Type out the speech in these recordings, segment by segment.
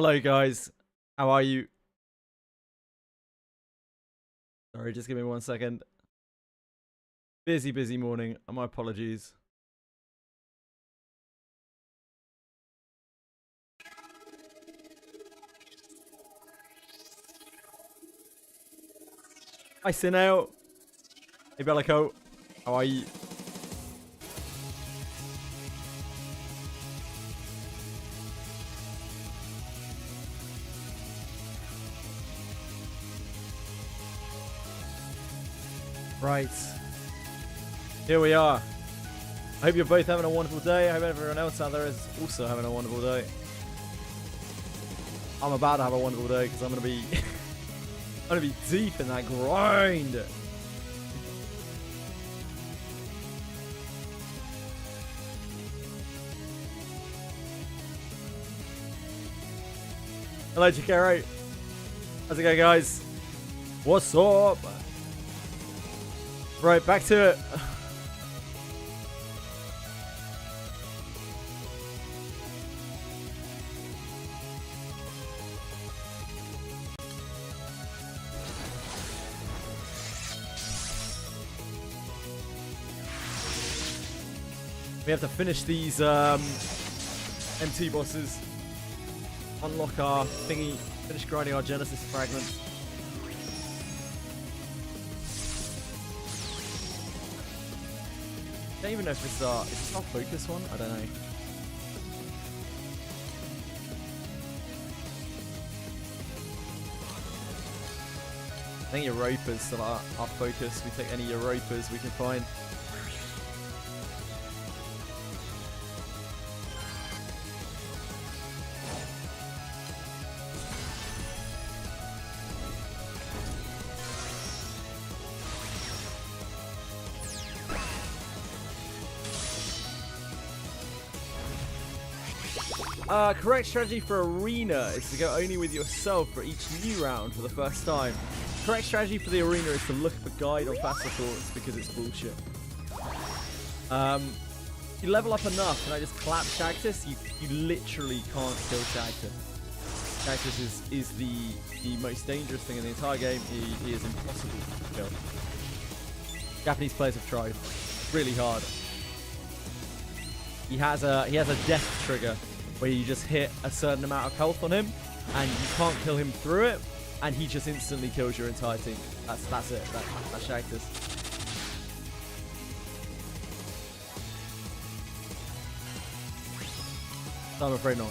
Hello, guys. How are you? Sorry, just give me 1 second. Busy morning. My apologies. Hi, Sineo. Hey, Bellico. How are you? Right. Here we are. I hope you're both having a wonderful day. I hope everyone else out there is also having a wonderful day. I'm about to have a wonderful day because I'm going to be I'm going to be deep in that grind. Hello, Chikero. How's it going, guys? What's up? Right, back to it. We have to finish these MT bosses. Unlock our thingy. Finish grinding our Genesis fragments. I don't even know if this is our focus one. I don't know. I think Europa's still our focus. We take any Europas we can find. Correct strategy for arena is to go only with yourself for each new round for the first time. Correct strategy for the arena is to look up a guide on faster thoughts because it's bullshit. If you level up enough and I just clap Shagtus, you literally can't kill Shagtus. Shagtus is the most dangerous thing in the entire game. He is impossible to kill. Japanese players have tried really hard. He has a death trigger where you just hit a certain amount of health on him and you can't kill him through it, and he just instantly kills your entire team. That's it. That's Shagtus. So I'm afraid not.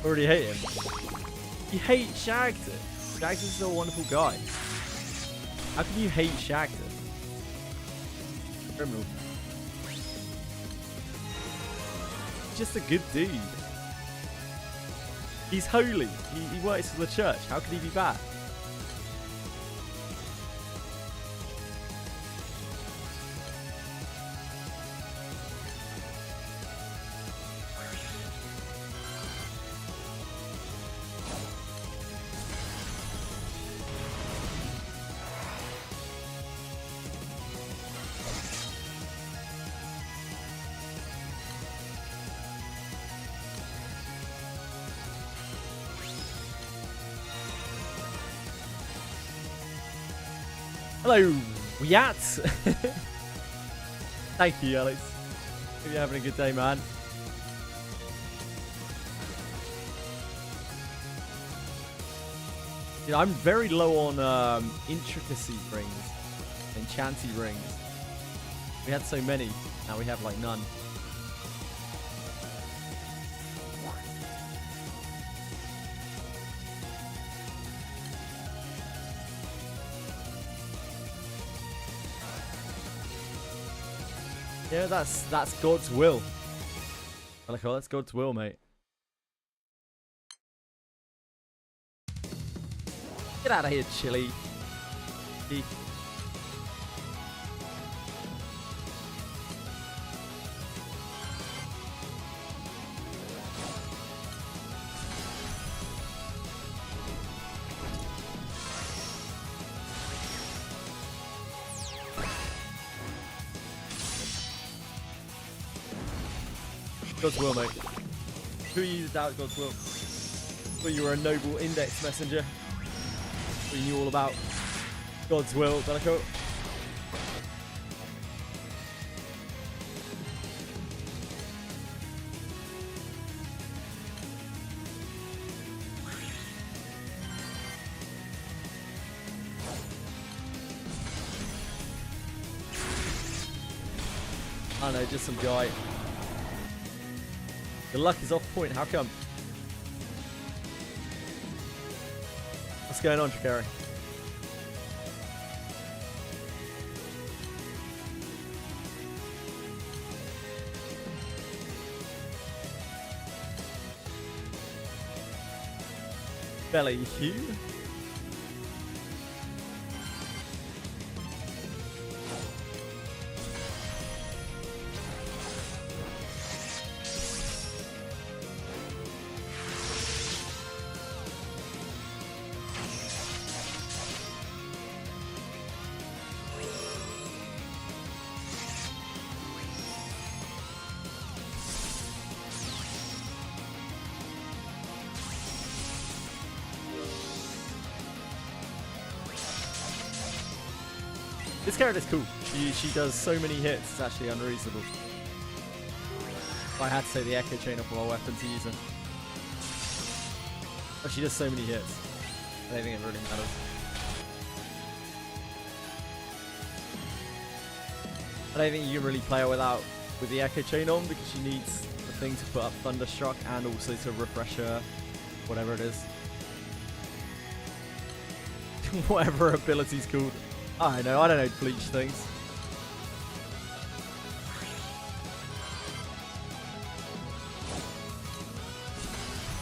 Already hate him. You hate Shagtus. Shagtus is a wonderful guy. How can you hate Shagtus? Criminal. He's just a good dude. He's holy. He works for the church. How could he be bad? Hello, Yat. Thank you, Alex. Hope you're having a good day, man. You know, I'm very low on intricacy rings, enchanty rings. We had so many, now we have like none. Yeah, that's God's will. That's God's will, mate. Get out of here, Chili. God's will, mate. Who are you to doubt God's will? Thought you were a noble index messenger. Thought you knew all about God's will, Delico. I don't know, just some guy. Your luck is off point, how come? What's going on, Trakari? Belly Hugh? This character's cool. She does so many hits, it's actually unreasonable. If I had to take the Echo Chain off my weapon to use her. But she does so many hits. I don't think it really matters. I don't think you can really play her with the Echo Chain on because she needs the thing to put up Thunderstruck and also to refresh her, whatever it is. Whatever her ability's called. I don't know Bleach things.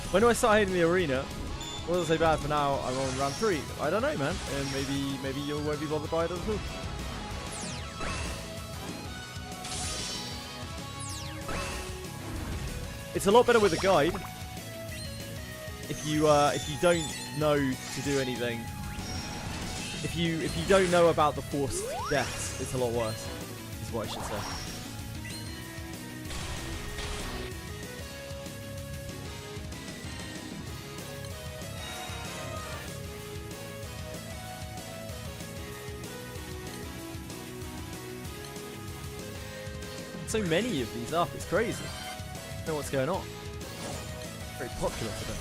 When do I start hating the arena? What does I say bad for now? I'm on round 3. I don't know, man. And maybe you won't be bothered by it at all. It's a lot better with a guide. If you don't know to do anything. If you don't know about the forced deaths, it's a lot worse, is what I should say. So many of these up, it's crazy. I don't know what's going on. Very popular today.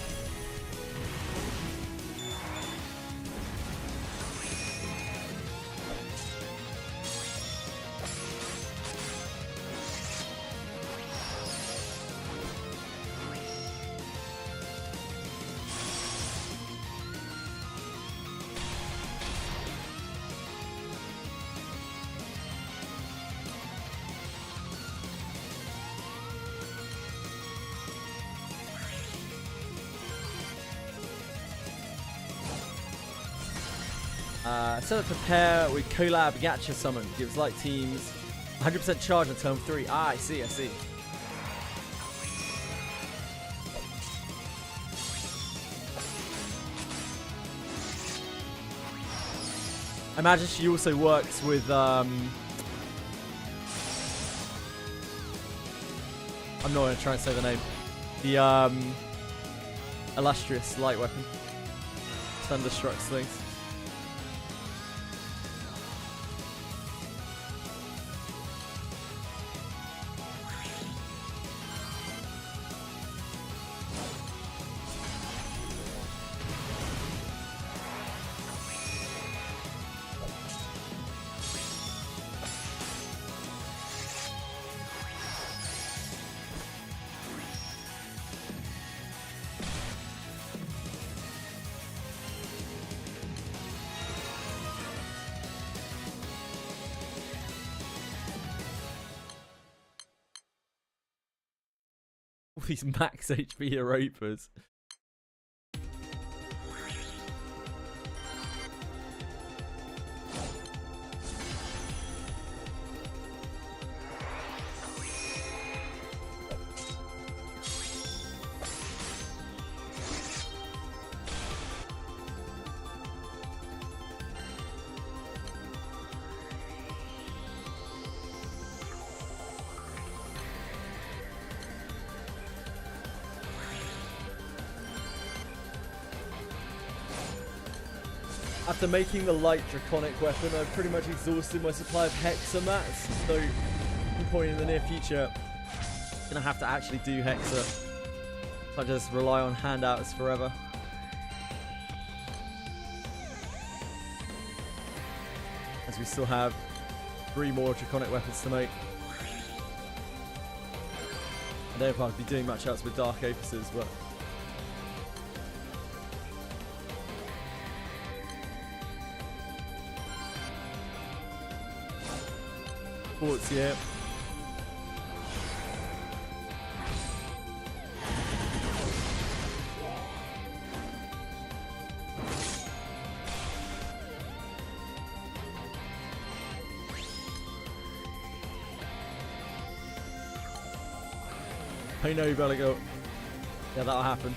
Set up to pair with Collab Gacha Summon. Gives light teams 100% charge on turn 3. Ah, I see. I imagine she also works with I'm not going to try and say the name. The illustrious light weapon. Thunderstrucks things. These max HP Europas. After making the light draconic weapon, I've pretty much exhausted my supply of Hexa mats, so at some point in the near future, I'm gonna have to actually do Hexa. I just rely on handouts forever. As we still have 3 more draconic weapons to make. I don't know if I'll be doing much else with Dark Apices, but Ffxi, yeah. I know you better go. Yeah, that'll happen.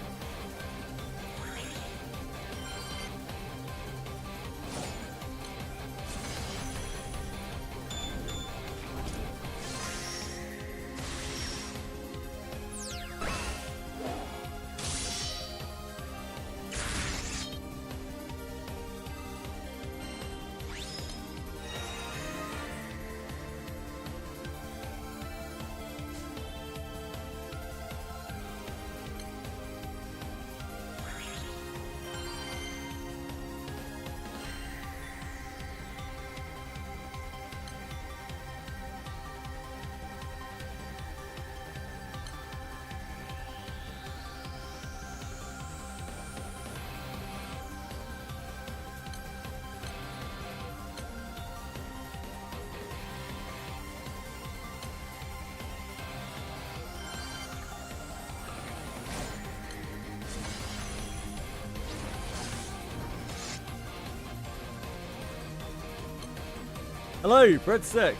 Hello, breadstick.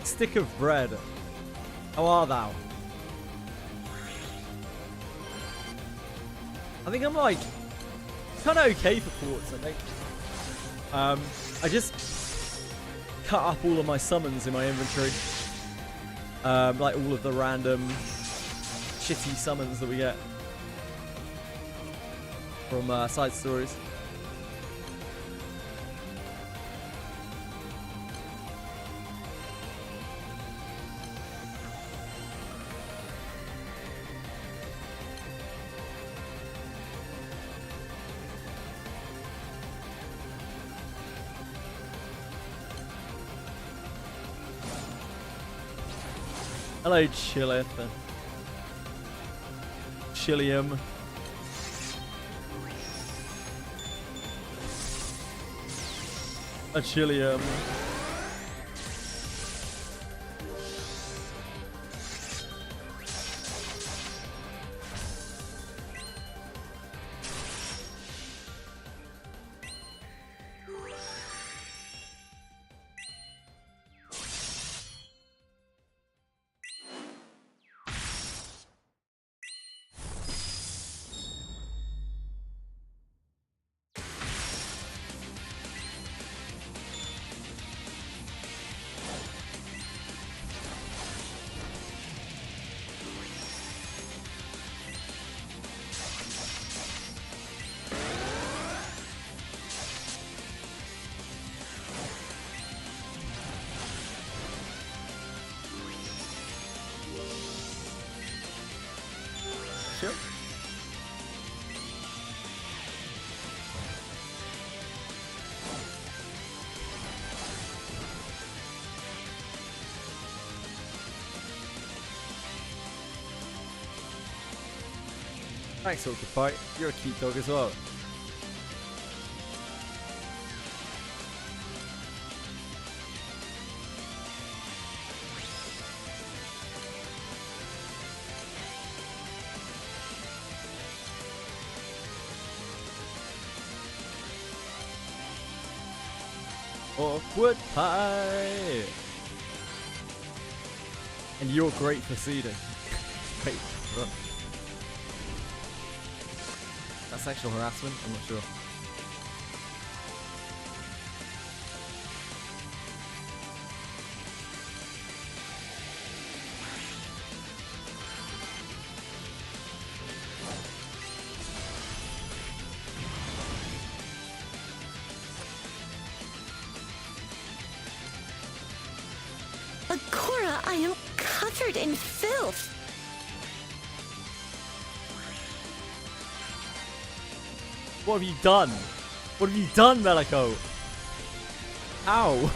Stick of bread. How are thou? I think I'm like kind of okay for ports, I think. I just cut up all of my summons in my inventory. Like all of the random shitty summons that we get from side stories. Hello, Chilith. Chillium. A Chillium. Sure. Thanks, Octopi. You're a cute dog as well. Awkward pie. And you're great for seeding. Wait, what? That's sexual harassment? I'm not sure. covered in filth. What have you done? What have you done, Melico? Ow.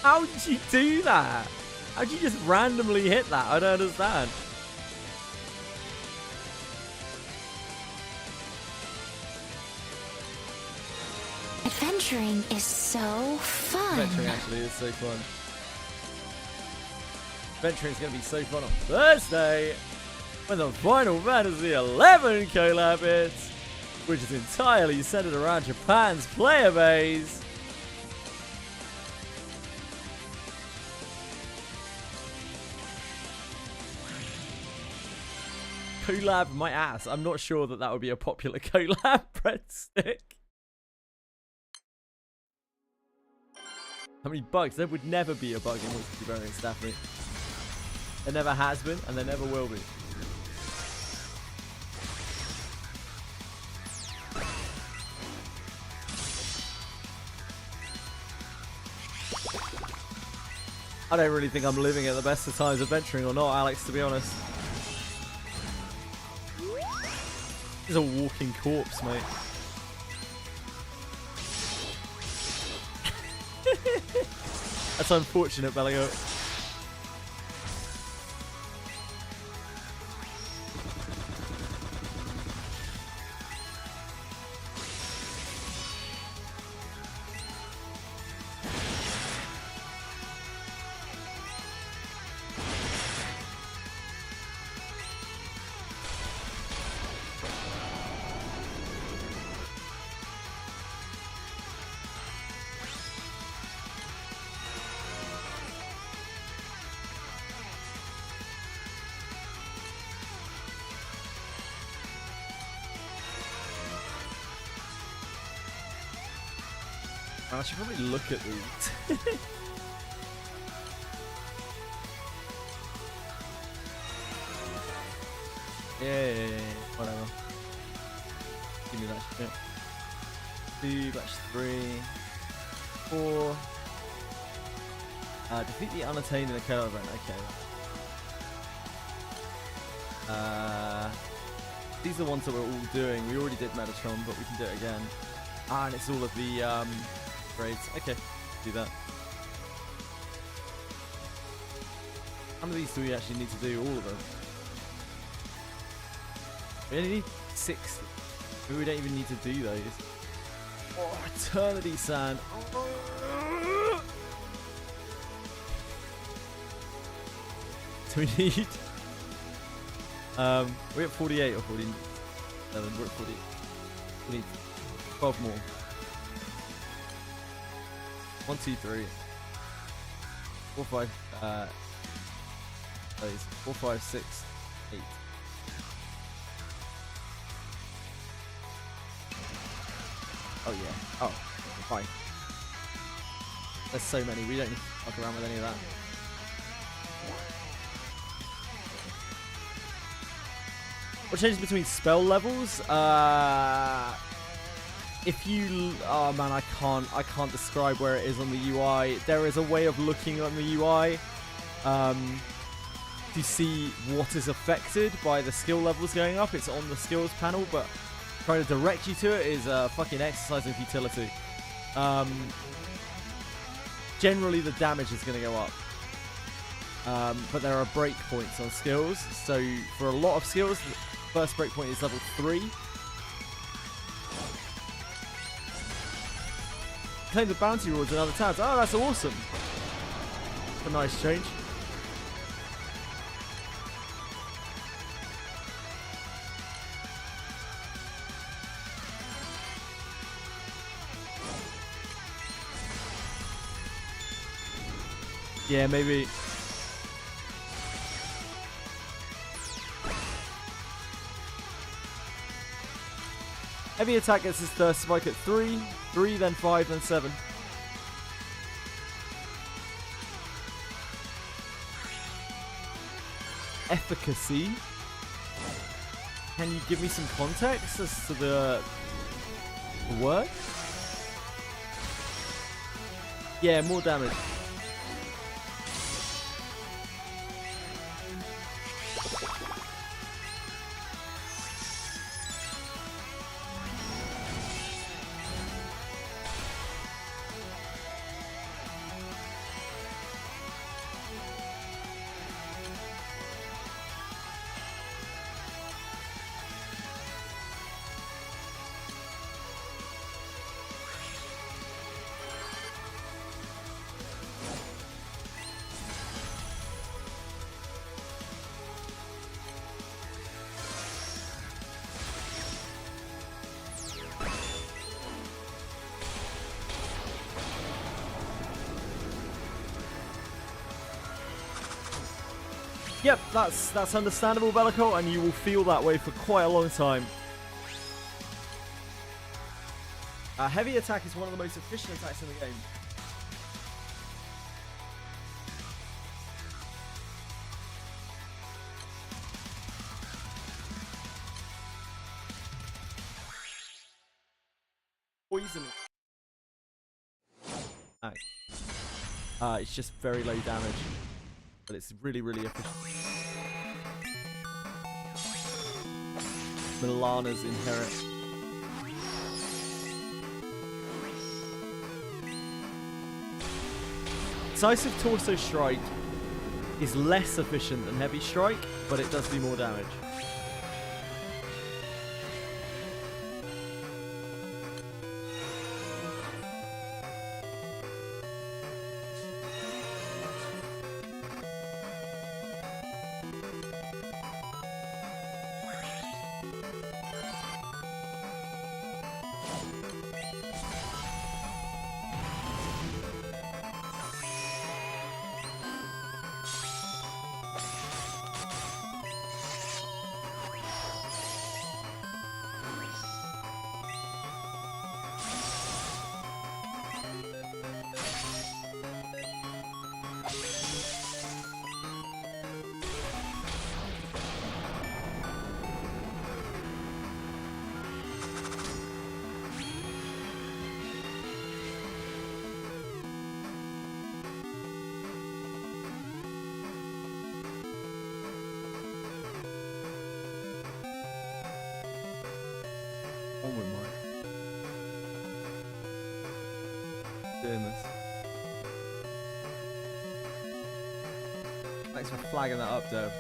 How did you do that? How did you just randomly hit that? I don't understand. Adventuring is so fun. Adventuring actually is so fun. Adventuring is going to be so fun on Thursday when the Final Fantasy XI collab hits, which is entirely centered around Japan's player base. Collab my ass. I'm not sure that would be a popular collab, breadstick. How many bugs? There would never be a bug in multi-variant Daphne. There never has been, and there never will be. I don't really think I'm living at the best of times adventuring or not, Alex, to be honest. He's a walking corpse, mate. That's unfortunate, Bellio. I should probably look at these. Yeah, whatever. Give me that shit. 2, batch 3, 4. Defeat the unattained in the Collab event. Okay. These are the ones that we're all doing. We already did Metatron, but we can do it again. And it's all of the grades. Okay, do that. How many of these do we actually need to do? All of them. We only need 60. Maybe we don't even need to do those. Oh, Eternity Sand. Do we need... we're at 48 or 47. We're at 40. We need 12 more. 1, 2, 3, 4, 5, 4, 5, 6, 8. Oh yeah. Oh, fine. There's so many. We don't need to fuck around with any of that. What changes between spell levels? If you, oh man, I can't describe where it is on the UI. There is a way of looking on the UI to see what is affected by the skill levels going up. It's on the skills panel, but trying to direct you to it is a fucking exercise in futility. Generally, the damage is going to go up, but there are breakpoints on skills. So for a lot of skills, the first breakpoint is level 3. Claim the bounty rewards in other tabs. Oh, that's awesome. A nice change. Yeah, maybe. Heavy attack gets his thirst spike at 3, then 5, then 7. Ffxi. Can you give me some context as to the word? Yeah, more damage. Yep, that's understandable, Bellico, and you will feel that way for quite a long time. Heavy attack is one of the most efficient attacks in the game. Poison. It's just very low damage, but it's really, really efficient. Milana's inherit. Decisive Torso Strike is less efficient than Heavy Strike, but it does do more damage. Doing this. Thanks for flagging that up, Dev.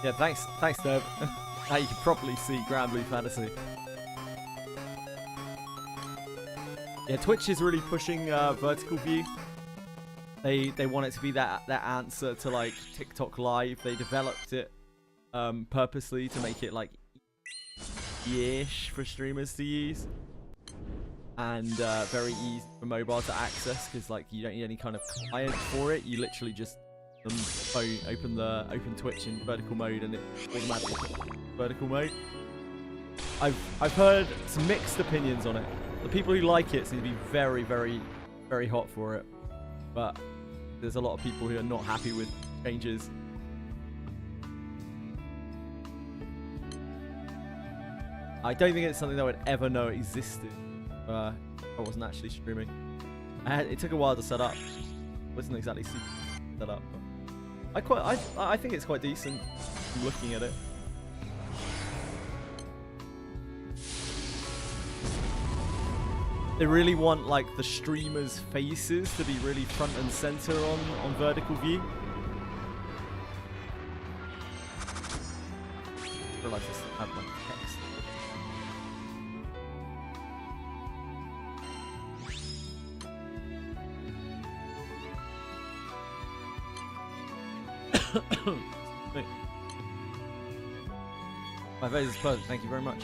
Yeah, thanks, Dev. Now you can properly see Granblue Fantasy. Yeah, Twitch is really pushing vertical view. They want it to be that answer to like TikTok Live. They developed it purposely to make it like easy-ish for streamers to use, and very easy for mobile to access, because like you don't need any kind of client for it. You literally just open Twitch in vertical mode and it automatically puts vertical mode. I've heard some mixed opinions on it. The people who like it seem to be very, very, very hot for it, but there's a lot of people who are not happy with changes. I don't think it's something that I would ever know existed if I wasn't actually streaming. It took a while to set up. It wasn't exactly super set up, but I think it's quite decent from looking at it. They really want like the streamers' faces to be really front and center on vertical view. I feel like this have like text. My face is perfect, thank you very much.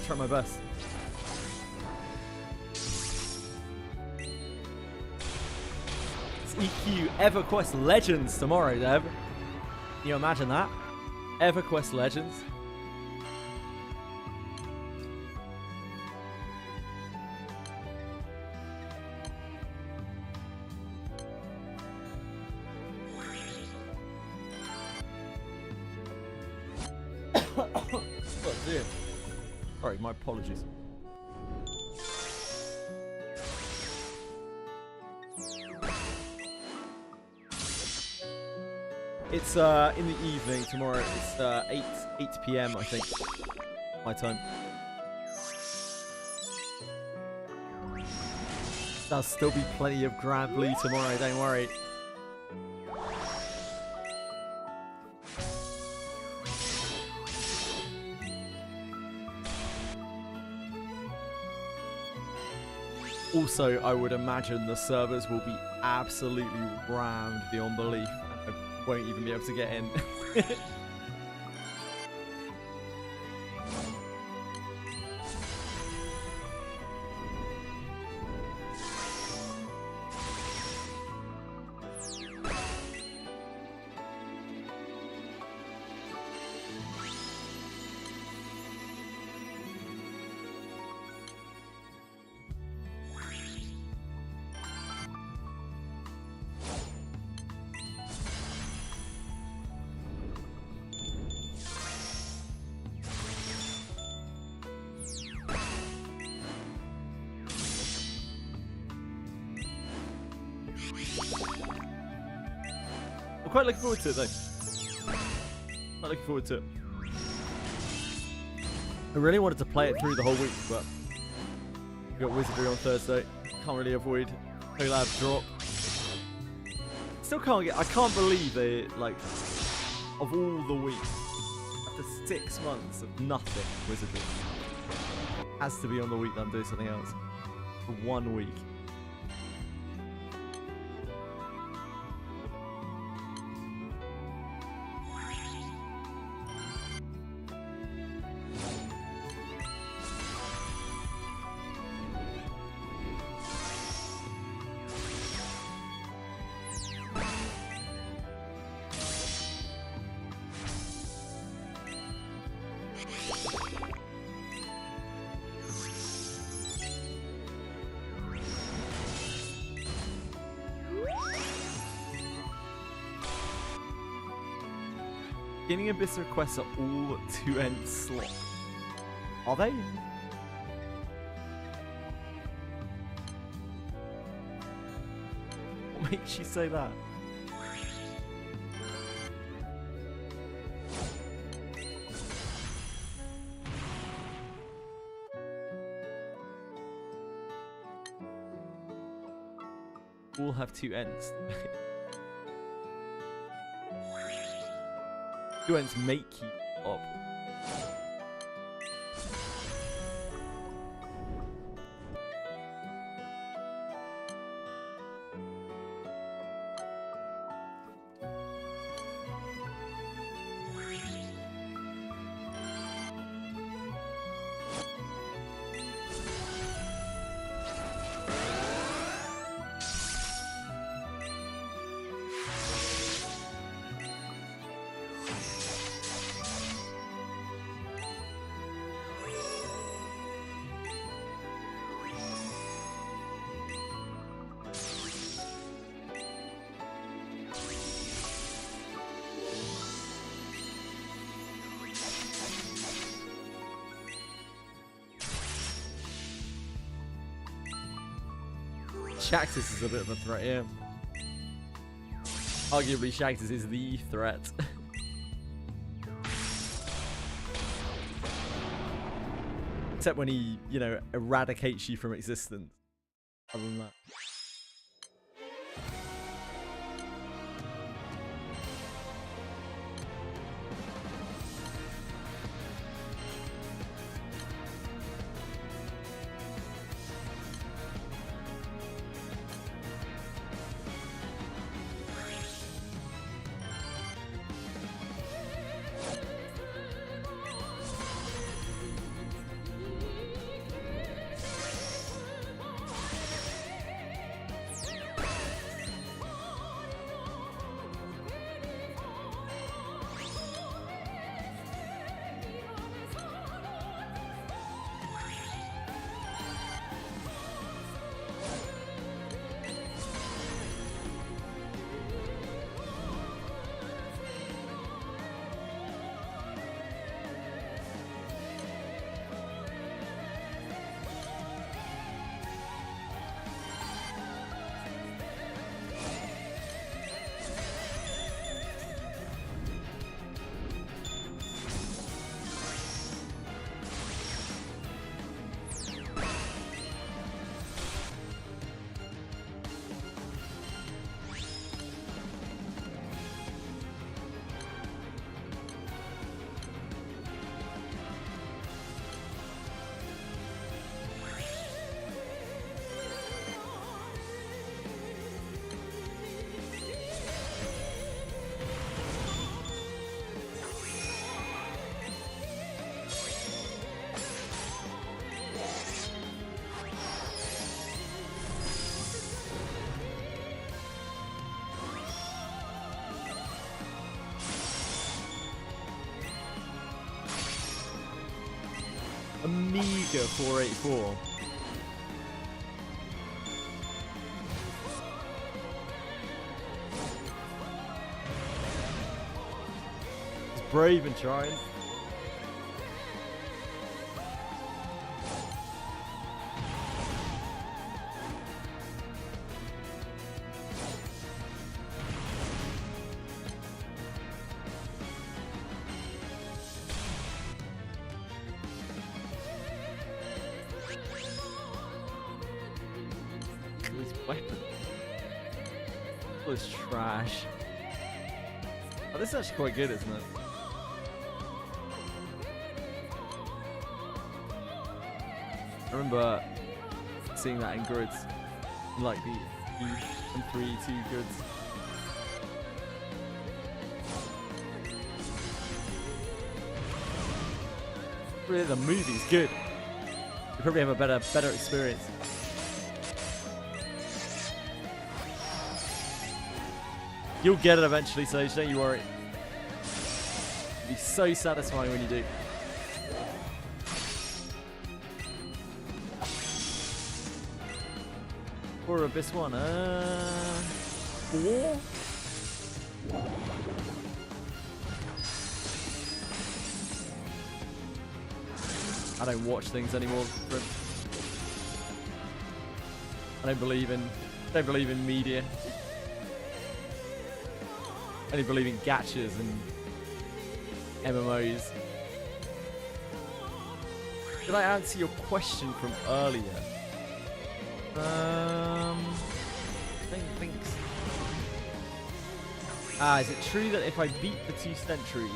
Try my best. It's EQ EverQuest Legends tomorrow, Dev. Can you imagine that? EverQuest Legends. Oh dear. Sorry, my apologies. It's in the evening tomorrow. It's 8 p.m. I think, my time. There'll still be plenty of Granblue tomorrow. Don't worry. Also, I would imagine the servers will be absolutely rammed beyond belief. I won't even be able to get in. I'm quite looking forward to it though. Quite looking forward to it. I really wanted to play it through the whole week, but we got Wizardry on Thursday. Can't really avoid Collab drop. Still can't get. I can't believe they like of all the week after 6 months of nothing Wizardry has to be on the week that I'm doing something else for 1 week. Beginning Abyss requests are all 2-end slot. Are they? What makes you say that? All have 2 ends. 2 ends make you up. Shaxus is a bit of a threat here. Arguably, Shaxus is the threat. Except when he, you know, eradicates you from existence. Other than that. A meager 484. He's brave and trying. His weapon. All this trash. Oh, this is actually quite good, isn't it? I remember seeing that in grids, in like the M3 2 grids. Really, the movie's good. You probably have a better experience. You'll get it eventually, Sage, don't you worry. It'll be so satisfying when you do. Or Abyss 1, 4? I don't watch things anymore. I don't believe in media. I only believe in gachas and MMOs. Did I answer your question from earlier? I don't think so. Is it true that if I beat the 2 sentries,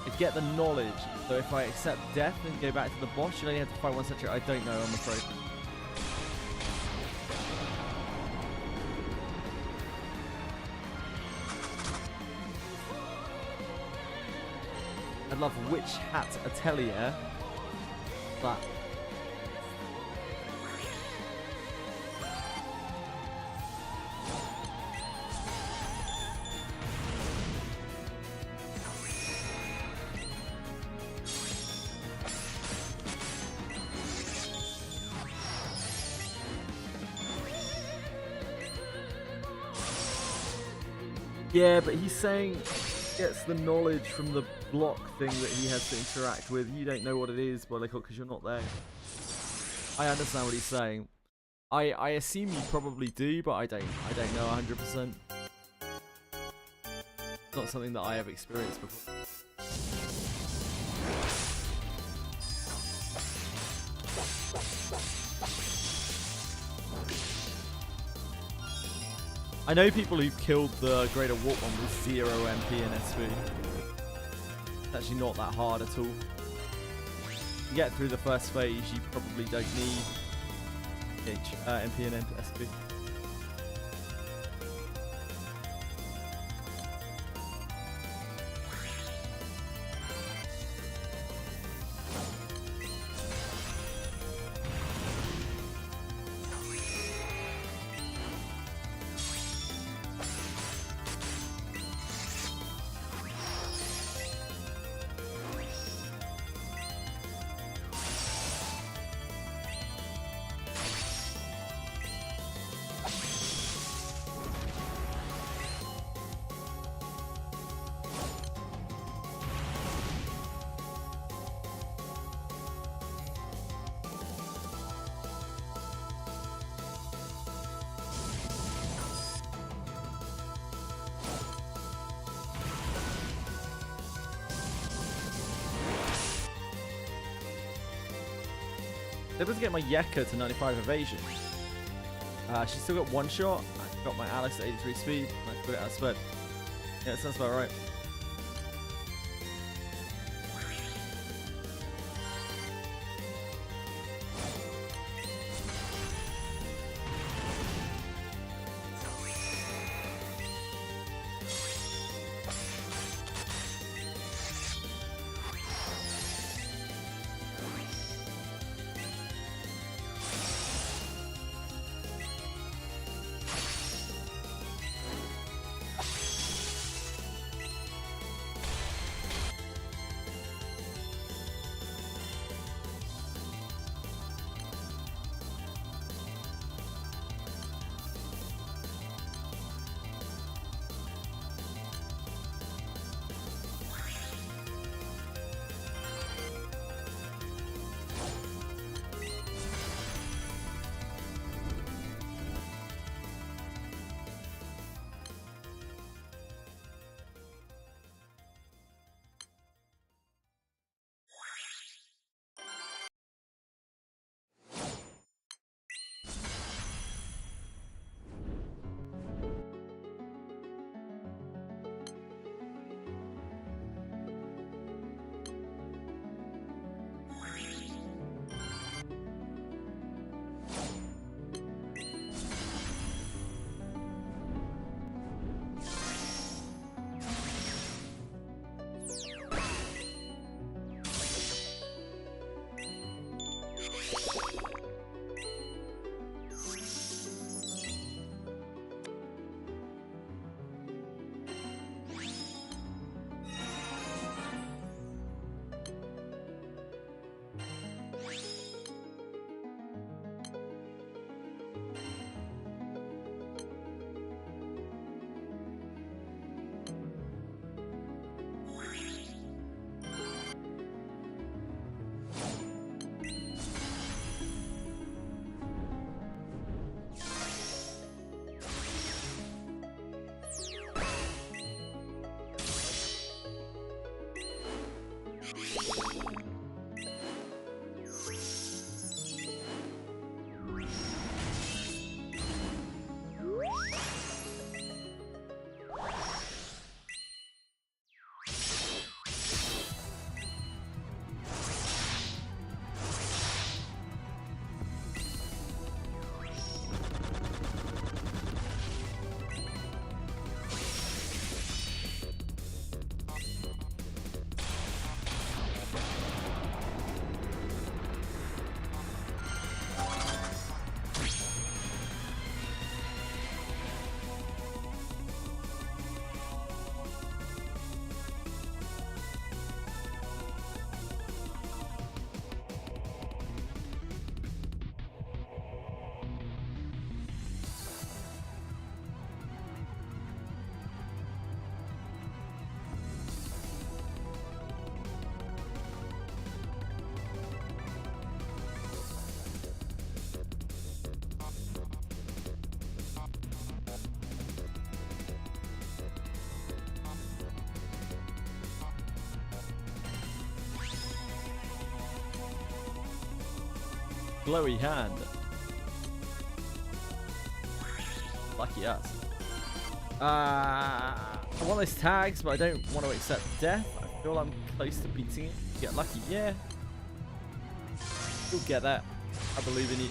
I get the knowledge? So if I accept death and go back to the boss, you only have to fight 1 sentry? I don't know, I'm afraid. I love Witch Hat Atelier, but yeah, but he's saying he gets the knowledge from the block thing that he has to interact with. You don't know what it is, because you're not there. I understand what he's saying. I assume you probably do, but I don't know 100%. It's not something that I have experienced before. I know people who've killed the Greater Warp one with 0 MP and SP. It's actually not that hard at all. To get through the first phase, you probably don't need MP and SP. Able to get my Yeka to 95 evasion. She's still got 1 shot. I got my Alice at 83 speed. And I put it out of sped. Yeah, that sounds about right. glowy hand. Lucky us. I want those tags, but I don't want to accept death. I feel I'm close to beating it. Get lucky, yeah. You'll get that. I believe in you.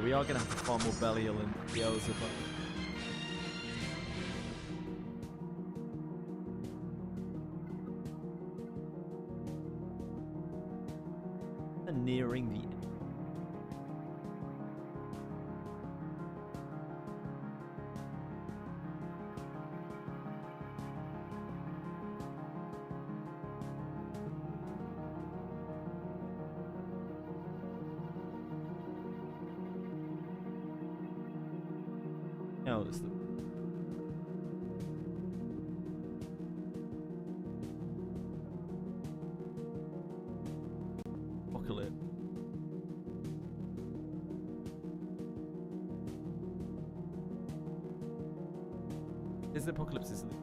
We are going to have to farm more Belial and Beelzebub. And nearing the end. Now is the Apocalypse. Is the Apocalypse, isn't it?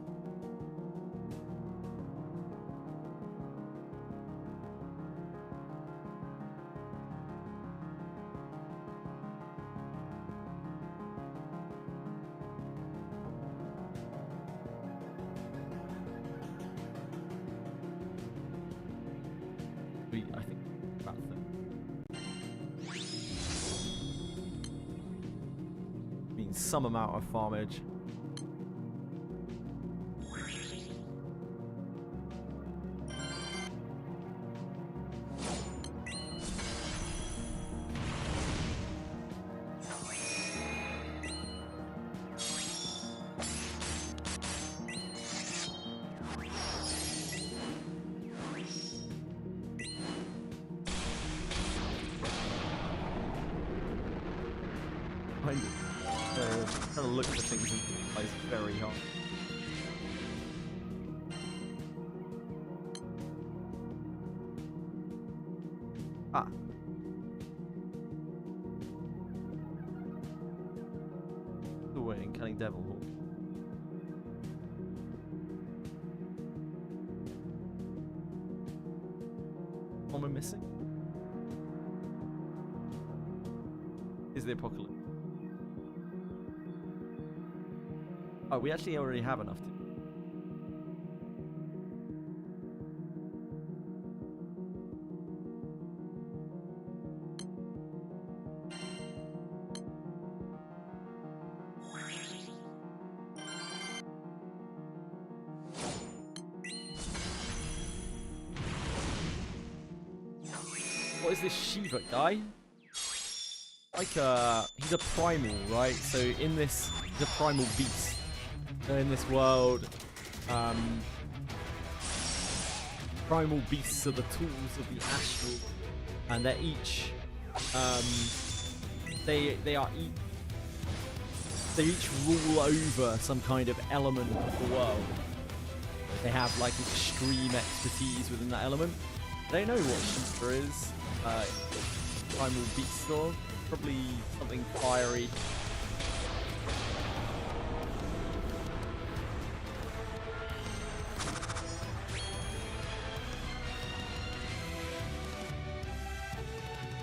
I think that's it. Means some amount of farmage. Trying to look for things in place very hard. Ah. Still waiting, killing Devil Hawk. What am I missing? Is the Apocalypse? Oh, we actually already have enough to. What is this Shiva guy? Like he's a primal, right? So in this, he's a primal beast. So in this world, primal beasts are the tools of the astral, and they're each, they each rule over some kind of element of the world. They have like extreme expertise within that element. I don't know what Shiva is. Primal beast storm, probably something fiery.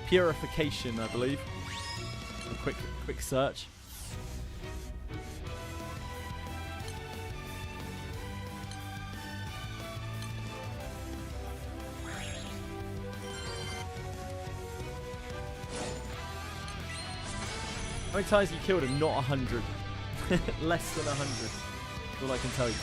Purification, I believe. A quick search. How many times you killed him? Not 100. Less than 100. That's all I can tell you.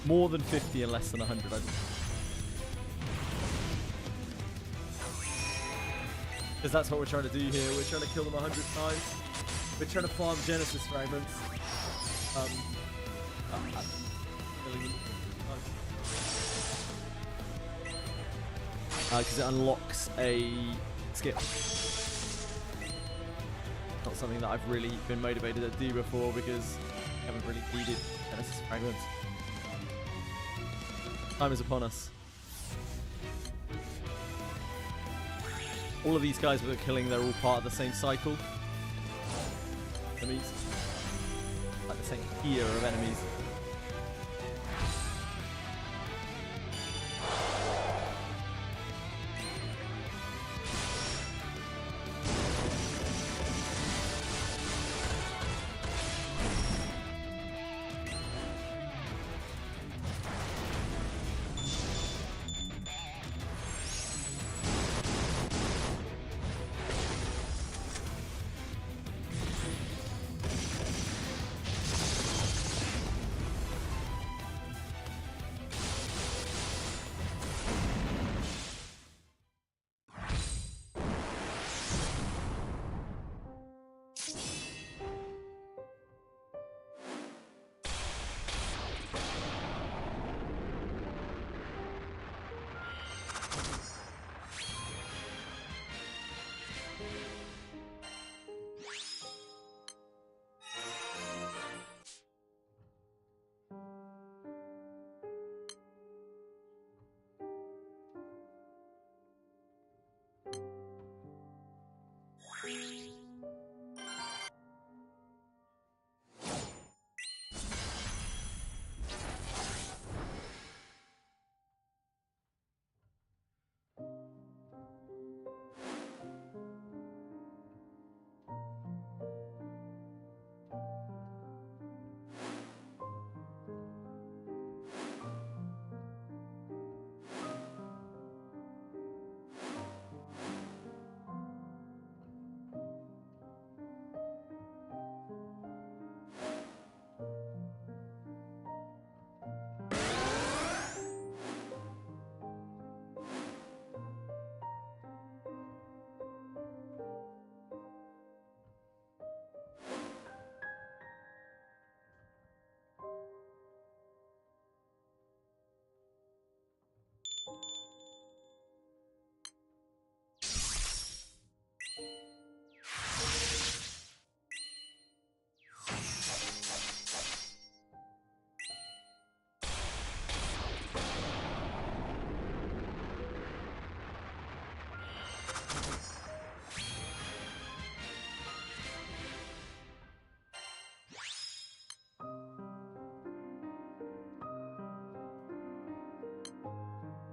More than 50 and less than 100, I think. Because that's what we're trying to do here. We're trying to kill them 100 times. We're trying to farm Genesis fragments. Because it unlocks a skip. Not something that I've really been motivated to do before because I haven't really needed Genesis fragments. Time is upon us. All of these guys we're killing, they're all part of the same cycle. Enemies. Like the same tier of enemies.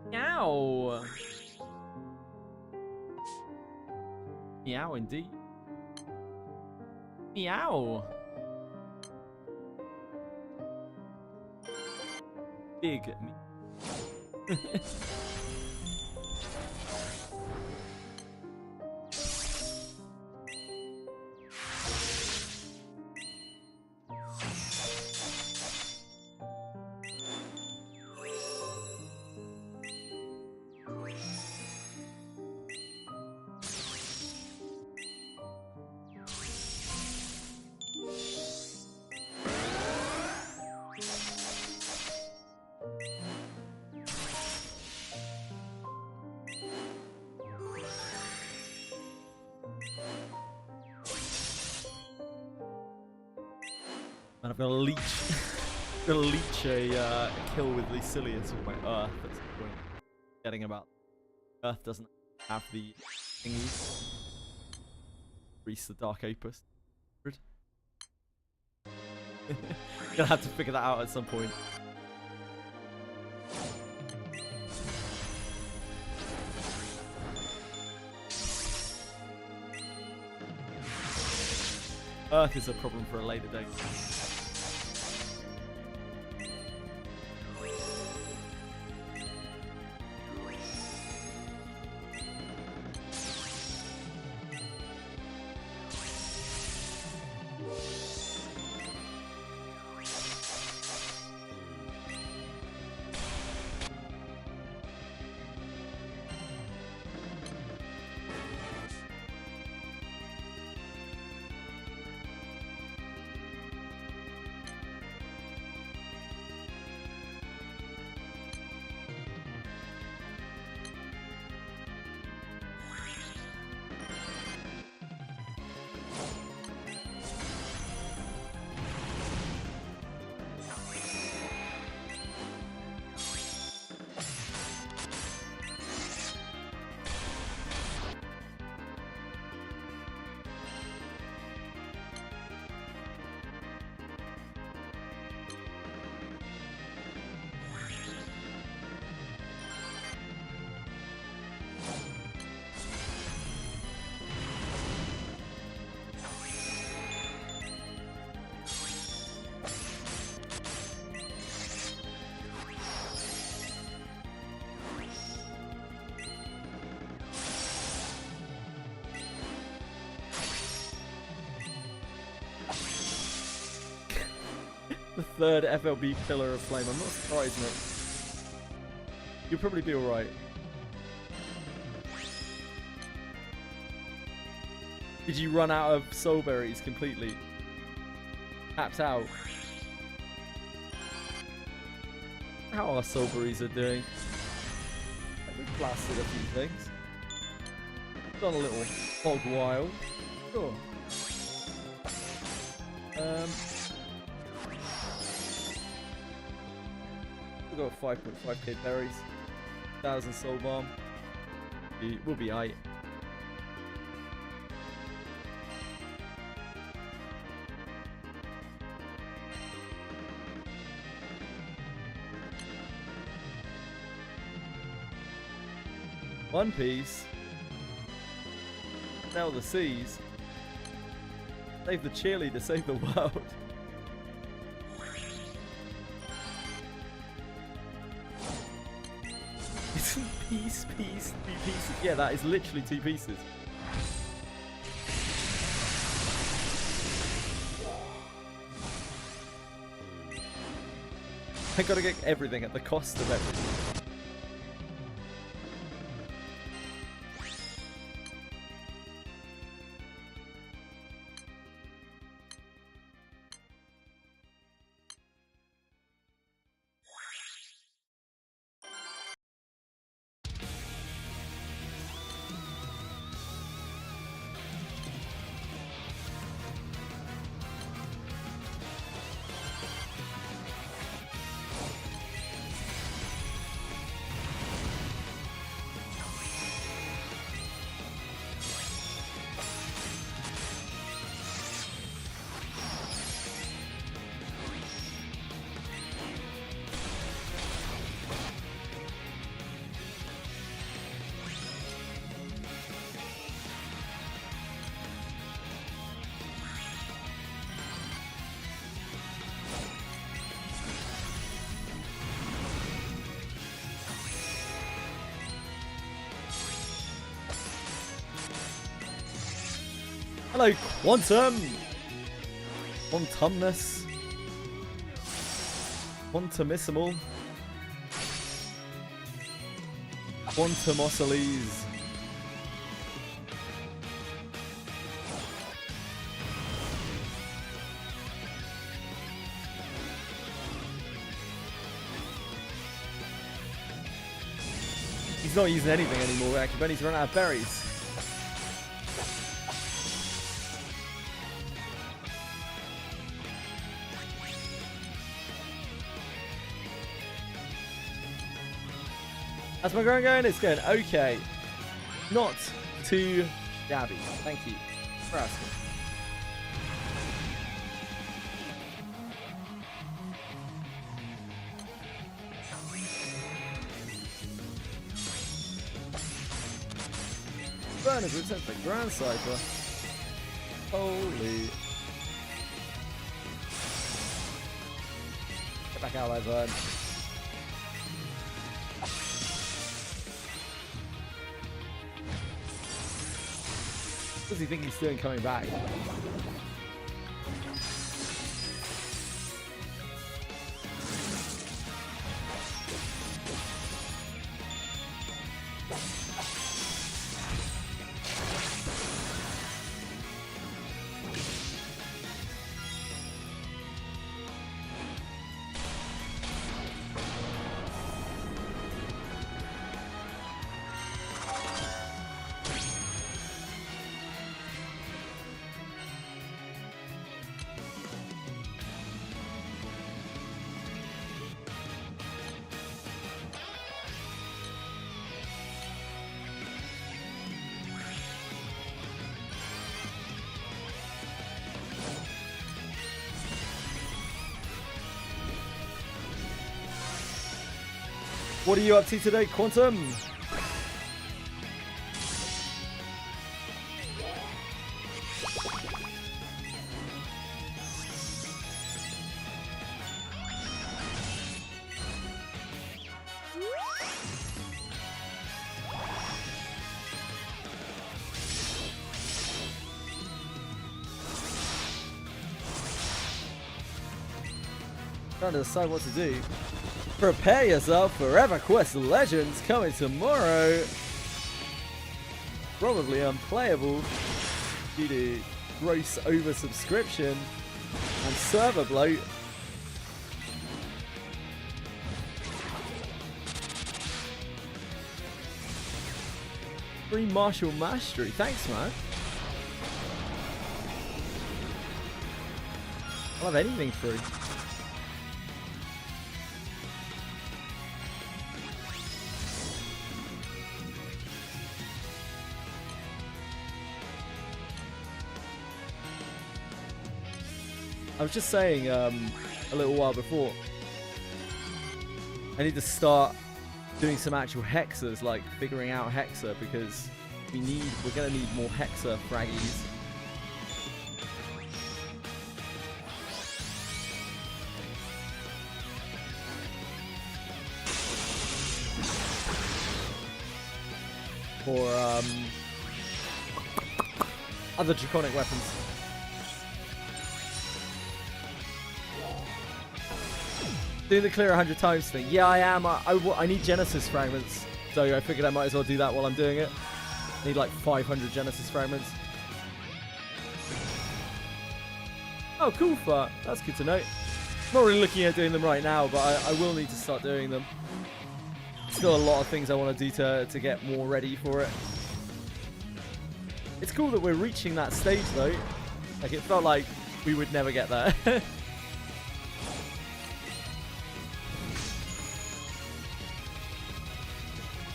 Meow. Meow indeed. Meow. Big me. And I've got to leech, a kill with Lucilius with my Earth. That's the point. Getting about Earth doesn't have the thingies. Reese the Dark Opus. Gonna have to figure that out at some point. Earth is a problem for a later date. The third FLB Pillar of Flame. I'm not surprised, Nick. You'll probably be alright. Did you run out of soul berries completely? Tapped out. How our soul berries are doing? We've blasted a few things. Done a little hog wild. Sure. We've got 5.5k berries, 1,000 soul bomb. We'll be aight. One Piece. Now the seas. Save the cheerleader, save the world. Piece, 2 pieces. Yeah, that is literally 2 pieces. I gotta get everything at the cost of everything. Hello, Quantum! Quantumness. Quantumissimal. Quantumossiles. He's not using anything anymore, actually, but he's run out of berries. How's my grind going? It's going okay. not too shabby. Thank you for asking. Burners return to the Grand Cypher. Holy. Get back out of there, Vern. What does he think he's doing coming back? What are you up to today, Quantum? Trying to decide what to do. Prepare yourself for EverQuest Legends coming tomorrow. Probably unplayable due to gross oversubscription and server bloat. Free Martial Mastery. Thanks, man. I'll have anything free. I was just saying a little while before, I need to start doing some actual hexers, like figuring out hexa, because we're gonna need more hexa fraggies. For other draconic weapons. Doing the clear 100 times thing. Yeah, I am. I need Genesis fragments, so I figured I might as well do that while I'm doing it. I need like 500 Genesis fragments. Oh, cool, fart. That's good to know. Not really looking at doing them right now, but I will need to start doing them. Still a lot of things I want to do to get more ready for it. It's cool that we're reaching that stage, though. Like, it felt like we would never get there.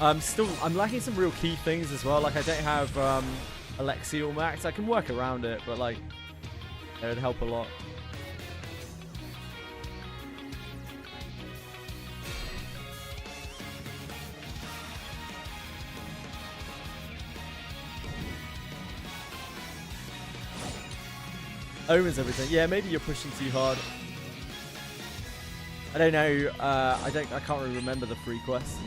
I'm lacking some real key things as well. Like, I don't have Ffxi or max. I can work around it, but like, it would help a lot. Omens everything. Yeah, maybe you're pushing too hard. I don't know. I can't really remember the free quest.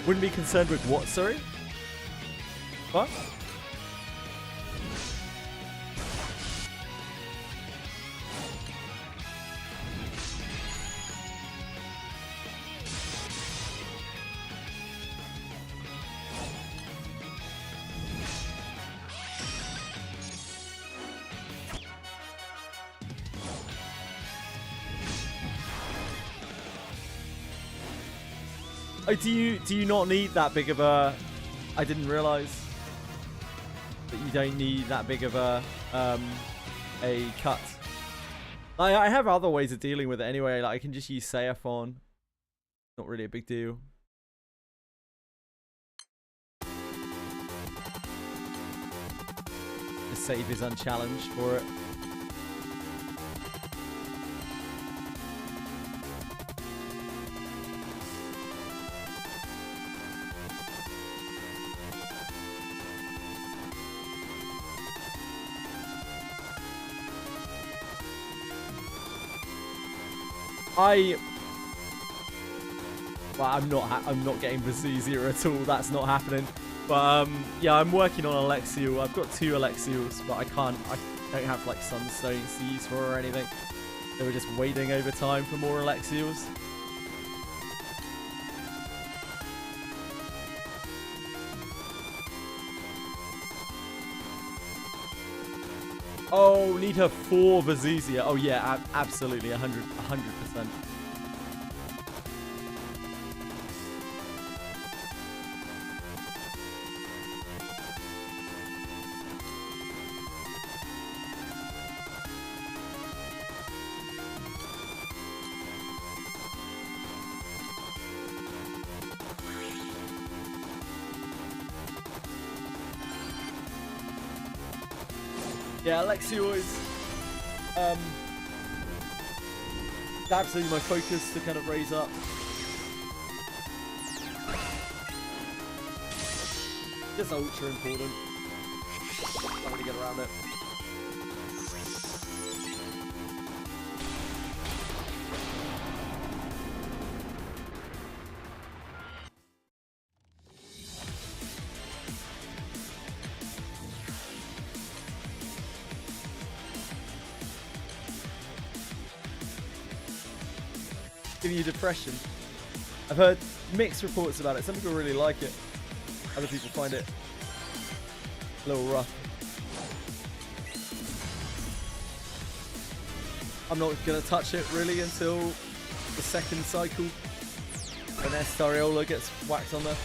Wouldn't be concerned with what, sorry? What? Oh, do you not need that big of a? I didn't realize that you don't need that big of a cut. I have other ways of dealing with it anyway. Like I can just use Saif on. Not really a big deal. The save is unchallenged for it. Well, I'm not getting Bazuzia at all. That's not happening. But yeah, I'm working on Alexiel. I've got 2 Alexiels, but I don't have like Sunstones to use for or anything. They were just waiting over time for more Alexiels. Oh, need her for Bazuzia. Oh yeah, absolutely, 100%. Yeah, Alexiel is absolutely my focus to kind of raise up. Just ultra important. Not really get around it. Giving you depression. I've heard mixed reports about it. Some people really like it. Other people find it a little rough. I'm not going to touch it really until the second cycle when Estariola gets whacked on there.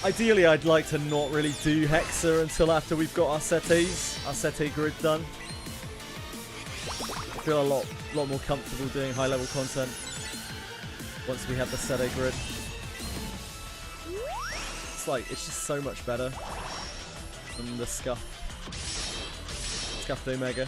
Ideally, I'd like to not really do Hexa until after we've got our Sete grid done. I feel a lot more comfortable doing high-level content once we have the Sete grid. It's just so much better than the Scuffed Omega.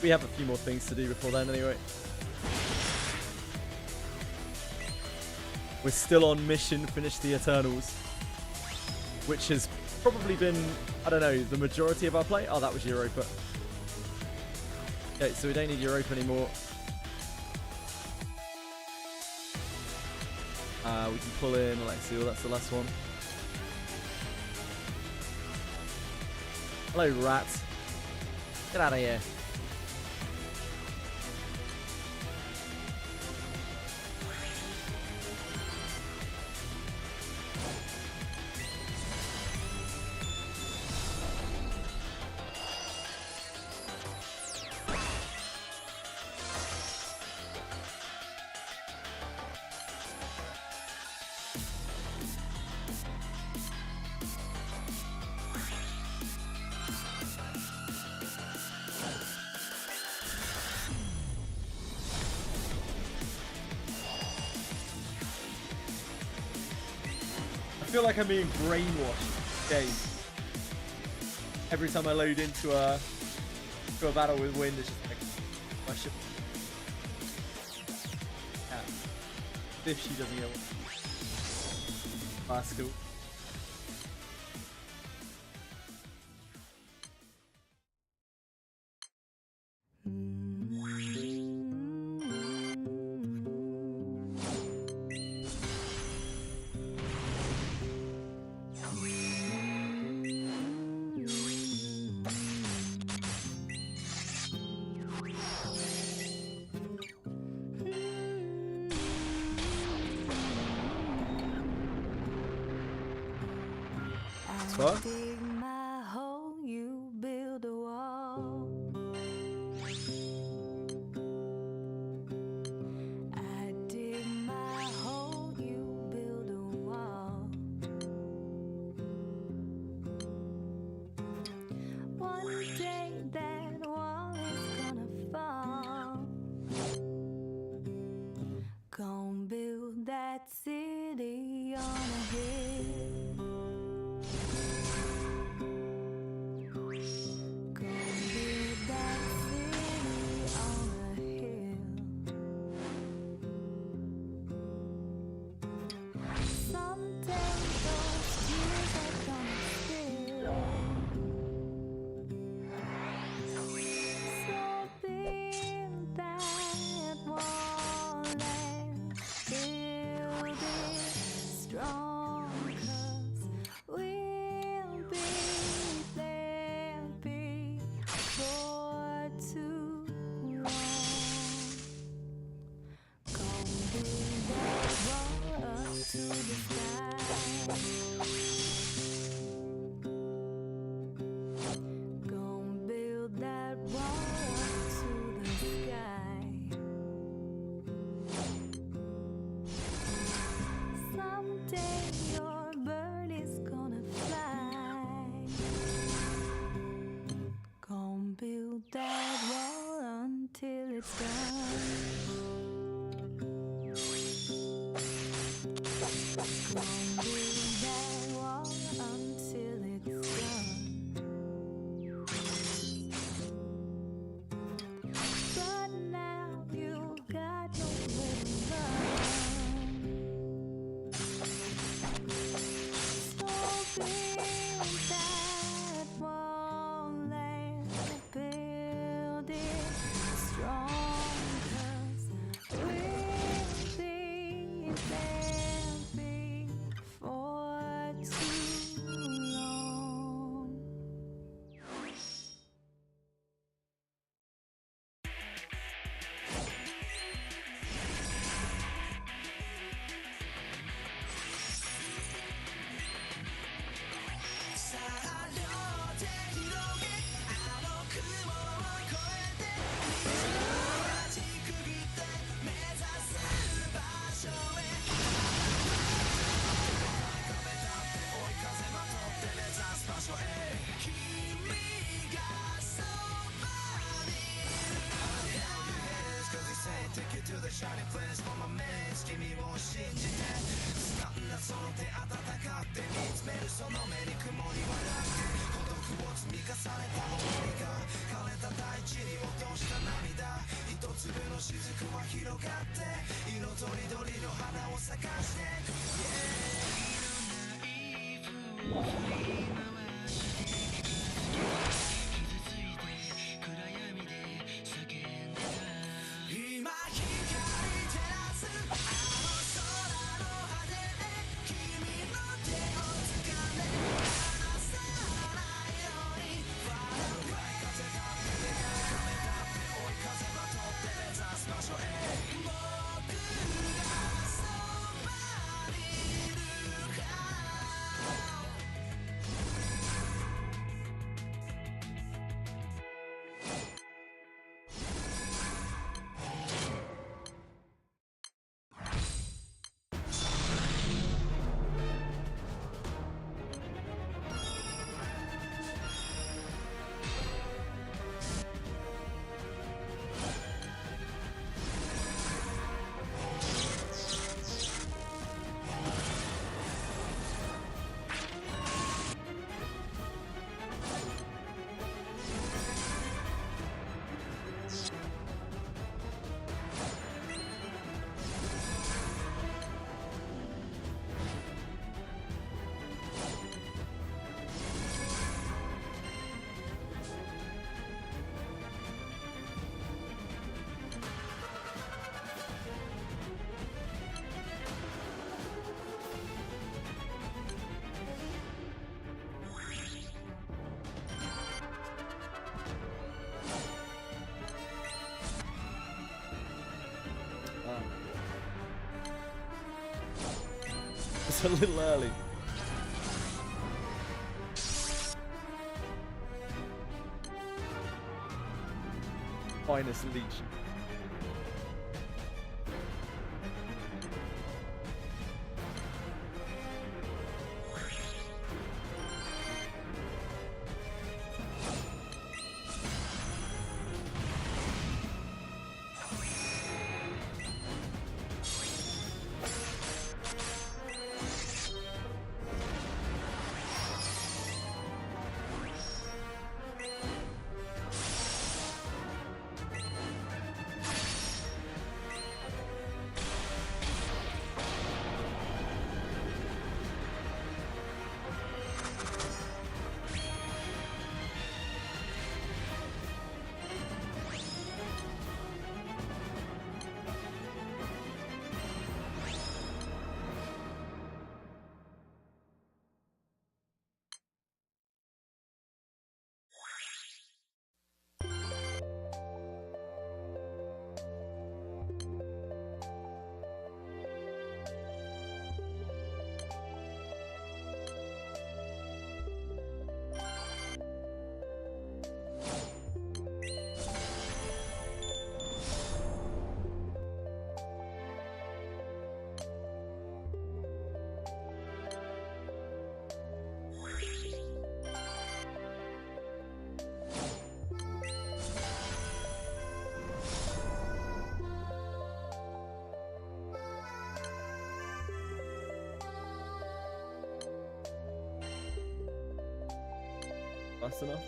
We have a few more things to do before then anyway. We're still on mission finish the Eternals, which has probably been, I don't know, the majority of our play. Oh, that was Europa. Okay, so we don't need Europa anymore. We can pull in Alexiel, that's the last one. Hello, rat. Get out of here. I feel like I'm being brainwashed game. Every time I load into a battle with wind, it's just like my ship. Yeah. Ffxi doesn't get one. That's cool. It's fun. Dig my hole, you build a wall. I dig my hole, you build a wall. One day that wall is gonna fall. Gonna build that city on a hill. Gonna build that city on a hill. Someday those tears are gonna spill. So build that wall and build it strong, 'cause we'll be there before too long. Gonna build that wall up to the sky. Gonna build that wall up to the sky. Someday your bird is gonna fly. Gonna build that wall until it's done. Gonna build that wall until it's done. But now you've got nowhere to run. So build that wall and build it strong, 'cause we'll be there before too long. It's a little early. finest leech. Fast enough?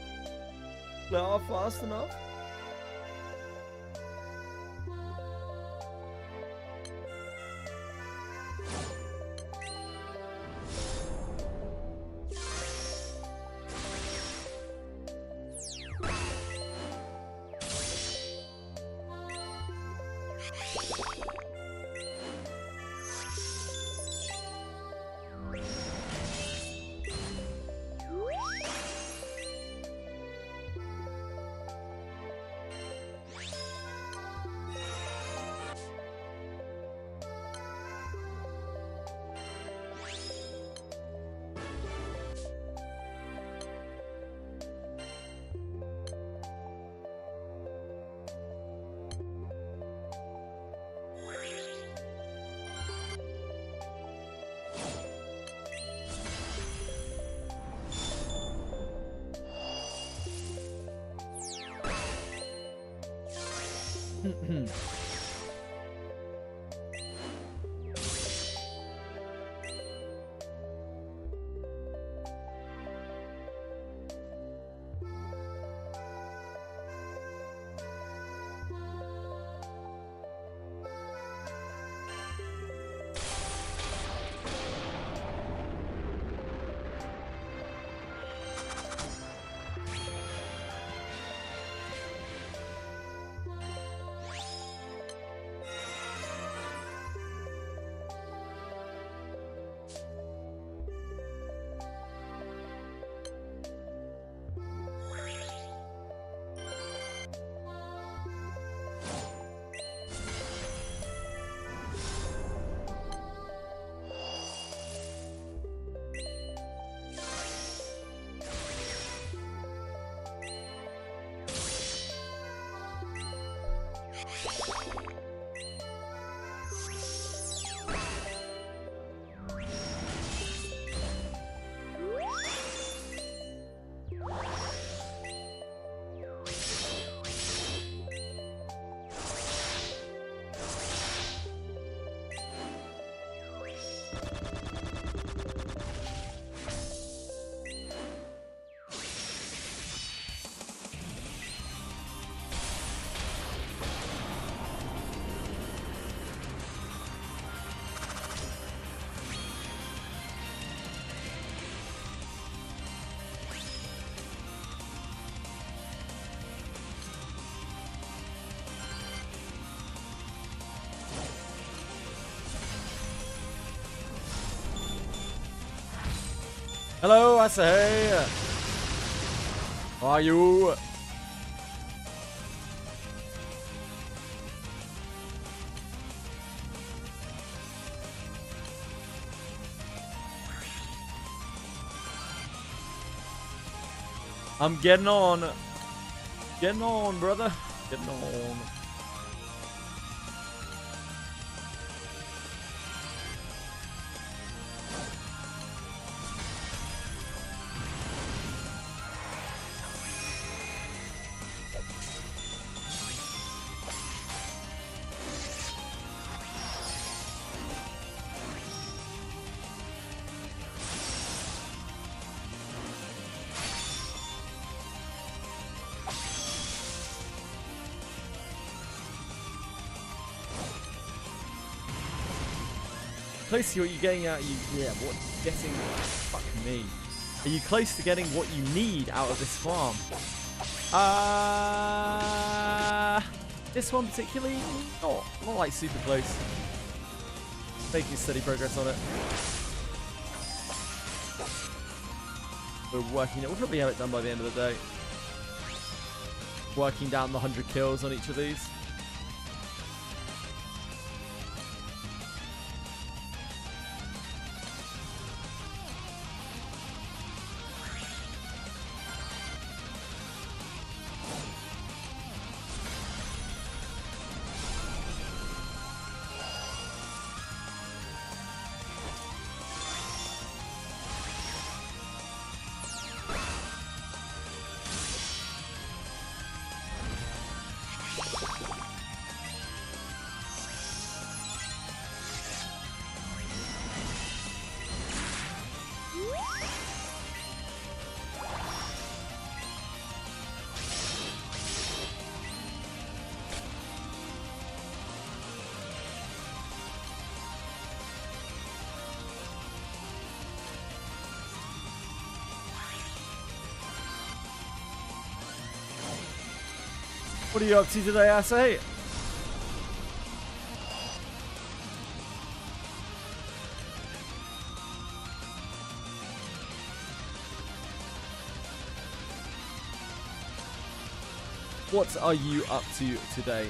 No, fast enough? Hello, I say. How are you? I'm getting on. Getting on, brother. Getting on. Close to what you're getting out. What getting? Fuck me. Are you close to getting what you need out of this farm? This one particularly, not like super close. Making steady progress on it. We're working it. We'll probably have it done by the end of the day. Working down the 100 kills on each of these. What are you up to today, I say? What are you up to today?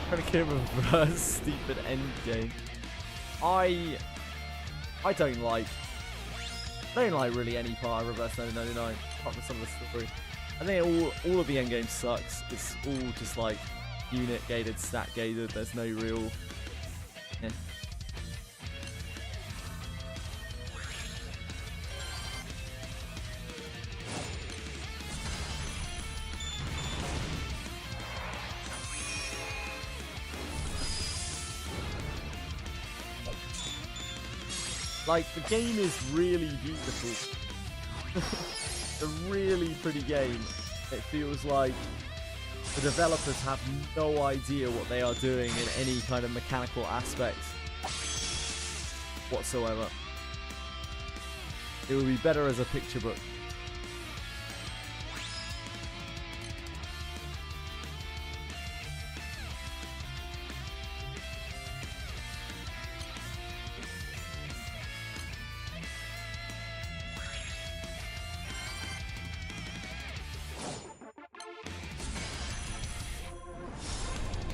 Trying to kill reverse stupid end game. I don't like really any part of reverse 999 apart from some of the story. I think all of the end game sucks. It's all just like unit gated, stat gated. There's no real. Like, the game is really beautiful. A really pretty game. It feels like the developers have no idea what they are doing in any kind of mechanical aspect whatsoever. It would be better as a picture book.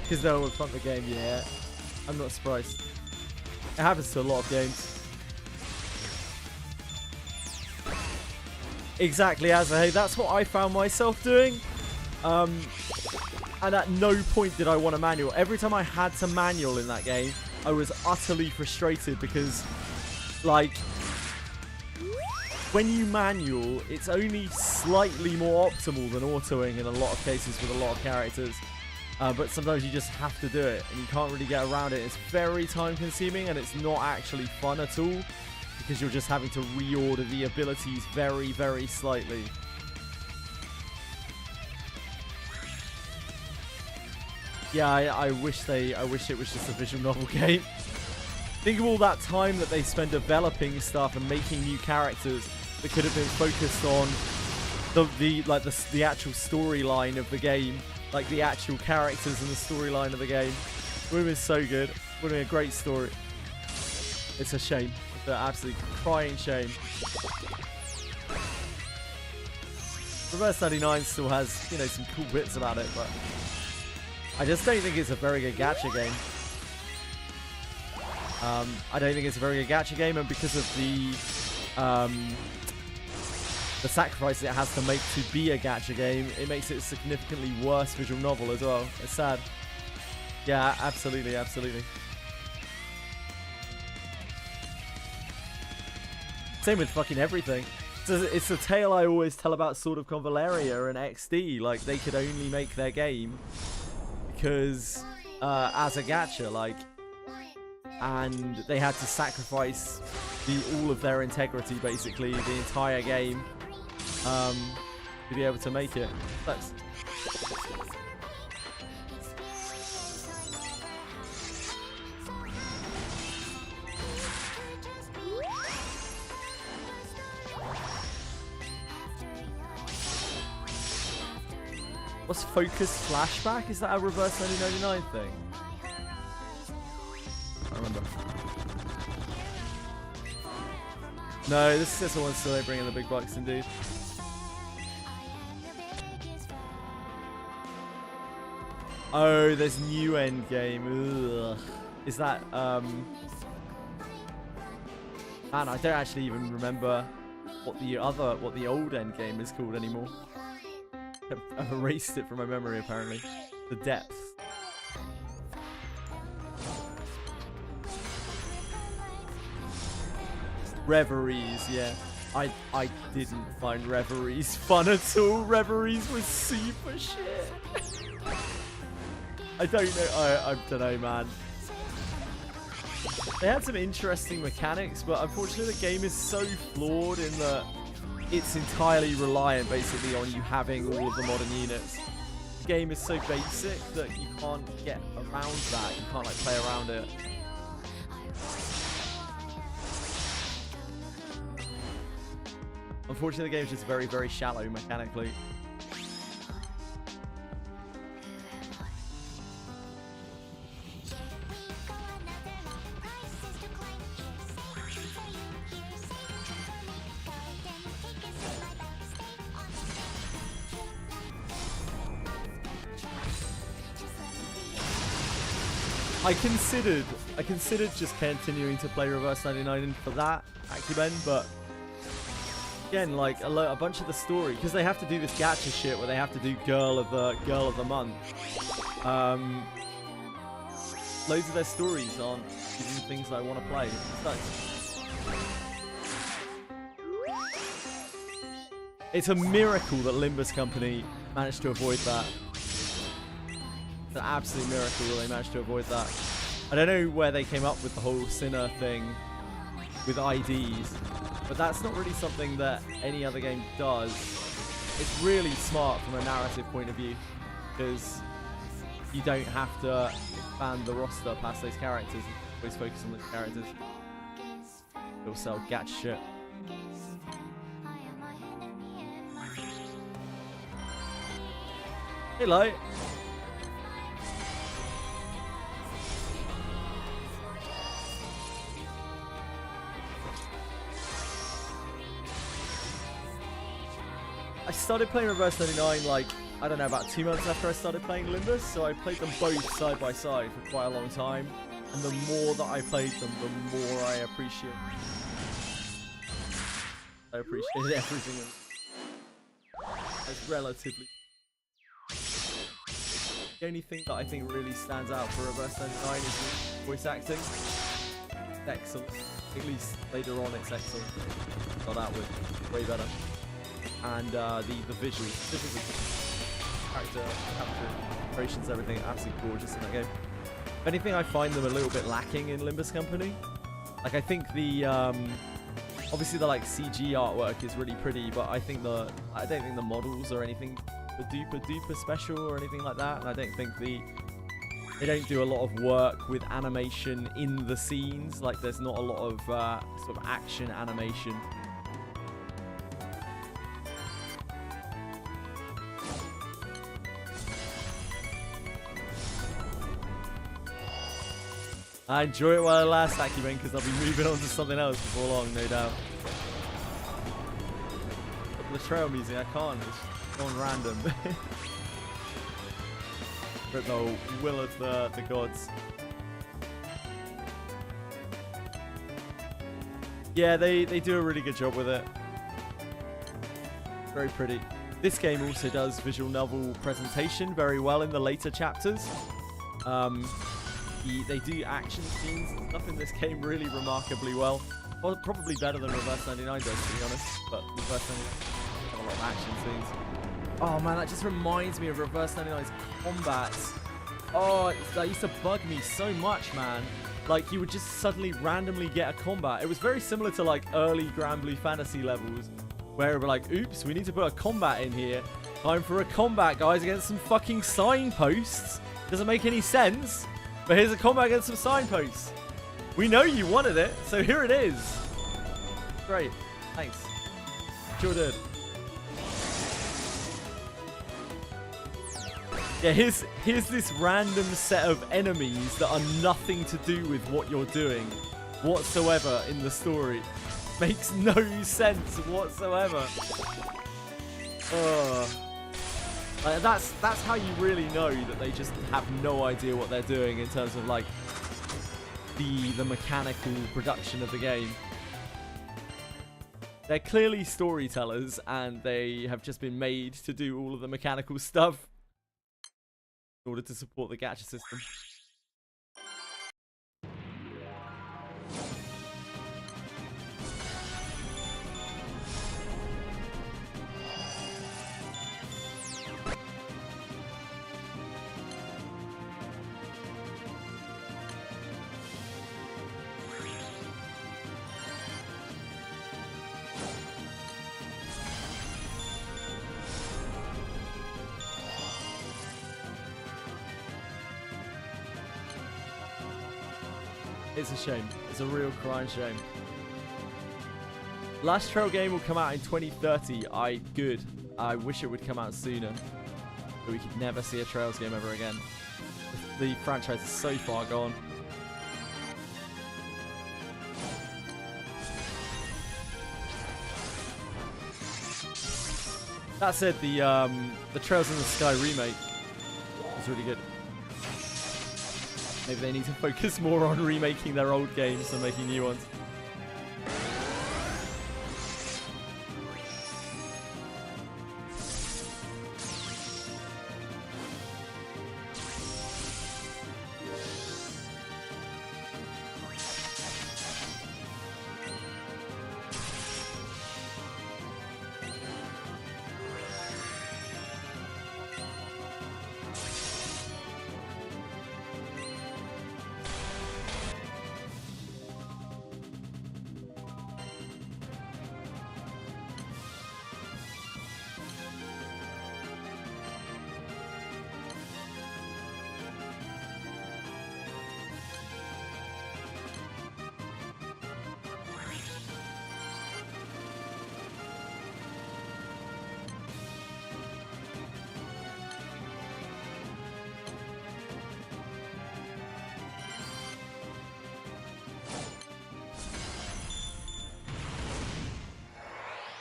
Because no one would fund the game, yeah. I'm not surprised. It happens to a lot of games. Exactly, Azahey. That's what I found myself doing. And at no point did I want a manual. Every time I had to manual in that game, I was utterly frustrated because, like, when you manual, it's only slightly more optimal than autoing in a lot of cases with a lot of characters. But sometimes you just have to do it, and you can't really get around it. It's very time consuming, and it's not actually fun at all, because you're just having to reorder the abilities very, very slightly. Yeah, I wish it was just a visual novel game. Think of all that time that they spend developing stuff and making new characters that could have been focused on the actual storyline of the game. Like the actual characters and the storyline of the game. Would have been so good. Would have been a great story. It's a shame. It's an absolute crying shame. Reverse 99 still has, you know, some cool bits about it, but I just don't think it's a very good gacha game. I don't think it's a very good gacha game, and because of the sacrifice it has to make to be a gacha game, it makes it a significantly worse visual novel as well. It's sad. Yeah, absolutely, absolutely. Same with fucking everything. It's the tale I always tell about Sword of Convaleria and XD. Like, they could only make their game because as a gacha, like, and they had to sacrifice all of their integrity, basically, the entire game, to be able to make it. That's What's Focus Flashback? Is that a Reverse 1999 thing? I don't remember. No, this is just the one still bringing the big bucks, indeed. Oh, there's new endgame. Ugh. Is that man, I don't actually even remember what the old endgame is called anymore. I've erased it from my memory, apparently. The depths. Reveries, yeah. I didn't find Reveries fun at all. Reveries was super shit. I don't know. I don't know, man. They had some interesting mechanics, but unfortunately the game is so flawed in that it's entirely reliant basically on you having all of the modern units. The game is so basic that you can't get around that. You can't like play around it. Unfortunately, the game is just very, very shallow mechanically. I considered just continuing to play Reverse 99 for that Acumen, but again, like a bunch of the story, because they have to do this gacha shit where they have to do girl of the month. Loads of their stories aren't even things that I want to play. It's a miracle that Limbus Company managed to avoid that. It's an absolute miracle that they managed to avoid that. I don't know where they came up with the whole Sinner thing with IDs, but that's not really something that any other game does. It's really smart from a narrative point of view, because you don't have to expand the roster past those characters. Always focus on those characters. They'll sell gacha shit. Hey, Light. I started playing Reverse 99 like, I don't know, about 2 months after I started playing Limbus, so I played them both side by side for quite a long time, and the more that I played them, the more I appreciated everything as relatively. The only thing that I think really stands out for Reverse 99 is the voice acting. It's excellent. At least later on it's excellent. Got out with way better. And the visuals, character capture, creations, everything, absolutely gorgeous in that game. If anything, I find them a little bit lacking in Limbus Company. Like, I think the obviously the like CG artwork is really pretty, but I don't think the models or anything duper special or anything like that. And I don't think they don't do a lot of work with animation in the scenes. Like, there's not a lot of sort of action animation. I enjoy it while it lasts, Acumen, because I'll be moving on to something else before long, no doubt. But the trail music, I can't. It's on random. But the will of the gods. Yeah, they do a really good job with it. Very pretty. This game also does visual novel presentation very well in the later chapters. They do action scenes and stuff in this game really remarkably well. Well, probably better than Reverse 99 does, to be honest. But Reverse 99 have a lot of action scenes. Oh man, that just reminds me of Reverse 99's combat. Oh, that used to bug me so much, man. Like, you would just suddenly randomly get a combat. It was very similar to, like, early Granblue fantasy levels, where it would be like, oops, we need to put a combat in here. Time for a combat, guys, against some fucking signposts. Doesn't make any sense, but here's a combat against some signposts. We know you wanted it, so here it is. Great. Thanks. Sure did. Yeah, here's this random set of enemies that are nothing to do with what you're doing whatsoever in the story. Makes no sense whatsoever. Like, that's how you really know that they just have no idea what they're doing in terms of, like, the mechanical production of the game. They're clearly storytellers, and they have just been made to do all of the mechanical stuff in order to support the gacha system. It's a shame. It's a real crying shame. Last Trail game will come out in 2030. Good. I wish it would come out sooner. But we could never see a Trails game ever again. The franchise is so far gone. That said, the Trails in the Sky remake was really good. Maybe they need to focus more on remaking their old games than making new ones.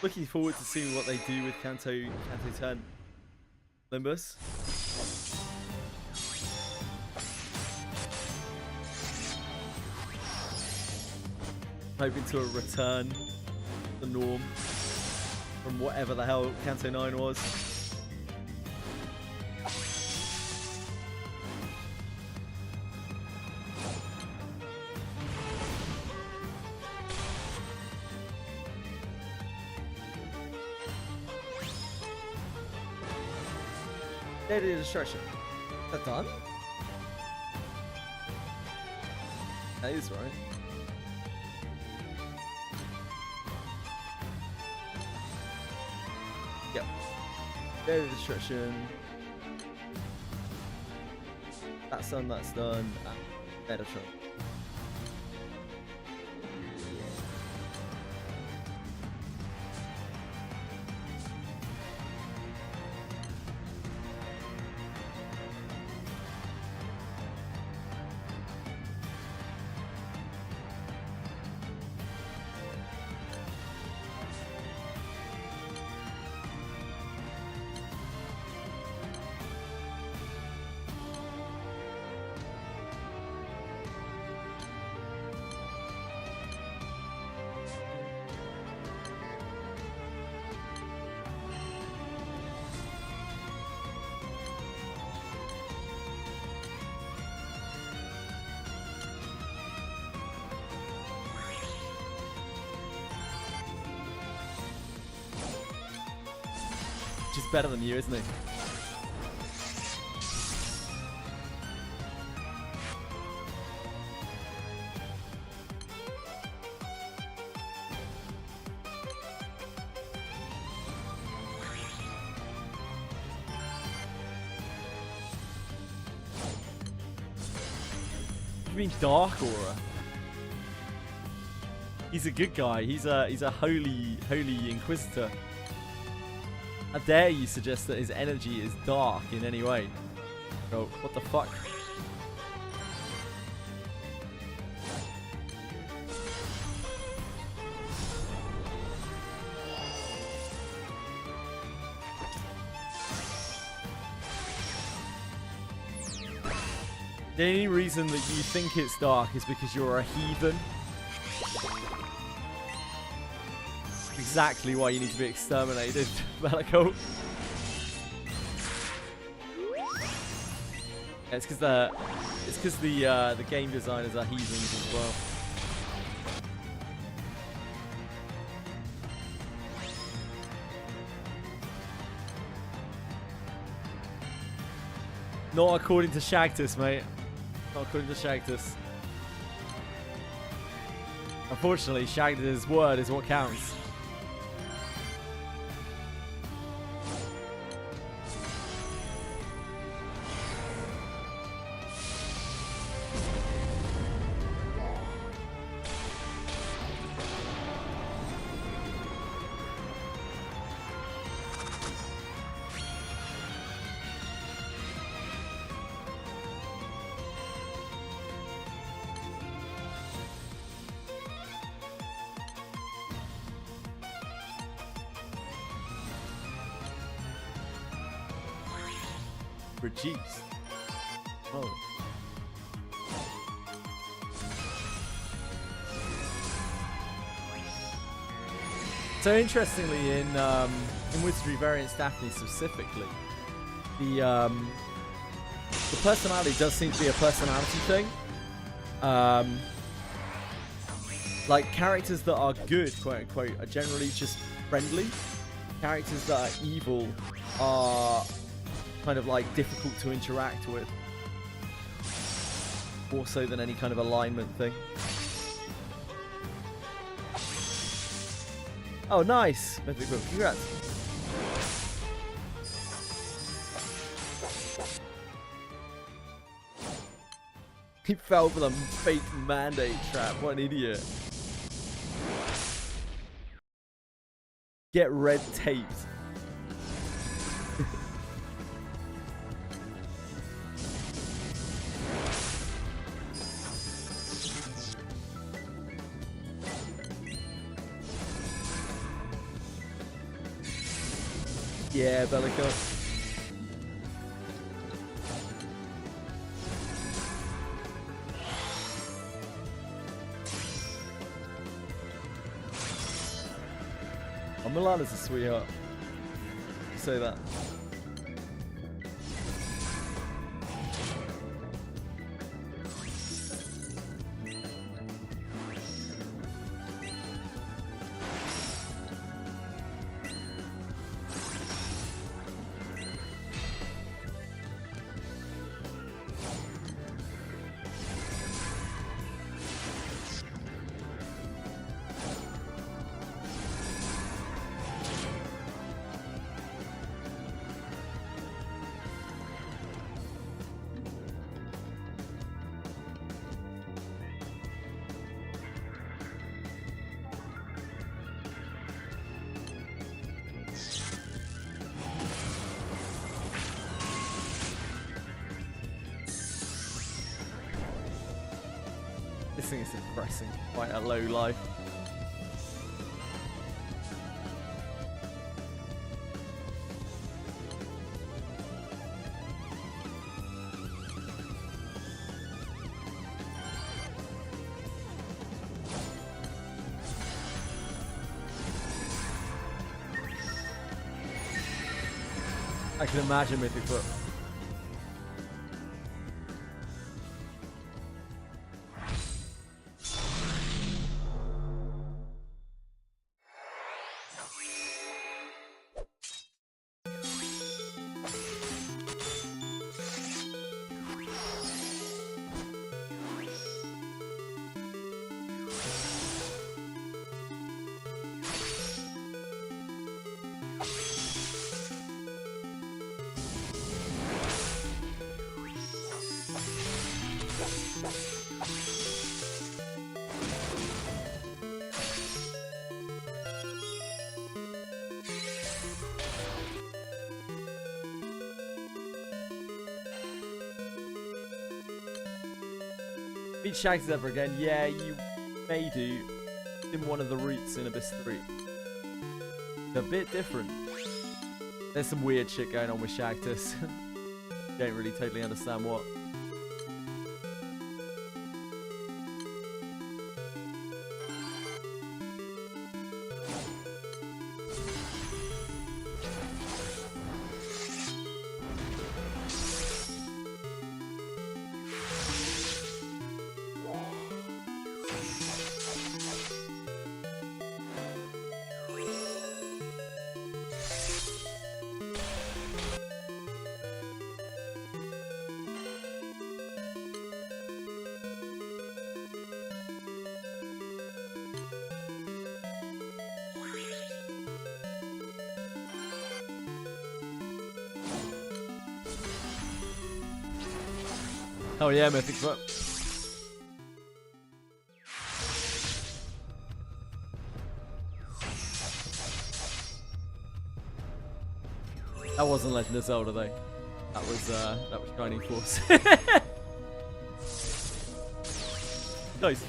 Looking forward to seeing what they do with Kanto 10 Limbus. Hoping to a return to the norm from whatever the hell Kanto 9 was. Data destruction. Is that done? That is right. Yep. Data destruction. That's done, that's done. Data destruction. He's better than you, isn't he? You mean Dark Aura? He's a good guy. He's a holy inquisitor. How dare you suggest that his energy is dark in any way? Oh, what the fuck? The only reason that you think it's dark is because you're a heathen. Exactly why you need to be exterminated, Bellico. Yeah, it's because the game designers are heathens as well. Not according to Shagtus, mate. Not according to Shagtus. Unfortunately, Shagtus' word is what counts. Reduce. Oh. So interestingly, in Wizardry Variants Daphne specifically, the personality does seem to be a personality thing. Like characters that are good, quote unquote, are generally just friendly. Characters that are evil are kind of like difficult to interact with, more so than any kind of alignment thing. Oh, nice! Mythic Book, congrats! He fell for the fake mandate trap, what an idiot. Get red taped. Yeah, Bellico. Oh, Milana's a sweetheart. Say that. This thing is depressing, quite a low life. I can imagine Mythic Foot. Beat Shags ever again? Yeah, you may do. In one of the routes in Abyss 3. They're a bit different. There's some weird shit going on with Shagtus. Don't really totally understand what. Oh yeah, Mythic Foot. That wasn't Legend of Zelda though. That was Shining Force. Nice.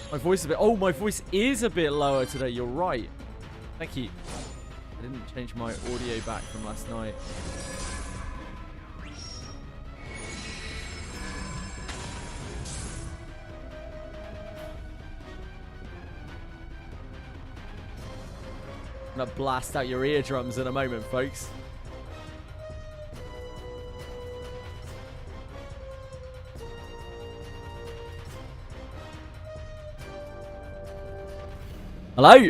My voice is a bit... Oh, my voice is a bit lower today. You're right. Thank you. I didn't change my audio back from last night. I'm gonna blast out your eardrums in a moment, folks. Hello?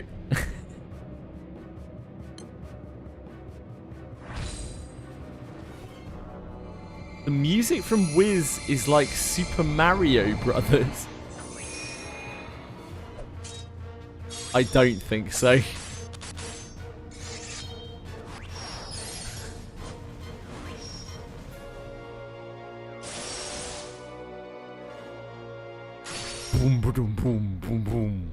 The music from Wiz is like Super Mario Brothers. I don't think so. Boom, boom, boom, boom, boom.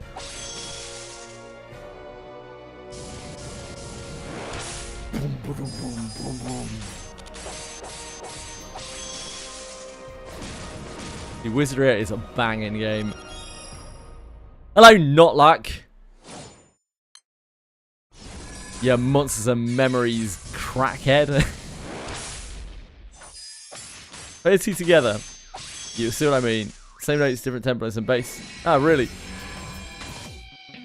Boom, boom, boom, boom, boom. The Wizardry is a banging game. Hello, Not Luck. Yeah, Monsters and Memories crackhead. Put the two together. You see what I mean? Same notes, different templates and bass. Ah, really?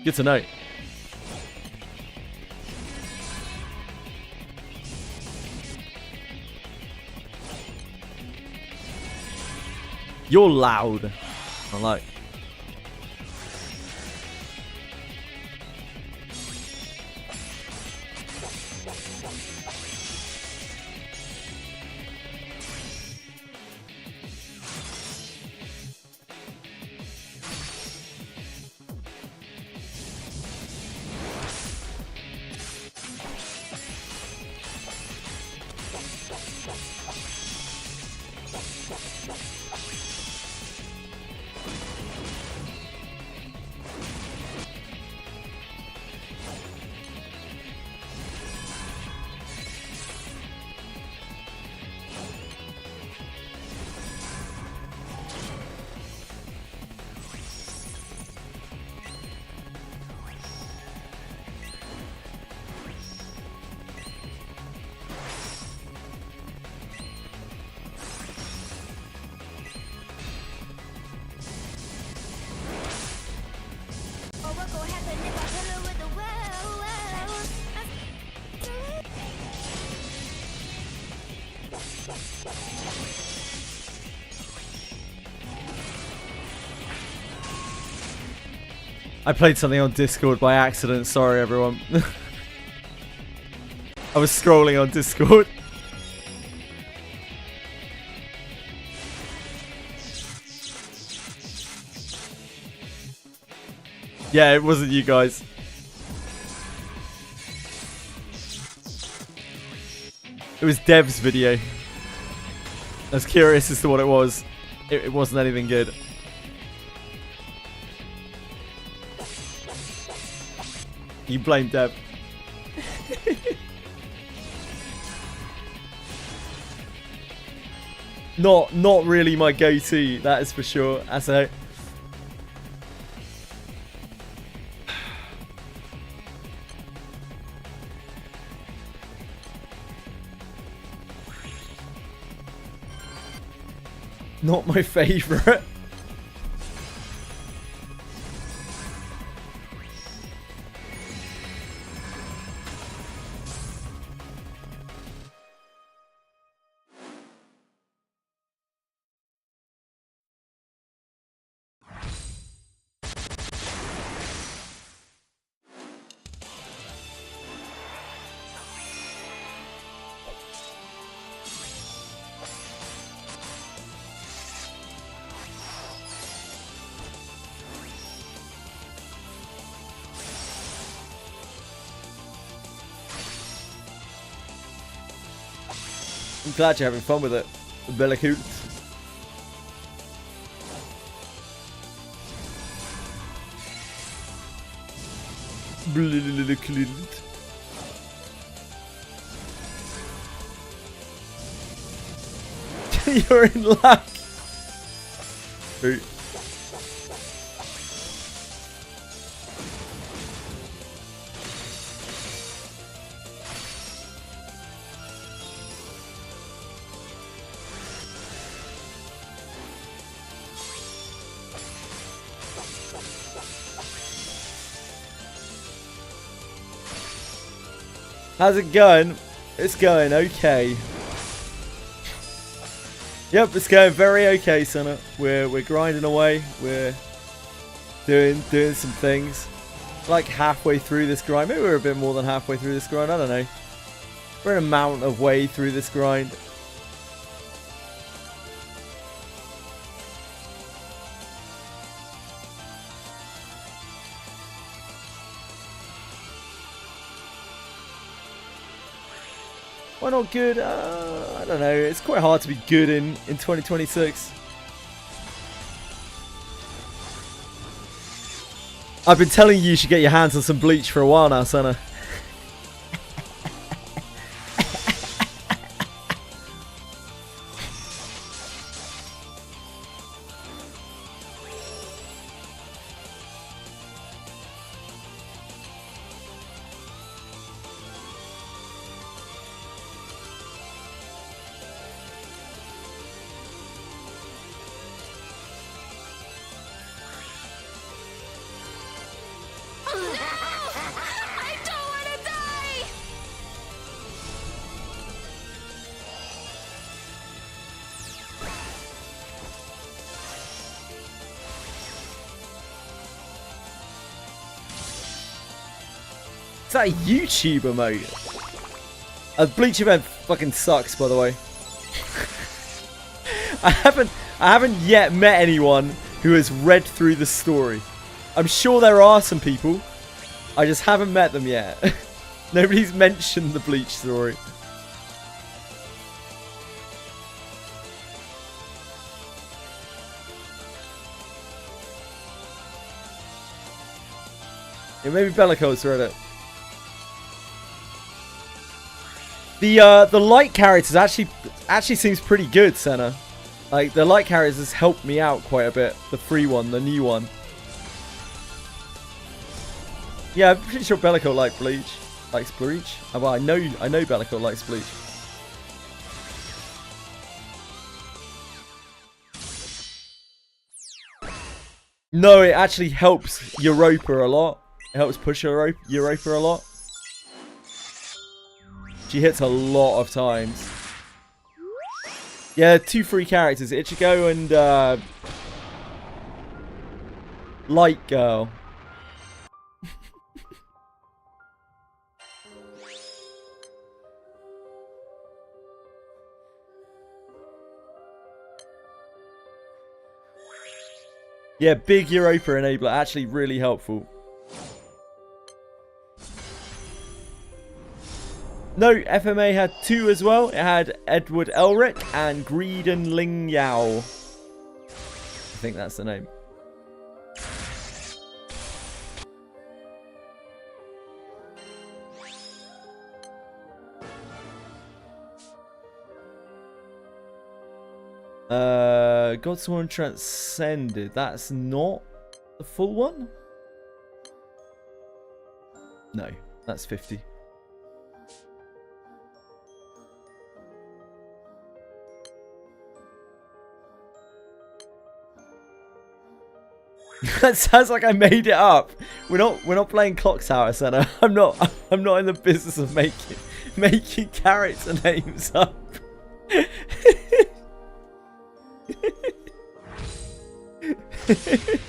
Good to know. You're loud. I like. I played something on Discord by accident. Sorry, everyone. I was scrolling on Discord. Yeah, it wasn't you guys. It was Dev's video. I was curious as to what it was. It wasn't anything good. You blame Dev. Not really my go-to, that is for sure. As a not my favorite. I'm glad you're having fun with it, Bellicoot. You're in luck. How's it going? It's going okay. Yep, it's going very okay, Senna. We're grinding away. We're doing some things. Like halfway through this grind. Maybe we're a bit more than halfway through this grind. I don't know. We're an amount of way through this grind. Why not good? I don't know. It's quite hard to be good in 2026. I've been telling you should get your hands on some Bleach for a while now, Senna. Is that a YouTuber mode? A Bleach event fucking sucks, by the way. I haven't yet met anyone who has read through the story. I'm sure there are some people. I just haven't met them yet. Nobody's mentioned the Bleach story. Yeah, maybe Bellico's read it. The light characters actually seems pretty good, Senna. Like the light characters has helped me out quite a bit. The free one, the new one. Yeah, I'm pretty sure Bellico likes Bleach. Well, I know Bellico likes Bleach. No, it actually helps Europa a lot. It helps push Europa a lot. She hits a lot of times. Yeah, two free characters, Ichigo and Light Girl. Yeah, big Europa enabler. Actually really helpful. No, FMA had 2 as well. It had Edward Elric and Greedon Ling Yao. I think that's the name. Godsworn Transcended. That's not the full one? No, that's 50. That sounds like I made it up. We're not playing Clock Tower Center. I'm not in the business of making character names up. If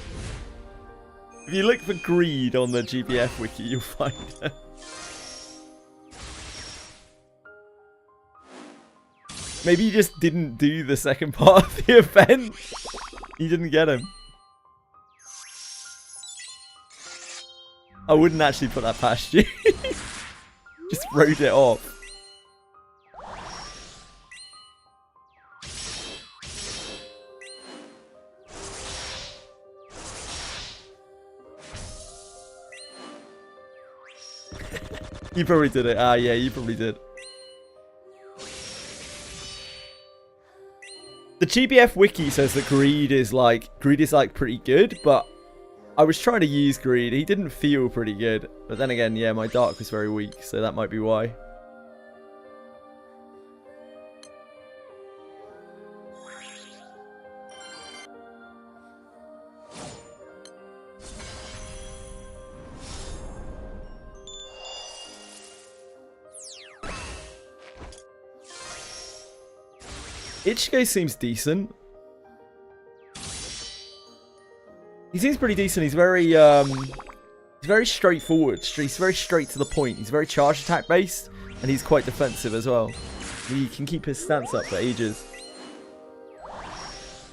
you look for greed on the GBF wiki, you'll find it. Maybe you just didn't do the second part of the event. You didn't get him. I wouldn't actually put that past you. Just wrote it off. You probably did it. Ah, yeah, you probably did. The GBF wiki says that greed is like pretty good, but I was trying to use greed. He didn't feel pretty good. But then again, yeah, my dark was very weak, so that might be why. Ichigo seems decent. He seems pretty decent. He's very straightforward. He's very straight to the point. He's very charge attack based, and he's quite defensive as well. He can keep his stance up for ages.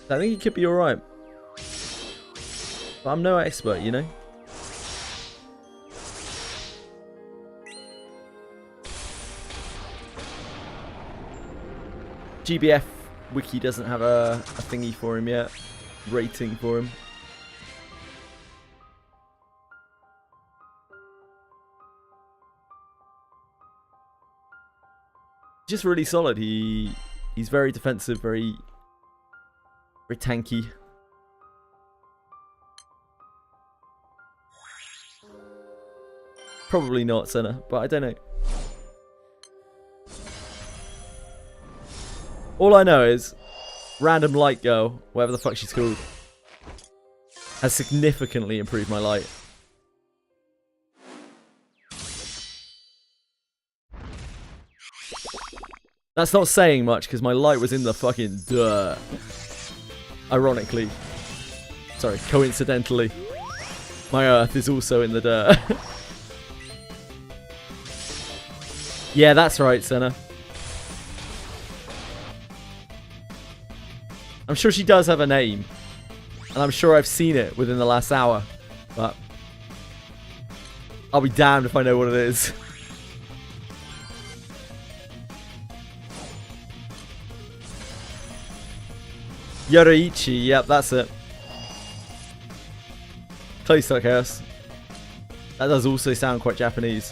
I think he could be alright. But I'm no expert, you know? GBF wiki doesn't have a thingy for him yet. Rating for him. Just really solid. He's very defensive, very tanky. Probably not Senna, but I don't know. All I know is Random Light Girl, whatever the fuck she's called, has significantly improved my light. That's not saying much because my light was in the fucking dirt. Ironically. Sorry, coincidentally. My earth is also in the dirt. Yeah, that's right, Senna. I'm sure she does have a name. And I'm sure I've seen it within the last hour. But I'll be damned if I know what it is. Yoruichi, yep, that's it. Close to Chaos. That does also sound quite Japanese.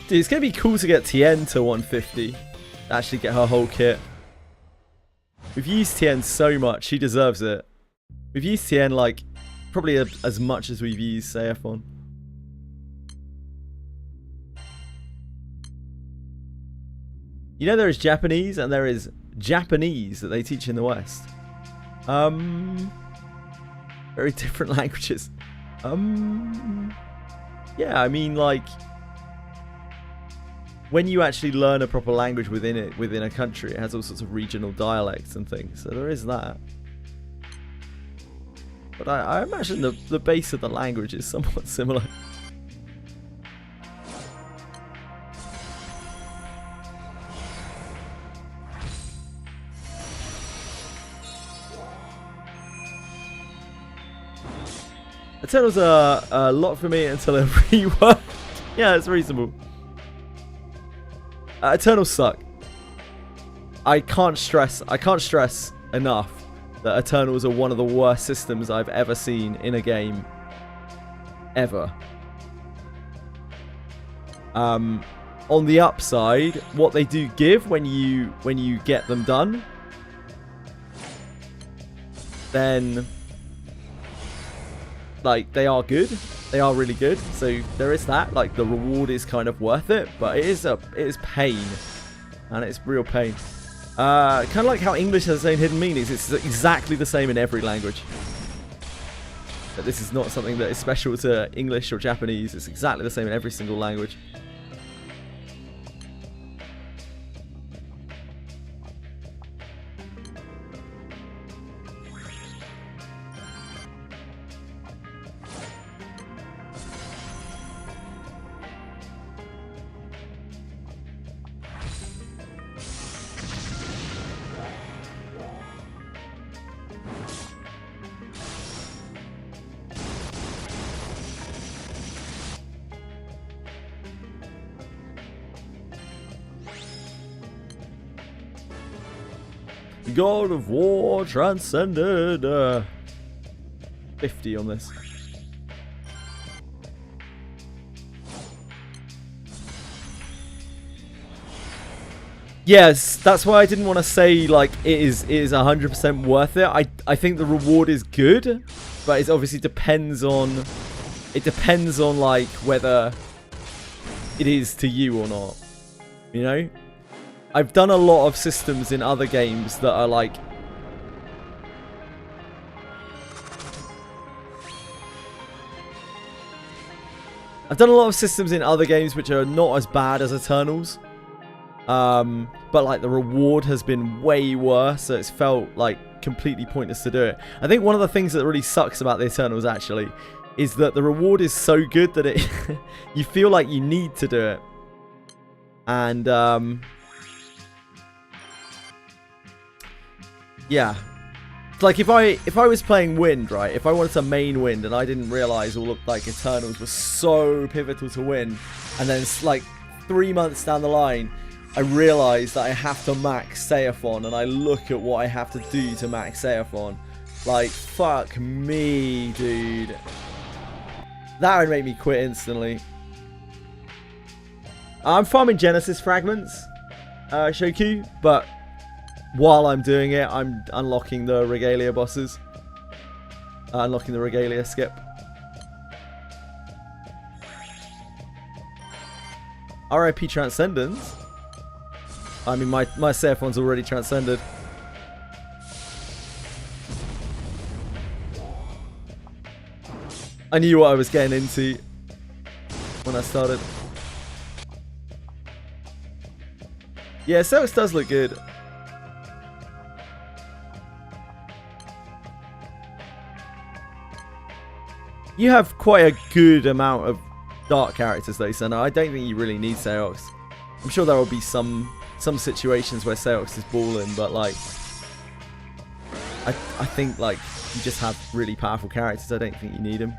Dude, it's going to be cool to get Tien to 150. Actually get her whole kit. We've used Tien so much. She deserves it. We've used Tien like probably as much as we've used Seiphon. You know there is Japanese and there is Japanese that they teach in the West. Very different languages. Yeah, I mean, like, when you actually learn a proper language within a country, it has all sorts of regional dialects and things. So there is that. But I imagine the base of the language is somewhat similar. Eternals are a lot for me until it reworked. Yeah, it's reasonable. Eternals suck. I can't stress enough that Eternals are one of the worst systems I've ever seen in a game. Ever. On the upside, what they do give when you get them done, then like they are good. They are really good. So there is that. Like the reward is kind of worth it, but it is pain, and it's real pain. Kind of like how English has its own hidden meanings. It's exactly the same in every language. But this is not something that is special to English or Japanese. It's exactly the same in every single language. God of War Transcended. 50 on this. Yes, that's why I didn't want to say like it is 100% worth it. I think the reward is good, but it obviously depends on like whether it is to you or not. You know? I've done a lot of systems in other games that are like... I've done a lot of systems in other games which are not as bad as Eternals. But like the reward has been way worse, so it's felt like completely pointless to do it. I think one of the things that really sucks about the Eternals actually is that the reward is so good that it you feel like you need to do it. And yeah, like if I was playing Wind, right? If I wanted to main Wind and I didn't realize all of like Eternals was so pivotal to win, and then like 3 months down the line, I realized that I have to max Seraphon, and I look at what I have to do to max Seraphon. Like, fuck me, dude. That would make me quit instantly. I'm farming Genesis fragments, Shoku, but while I'm doing it, I'm unlocking the Regalia bosses. Unlocking the Regalia skip. RIP Transcendence. I mean, my Seraphon's already transcended. I knew what I was getting into when I started. Yeah, Celtics does look good. You have quite a good amount of dark characters though, so no, I don't think you really need Seox. I'm sure there will be some situations where Seox is balling, but like I think like you just have really powerful characters. I don't think you need them.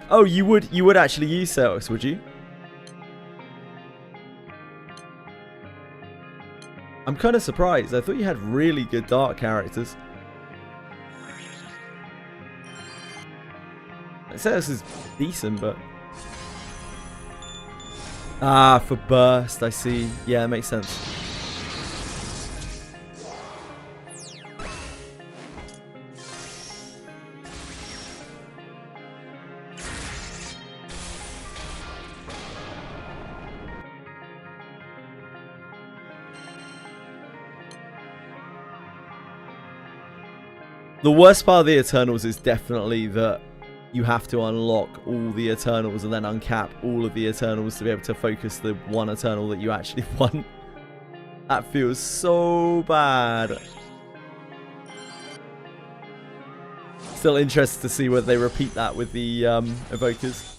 Oh, you would actually use Seox, would you? I'm kind of surprised. I thought you had really good dark characters. This is decent, but... Ah, for burst, I see. Yeah, it makes sense. The worst part of the Eternals is definitely that you have to unlock all the Eternals and then uncap all of the Eternals to be able to focus the one Eternal that you actually want. That feels so bad. Still interested to see whether they repeat that with the Evokers.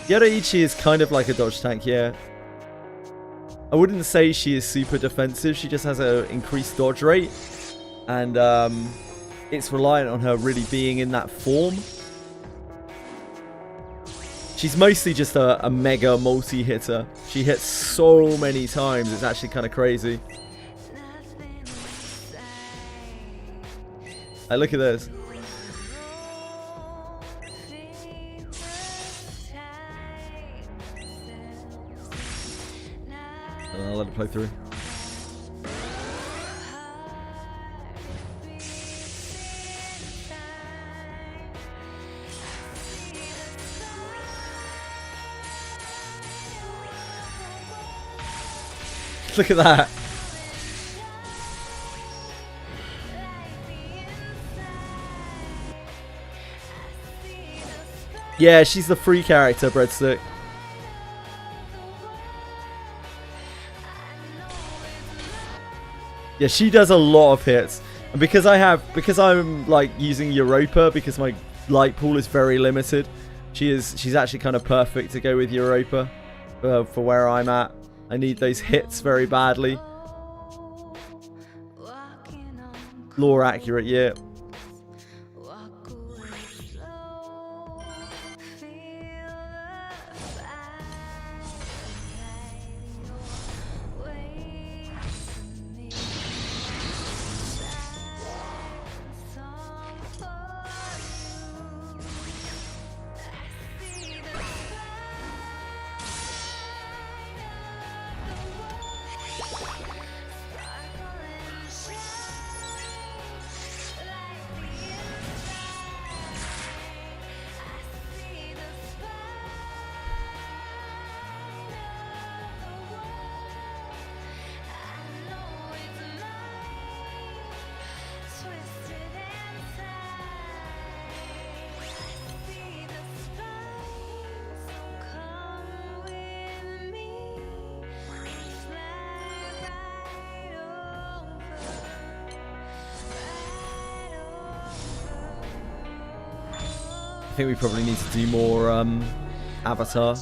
Yoruichi is kind of like a dodge tank, yeah. I wouldn't say she is super defensive. She just has an increased dodge rate. And it's reliant on her really being in that form. She's mostly just a mega multi-hitter. She hits so many times. It's actually kind of crazy. Hey, look at this. I'll let it play through. Look at that. Yeah, she's the free character, Breadstick. Yeah, she does a lot of hits. And because I'm like using Europa, because my light pool is very limited, she's actually kind of perfect to go with Europa for where I'm at. I need those hits very badly. Lore accurate, yeah. I think we probably need to do more Avatar.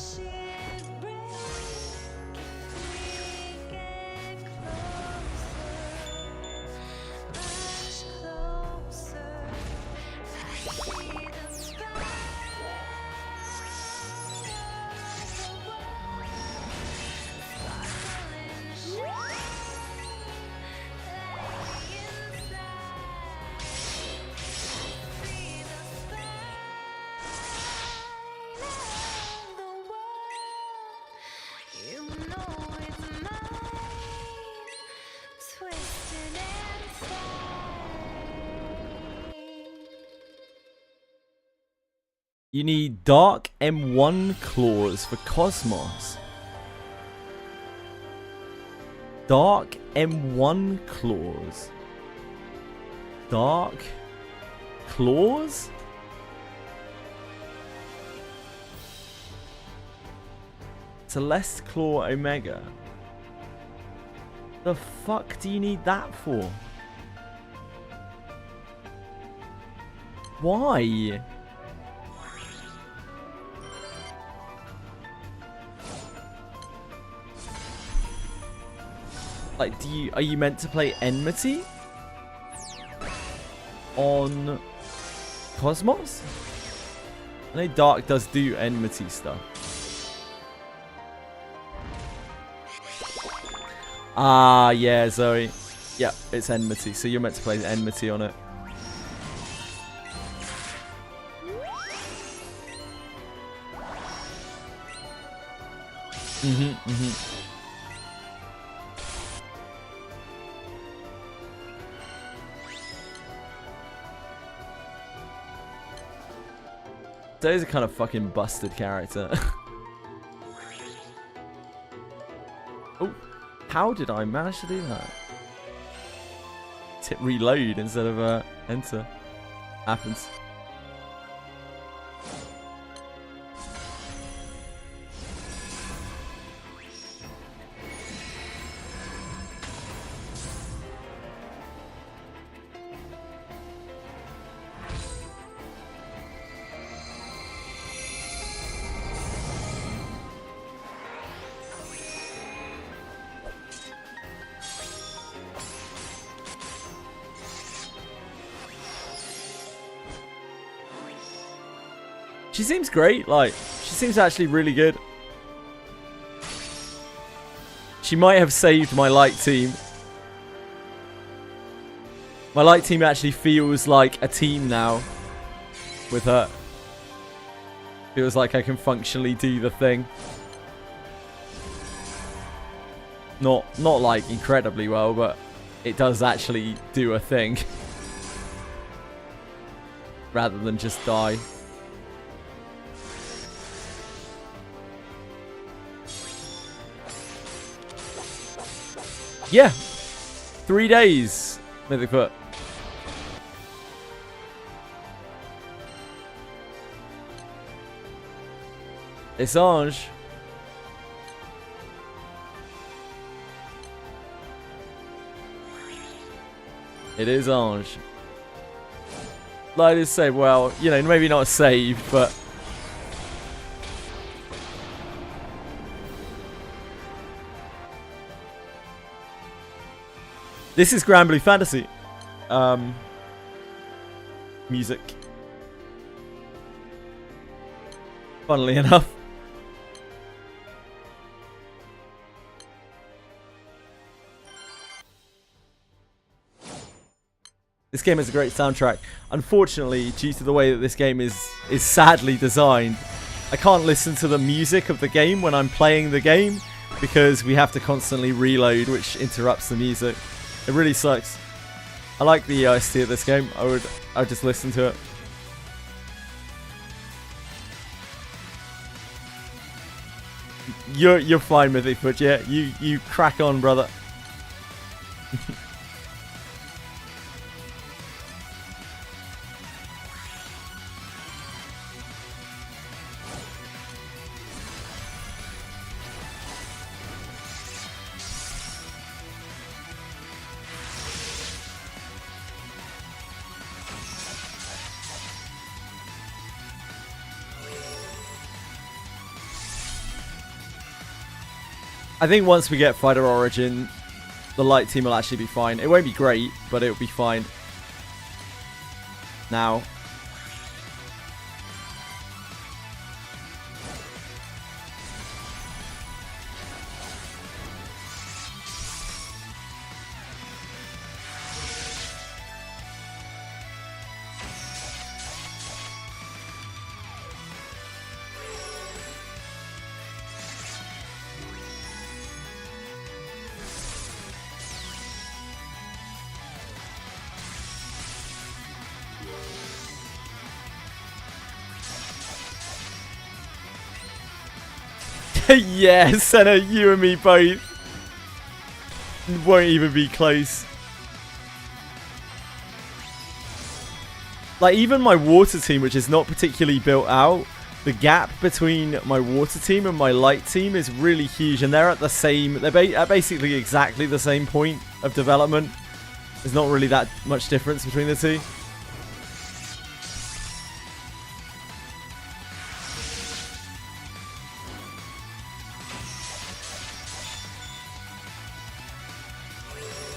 You need Dark M1 Claws for Cosmos. Dark M1 Claws. Dark Claws? Celeste Claw Omega. The fuck do you need that for? Why? Like, are you meant to play Enmity on Cosmos? I know Dark does do enmity stuff. Ah, yeah, Zoe. Yeah, it's enmity, so you're meant to play enmity on it. Zoe's a kind of fucking busted character. Oh, how did I manage to do that? Hit reload instead of enter. Happens. She seems great, like, she seems actually really good. She might have saved my light team. My light team actually feels like a team now with her. Feels like I can functionally do the thing. Not like incredibly well, but it does actually do a thing. Rather than just die. Yeah, 3 days, Mythic Foot. It's Ange. It is Ange. Like I say, well, you know, maybe not saved, but this is Granblue Fantasy. Music. Funnily enough. This game has a great soundtrack. Unfortunately, due to the way that this game is sadly designed, I can't listen to the music of the game when I'm playing the game because we have to constantly reload, which interrupts the music. It really sucks. I like the OST of this game. I would just listen to it. You're fine, Mythic Foot. Yeah, you crack on, brother. I think once we get Fighter Origin, the light team will actually be fine. It won't be great, but it'll be fine. Now. Yes, Senna, you and me both. Won't even be close. Like, even my water team, which is not particularly built out, the gap between my water team and my light team is really huge, and they're at the same, they're at basically exactly the same point of development. There's not really that much difference between the two.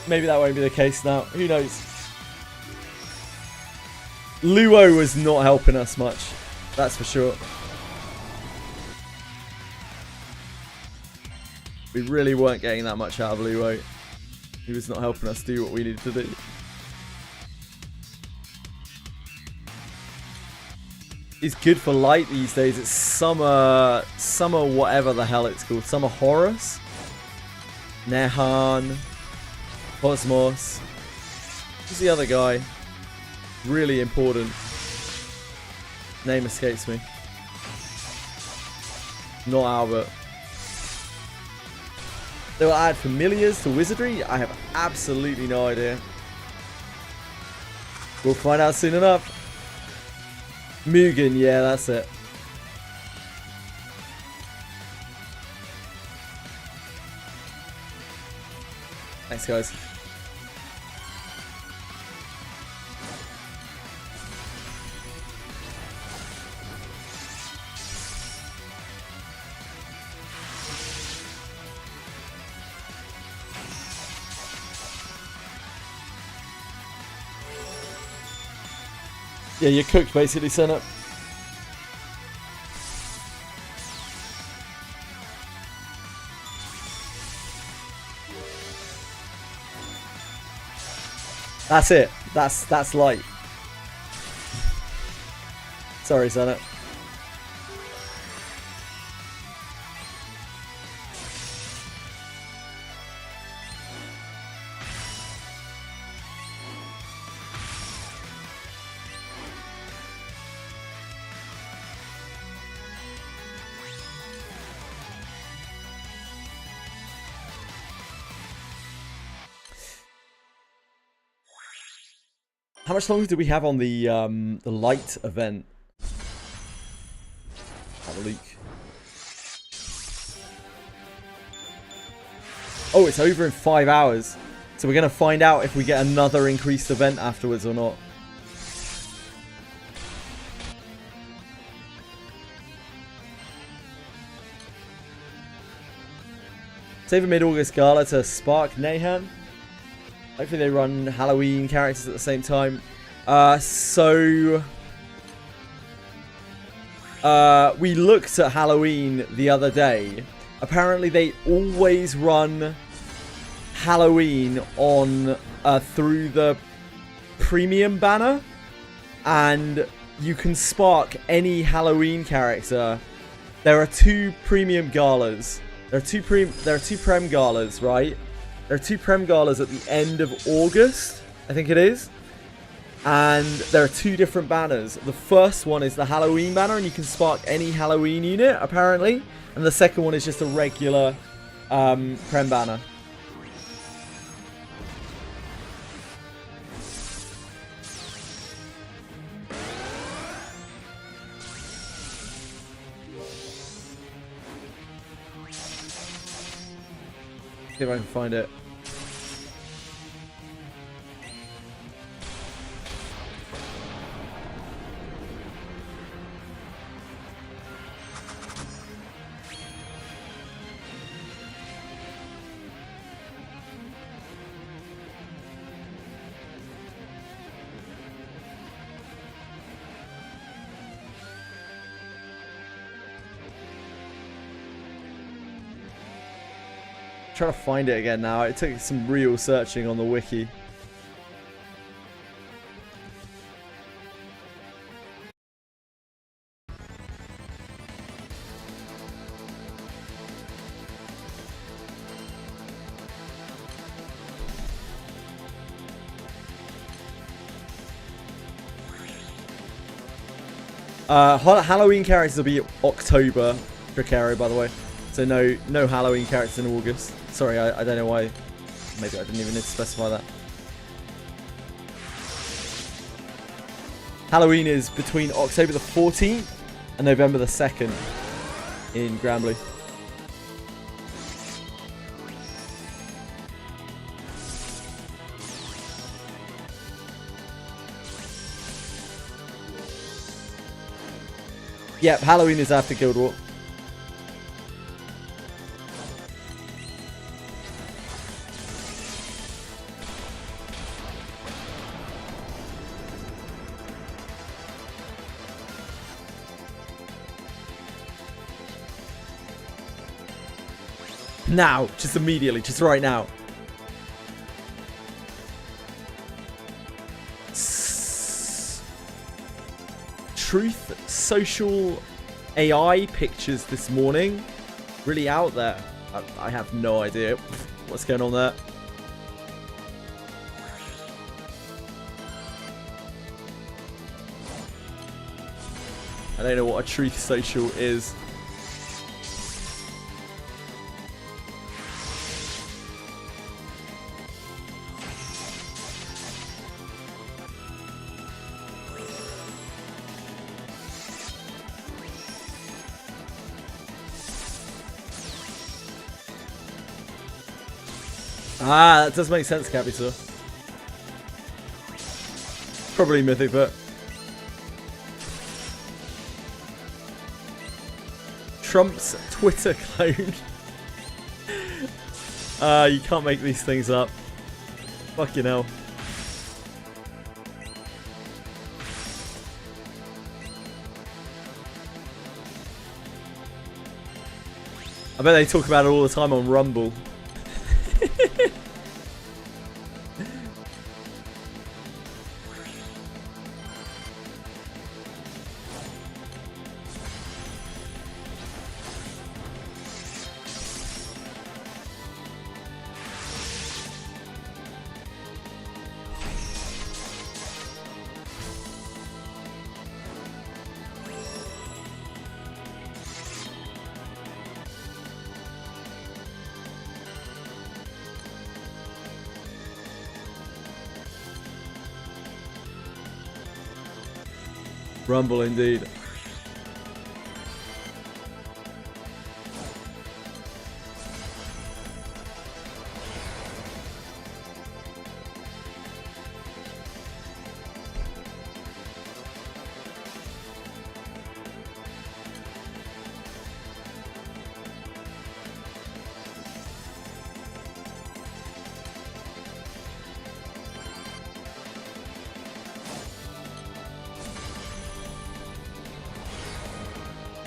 Maybe that won't be the case now. Who knows? Luo was not helping us much That's for sure. We really weren't getting that much out of Luo. He was not helping us do what we needed to do. He's good for light these days. It's summer whatever the hell it's called. Summer Horus? Nehan. Cosmos. Who's the other guy? Really important. Name escapes me. Not Albert. They will add familiars to wizardry? I have absolutely no idea. We'll find out soon enough. Mugen, yeah, that's it. Thanks, guys. Yeah, you're cooked basically, Senna. That's it. That's light. Sorry, Senna. How much longer do we have on the light event? Have a leak. Oh, it's over in 5 hours. So we're going to find out if we get another increased event afterwards or not. Save a mid-August gala to spark Nehan. Hopefully they run Halloween characters at the same time. We looked at Halloween the other day. Apparently they always run Halloween on through the premium banner, and you can spark any Halloween character. There are 2 premium galas. There are two prem galas, right? There are 2 prem galas at the end of August, I think it is. And there are 2 different banners. The first one is the Halloween banner, and you can spark any Halloween unit, apparently. And the second one is just a regular prem banner. See if I can find it. Trying to find it again now. It took some real searching on the wiki. Halloween characters will be October, Tricaro, by the way. So no Halloween characters in August. Sorry, I don't know why. Maybe I didn't even need to specify that. Halloween is between October the 14th and November the 2nd in Granblue. Yep, Halloween is after Guild War. Now, just immediately, just right now. Truth Social AI pictures this morning. Really out there. I have no idea what's going on there. I don't know what a Truth Social is. Ah, that does make sense, Capital. Probably Mythic, but Trump's Twitter clone. You can't make these things up. Fucking hell. I bet they talk about it all the time on Rumble. Rumble indeed.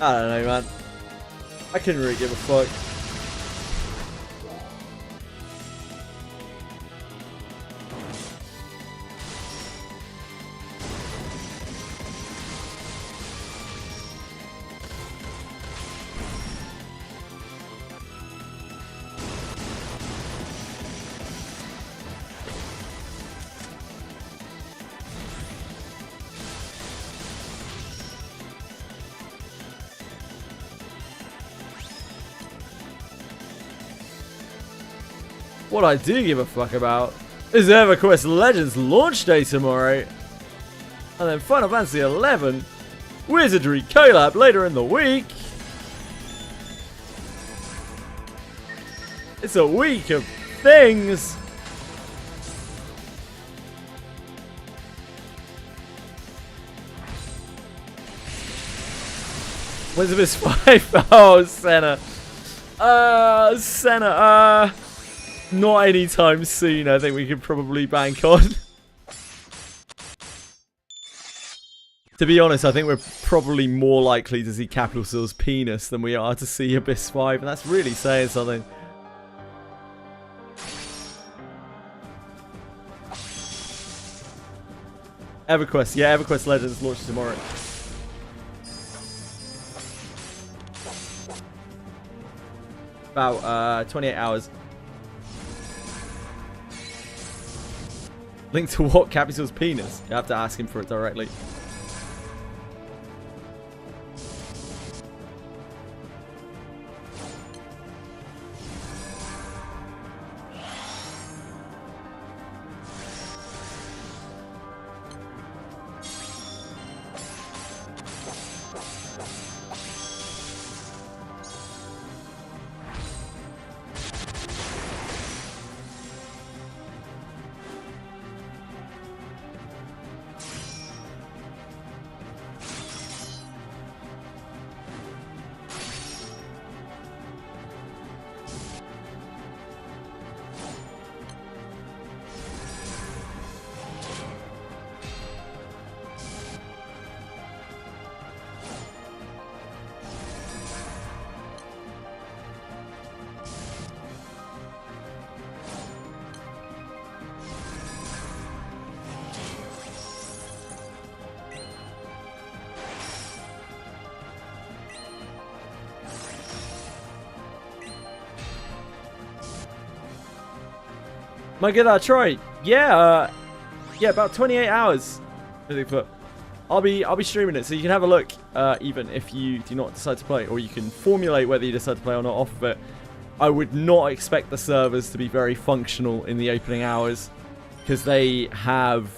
I don't know, man. I couldn't really give a fuck. What I do give a fuck about is EverQuest Legends launch day tomorrow. And then Final Fantasy XI Wizardry Collab later in the week. It's a week of things. When's this 5? Oh, Senna. Senna, not anytime soon, I think we could probably bank on. To be honest, I think we're probably more likely to see Capital Seal's penis than we are to see Abyss 5, and that's really saying something. EverQuest, yeah, EverQuest Legends launches tomorrow. About 28 hours. Link to what? Capital's penis? You have to ask him for it directly. Might give that a try. Yeah, yeah, about 28 hours. I think I'll be streaming it, so you can have a look, even if you do not decide to play, or you can formulate whether you decide to play or not off of it. I would not expect the servers to be very functional in the opening hours, because they have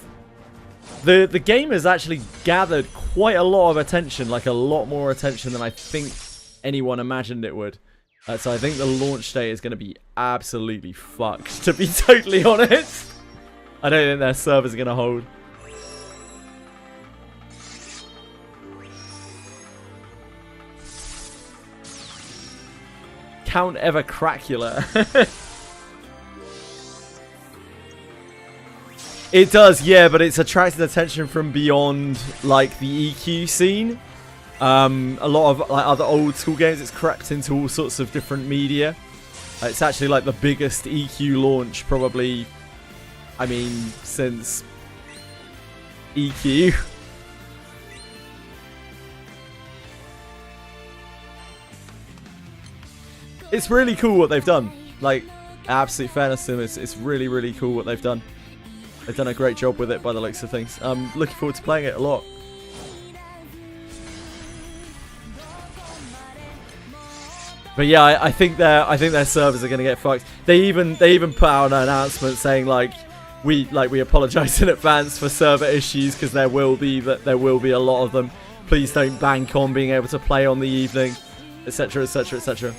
the game has actually gathered quite a lot of attention, like a lot more attention than I think anyone imagined it would. So I think the launch day is going to be absolutely fucked, to be totally honest. I don't think their servers are going to hold. Count Ever Cracula. It does, yeah, but it's attracted attention from beyond, like, the EQ scene. A lot of like other old school games, it's crept into all sorts of different media. It's actually like the biggest EQ launch probably, I mean, since EQ. It's really cool what they've done. Like, absolute fairness to them, it's really, really cool what they've done. They've done a great job with it by the looks of things. I'm looking forward to playing it a lot. But yeah, I think their servers are going to get fucked. They even put out an announcement saying like we apologise in advance for server issues, because there will be a lot of them. Please don't bank on being able to play on the evening, etc., etc., etc.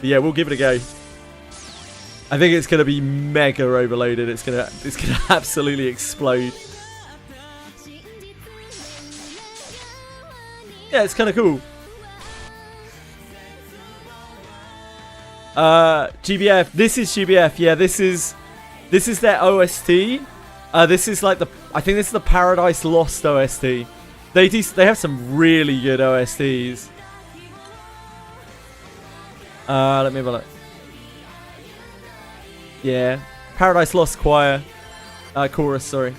Yeah, we'll give it a go. I think it's going to be mega overloaded. It's gonna absolutely explode. Yeah, it's kind of cool. GBF. This is GBF. Yeah, this is their OST. This is like I think this is the Paradise Lost OST. They have some really good OSTs. Let me have a look. Yeah, Paradise Lost choir, chorus. Sorry.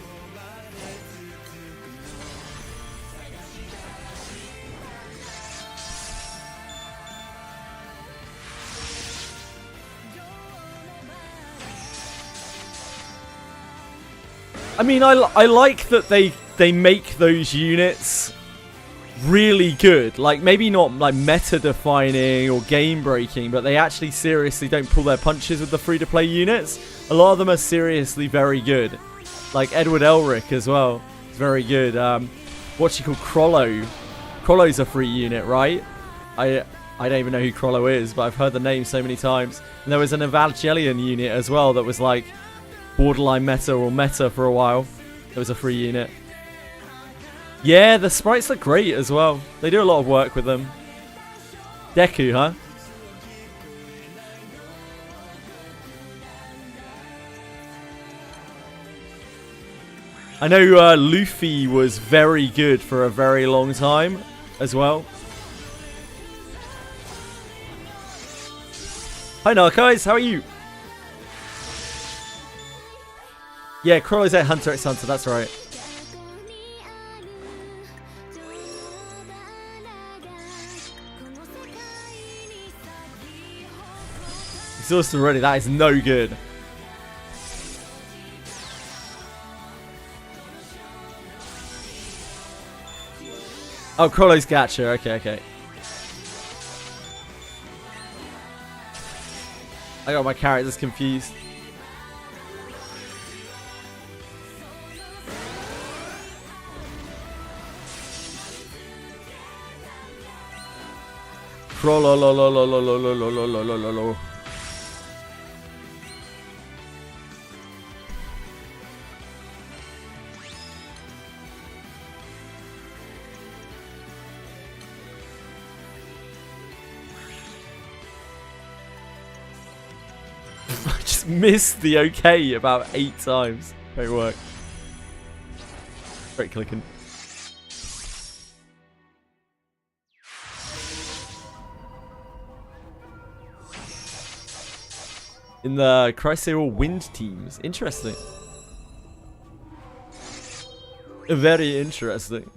I mean, I like that they make those units really good. Like, maybe not like meta-defining or game-breaking, but they actually seriously don't pull their punches with the free-to-play units. A lot of them are seriously very good. Like Edward Elric as well. It's very good. What's he called? Crollo. Crollo's a free unit, right? I don't even know who Crollo is, but I've heard the name so many times. And there was an Evangelion unit as well that was like borderline meta or meta for a while. It was a free unit. Yeah, the sprites look great as well. They do a lot of work with them. Deku, huh? I know Luffy was very good for a very long time as well. Hi Narcos, how are you? Yeah, Crollo's at Hunter x Hunter, that's right. Exhaust already, that is no good. Oh, Crollo's gacha, okay. I got my characters confused. Crollo. I just missed the okay about 8 times. Great work. Great clicking. In the Chrysero Wind teams. Interesting. Very interesting.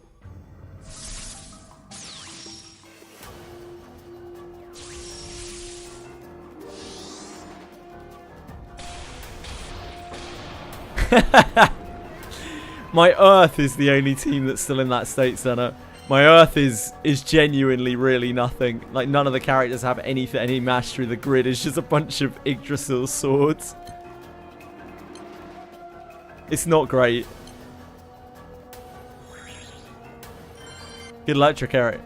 My Earth is the only team that's still in that state center. My Earth is genuinely really nothing. Like, none of the characters have any mastery. The grid is just a bunch of Yggdrasil swords. It's not great. Good electric carry.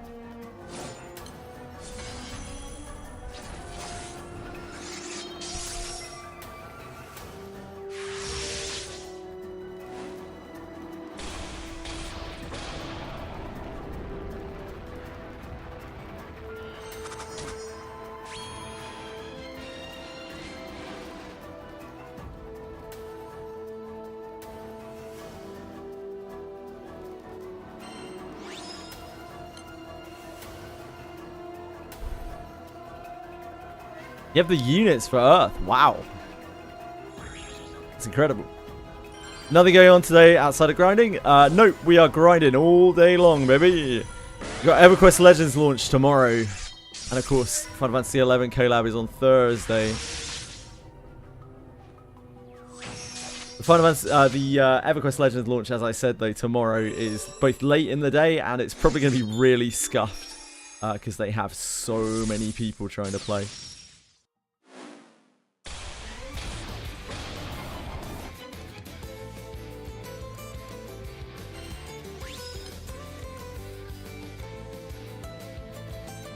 You have the units for Earth. Wow. It's incredible. Nothing going on today outside of grinding? Nope, we are grinding all day long, baby. We've got EverQuest Legends launch tomorrow. And of course, Final Fantasy 11 Collab is on Thursday. The EverQuest Legends launch, as I said, though, tomorrow is both late in the day and it's probably going to be really scuffed. Because they have so many people trying to play.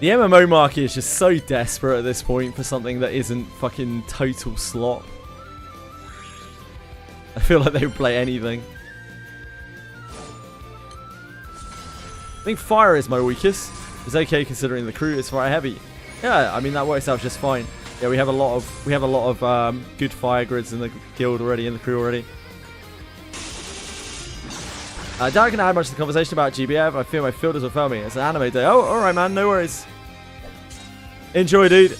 The MMO market is just so desperate at this point for something that isn't fucking total slop. I feel like they would play anything. I think fire is my weakest. It's okay considering the crew is fire heavy. Yeah, I mean that works out just fine. Yeah, we have a lot of good fire grids in the guild already, in the crew already. Darren can add much to the conversation about GBF. I feel my filters will fail me. It's an anime day. Oh, alright, man. No worries. Enjoy, dude.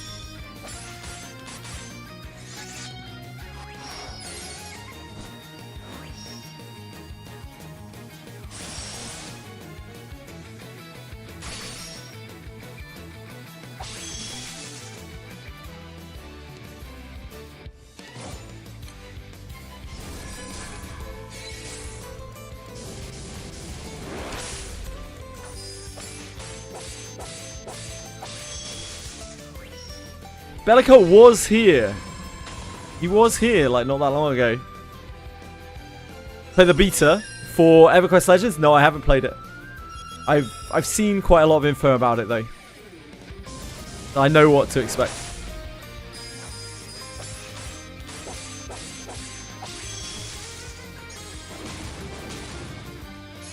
Bellicote was here. He was here like not that long ago. Play the beta for EverQuest Legends? No, I haven't played it. I've seen quite a lot of info about it though. I know what to expect.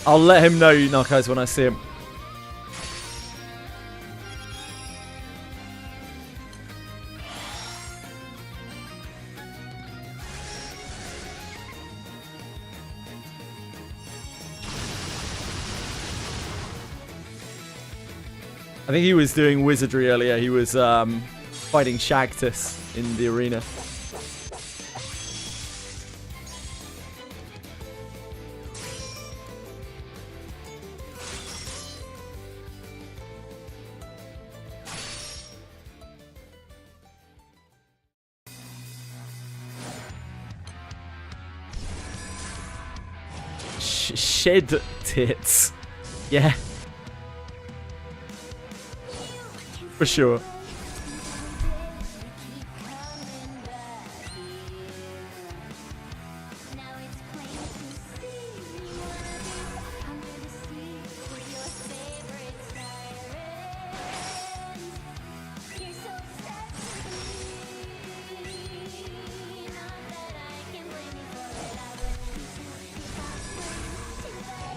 I'll let him know, Narcos, when I see him. I think he was doing wizardry earlier. He was fighting Shagtus in the arena. Shed tits. Yeah. For sure.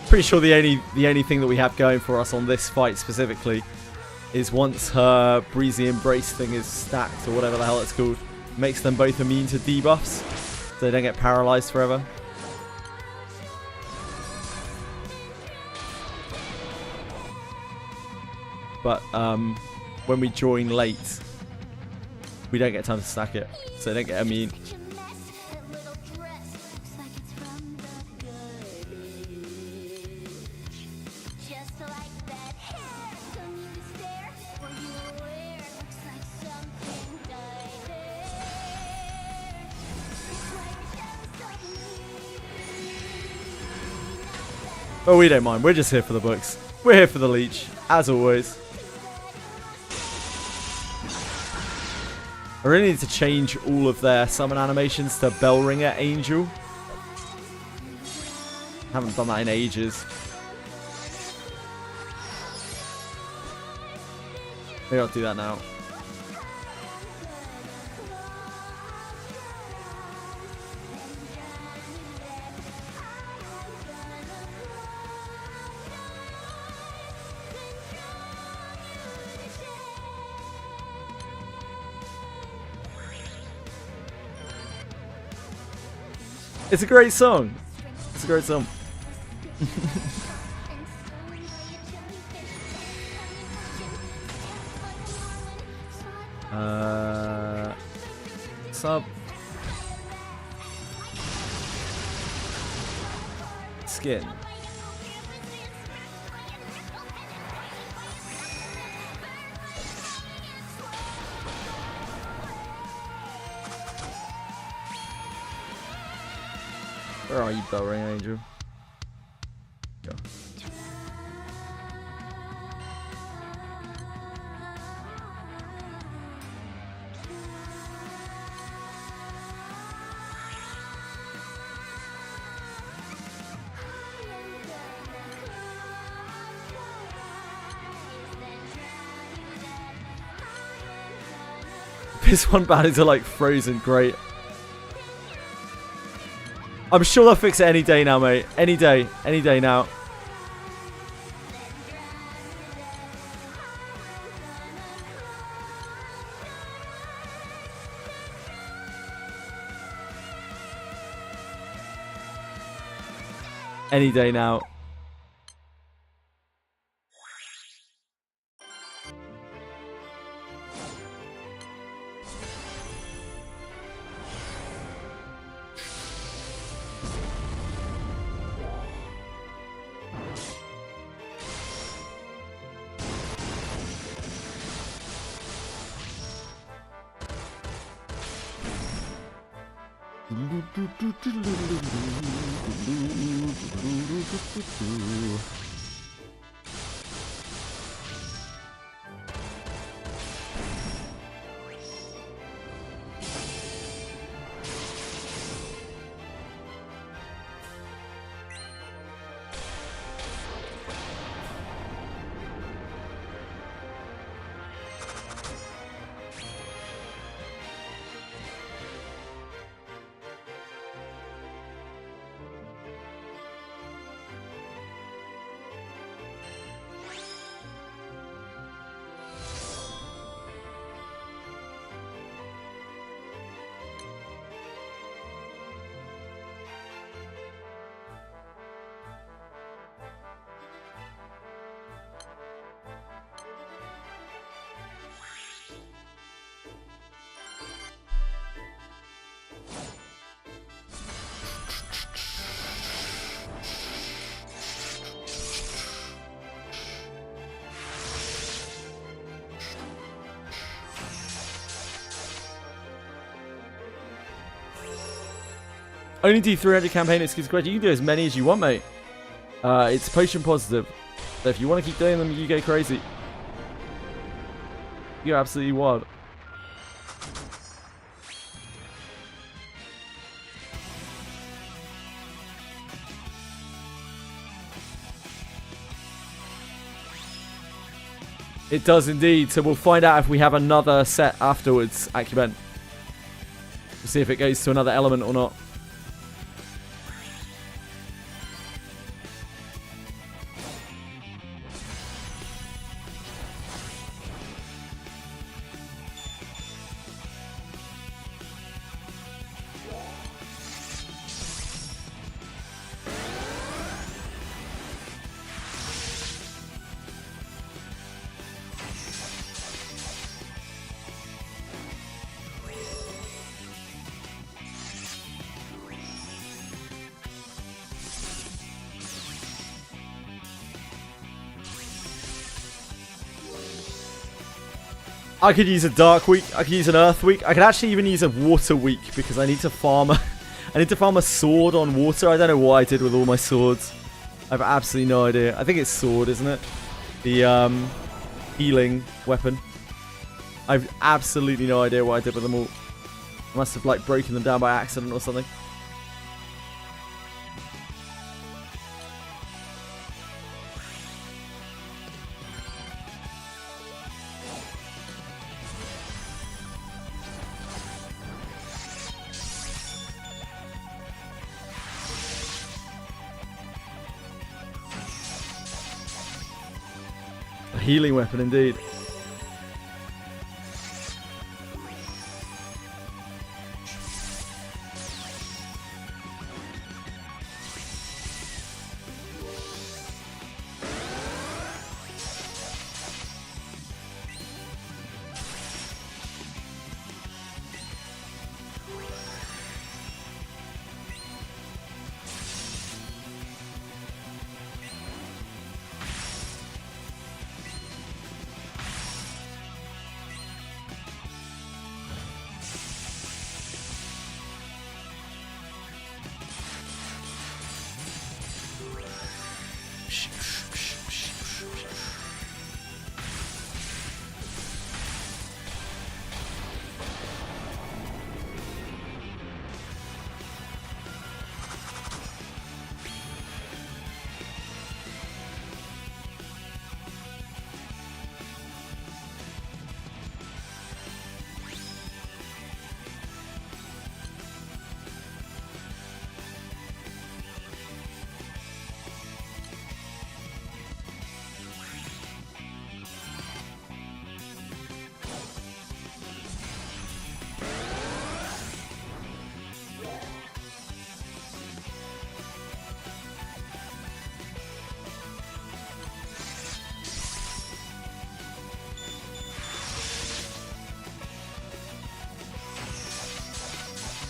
Pretty sure the only thing that we have going for us on this fight specifically is once her Breezy Embrace thing is stacked, or whatever the hell it's called, makes them both immune to debuffs, so they don't get paralyzed forever. But when we join late, we don't get time to stack it, so they don't get immune. But we don't mind. We're just here for the books. We're here for the leech, as always. I really need to change all of their summon animations to Bellringer Angel. Haven't done that in ages. Maybe I'll do that now. It's a great song. It's a great song. Sub. Skin. Where are you, Bellring Angel? Go. This one baddies are like frozen, great. I'm sure they'll fix it any day now, mate. Any day now. Any day now. Only do 300 campaign exclusive quests. You can do as many as you want, mate. It's potion positive. So if you want to keep doing them, you go crazy. You're absolutely wild. It does indeed. So we'll find out if we have another set afterwards, Acumen. We'll see if it goes to another element or not. I could use a dark week. I could use an earth week. I could actually even use a water week because I need to farm. I need to farm a sword on water. I don't know what I did with all my swords. I've absolutely no idea. I think it's sword, isn't it? The healing weapon. I've absolutely no idea what I did with them all. I must have like broken them down by accident or something. A healing weapon indeed.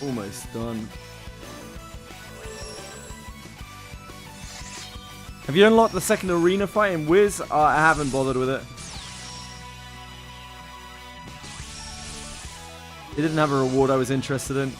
Almost done. Have you unlocked the second arena fight in Wiz? I haven't bothered with it. It didn't have a reward I was interested in.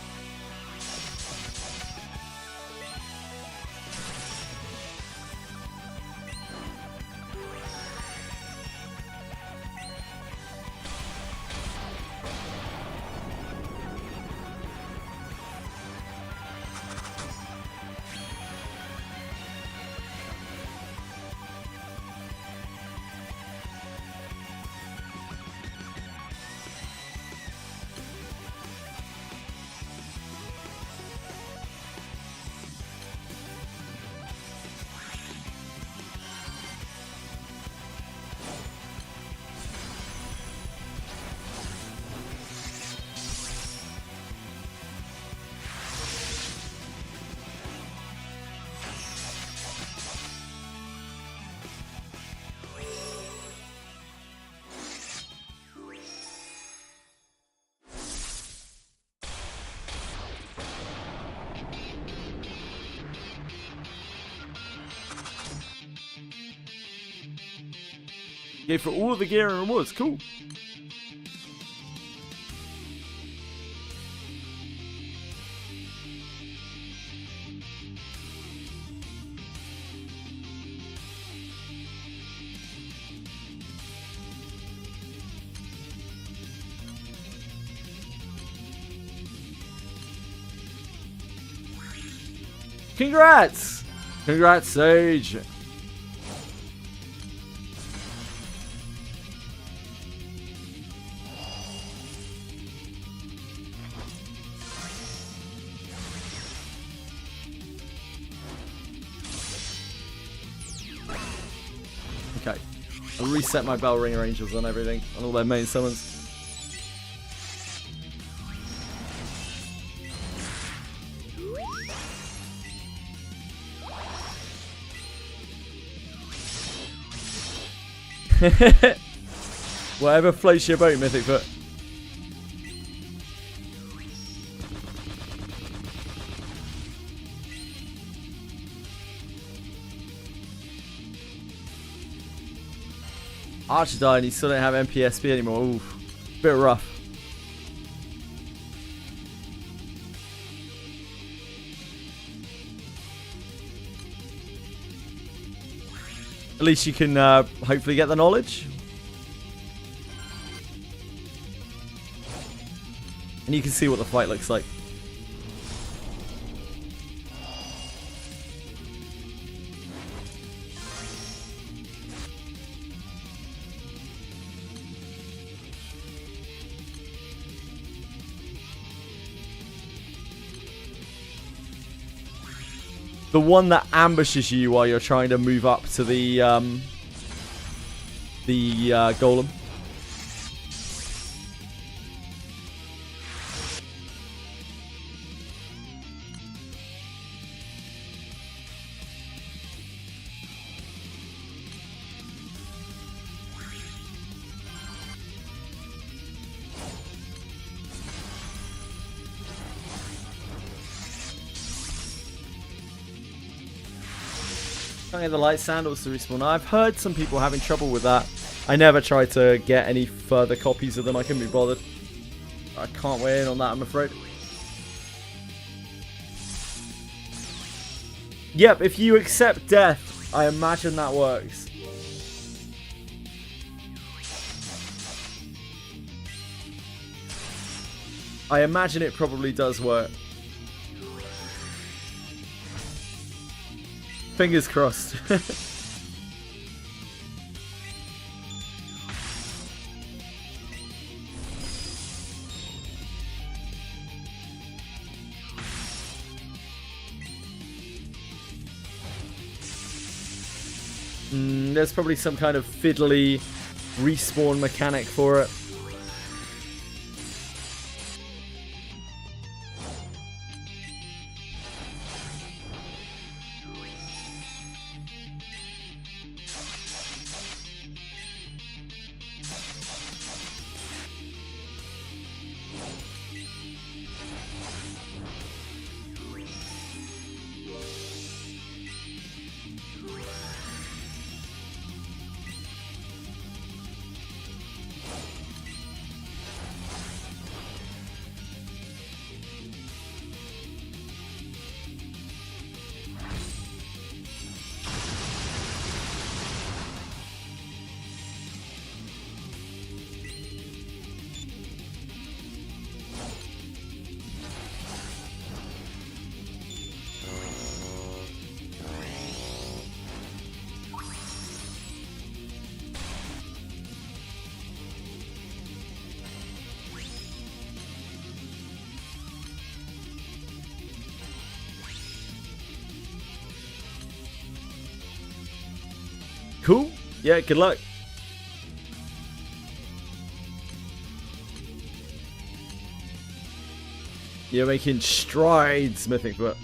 Go for all of the gear and rewards. Cool. Congrats! Congrats, Sage! Okay. I'll reset my Bell Ringer Angels on everything, on all their main summons. Whatever floats your boat, Mythic Foot. Archer died and he still don't have MPSP anymore. Ooh, bit rough. At least you can hopefully get the knowledge. And you can see what the fight looks like. The one that ambushes you while you're trying to move up to the golem. Can't get the light sandals to respawn. I've heard some people having trouble with that. I never tried to get any further copies of them. I couldn't be bothered. I can't weigh in on that, I'm afraid. Yep, if you accept death, I imagine that works. I imagine it probably does work. Fingers crossed. There's probably some kind of fiddly respawn mechanic for it. Cool. Yeah, good luck. You're making strides, Mythic Foot.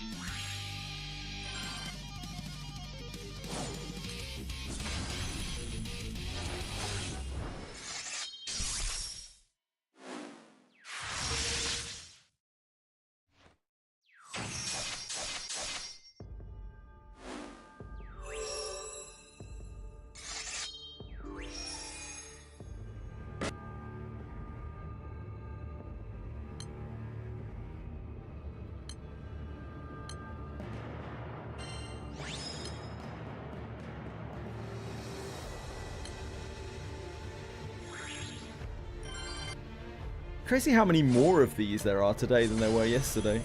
Crazy how many more of these there are today than there were yesterday.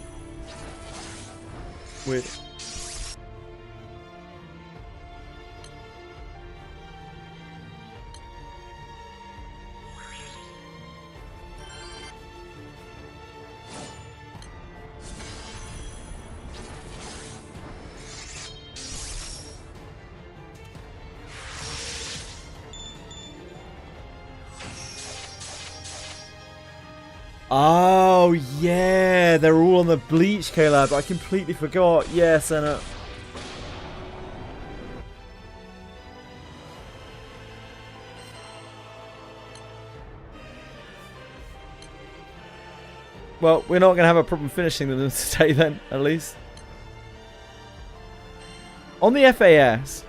Weird. Oh, yeah, they're all on the Bleach collab. I completely forgot. Yes, and well, we're not going to have a problem finishing them today then, at least. On the FAS,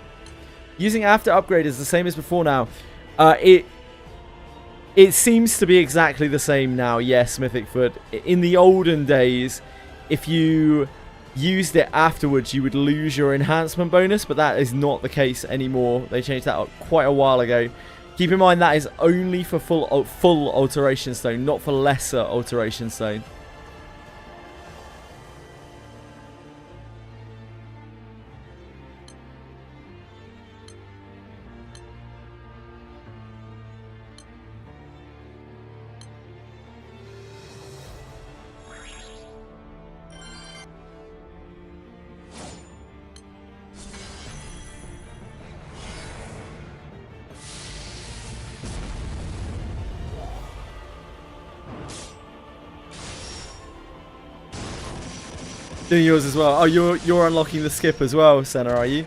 using after upgrade is the same as before now. It seems to be exactly the same now, yes, Mythic Foot. In the olden days, if you used it afterwards, you would lose your enhancement bonus, but that is not the case anymore. They changed that up quite a while ago. Keep in mind that is only for full alteration stone, not for lesser alteration stone. Doing yours as well. Oh, you're unlocking the skip as well, Senna, are you?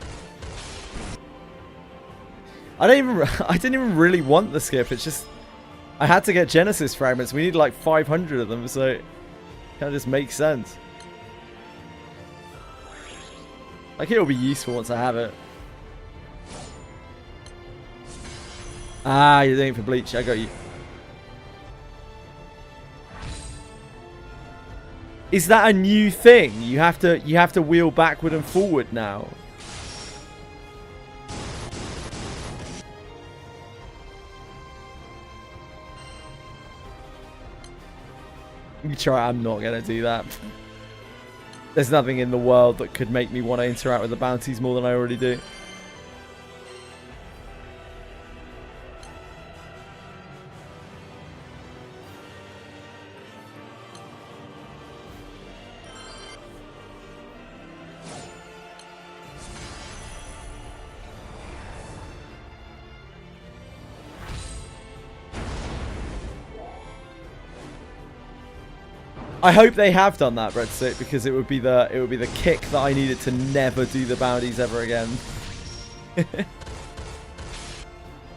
I didn't even really want the skip. It's just I had to get Genesis fragments. We need like 500 of them, so it kind of just makes sense. Like it'll be useful once I have it. Ah, you're doing it for Bleach. I got you. Is that a new thing? You have to wheel backward and forward now. You try. I'm not gonna do that. There's nothing in the world that could make me want to interact with the bounties more than I already do. I hope they have done that, Breadstick, because it would be the kick that I needed to never do the bounties ever again.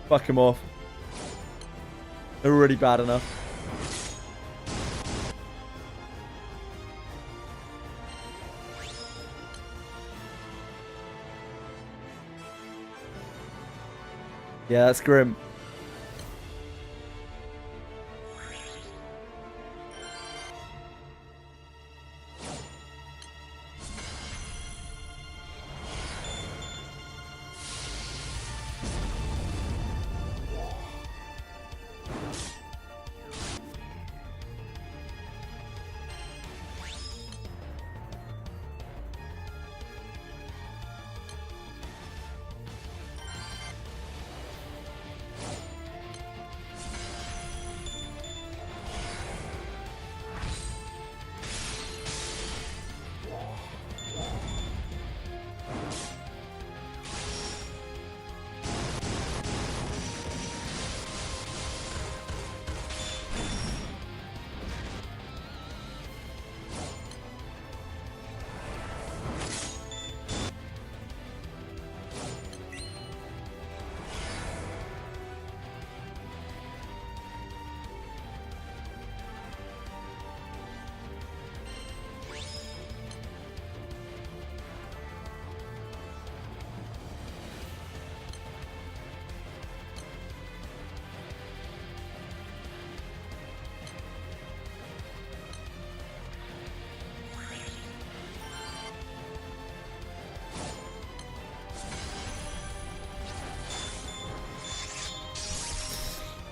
Fuck them off. They're already bad enough. Yeah, that's grim.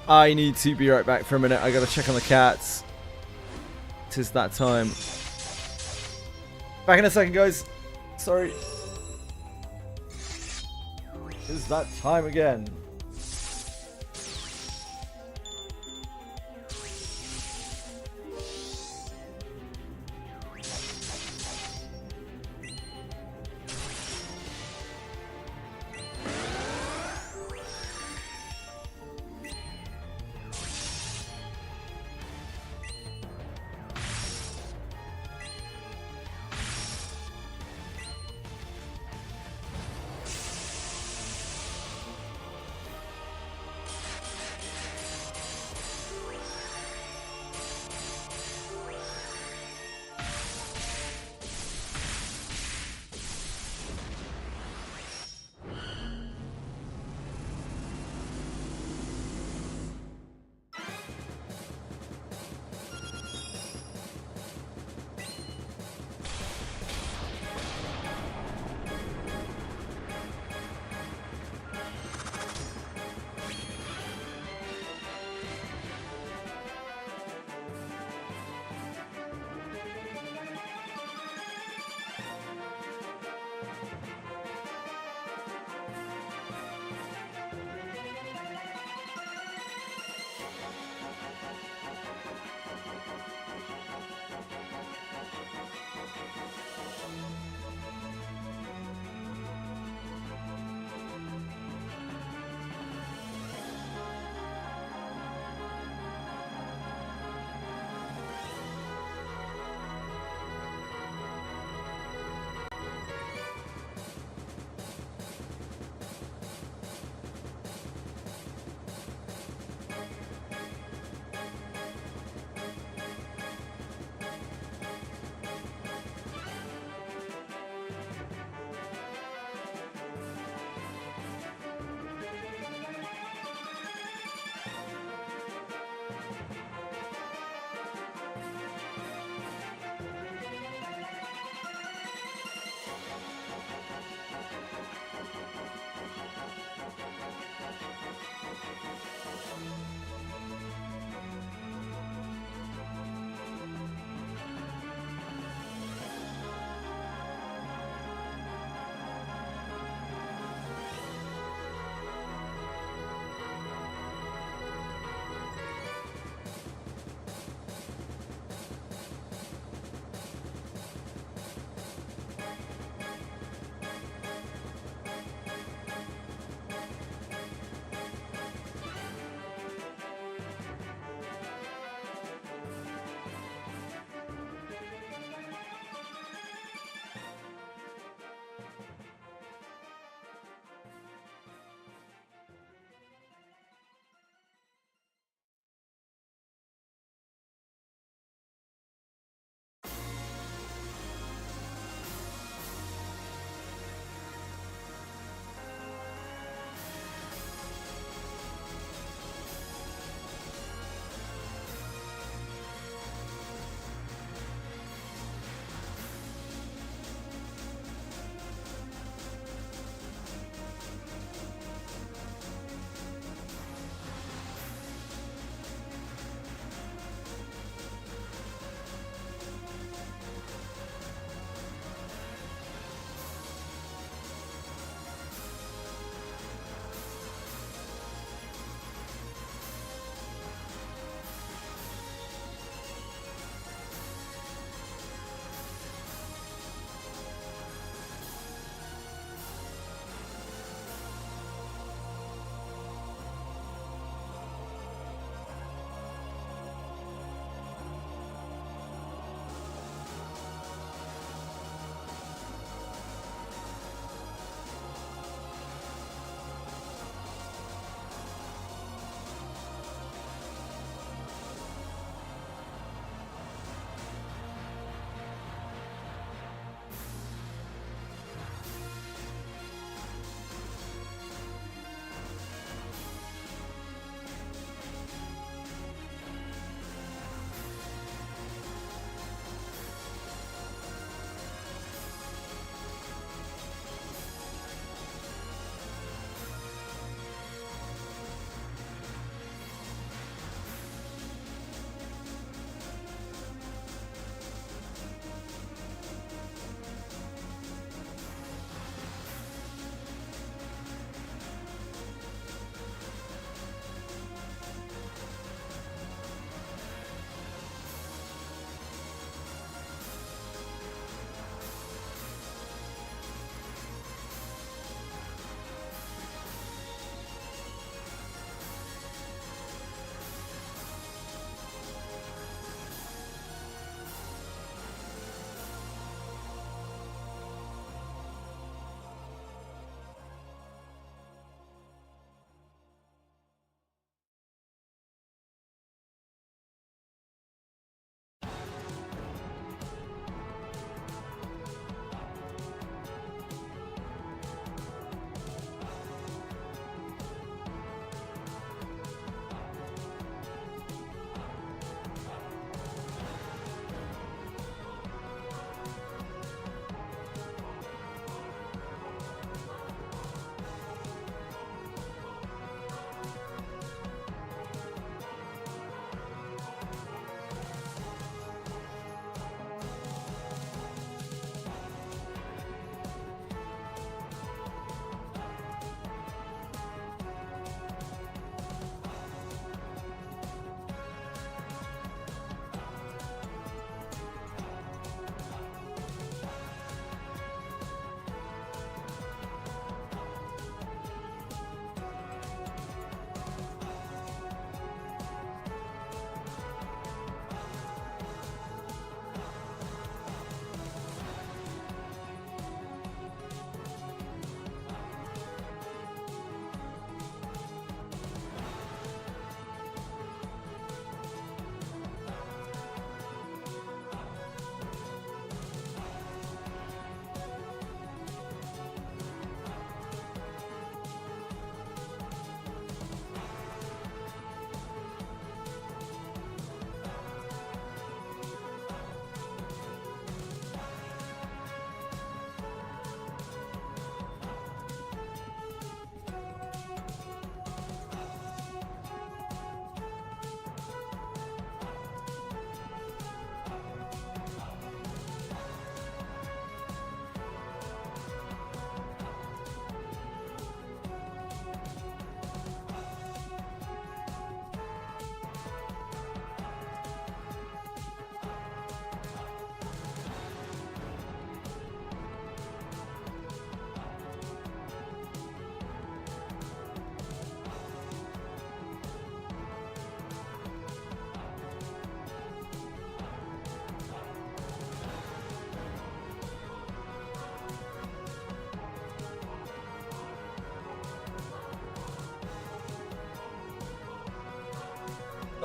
I need to be right back for a minute. I gotta check on the cats. Tis that time. Back in a second, guys. Sorry. Tis that time again.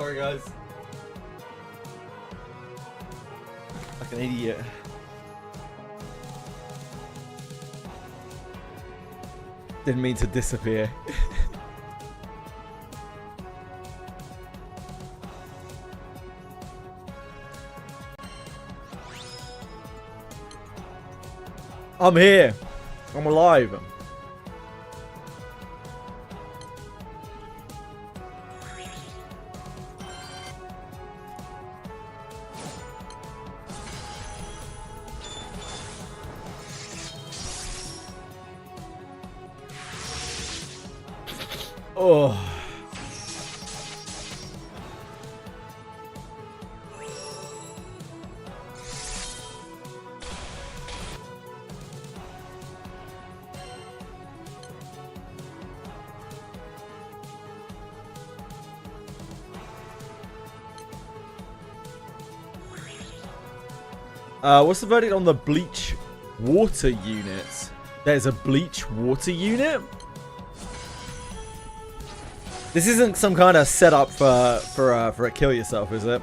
Sorry, guys. Like an idiot. Didn't mean to disappear. I'm here. I'm alive. Oh. What's the verdict on the Bleach water unit? There's a Bleach water unit? This isn't some kind of setup for a kill yourself, is it?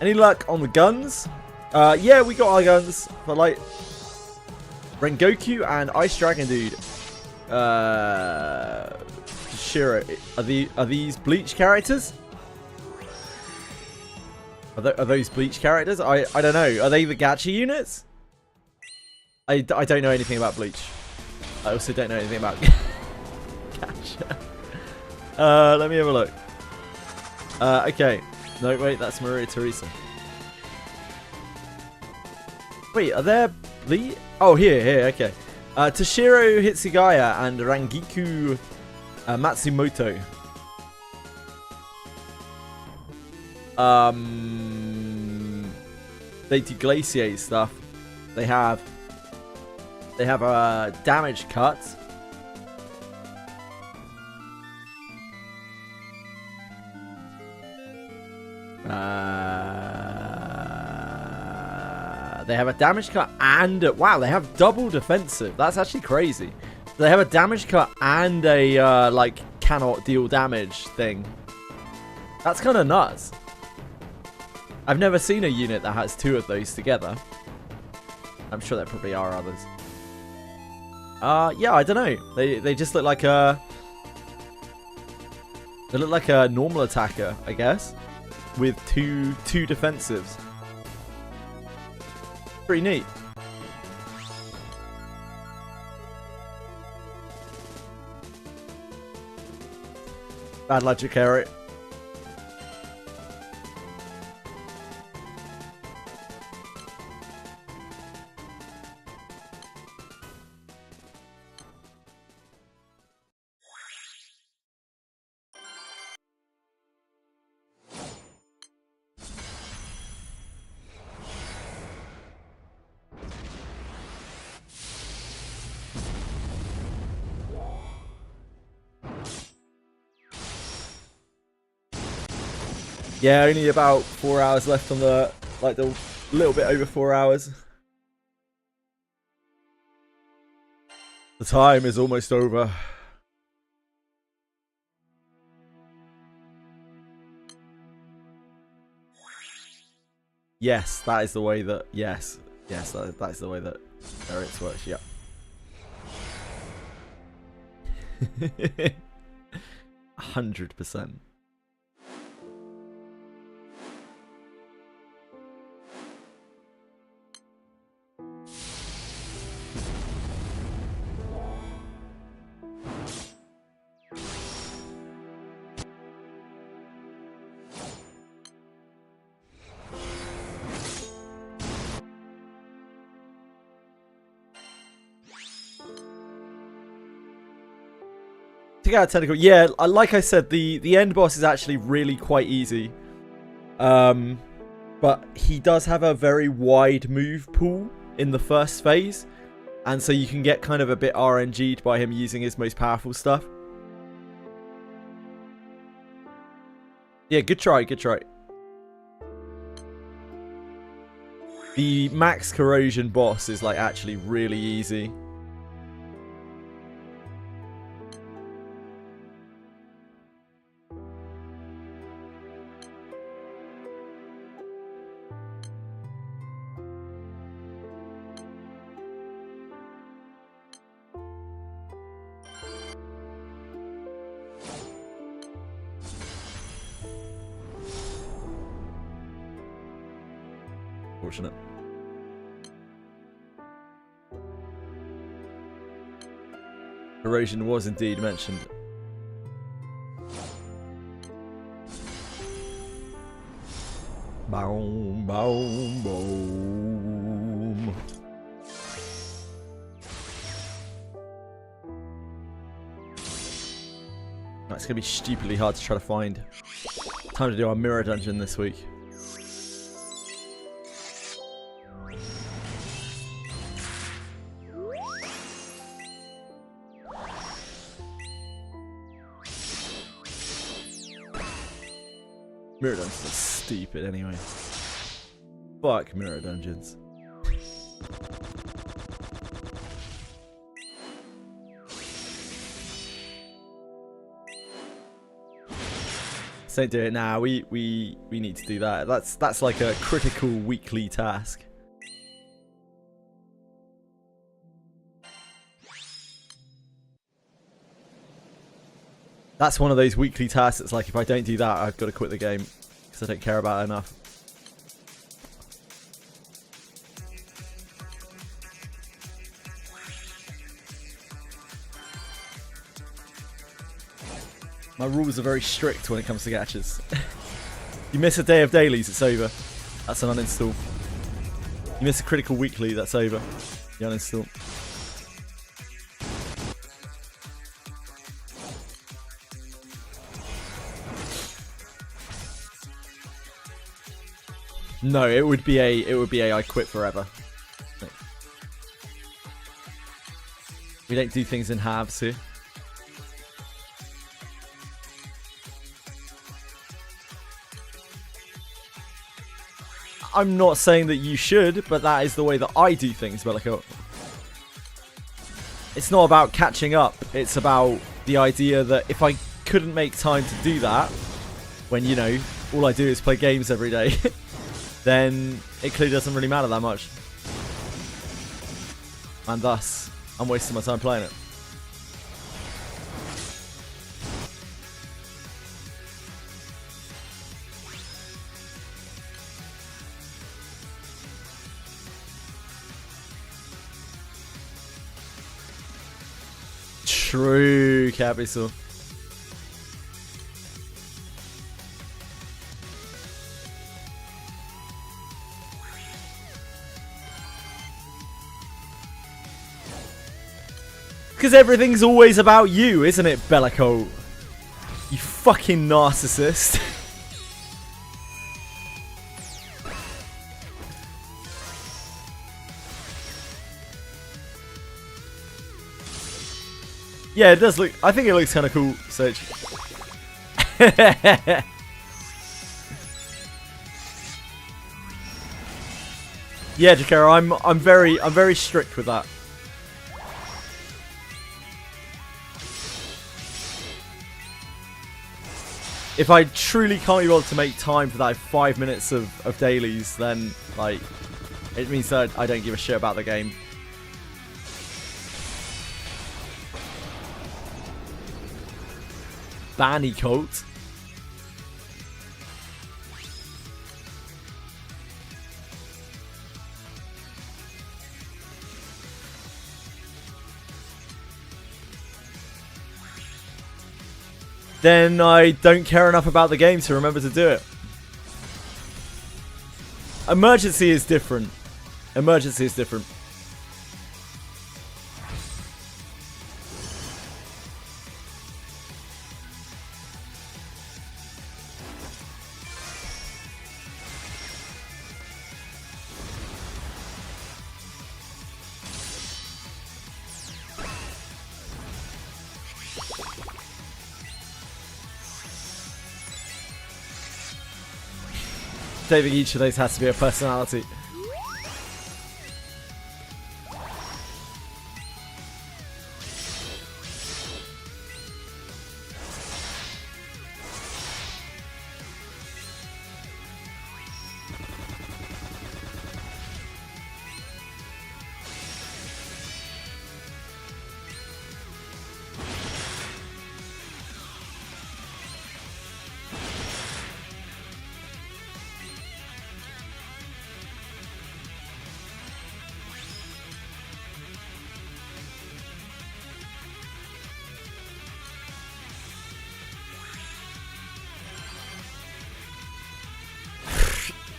Any luck on the guns? Yeah, we got our guns, but like Rengoku and Ice Dragon Dude. Shiro, are these Bleach characters? Are those Bleach characters? I don't know. Are they the gacha units? I don't know anything about Bleach. I also don't know anything about gacha. Let me have a look. Okay. No, wait, that's Maria Teresa. Wait, are there Bleach? Oh, here, okay. Toshiro Hitsugaya and Rangiku Matsumoto. They do Glaciate stuff. They have a damage cut. They have a damage cut and wow, they have double defensive. That's actually crazy. They have a damage cut and a like cannot deal damage thing. That's kind of nuts. I've never seen a unit that has two of those together. I'm sure there probably are others. Yeah, I don't know. They just look like a normal attacker, I guess, with two defensives. Pretty neat. Bad logic, Eric. Yeah, only about 4 hours left on the, like, the little bit over 4 hours. The time is almost over. Yes, that is the way that, yes, that's the way that Eric's works, yep. 100%. Out of technical, yeah, like I said, the end boss is actually really quite easy, but he does have a very wide move pool in the first phase, and so you can get kind of a bit RNG'd by him using his most powerful stuff. Yeah, good try, good try. The max corrosion boss is like actually really easy. Fortunate. Erosion was indeed mentioned. Boom, boom, boom. It's gonna be stupidly hard to try to find. Time to do our mirror dungeon this week. Mirror dungeons are stupid anyway. Fuck mirror dungeons. So don't do it now. We need to do that. That's like a critical weekly task. That's one of those weekly tasks that's like, if I don't do that, I've got to quit the game because I don't care about it enough. My rules are very strict when it comes to gachas. You miss a day of dailies, it's over. That's an uninstall. You miss a critical weekly, that's over. You uninstall. No, it would be a I quit forever. We don't do things in halves here. I'm not saying that you should, but that is the way that I do things, Bellico. It's not about catching up. It's about the idea that if I couldn't make time to do that, when, you know, all I do is play games every day, then it clearly doesn't really matter that much. And thus, I'm wasting my time playing it. True, Capital. Because everything's always about you, isn't it, Bellico? You fucking narcissist. Yeah, it does look... I think it looks kind of cool, Sage. Yeah, Jakara, I'm very strict with that. If I truly can't be able to make time for that 5 minutes of dailies, then, like, it means that I don't give a shit about the game. Banny coat. Then I don't care enough about the game to remember to do it. Emergency is different. Emergency is different. I don't think each of those has to be a personality.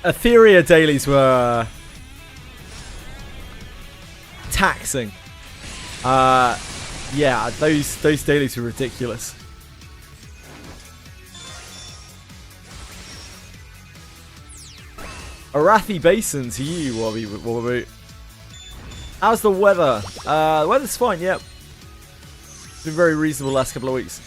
Etheria dailies were taxing. Yeah, those dailies were ridiculous. Arathi Basin to you, Wobby. How's the weather? The weather's fine, yep. It's been very reasonable last couple of weeks.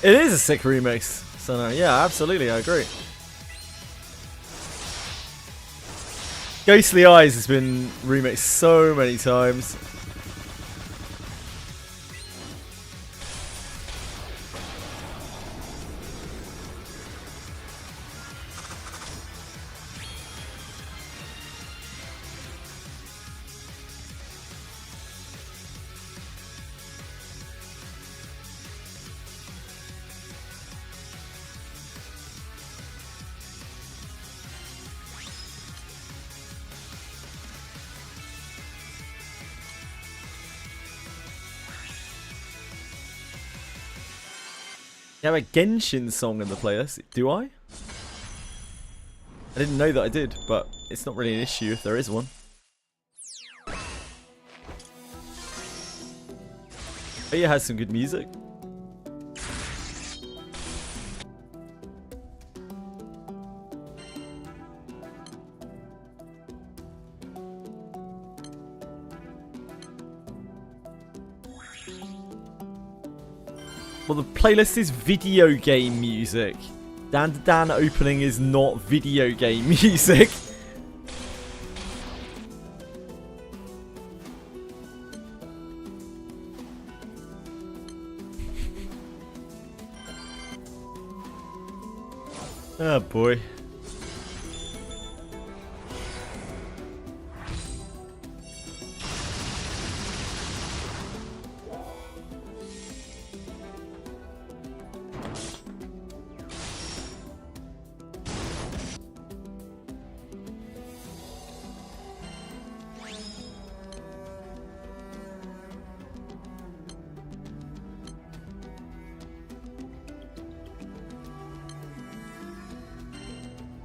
It is a sick remix. So no, yeah, absolutely, I agree. Ghostly Eyes has been remixed so many times. You have a Genshin song in the playlist, do I? I didn't know that I did, but it's not really an issue if there is one. But it has some good music. Well, the playlist is video game music. Dan to Dan opening is not video game music. Oh boy.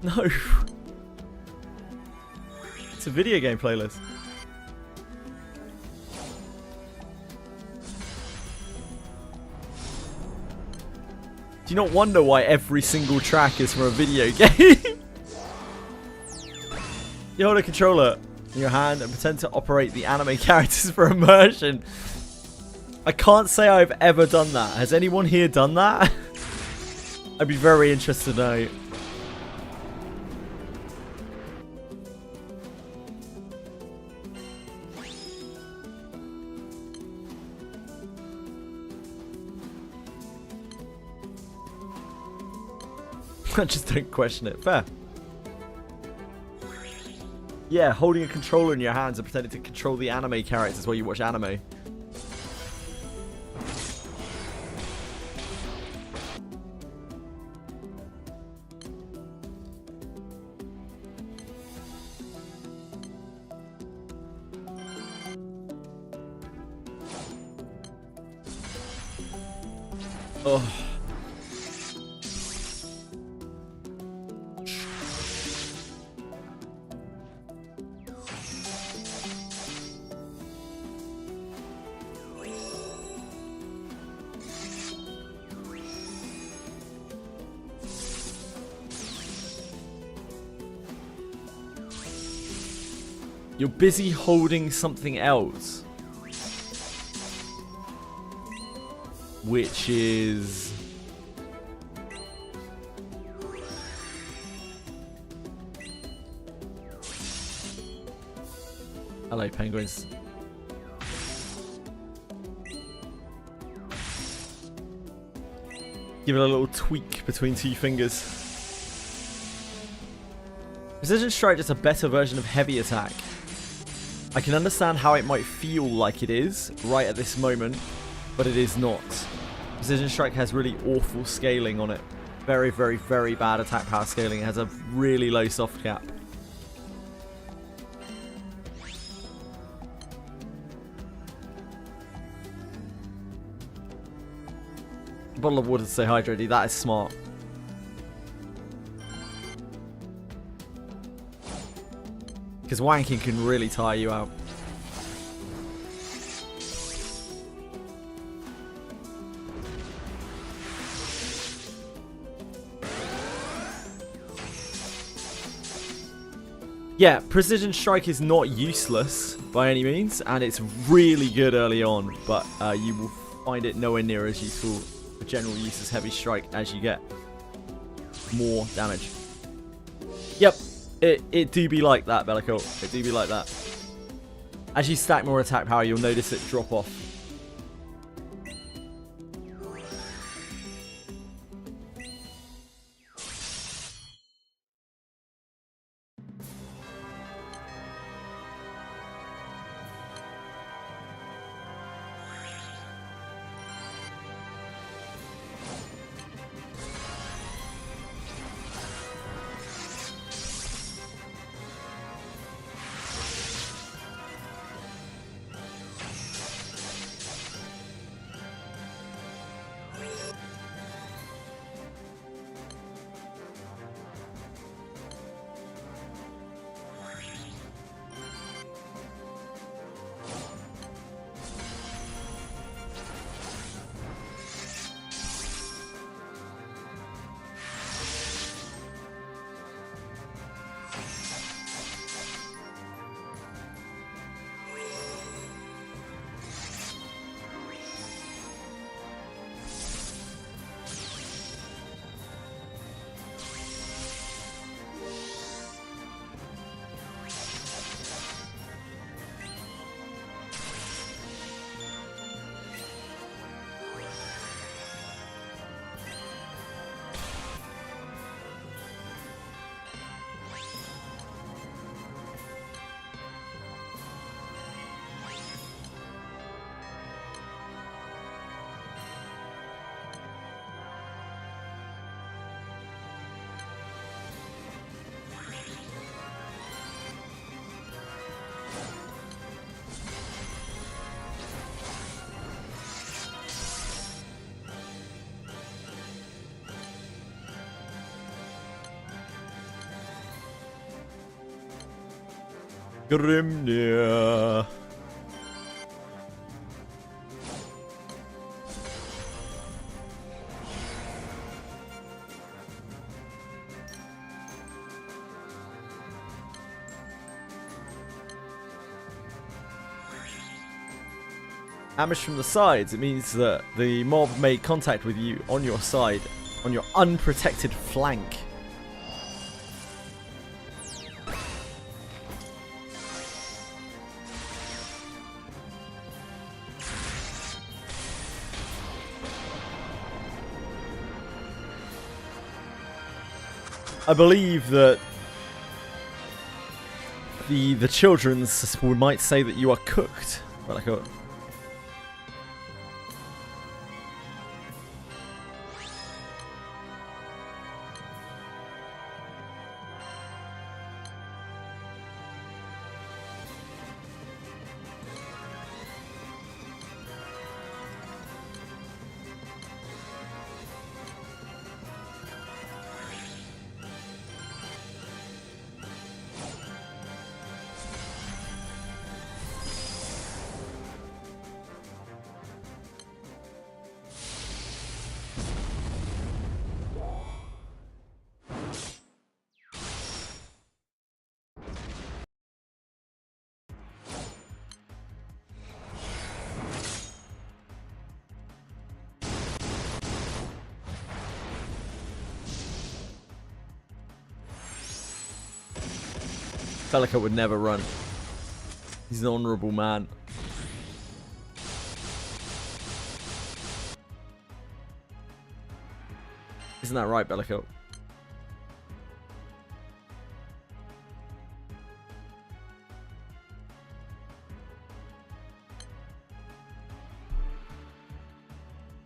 No. It's a video game playlist. Do you not wonder why every single track is from a video game? You hold a controller in your hand and pretend to operate the anime characters for immersion. I can't say I've ever done that. Has anyone here done that? I'd be very interested to know. I just don't question it. Fair. Yeah, holding a controller in your hands and pretending to control the anime characters while you watch anime. Oh. You're busy holding something else. Which is... Hello, penguins. Give it a little tweak between two fingers. Precision Strike is a better version of Heavy Attack. I can understand how it might feel like it is right at this moment, but it is not. Precision Strike has really awful scaling on it. Very, very, very bad attack power scaling. It has a really low soft cap. Bottle of water to stay hydrated. That is smart. Because wanking can really tire you out. Yeah, Precision Strike is not useless by any means, and it's really good early on, but you will find it nowhere near as useful for general use as Heavy Strike as you get more damage. Yep, it do be like that, Bellicourt. It do be like that. As you stack more attack power, you'll notice it drop off. Grimnir. Damage from the sides. It means that the mob made contact with you on your side, on your unprotected flank. I believe that the children's might say that you are cooked. But I go. Bellicoat would never run. He's an honourable man. Isn't that right, Bellicoat?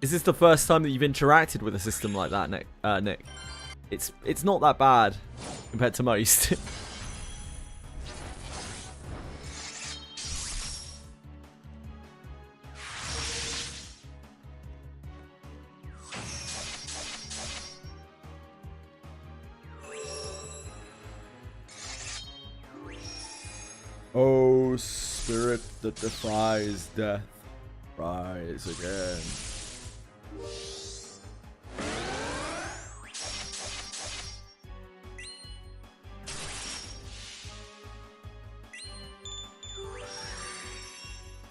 Is this the first time that you've interacted with a system like that, Nick? Nick? It's not that bad compared to most. Oh, spirit that defies death, rise again.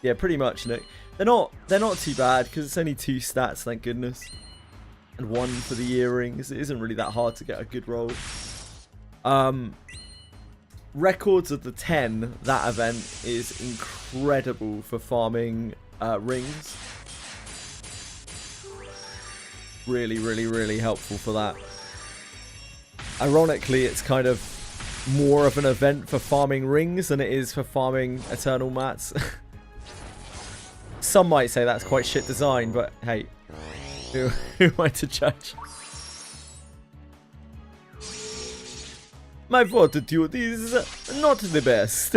Yeah, pretty much, Nick. They're not too bad because it's only 2 stats, thank goodness, and 1 for the earrings. It isn't really that hard to get a good roll. Records of the 10, that event is incredible for farming rings. Really, really, really helpful for that. Ironically, it's kind of more of an event for farming rings than it is for farming eternal mats. Some might say that's quite shit design, but hey, who am I to judge? My fortitude is not the best.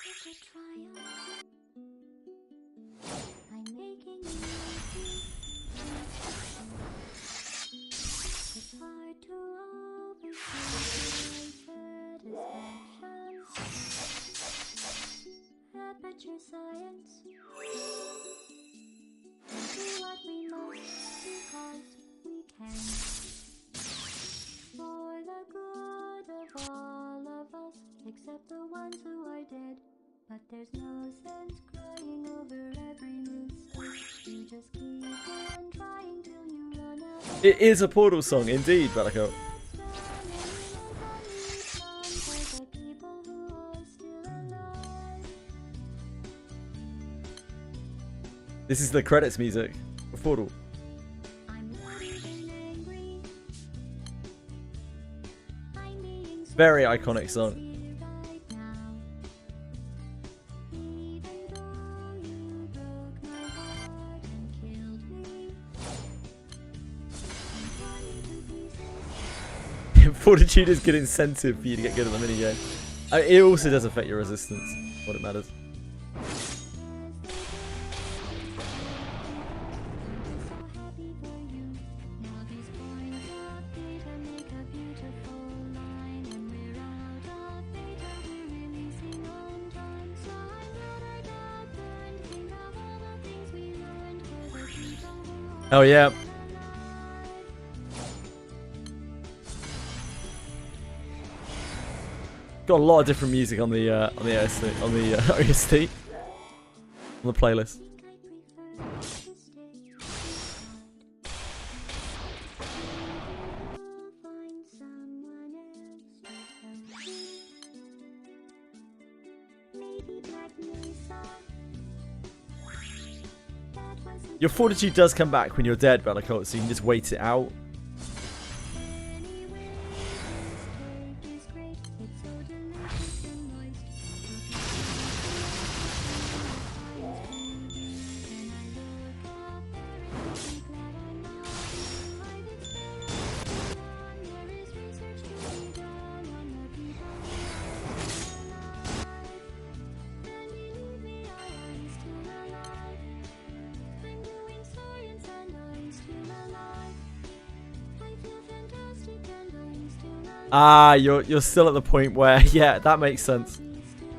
This is a triumph. I'm making you it's hard to overcome satisfaction. Aperture science. Do what we must because we can. For the good of all of us, except the ones who are dead. But there's no sense crying over every mistake. You just keep on trying till you run out. It is a Portal song, indeed, Bellicoat. This is the credits music for Portal. Very iconic song. Fortitude is good incentive for you to get good at the minigame. It also does affect your resistance, what it matters. Oh yeah. Got a lot of different music on the OST, on the OST, on the playlist. Your fortitude does come back when you're dead, Bellicoat, so you can just wait it out. Ah, you're still at the point where, yeah, that makes sense.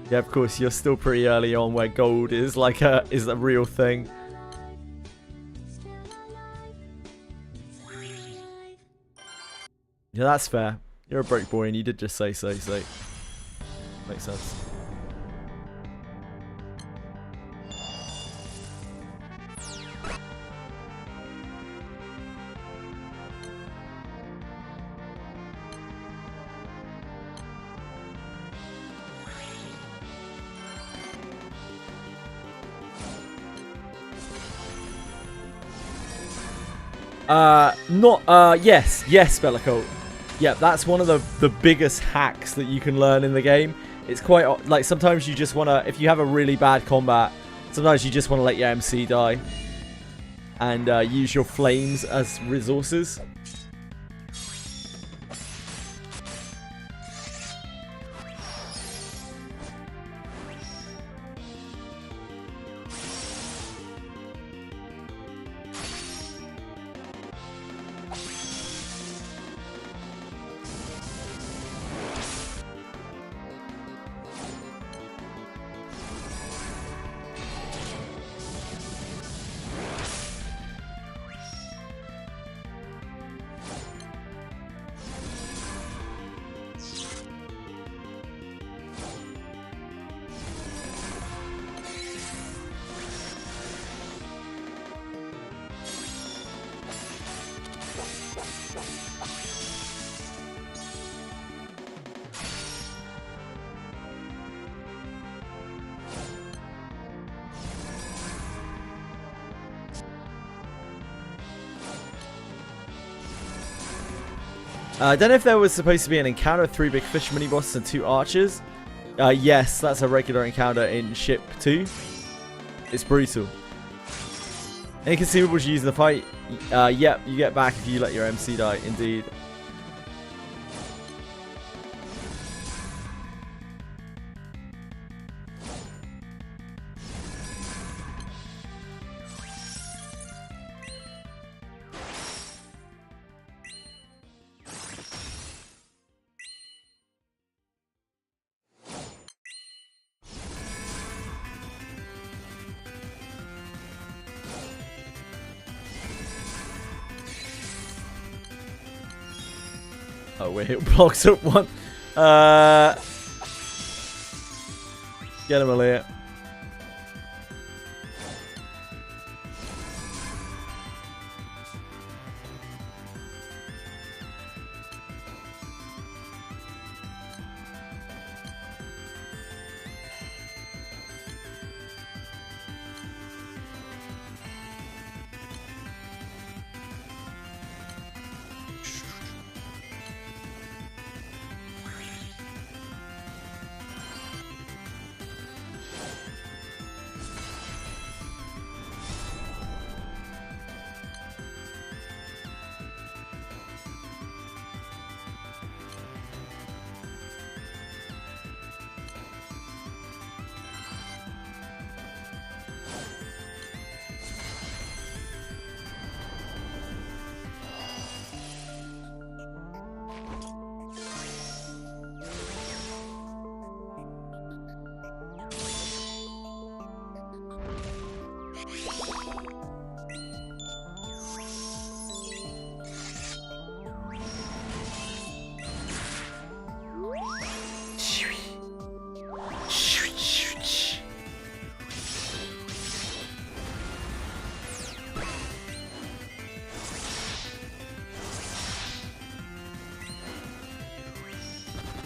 Yeah, of course, you're still pretty early on where gold is like a real thing. Yeah, that's fair. You're a broke boy and you did just say so, so makes sense. Yes, Bellicolt. Yeah, that's one of the biggest hacks that you can learn in the game. It's quite, like, sometimes you just want to, if you have a really bad combat, sometimes you just want to let your MC die. And use your flames as resources. I don't know if there was supposed to be an encounter of 3 big fish mini bosses and 2 archers. Yes, that's a regular encounter in ship 2. It's brutal. Any consumables you use in the fight? Yep, you get back if you let your MC die, indeed. Oh wait, it blocks up one. Get him, Aaliyah.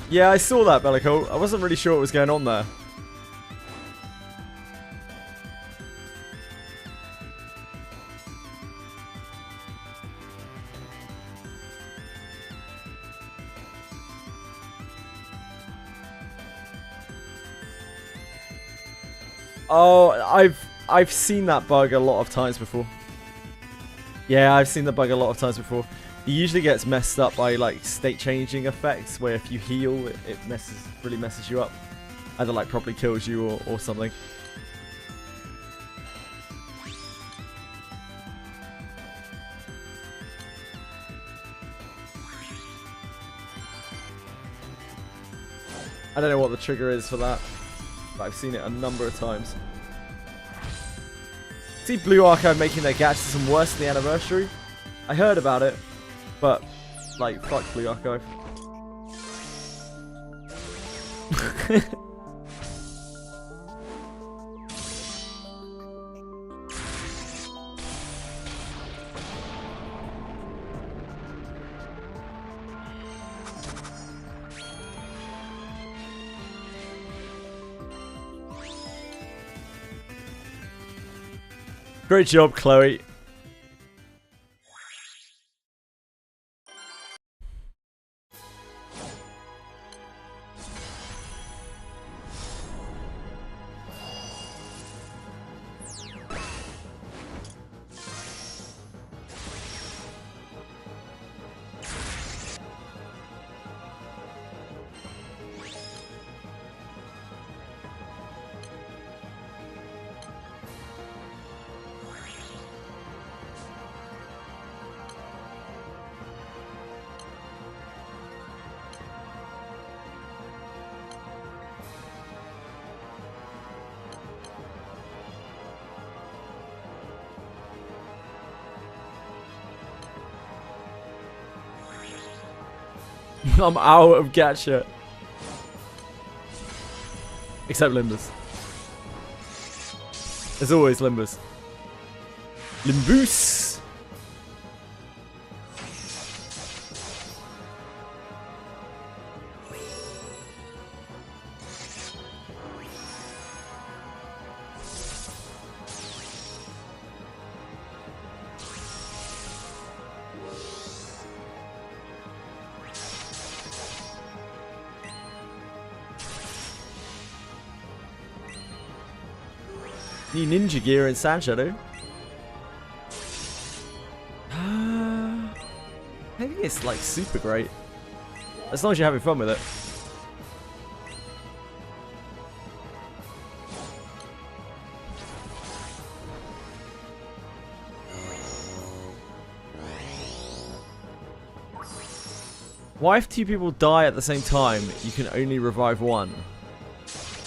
Yeah, I saw that, Bellicolt. I wasn't really sure what was going on there. Oh, I've seen that bug a lot of times before. Yeah, I've seen the bug a lot of times before. It usually gets messed up by like state changing effects, where if you heal, it really messes you up. Either like probably kills you or something. I don't know what the trigger is for that, but I've seen it a number of times. See Blue Archive making their gacha system worse than the anniversary? I heard about it, but like fuck Blue Archive. Great job, Chloe. I'm out of gacha. Except Limbus. There's always Limbus. Limbus! New ninja gear in Sand Shadow. I think it's like super great. As long as you're having fun with it. Why if two people die at the same time, you can only revive one?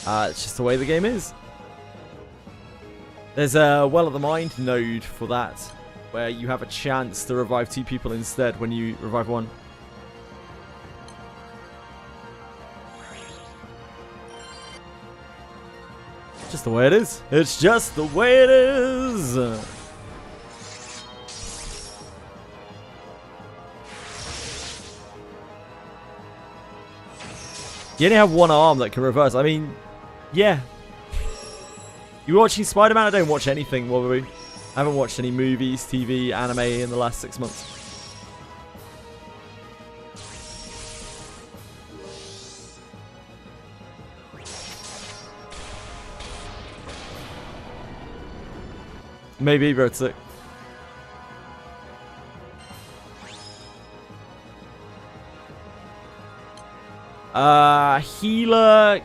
It's just the way the game is. There's a Well of the Mind node for that, where you have a chance to revive two people instead when you revive one. Just the way it is. It's just the way it is. You only have one arm that can reverse. I mean, yeah. You watching Spider-Man? I don't watch anything, Wobby. I haven't watched any movies, TV, anime in the last 6 months. Maybe, bro. Sick. Healer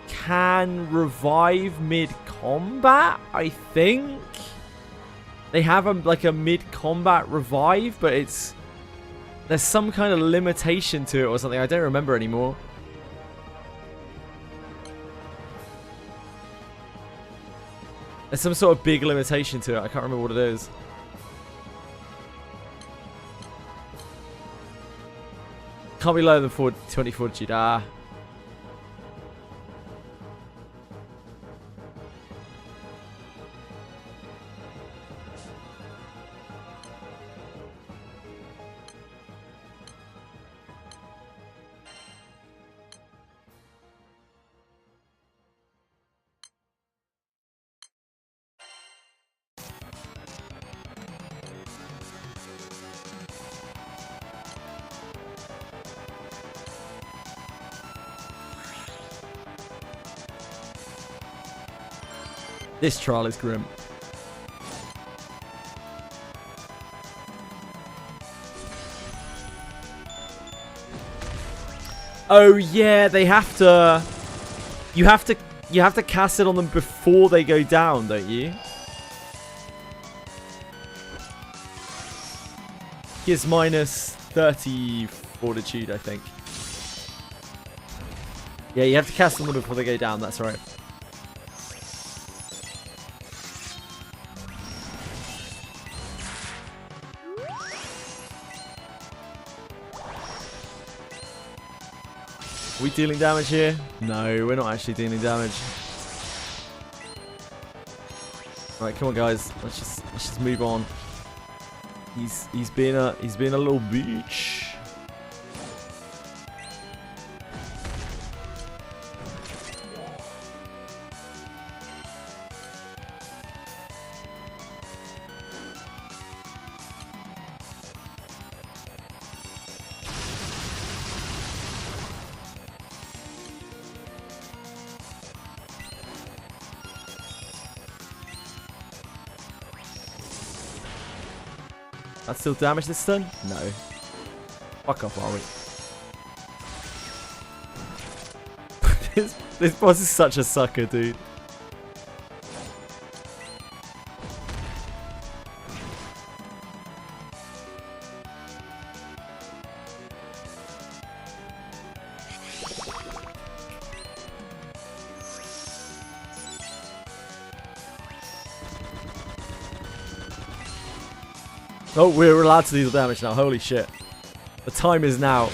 can revive mid-combat, I think. They have like a mid-combat revive, but there's some kind of limitation to it or something. I don't remember anymore. There's some sort of big limitation to it. I can't remember what it is. Can't be lower than 20 fortitude. Ah. This trial is grim. Oh yeah, they have to. You have to cast it on them before they go down, don't you? Gives minus 30 fortitude, I think. Yeah, you have to cast them all before they go down. That's right. Are we dealing damage here? No, we're not actually dealing damage. Right, come on, guys. Let's just move on. He's being a little bitch. That still damage this turn? No. Fuck off, are we? this boss is such a sucker, dude. Oh, we're allowed to deal damage now. Holy shit. The time is now.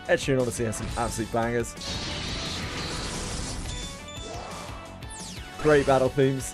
Ffxi honestly has some absolute bangers. Great battle themes.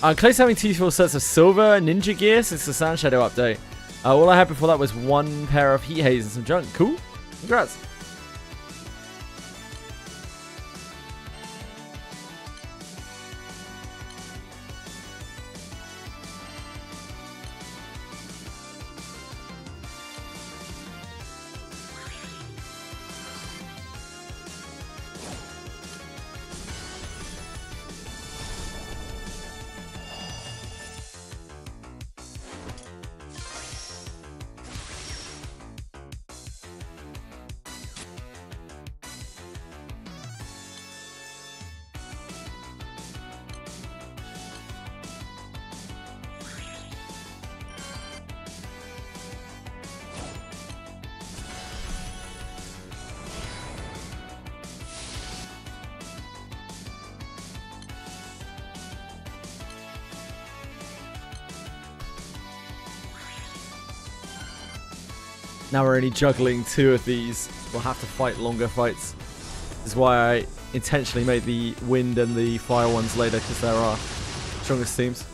I'm close to having 2 full sets of silver ninja gear since the Sand Shadow update. All I had before that was 1 pair of heat haze and some junk. Cool. Congrats. Now we're only juggling 2 of these. We'll have to fight longer fights. This is why I intentionally made the wind and the fire ones later, because they're our strongest teams.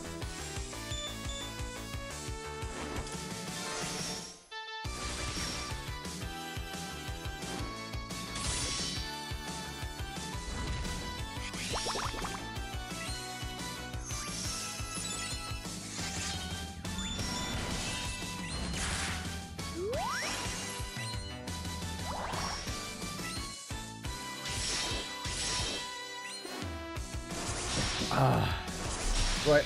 Right.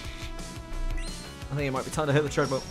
I think it might be time to hit the treadmill.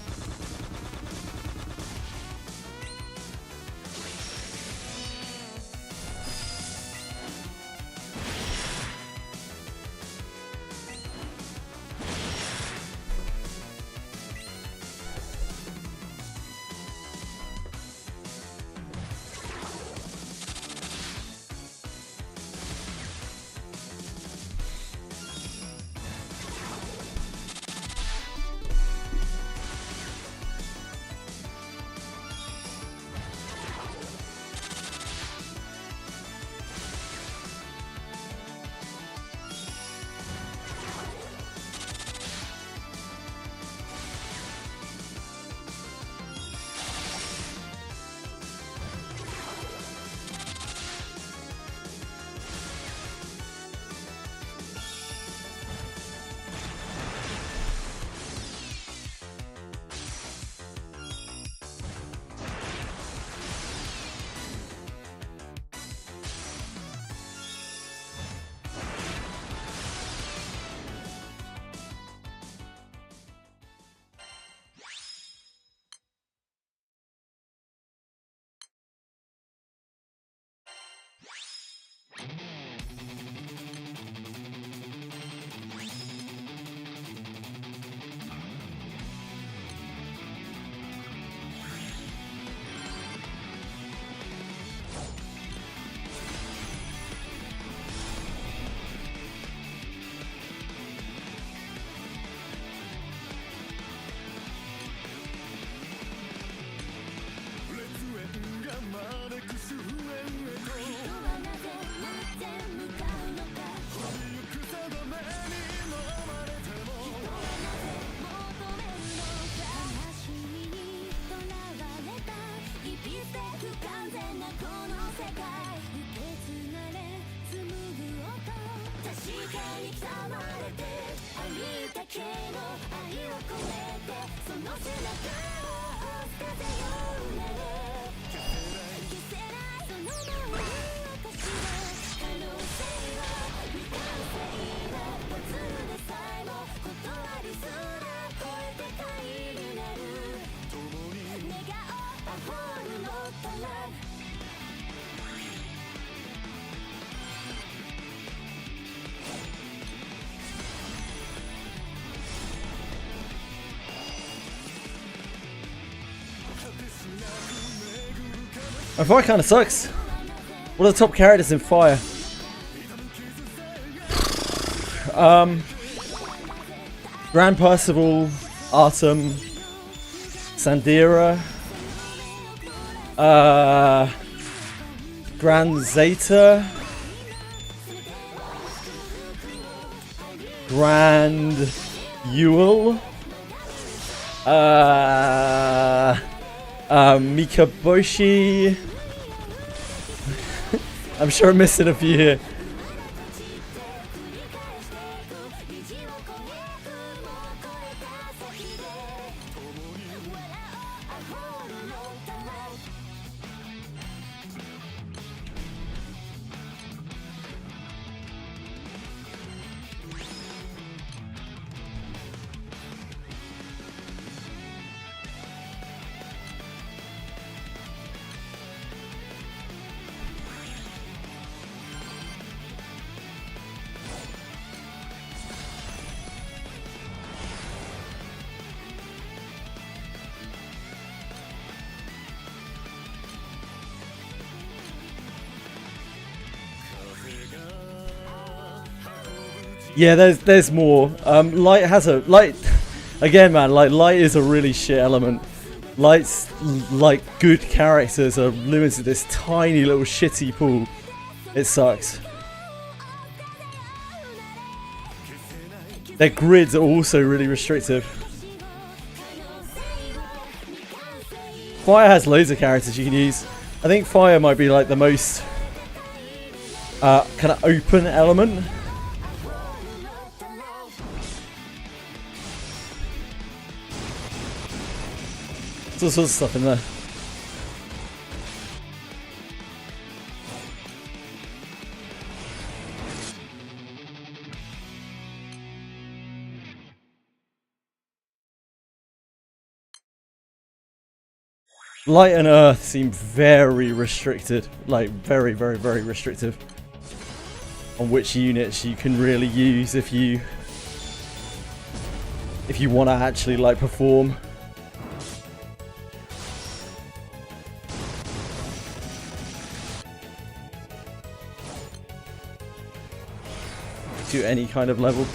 My fire kind of sucks. What are the top characters in fire? Grand Percival, Artem, Sandira, Grand Zeta, Grand Ewell, Mikaboshi. I'm sure I'm missing a few here. Yeah, there's more. Light has a light again, man. Like light is a really shit element. Light's like good characters are limited to this tiny little shitty pool. It sucks. Their grids are also really restrictive. Fire has loads of characters you can use. I think fire might be like the most kind of open element. There's all sorts of stuff in there. Light and Earth seem very restricted, like very restrictive on which units you can really use if you want to actually like perform. To any kind of level.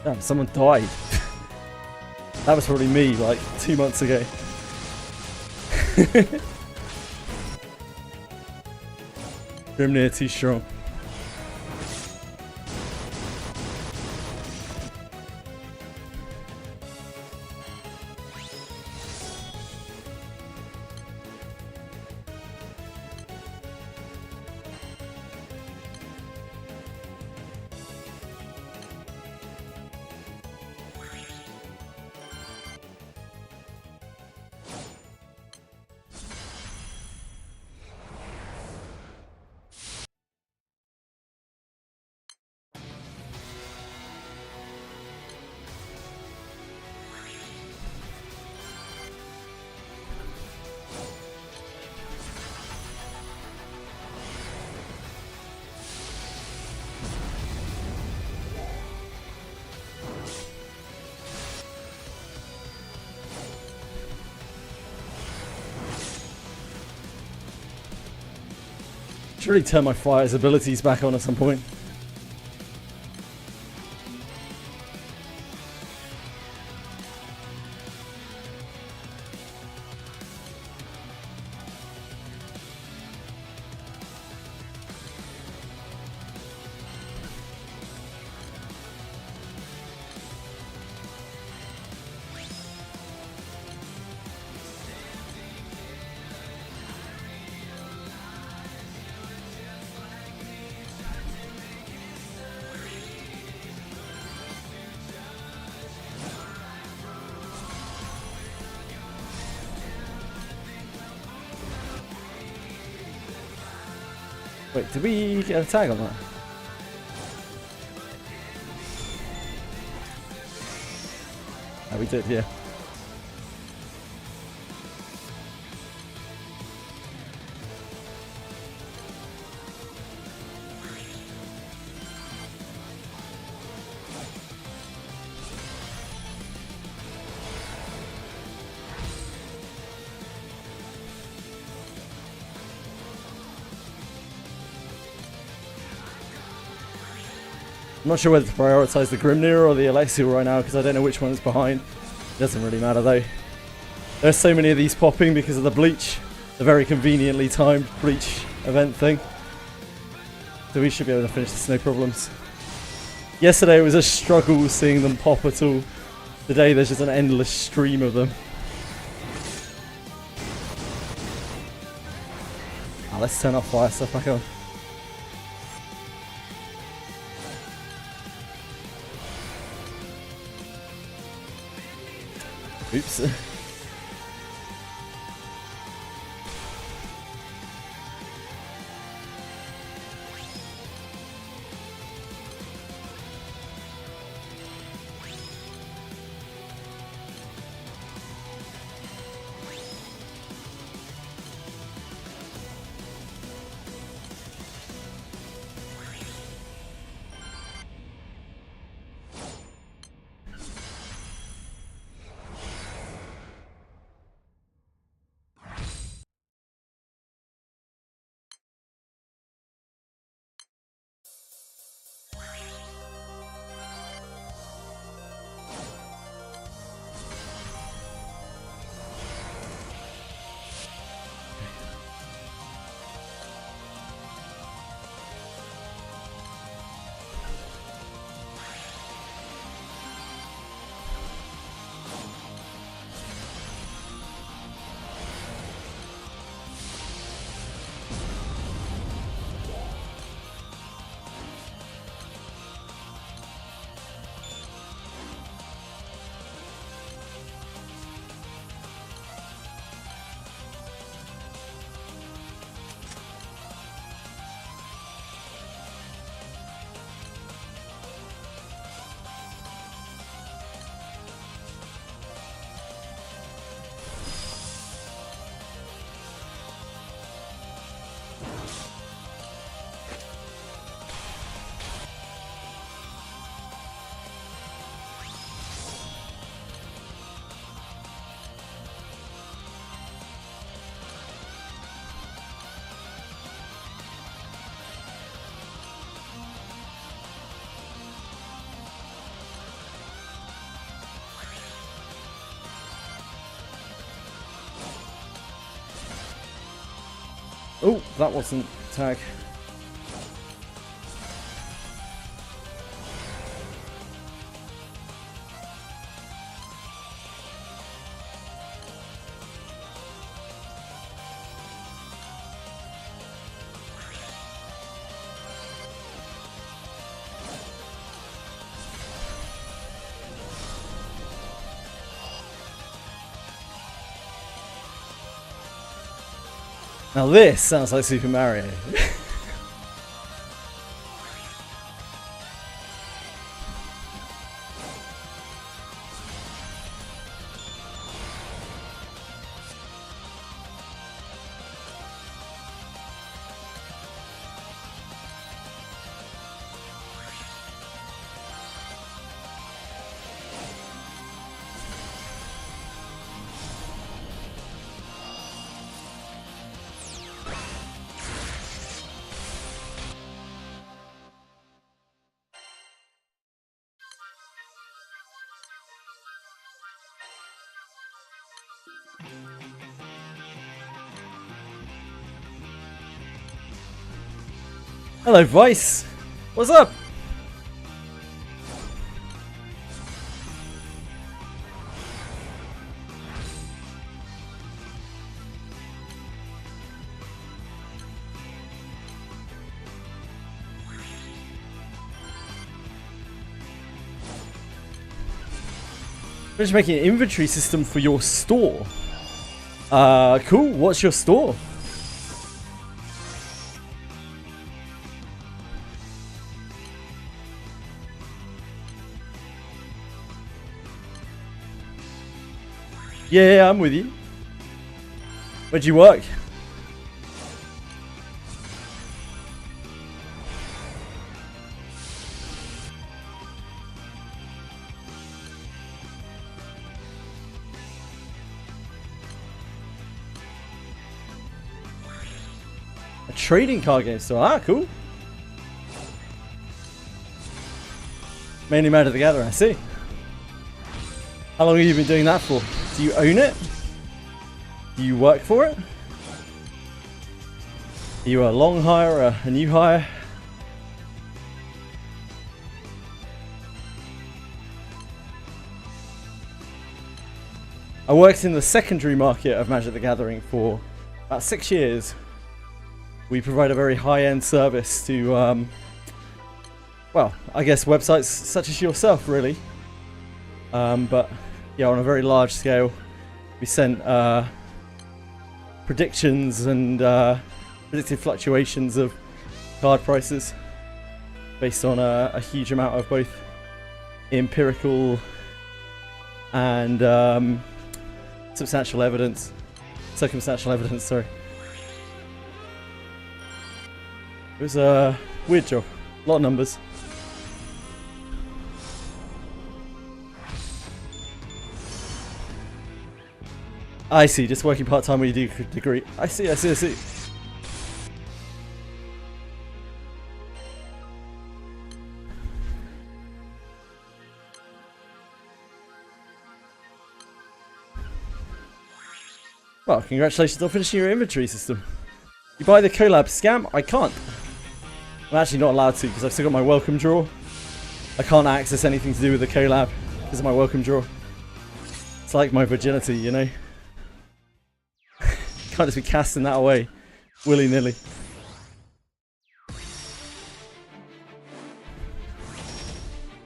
Damn, someone died. That was probably me like 2 months ago. Grimnir too strong. Should really turn my fire's abilities back on at some point. Wait, did we get a tag on that? Oh, we did, yeah. I'm not sure whether to prioritize the Grimnir or the Alexiel right now because I don't know which one is behind. It doesn't really matter though. There's so many of these popping because of the Bleach. The very conveniently timed Bleach event thing. So we should be able to finish this no problems. Yesterday it was a struggle seeing them pop at all. Today there's just an endless stream of them. Let's turn off fire stuff back on. Oops. Oh, that wasn't tag. Now this sounds like Super Mario. Hello, Vice. What's up? We're just making an inventory system for your store. Cool. What's your store? Yeah, I'm with you. Where'd you work? A trading card game store. Ah, cool. Mainly Magic the Gathering, I see. How long have you been doing that for? Do you own it? Do you work for it? Are you a long hire or a new hire? I worked in the secondary market of Magic the Gathering for about 6 years. We provide a very high-end service to, well, I guess websites such as yourself, really. But yeah, on a very large scale, we sent predictions and predicted fluctuations of card prices based on a huge amount of both empirical and circumstantial evidence, sorry. It was a weird job, a lot of numbers. I see, just working part-time when you do a degree. I see. Well, congratulations on finishing your inventory system. You buy the Collab scam? I can't. I'm actually not allowed to because I've still got my welcome draw. I can't access anything to do with the Collab because of my welcome draw. It's like my virginity, you know? Can't just be casting that away willy-nilly.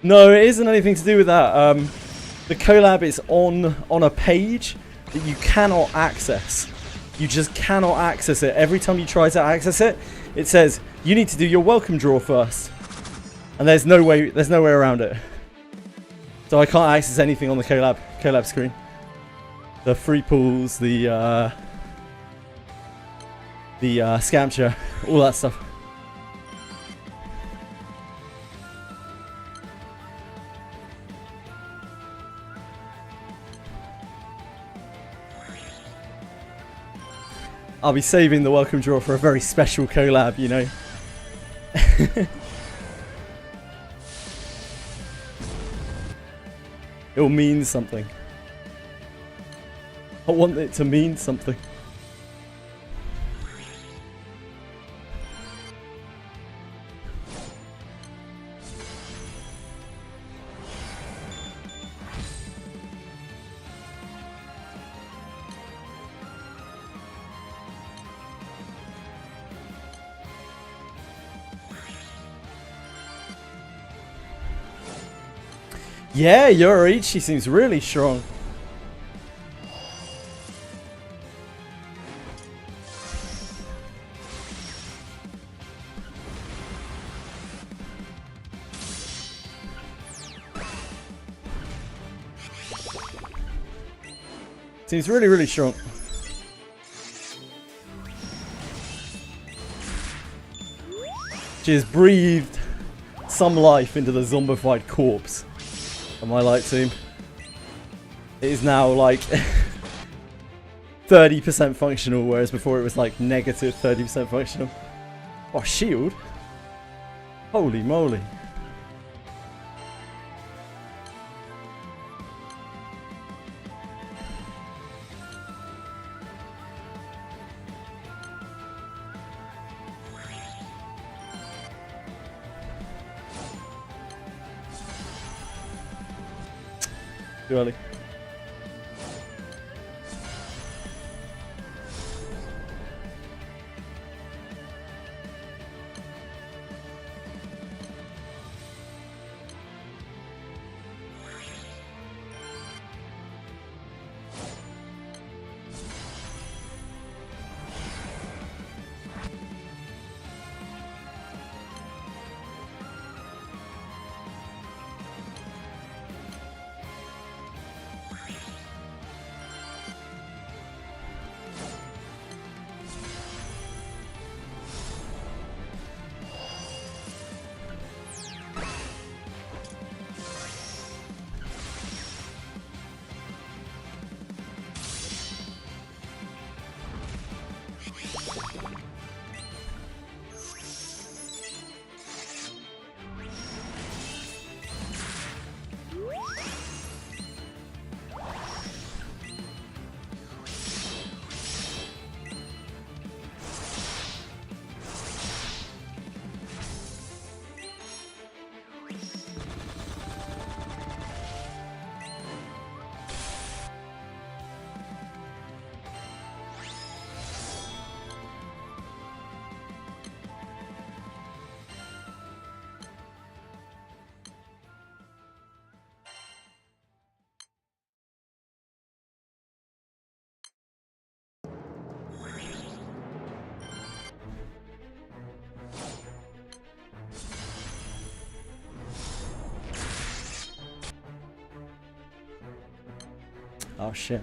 No, it isn't anything to do with that. The Collab is on a page that you cannot access. You just cannot access it. Every time you try to access it, it says you need to do your welcome draw first, and there's no way around it. So I can't access anything on the Collab screen. The free pools, the scamcher, all that stuff. I'll be saving the welcome draw for a very special collab, you know. It'll mean something. I want it to mean something. Yeah, Yorichi seems really strong. Seems really, really strong. She has breathed some life into the zombified corpse of my light team. It is now like 30% functional, whereas before it was like negative 30% functional. Oh, shield? Holy moly. Too early. Oh shit.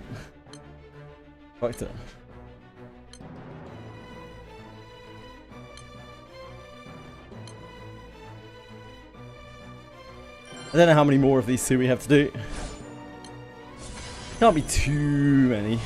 Fucked it. I don't know how many more of these two we have to do. Can't be too many.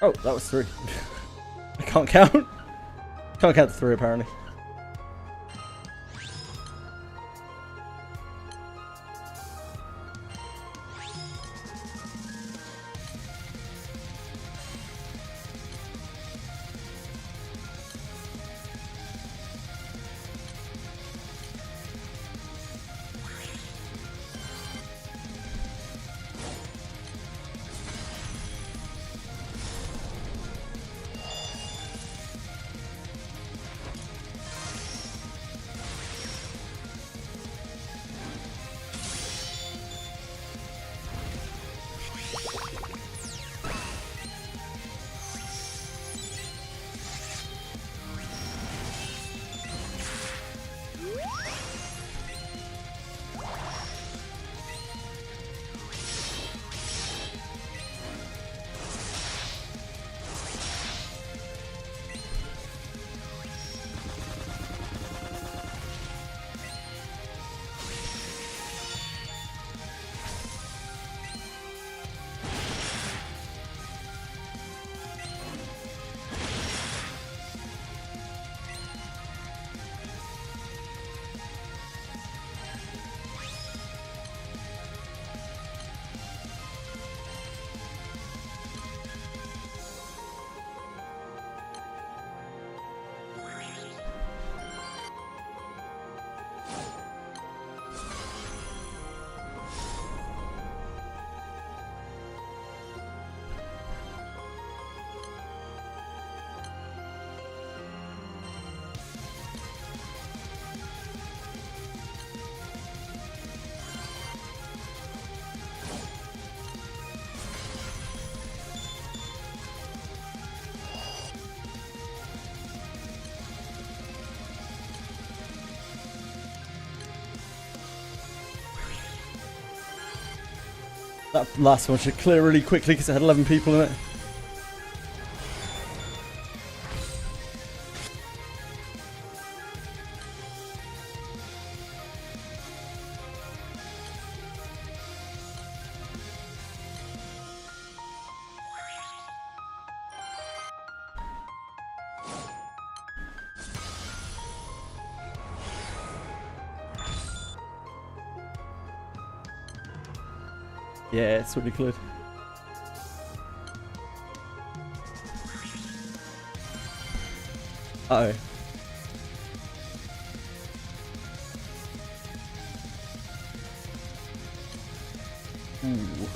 Oh, that was 3. I can't count. Can't count to 3 apparently. That last one should clear really quickly because it had 11 people in it. Yeah, it's really cleared. Uh oh. Ooh.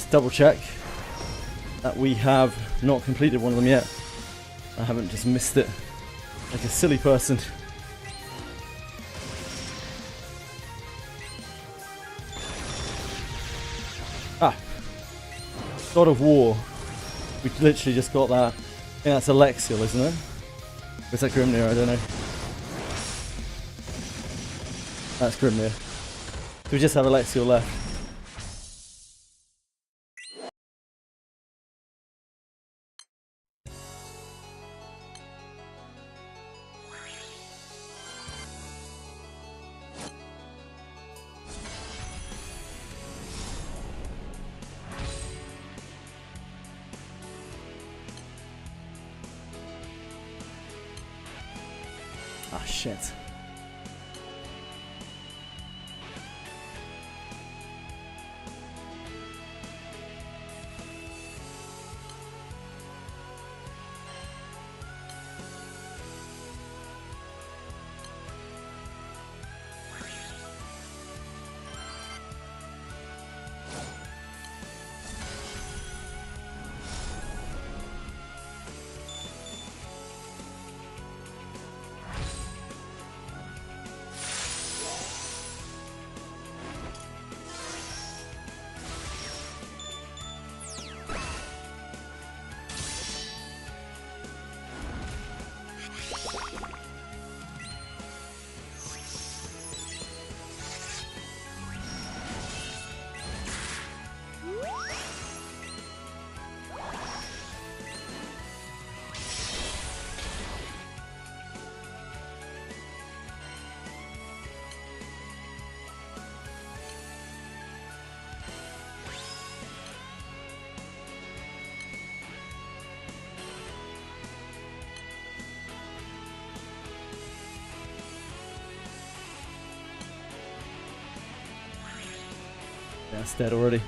just double check that we have not completed one of them yet. I haven't just missed it like a silly person. Ah, God of War. We literally just got that. I think that's Alexiel, isn't it? Or is that Grimnir? I don't know. That's Grimnir. So we just have Alexiel left. Ah, shit. That's dead already.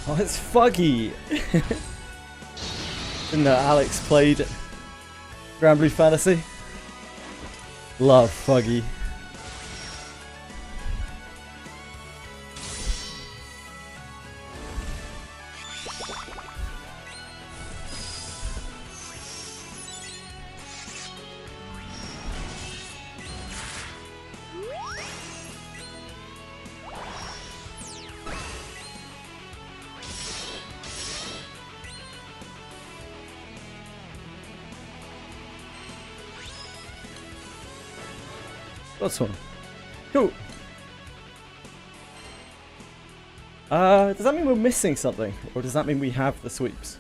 Oh, it's Ffxi! Didn't know Alex played Granblue Fantasy. Love Ffxi. What's one? Cool. Does that mean we're missing something? Or does that mean we have the sweeps?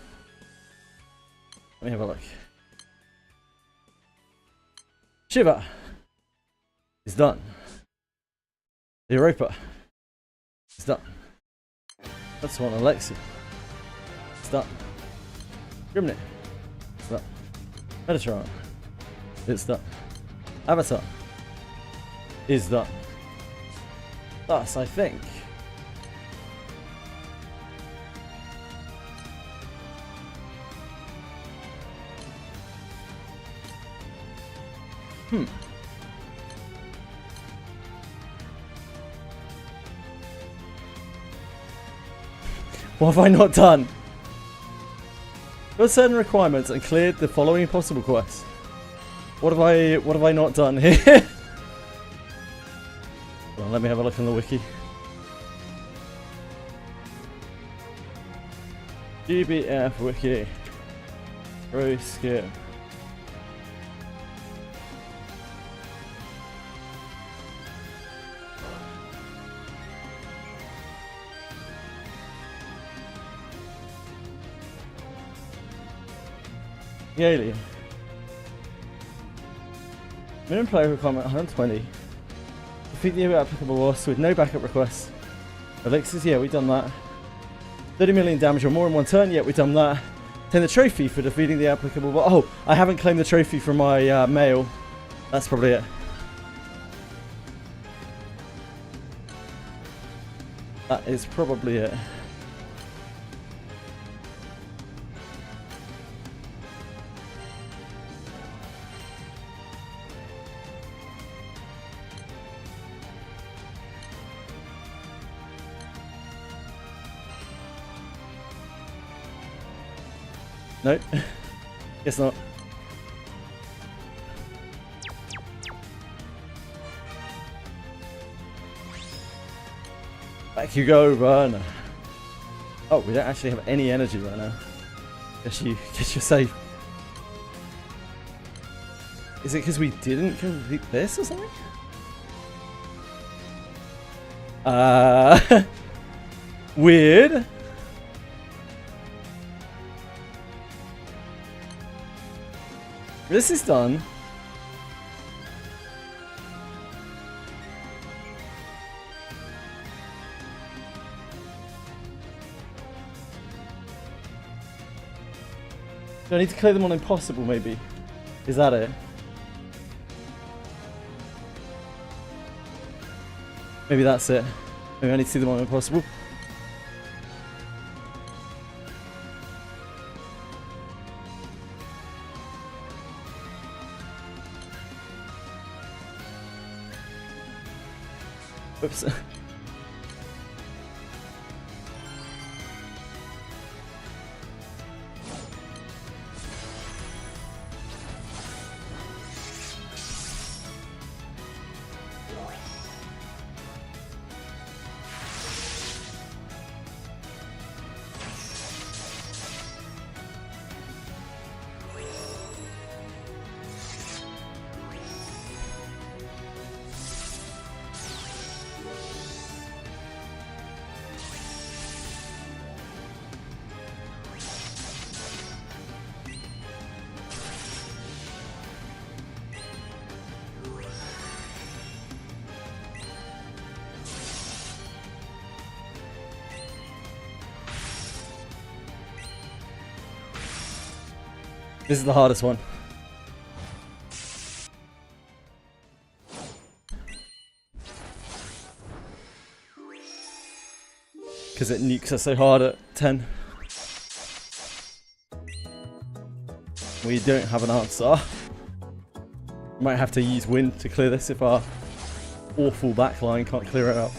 Let me have a look. Shiva is done. Europa is done. That's one on Ffxi. It's done. Grimnit. It's done. Metatron. It's done. Avatar is done. Thus, I think. What have I not done? Got certain requirements and cleared the following impossible quests. What have I not done here? Well, let me have a look on the wiki. GBF wiki. Pro skip. The alien. Minimum player requirement 120. Defeat the applicable boss with no backup requests. Elixirs, yeah, we've done that. 30 million damage or more in one turn, yeah, we've done that. 10 the trophy for defeating the applicable boss. Oh, I haven't claimed the trophy from my mail. That's probably it. That is probably it. No, guess not. Back you go, run. Oh, we don't actually have any energy right now. Guess you're safe. Is it because we didn't complete this or something? Weird. This is done. Do I need to clear them on impossible, maybe? Is that it? Maybe that's it. Maybe I need to see them on impossible. Oops. This is the hardest one. Because it nukes us so hard at 10. We don't have an answer. Might have to use wind to clear this if our awful backline can't clear it up.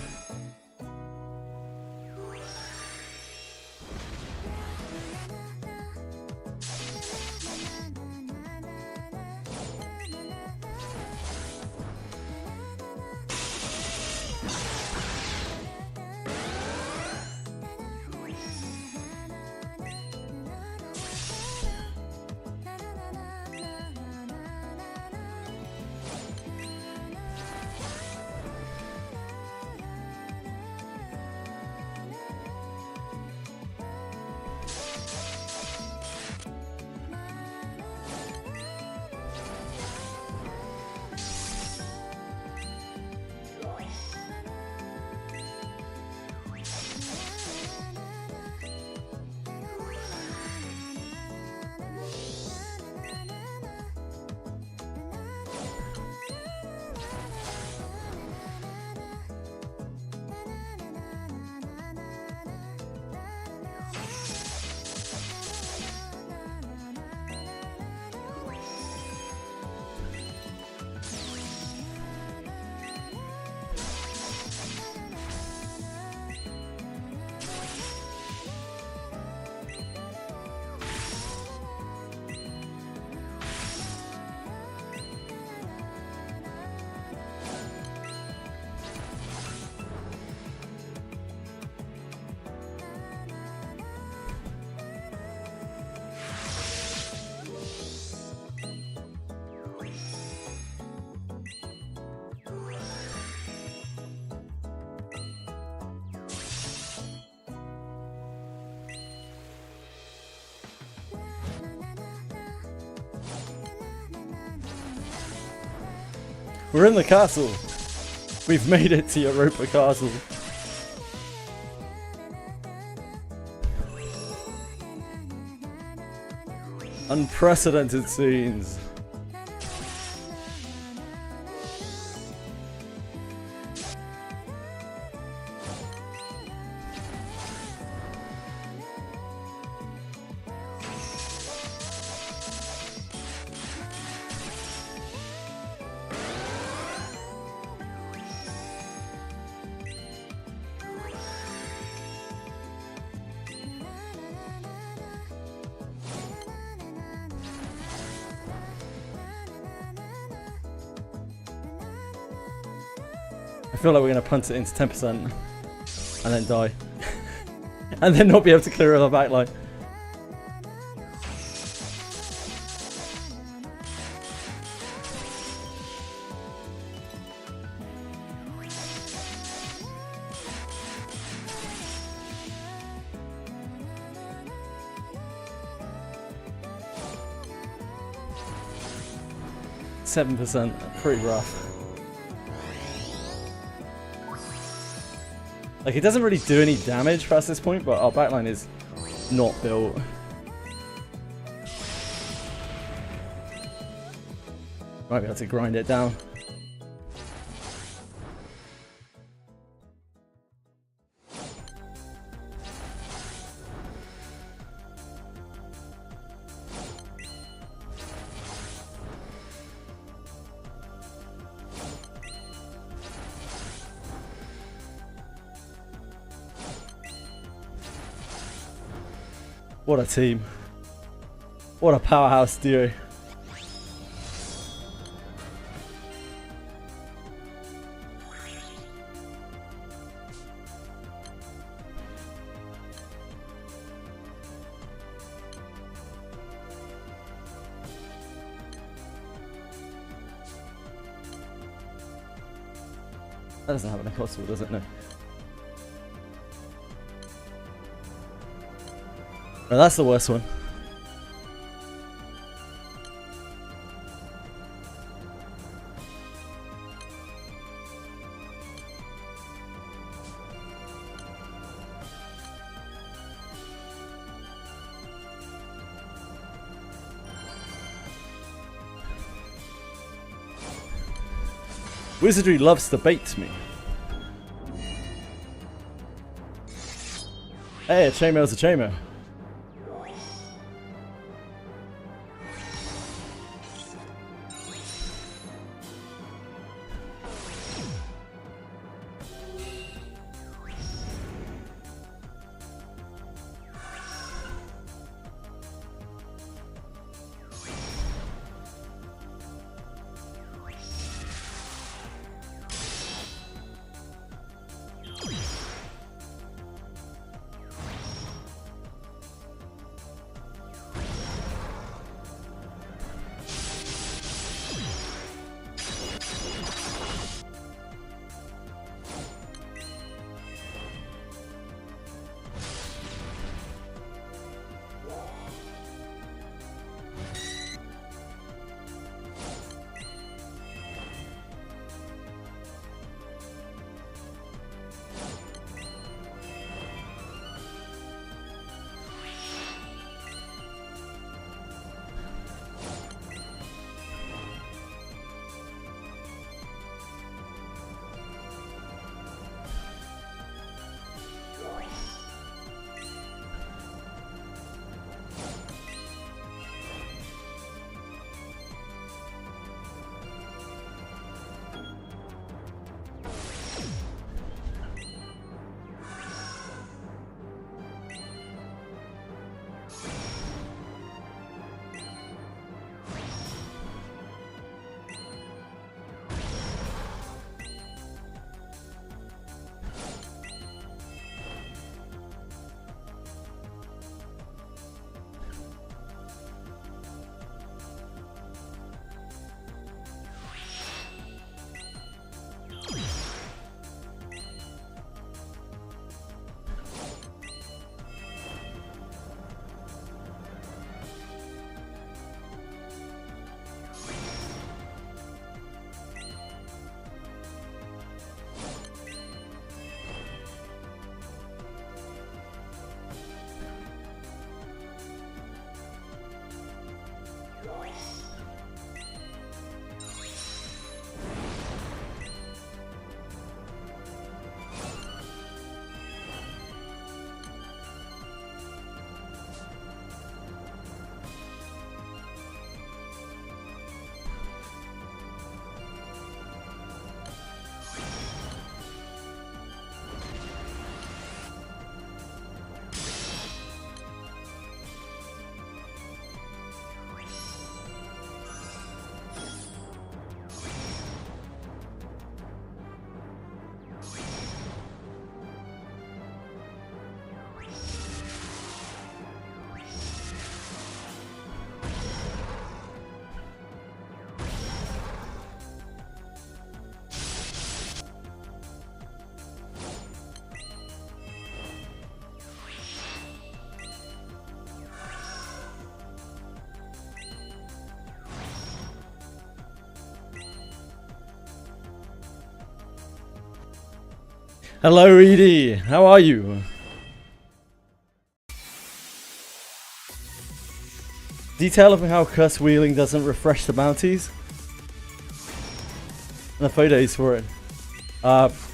We're in the castle. We've made it to Europa Castle. Unprecedented scenes. I feel like we're going to punt it into 10% and then die. And then not be able to clear the backline. %, pretty rough. Like, it doesn't really do any damage past this point, but our backline is not built. Might be able to grind it down. What a team. What a powerhouse duo. That doesn't have an impossible, does it? No. No, that's the worst one. Wizardry loves to bait me. Hey, a chainmail's a chainmail. Hello, Edie. How are you? Detail of how cuss wheeling doesn't refresh the bounties. And the photos for it.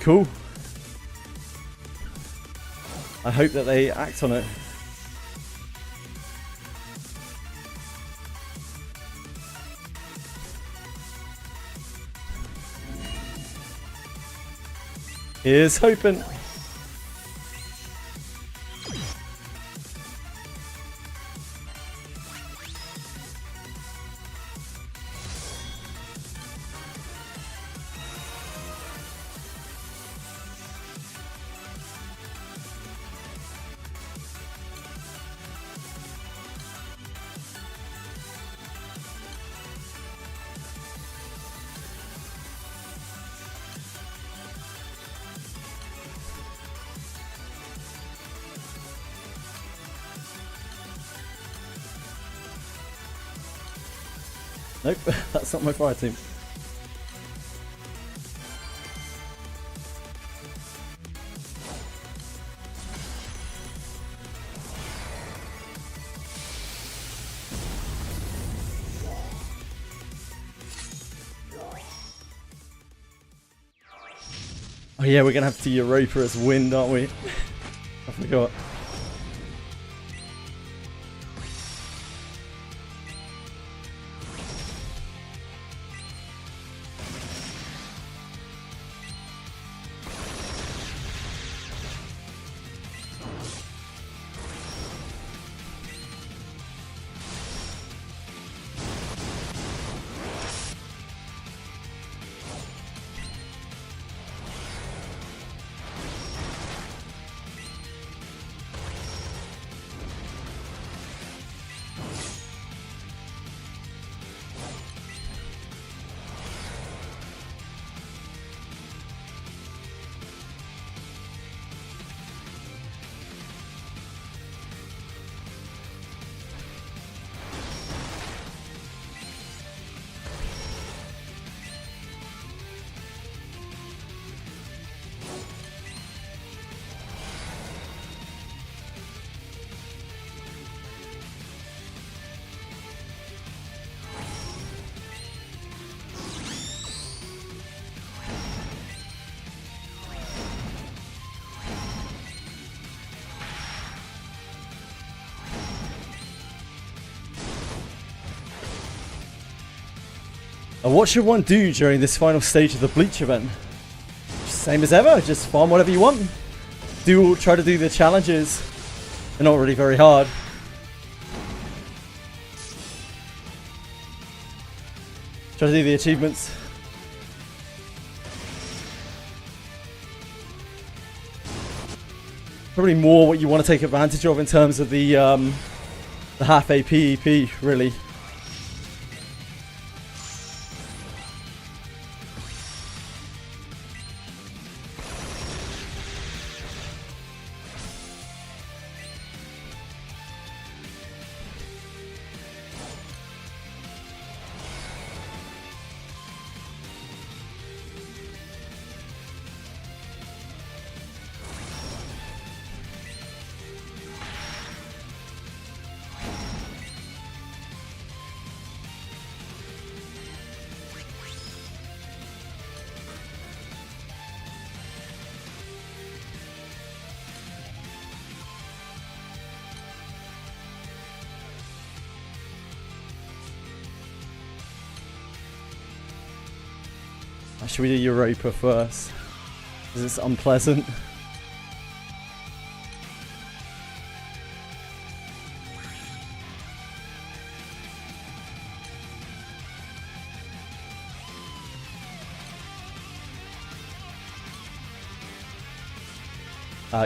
Cool. I hope that they act on it. Here's hoping. Nope, that's not my fire team. Oh yeah, we're gonna have to do Europa as wind, aren't we? I forgot. What should one do during this final stage of the Bleach event? Same as ever, just farm whatever you want. Try to do the challenges. They're not really very hard. Try to do the achievements. Probably more what you want to take advantage of in terms of the half AP EP, really. Should we do Europa first? Because it's unpleasant.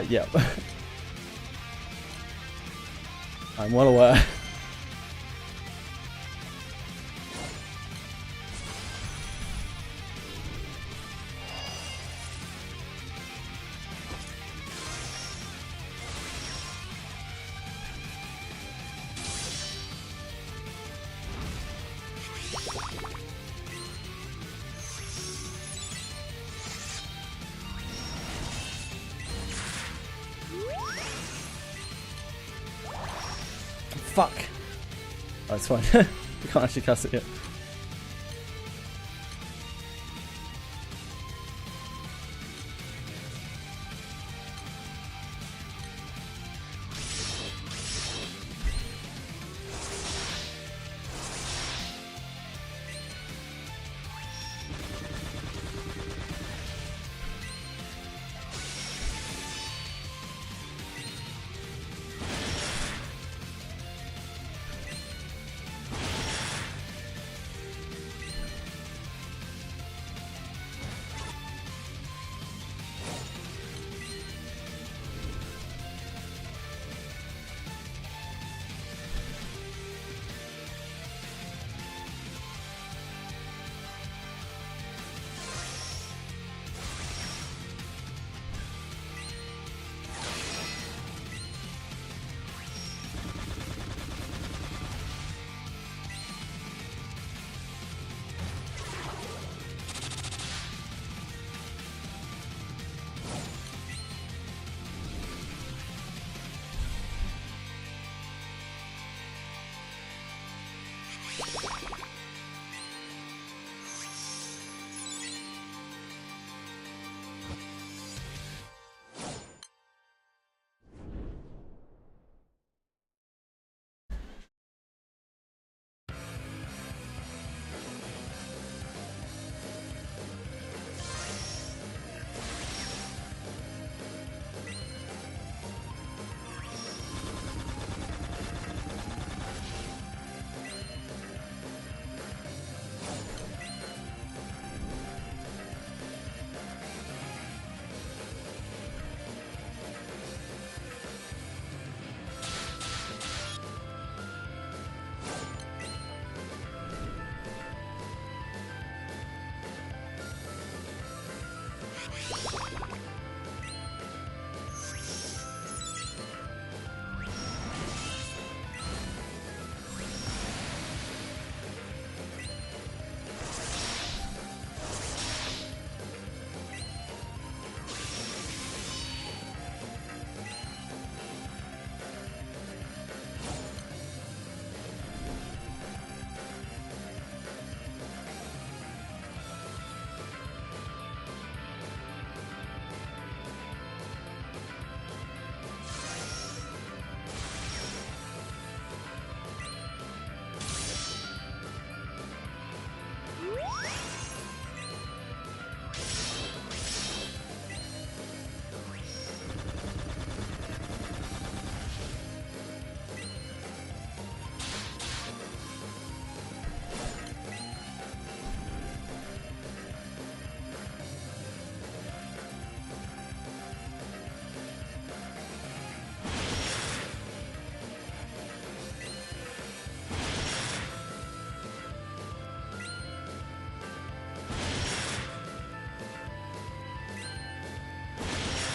Yeah. I'm well aware. fuck. Oh, it's fine. We can't actually cast it yet.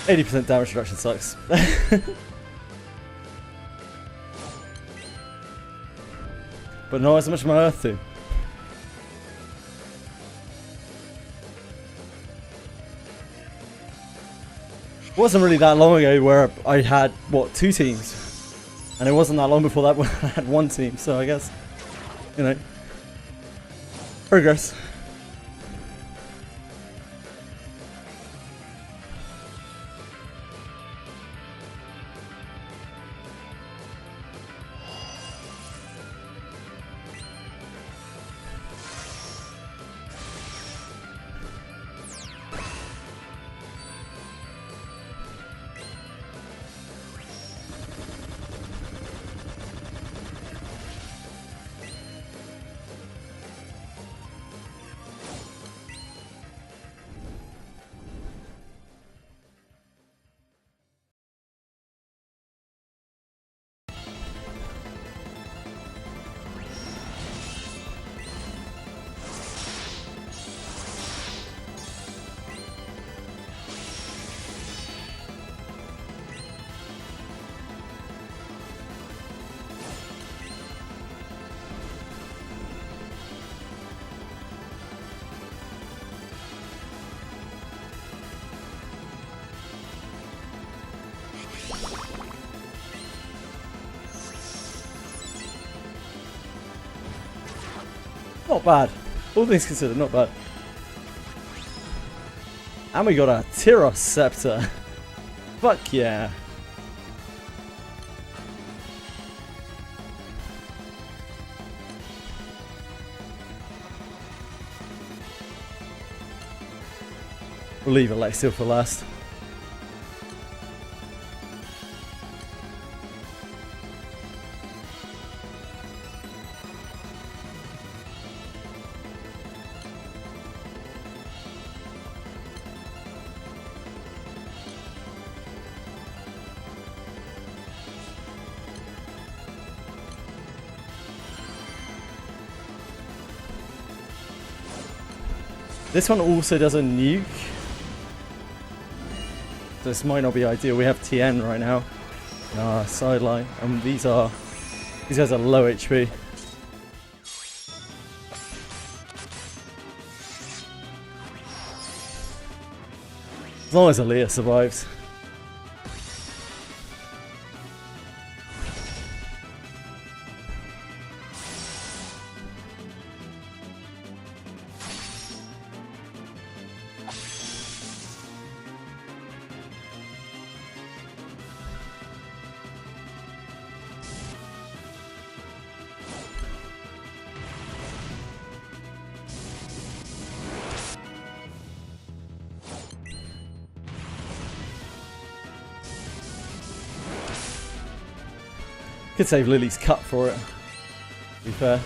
%80 damage reduction sucks. But not as much as my Earth 2. It wasn't really that long ago where I had, what, 2 teams? And it wasn't that long before that when I had 1 team, so I guess, you know, progress. Not bad. All things considered, not bad. And we got a Tyros Scepter. Fuck yeah. We'll leave Alexiel for last. This one also does a nuke. This might not be ideal. We have TN right now in our sideline, and these guys are low HP. As long as Aaliyah survives. Could save Lily's cut for it, to be fair.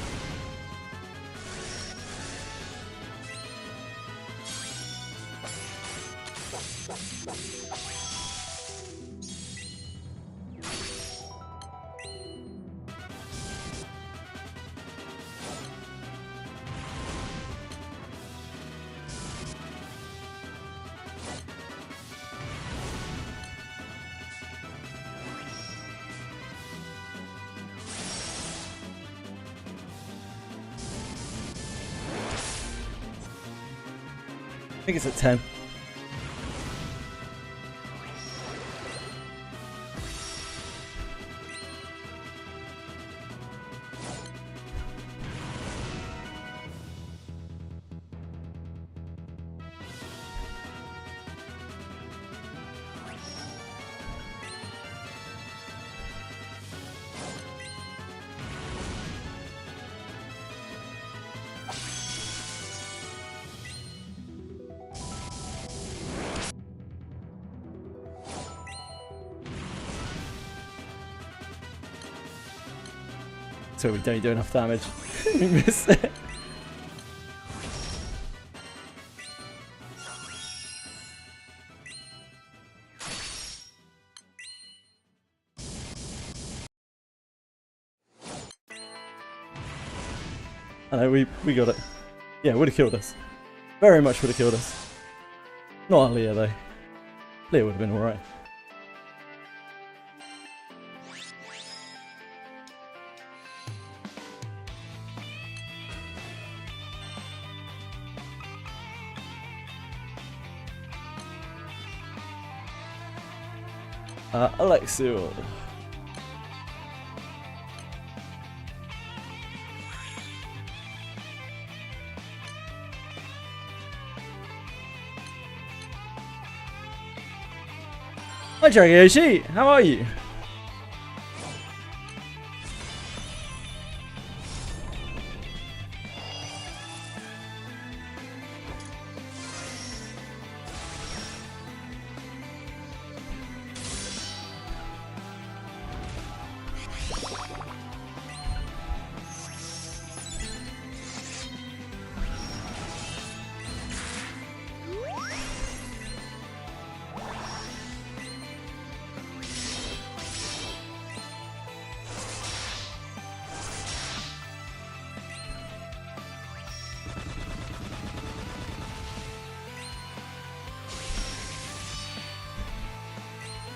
I think it's at 10. So we don't do enough damage. We missed it. I know, we got it. Yeah, would have killed us. Very much would have killed us. Not Leah though. Leah would have been alright. Alexiel. Hi Dragyoshi, how are you?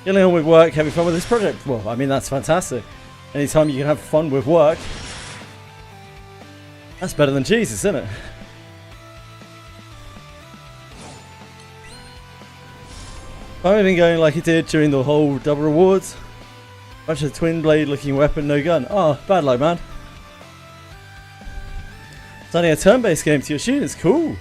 Getting on with work, having fun with this project. Well, I mean, that's fantastic. Anytime you can have fun with work, that's better than Jesus, isn't it? I've been going like he did during the whole double rewards. Bunch of twin blade looking weapon, no gun. Oh, bad luck, man. It's only a turn-based game to your students. Cool.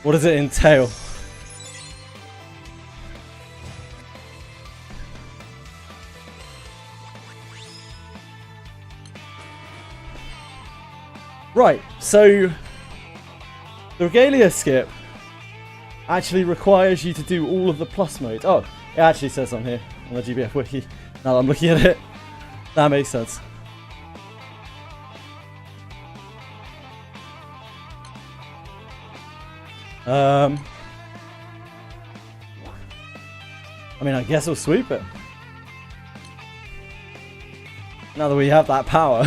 What does it entail? Right, so the regalia skip actually requires you to do all of the plus modes. Oh, it actually says on here on the GBF wiki. Now that I'm looking at it, that makes sense. I mean, I guess we'll sweep it. Now that we have that power.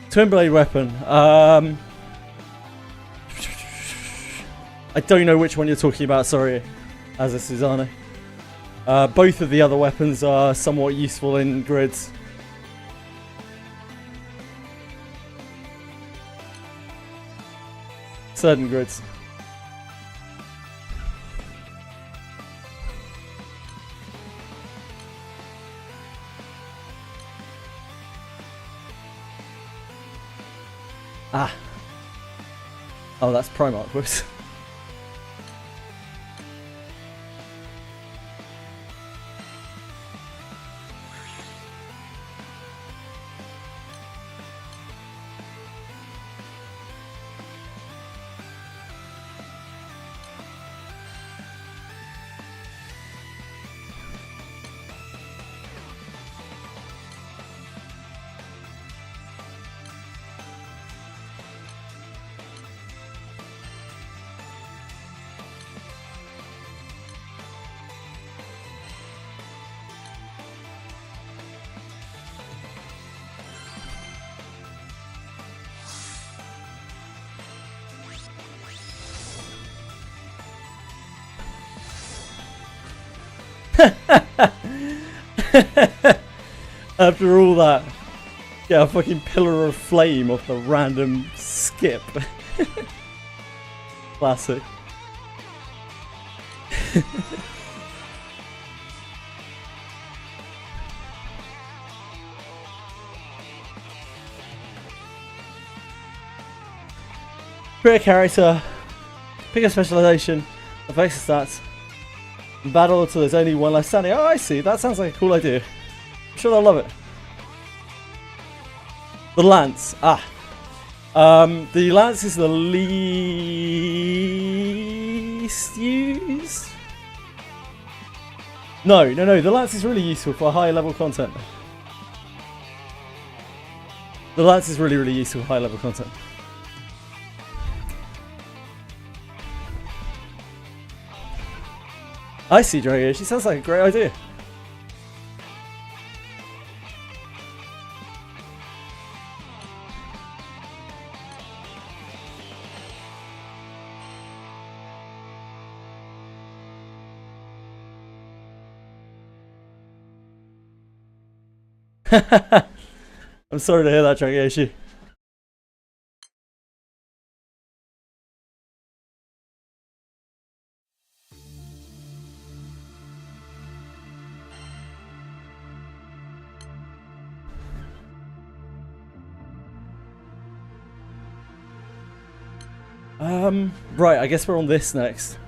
Twin blade weapon. I don't know which one you're talking about, sorry, as a Susanna. Both of the other weapons are somewhat useful in grids. Certain grids. Ah. Oh, that's Primarch. Whoops. After all that, get a fucking pillar of flame off the random skip. Classic. Create a character, pick a specialization, affects the stats, and battle until there's only one left standing. Oh, I see. That sounds like a cool idea. I'm sure they'll love it. The lance. Ah. The lance is the least used. No. The lance is really useful for high level content. The lance is really useful for high level content. I see, Drago. She sounds like a great idea. I'm sorry to hear that, Dragoshi. Right, I guess we're on this next.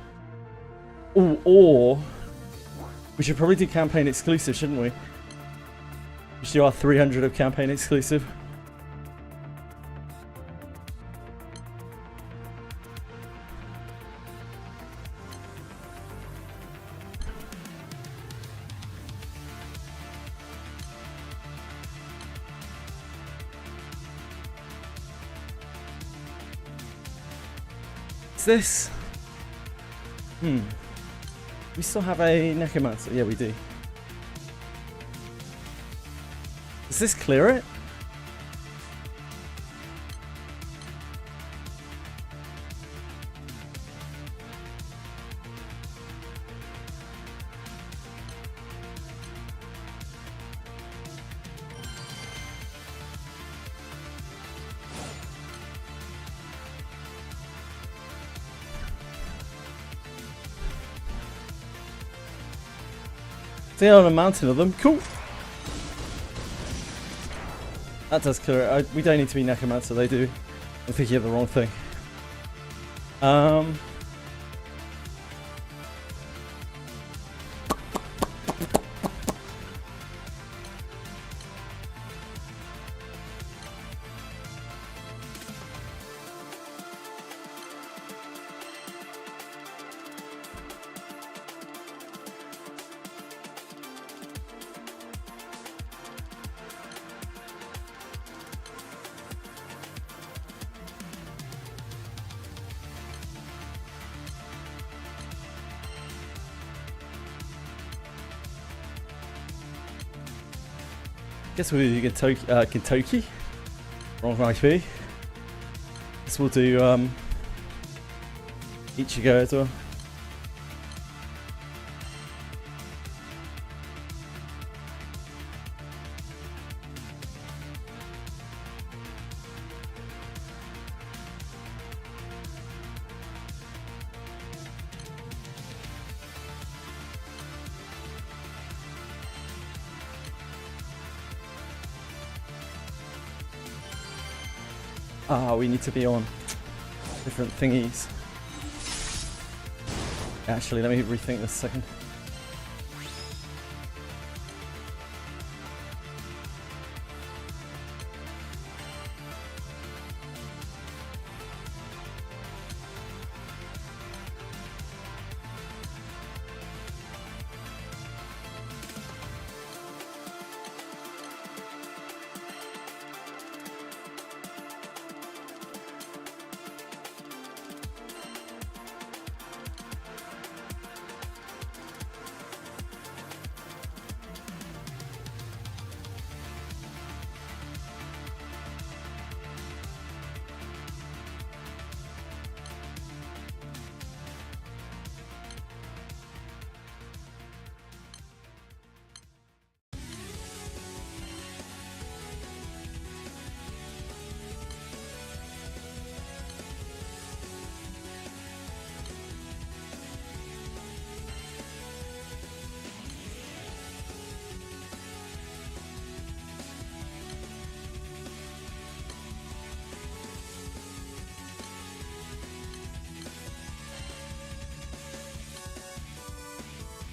Ooh, or we should probably do campaign exclusive, shouldn't we? We should do our 300 of campaign exclusive. Is this? We still have a Necromancer. Yeah, we do. Does this clear it? Stay on a mountain of them. Cool. That does clear it. We don't need to be necromancer. They do. I'm thinking of the wrong thing. Guess we'll do Kentucky. Wrong IP. Guess we'll do Ichigo as well. We need to be on different thingies. Actually, let me rethink this a second.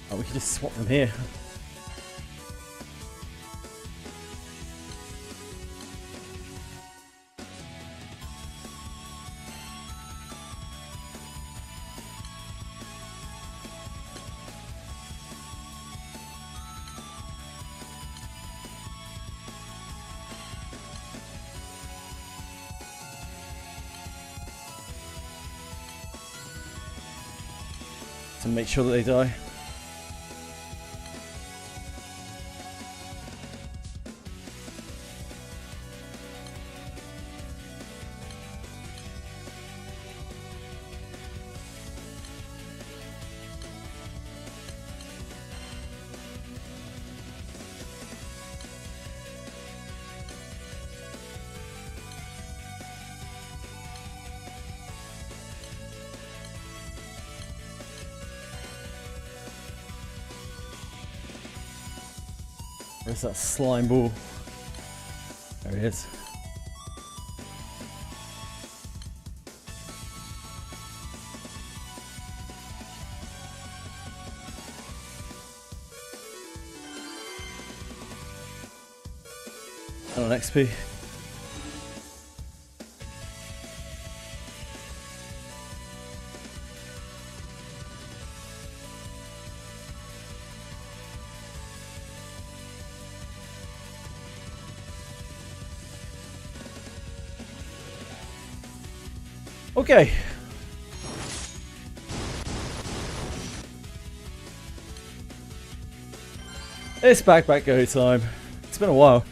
Oh, we can just swap them here. To make sure that they die. Where's that slime ball? There he is. And on XP. Okay. It's back go time. It's been a while.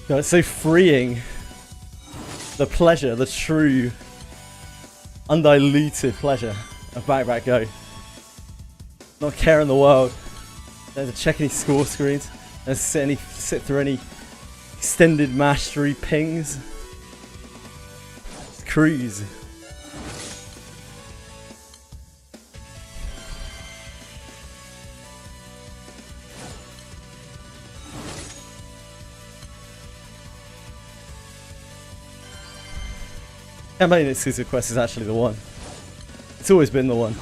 God, it's so freeing. The pleasure, the true, undiluted pleasure of back go. Not care in the world. Don't have to check any score screens. Don't sit through any extended mastery pings. Just cruise. Campaign exclusive quest is actually the one. It's always been the one.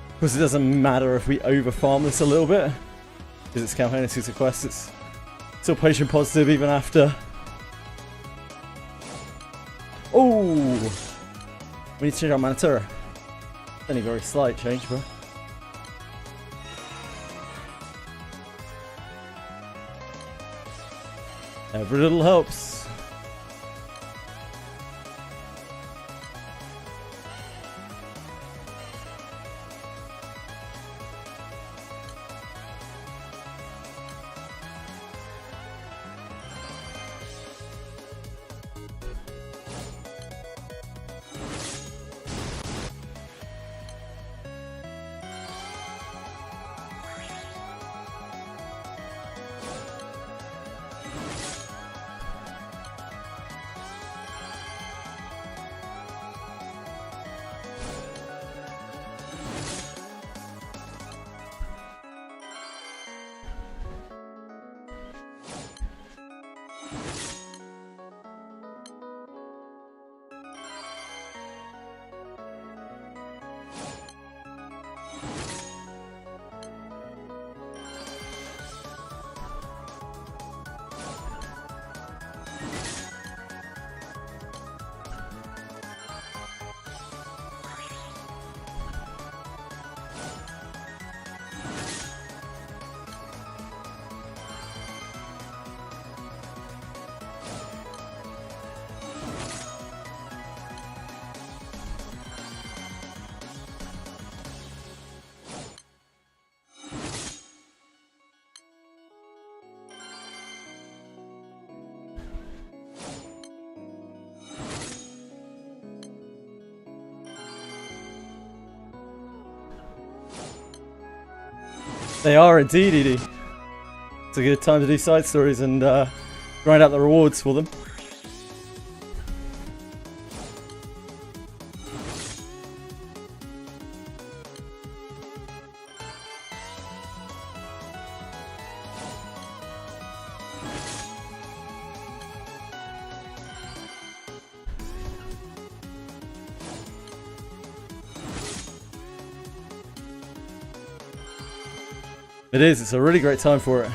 Of course, it doesn't matter if we overfarm this a little bit, because it's campaign exclusive quest. It's still potion positive even after. Oh, we need to change our Manatura. Only very slight change, but every little helps. They are indeed, Edie. It's a good time to do side stories and grind out the rewards for them. It is. It's a really great time for it.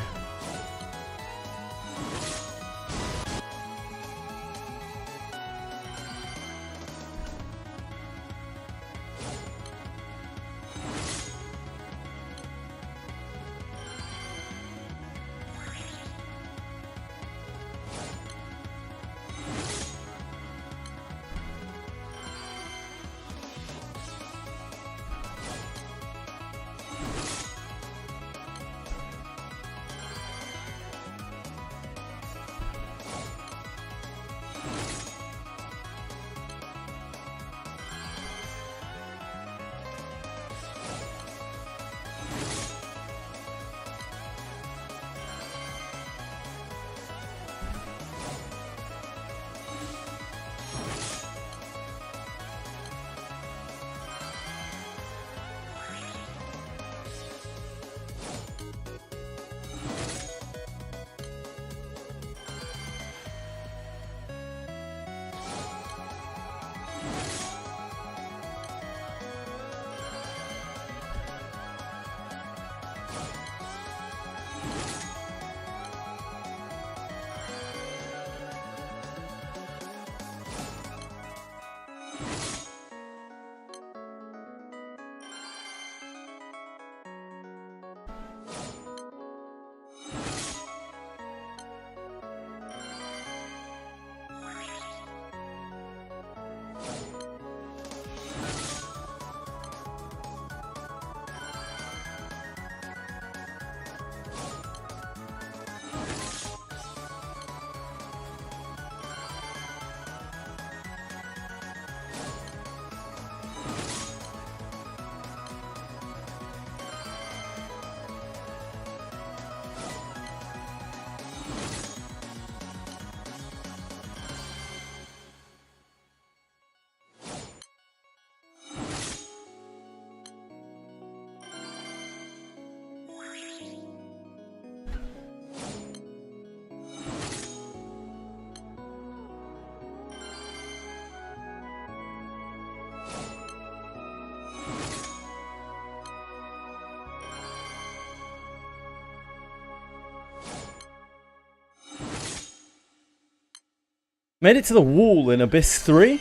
Made it to the wall in Abyss 3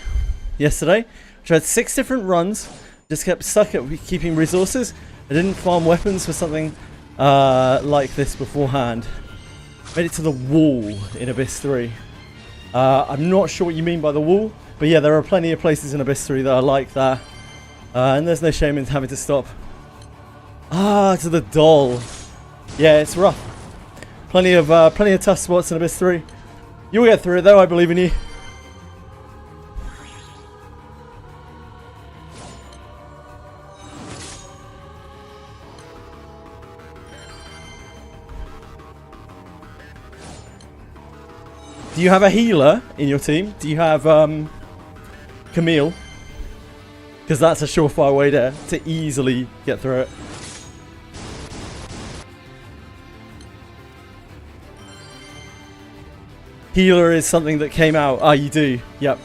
yesterday. I tried 6 different runs. Just kept stuck at keeping resources. I didn't farm weapons for something like this beforehand. Made it to the wall in Abyss 3. I'm not sure what you mean by the wall. But yeah, there are plenty of places in Abyss 3 that are like that. And there's no shame in having to stop. Ah, to the doll. Yeah, it's rough. Plenty of tough spots in Abyss 3. You'll get through it though, I believe in you. Do you have a healer in your team? Do you have Camille? Because that's a surefire way to easily get through it. Healer is something that came out. Ah, you do. Yep.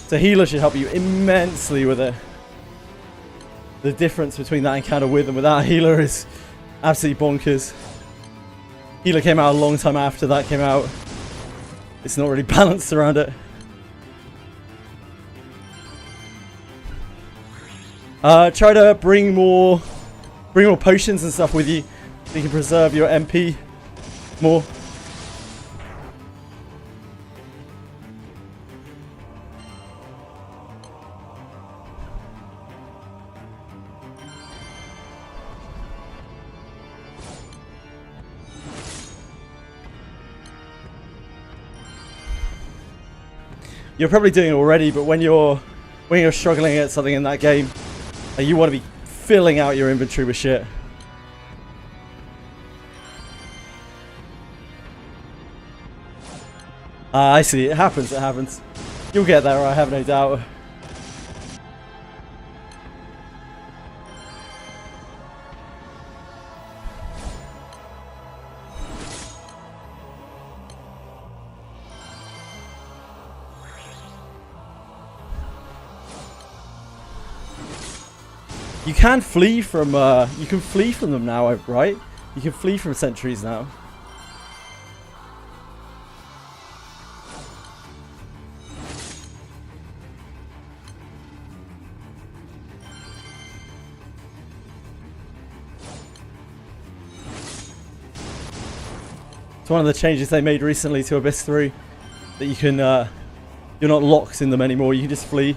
So healer should help you immensely with it. The difference between that encounter with and without a healer is absolutely bonkers. Healer came out a long time after that came out. It's not really balanced around it. Try to bring more potions and stuff with you so you can preserve your MP more. You're probably doing it already, but when you're struggling at something in that game, you want to be filling out your inventory with shit. I see. It happens. It happens. You'll get there, I have no doubt. You can flee from them now, right? You can flee from sentries now. It's one of the changes they made recently to Abyss 3, that you can, you're not locked in them anymore, you can just flee.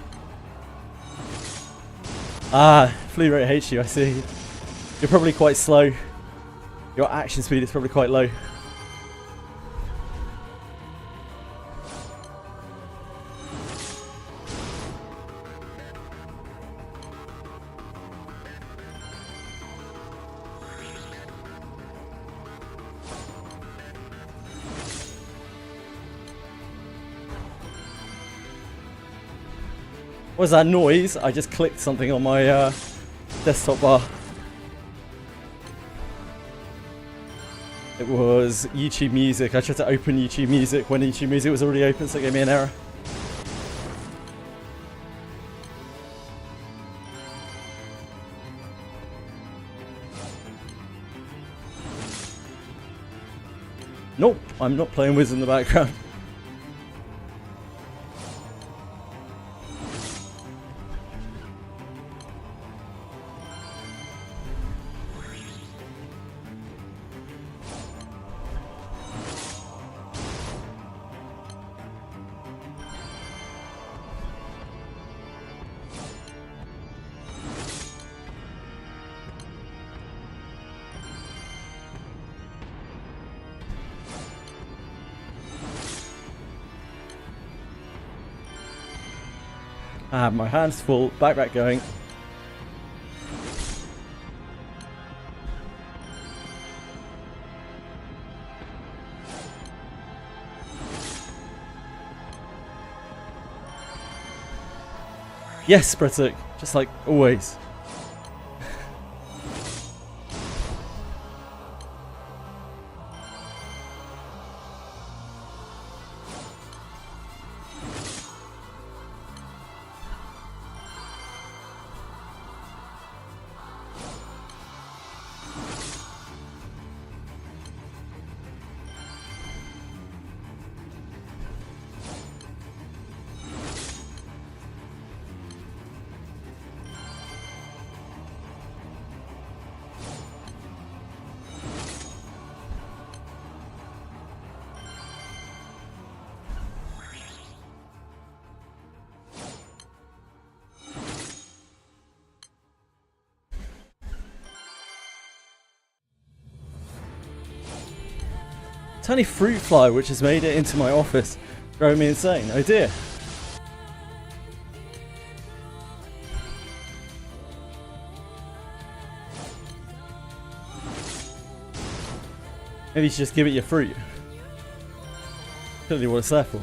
Ah, flee rate hates you, I see. You're probably quite slow. Your action speed is probably quite low. What was that noise? I just clicked something on my desktop bar. It was YouTube Music. I tried to open YouTube Music when YouTube Music was already open, so it gave me an error. Nope, I'm not playing Wiz in the background. I have my hands full, backpack going. Yes, Bretic, just like always. Tiny fruit fly which has made it into my office, driving me insane. Oh dear. Maybe you should just give it your fruit. Clearly what it's there for.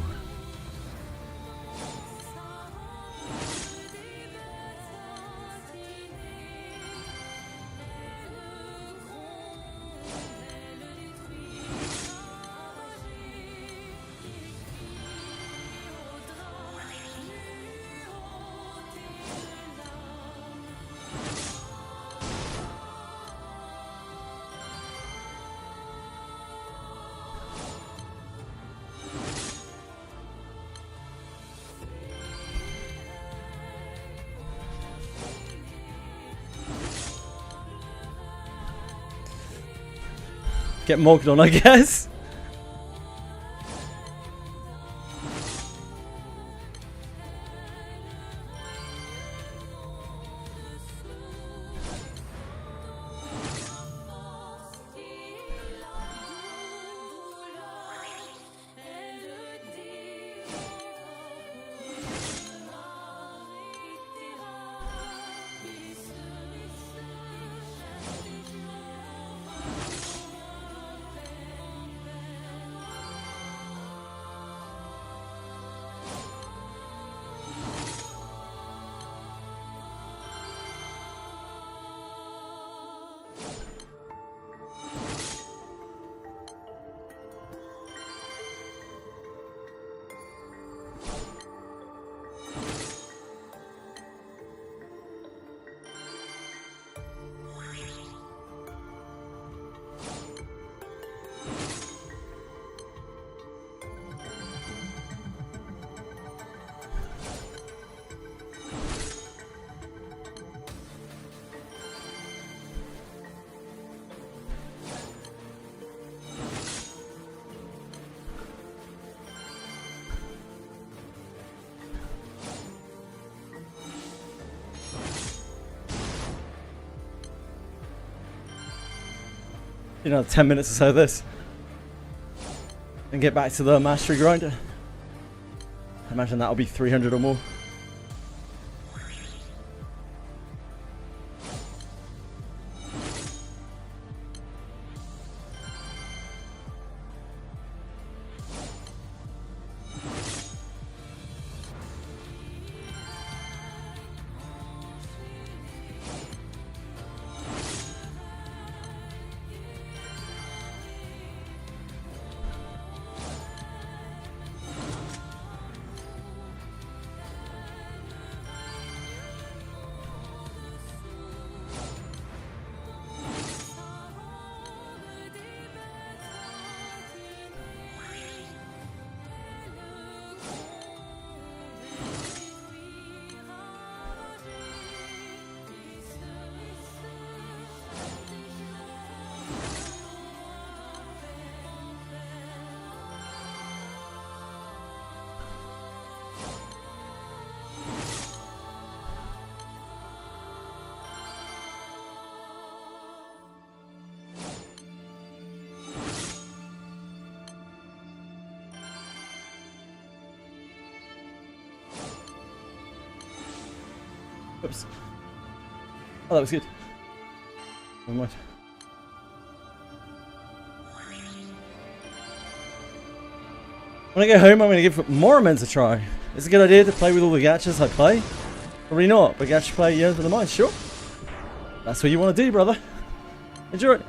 Get mogged on, I guess. You know, 10 minutes or so of this. And get back to the mastery grinder. I imagine that'll be 300 or more. Oops. Oh, that was good. Never mind. When I get home, I'm going to give more amends a try. Is it a good idea to play with all the gachas I play? Probably not, but gacha play yearn for the mind, sure. That's what you want to do, brother. Enjoy it.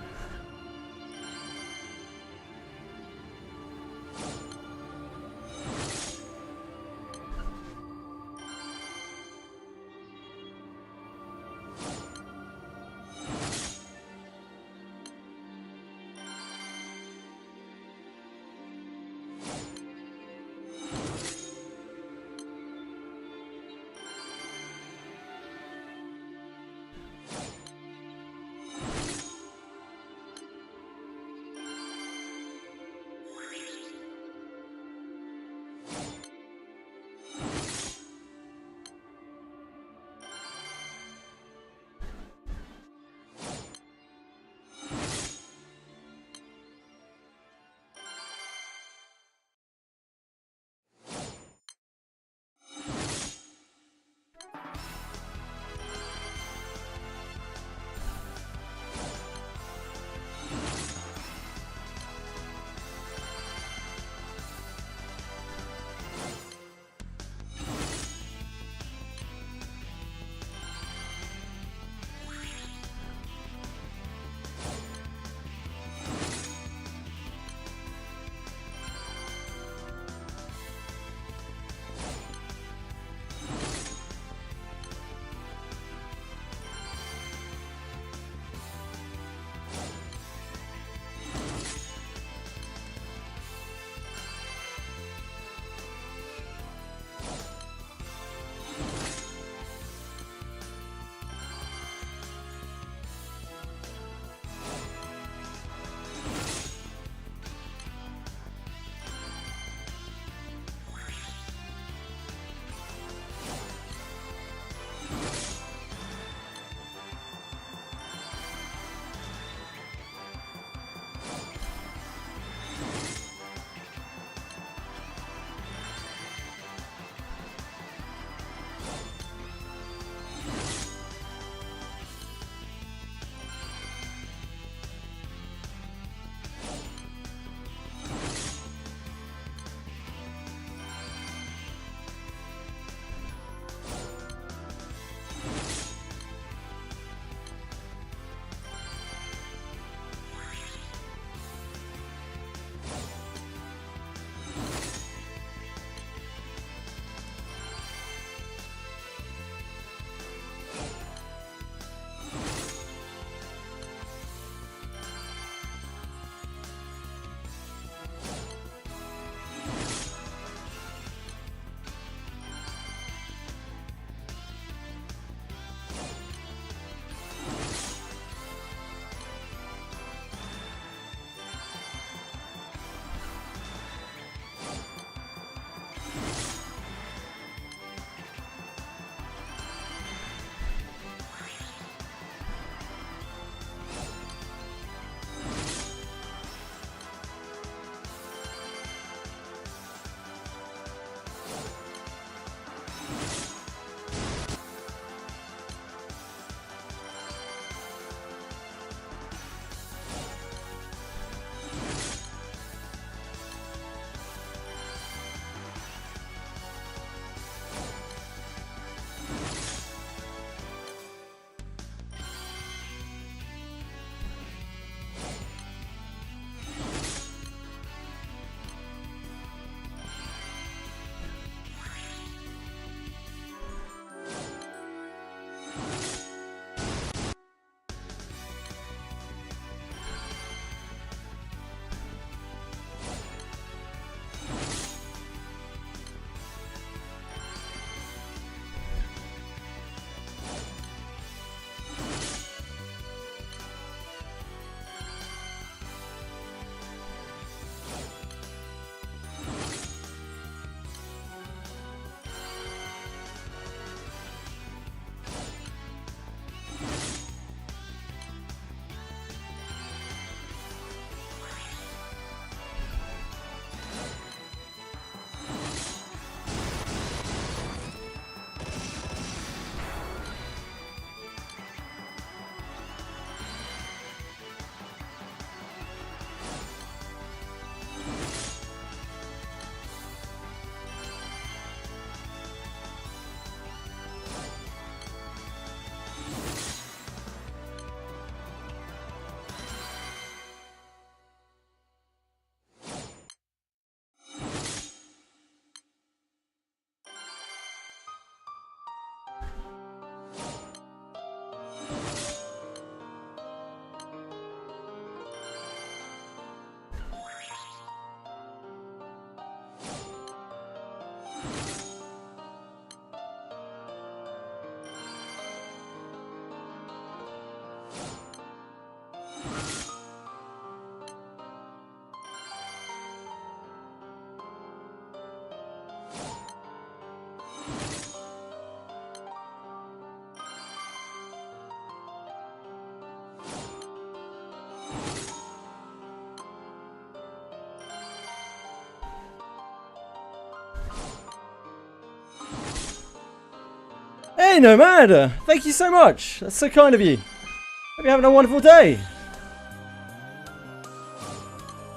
Hey, Nomad! Thank you so much. That's so kind of you. Hope you're having a wonderful day.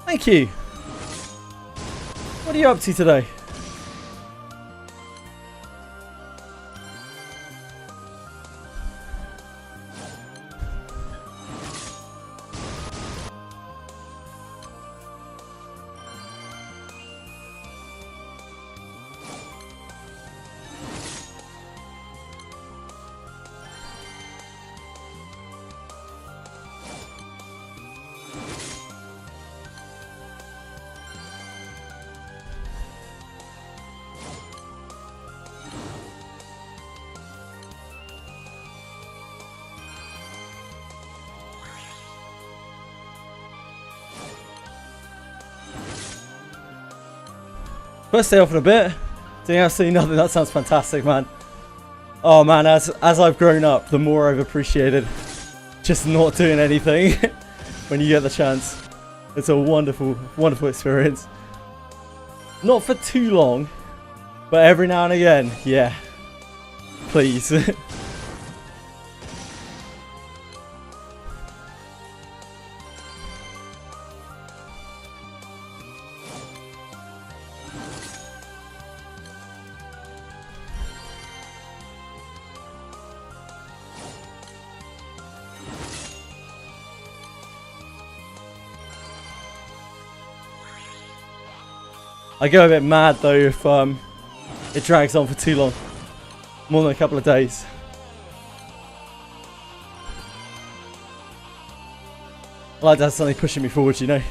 Thank you. What are you up to today? First day off in a bit, doing absolutely nothing. That sounds fantastic, man. Oh man, as I've grown up, the more I've appreciated just not doing anything when you get the chance. It's a wonderful, wonderful experience. Not for too long, but every now and again, yeah. Please. I go a bit mad though if it drags on for too long, more than a couple of days. I like to have something pushing me forward, you know.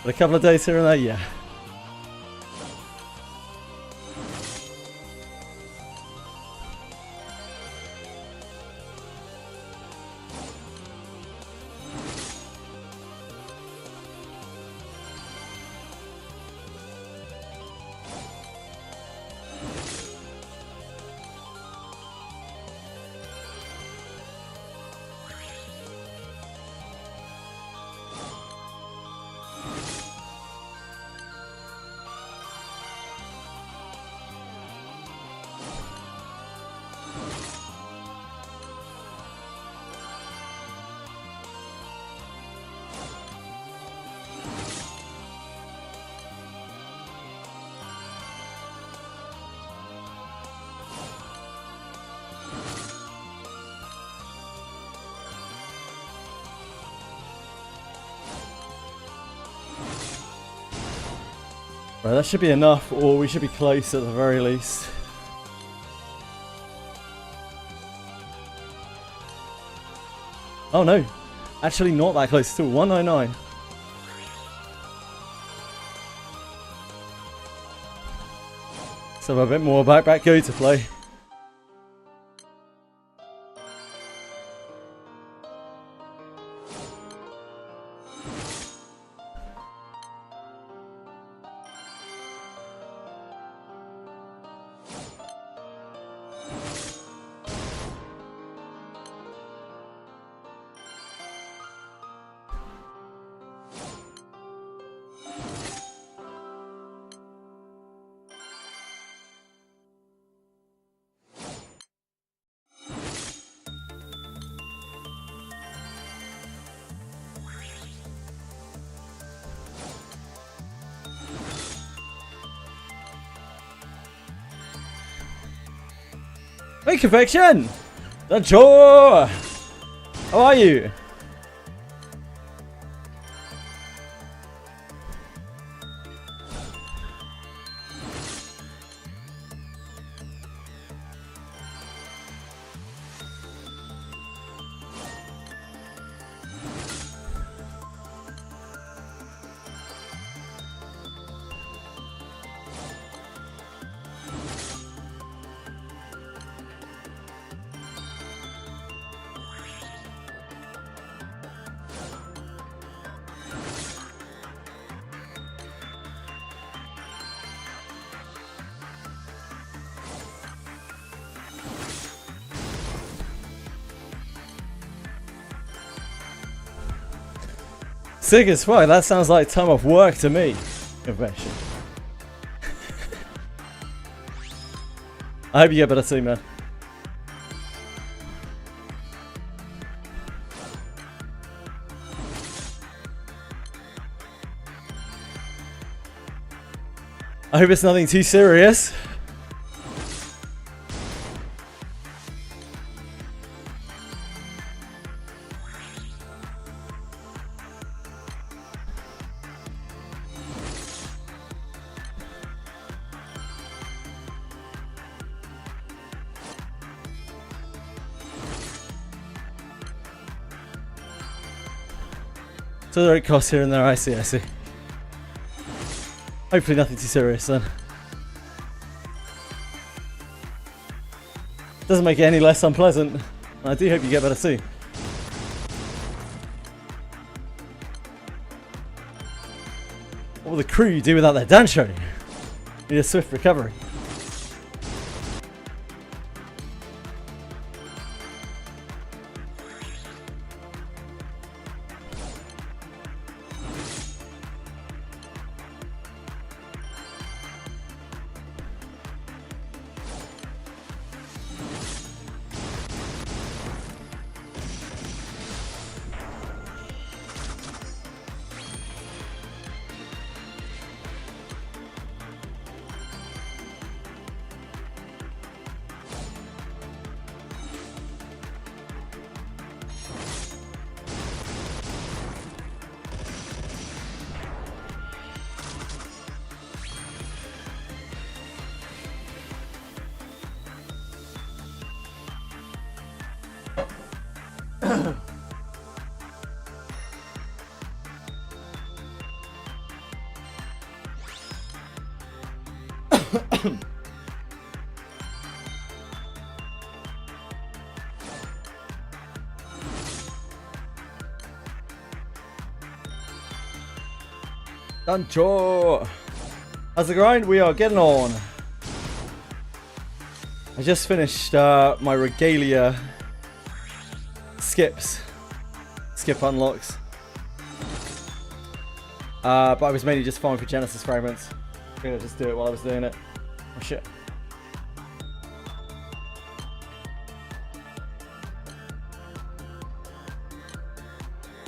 But a couple of days here and there, yeah. Right, that should be enough, or we should be close at the very least. Oh no, actually not that close at all, 199. So a bit more back go to play. Hey, Ffxi! The Joe! How are you? Sick as fuck, that sounds like time off work to me. Ffxi. I hope you get better soon, man. I hope it's nothing too serious. So there it costs here and there, I see. Hopefully nothing too serious then. Doesn't make it any less unpleasant. I do hope you get better soon. What will the crew do without their Dancho? Need a swift recovery. Dancho! How's the grind? We are getting on. I just finished my Regalia skip unlocks. But I was mainly just farming for Genesis fragments. I'm gonna just do it while I was doing it. Oh shit.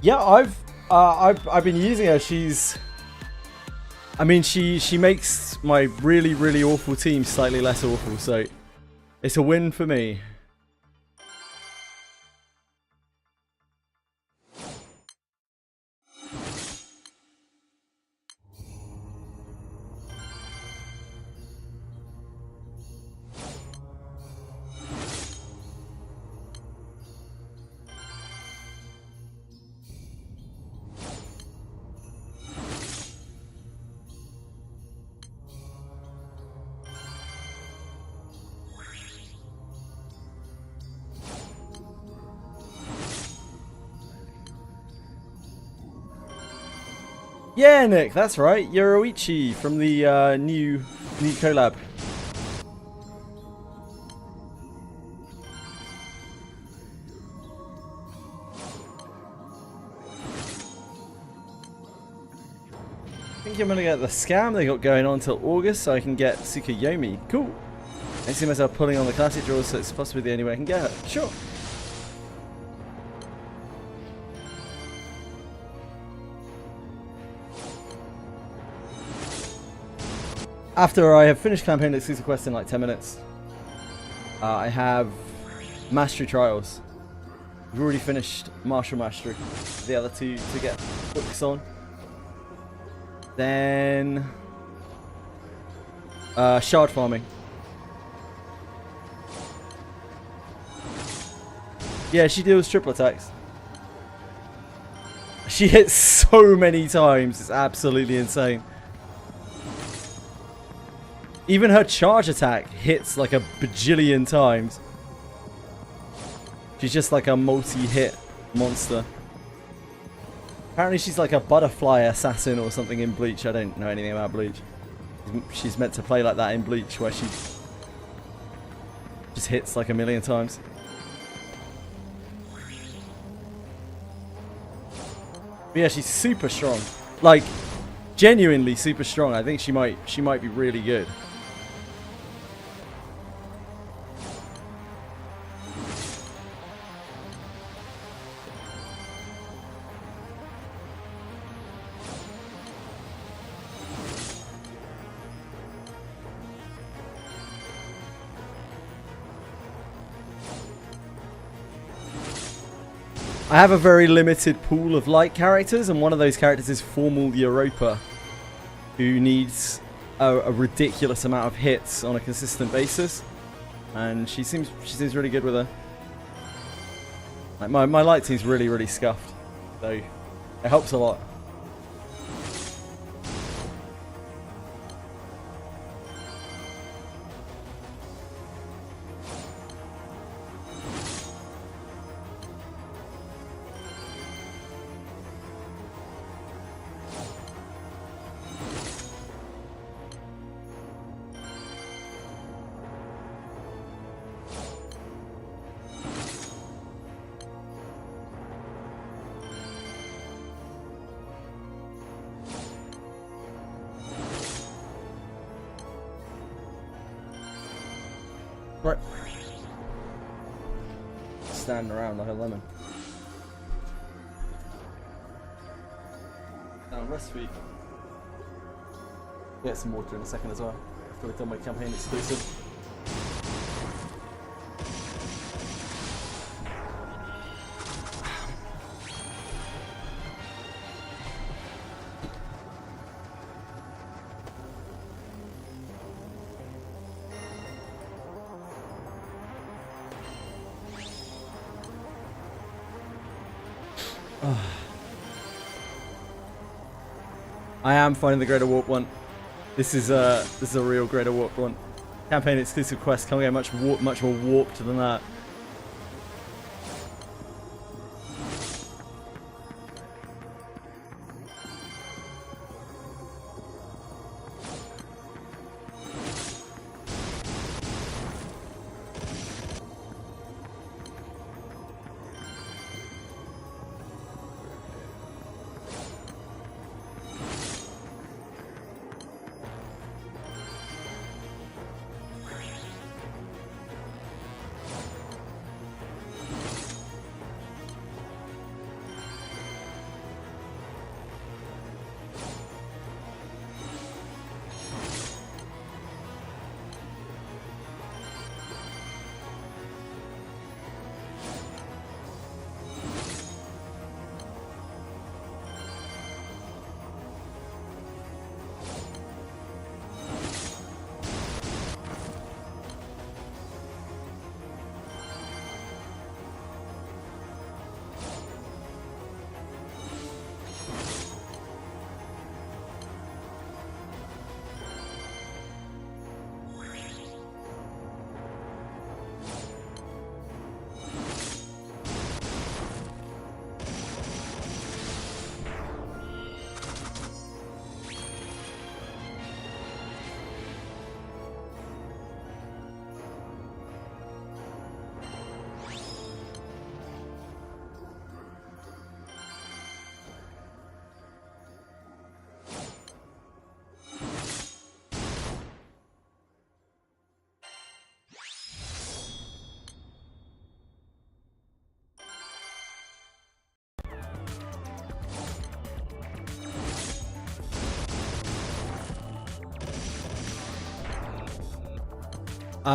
Yeah, I've been using her. I mean, she makes my really awful team slightly less awful, so it's a win for me. Yeah, Nick, that's right. You're Ffxi from the new collab. I think I'm gonna get the scam they got going on until August, so I can get Tsukuyomi. Cool. I see myself pulling on the classic draws, so it's possibly the only way I can get her. Sure. After I have finished campaign exclusive quest in like 10 minutes, I have mastery trials. We've already finished martial mastery. The other two to get books on. Then shard farming. Yeah, she deals triple attacks. She hits so many times, it's absolutely insane. Even her charge attack hits like a bajillion times. She's just like a multi-hit monster. Apparently she's like a butterfly assassin or something in Bleach. I don't know anything about Bleach. She's meant to play like that in Bleach, where she just hits like a million times. But yeah, she's super strong. Like, genuinely super strong. I think she might be really good. I have a very limited pool of light characters, and one of those characters is Formal Europa, who needs a ridiculous amount of hits on a consistent basis, and she seems really good with her. Like my light team's really scuffed, so it helps a lot. Right. Standing around like a lemon. Rest week. Get some water in a second as well. After we've done my campaign exclusive. I am finding the Greater Warp one. This is a real Greater Warp one. Campaign exclusive quest. Can't get much more warped than that.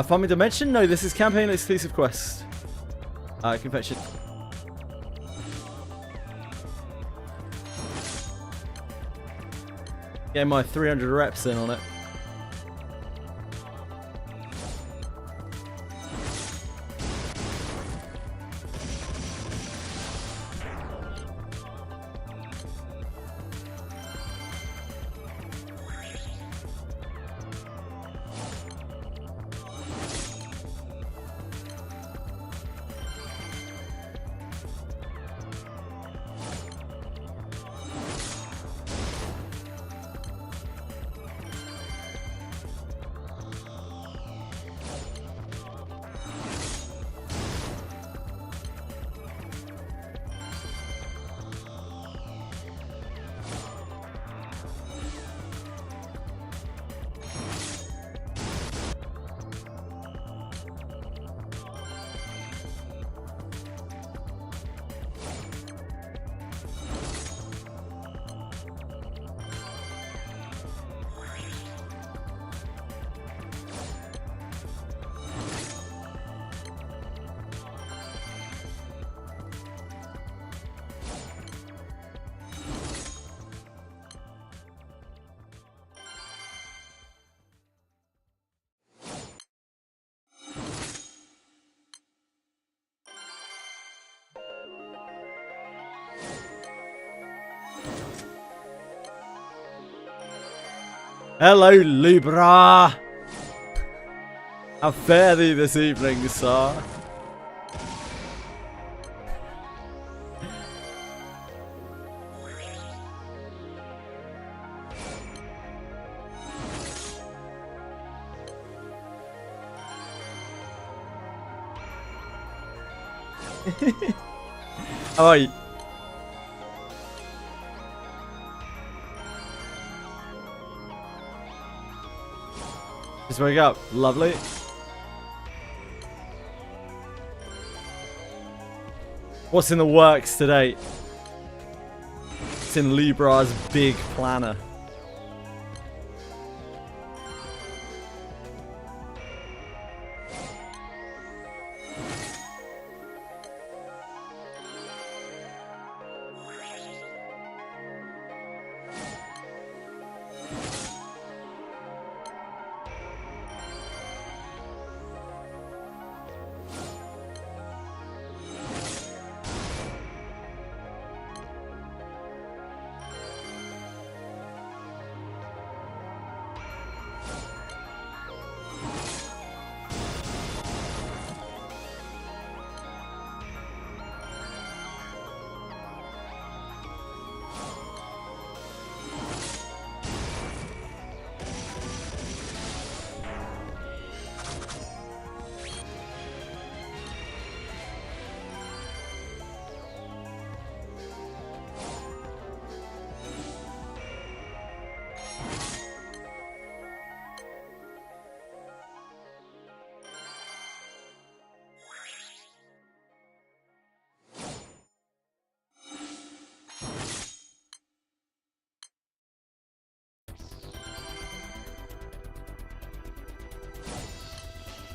Farming Dimension? No, this is campaign exclusive quest. Confection. Get my 300 reps in on it. Hello, Libra. How fare thee this evening, sir? How are you? Just wake up. Lovely. What's in the works today? It's in Libra's big planner.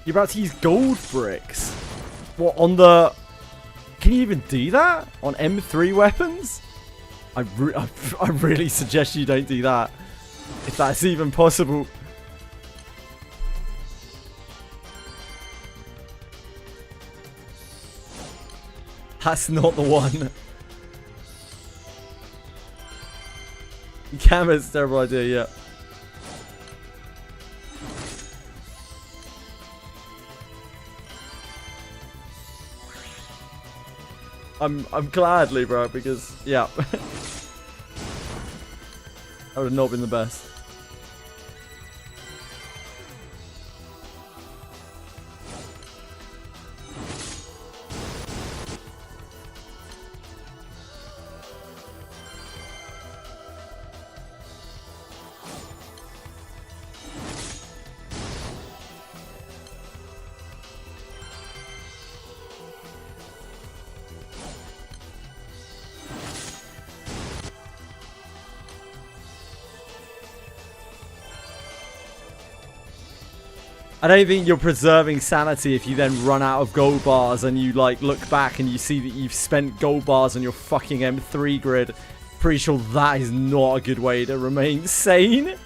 You're about to use gold bricks? What, on the... Can you even do that? On M3 weapons? I really suggest you don't do that. If that's even possible. That's not the one. Camera's a terrible idea, yeah. I'm glad, Libra, because yeah. That would have not been the best. I don't think you're preserving sanity if you then run out of gold bars and you like look back and you see that you've spent gold bars on your fucking M3 grid. Pretty sure that is not a good way to remain sane.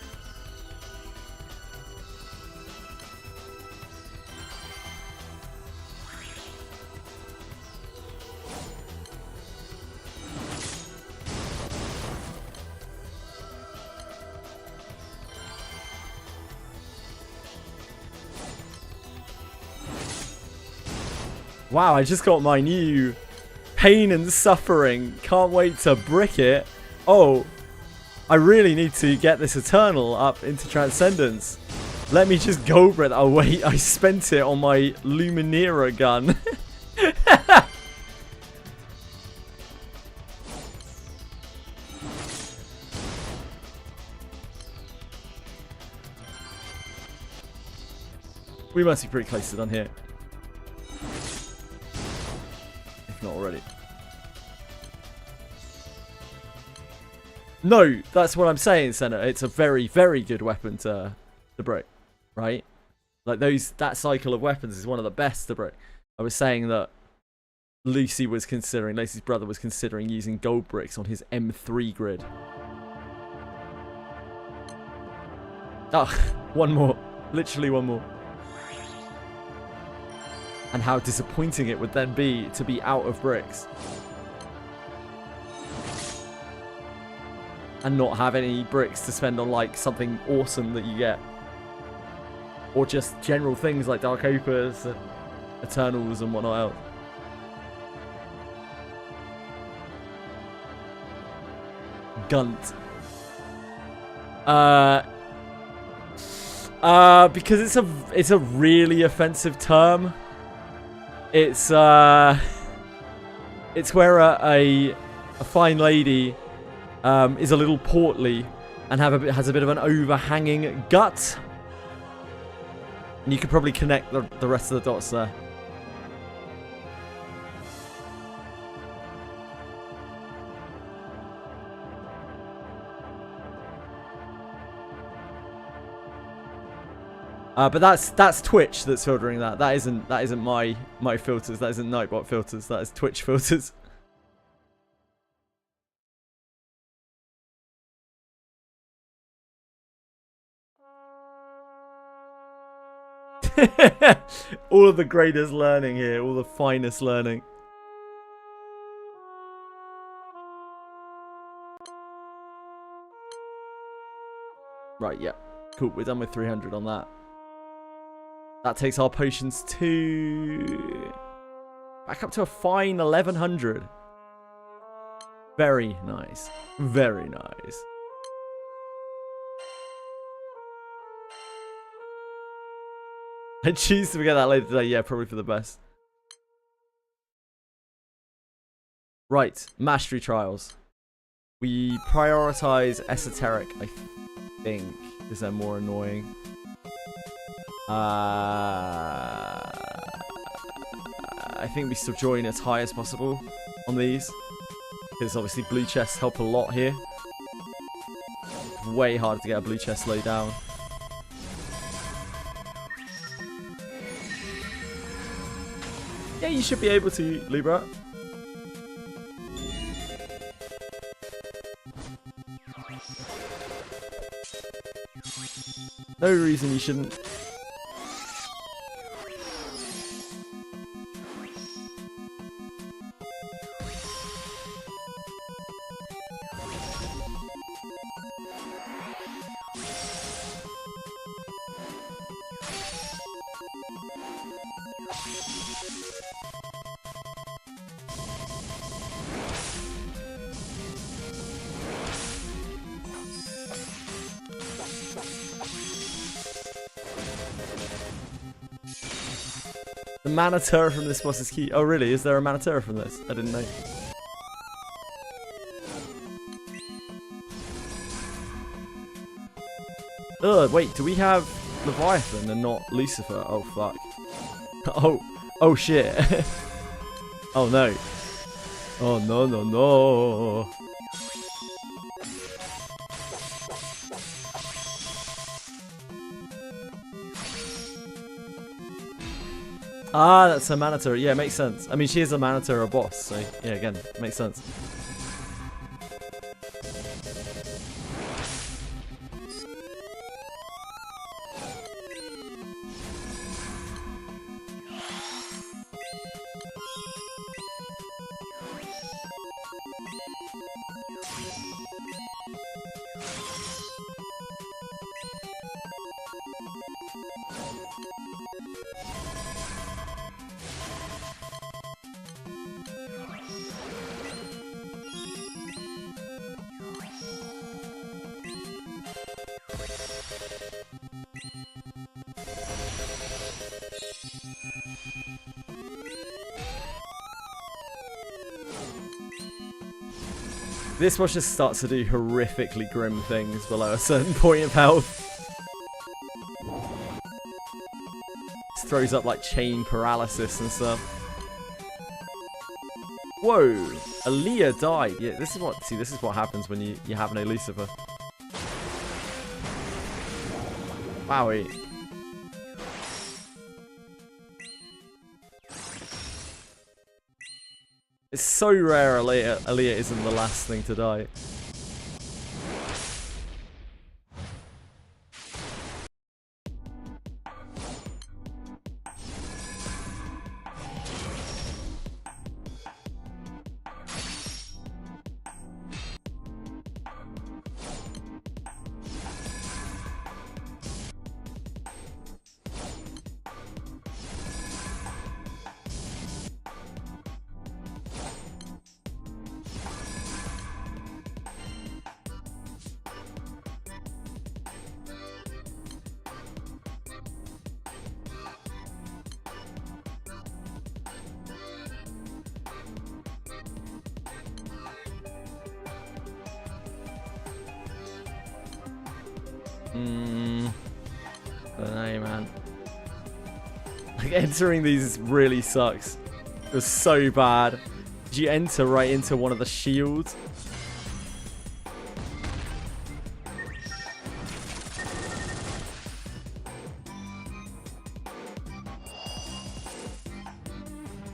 Wow, I just got my new pain and suffering. Can't wait to brick it. Oh, I really need to get this Eternal up into Transcendence. Let me just go brick. Oh wait, I spent it on my Luminera gun. We must be pretty close to done here. Not already. No, that's what I'm saying, Senna. It's a very, very good weapon to break, right? Like that cycle of weapons is one of the best to break. I was saying that Lucy's brother was considering using gold bricks on his M3 grid. Oh, one more. Literally one more. And how disappointing it would then be to be out of bricks. and not have any bricks to spend on like something awesome that you get, or just general things like Dark Opus and Eternals and whatnot else. Gunt. Because it's a really offensive term. It's where a fine lady is a little portly and has a bit of an overhanging gut. And you could probably connect the rest of the dots there. But that's Twitch that's filtering that. That isn't my filters. That isn't Nightbot filters. That is Twitch filters. All of the greatest learning here. All the finest learning. Right, yeah. Cool, we're done with 300 on that. That takes our potions to... back up to a fine 1100. Very nice. Very nice. I choose to forget that later today. Yeah, probably for the best. Right, mastery trials. We prioritize esoteric, I think, because they're more annoying. I think we still join as high as possible on these, because obviously blue chests help a lot here. It's way harder to get a blue chest laid down. Yeah, you should be able to, Libra. No reason you shouldn't. The Manatera from this boss is key. Oh, really? Is there a Manatera from this? I didn't know. Ugh, wait, do we have Leviathan and not Lucifer? Oh, fuck. Oh shit. Oh, no. Oh, no, no, no. Ah, that's a Manatera. Yeah, makes sense. I mean, she is a Manatera boss, so yeah, again, makes sense. This boss just starts to do horrifically grim things below a certain point of health. Just throws up like chain paralysis and stuff. Whoa! Aaliyah died. Yeah, this is what happens when you have no Lucifer. Wowie. It's so rare Aaliyah isn't the last thing to die. I don't know, man. Like, entering these really sucks. It was so bad. Did you enter right into one of the shields?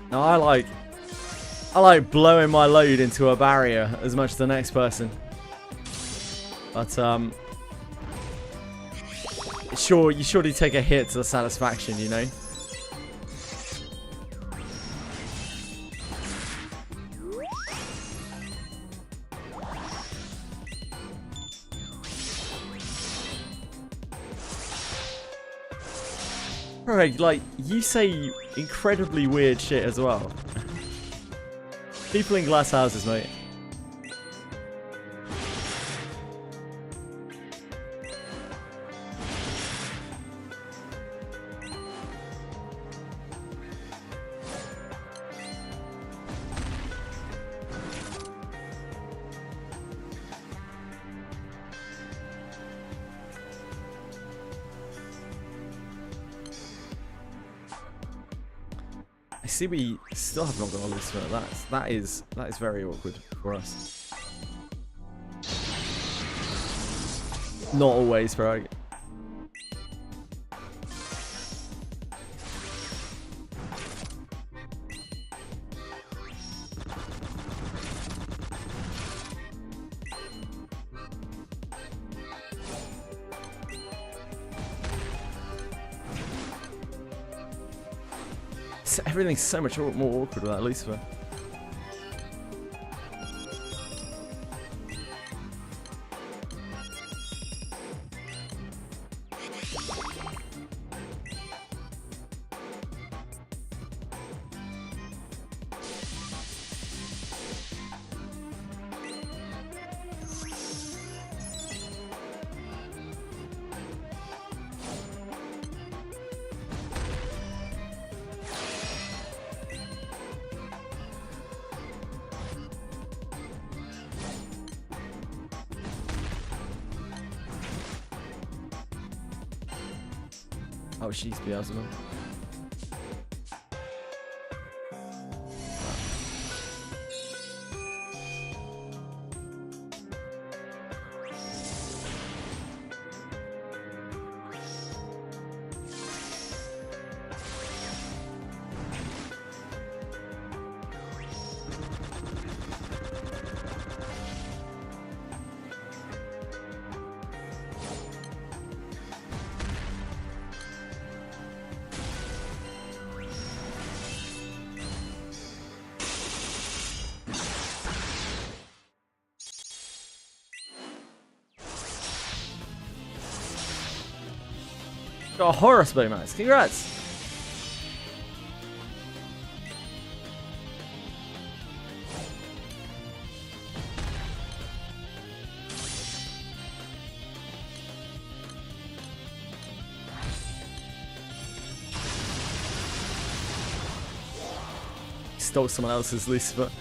Now I like blowing my load into a barrier as much as the next person. But sure, you surely take a hit to the satisfaction, you know? Alright, like, you say incredibly weird shit as well. People in glass houses, mate. I see we still have not got a list for that is very awkward for us. Not always, bro. Everything's so much more awkward with that Lucifer. Oh, she's Beelzebub. Got a horror spray, man. Congrats. Stole someone else's Lucifer.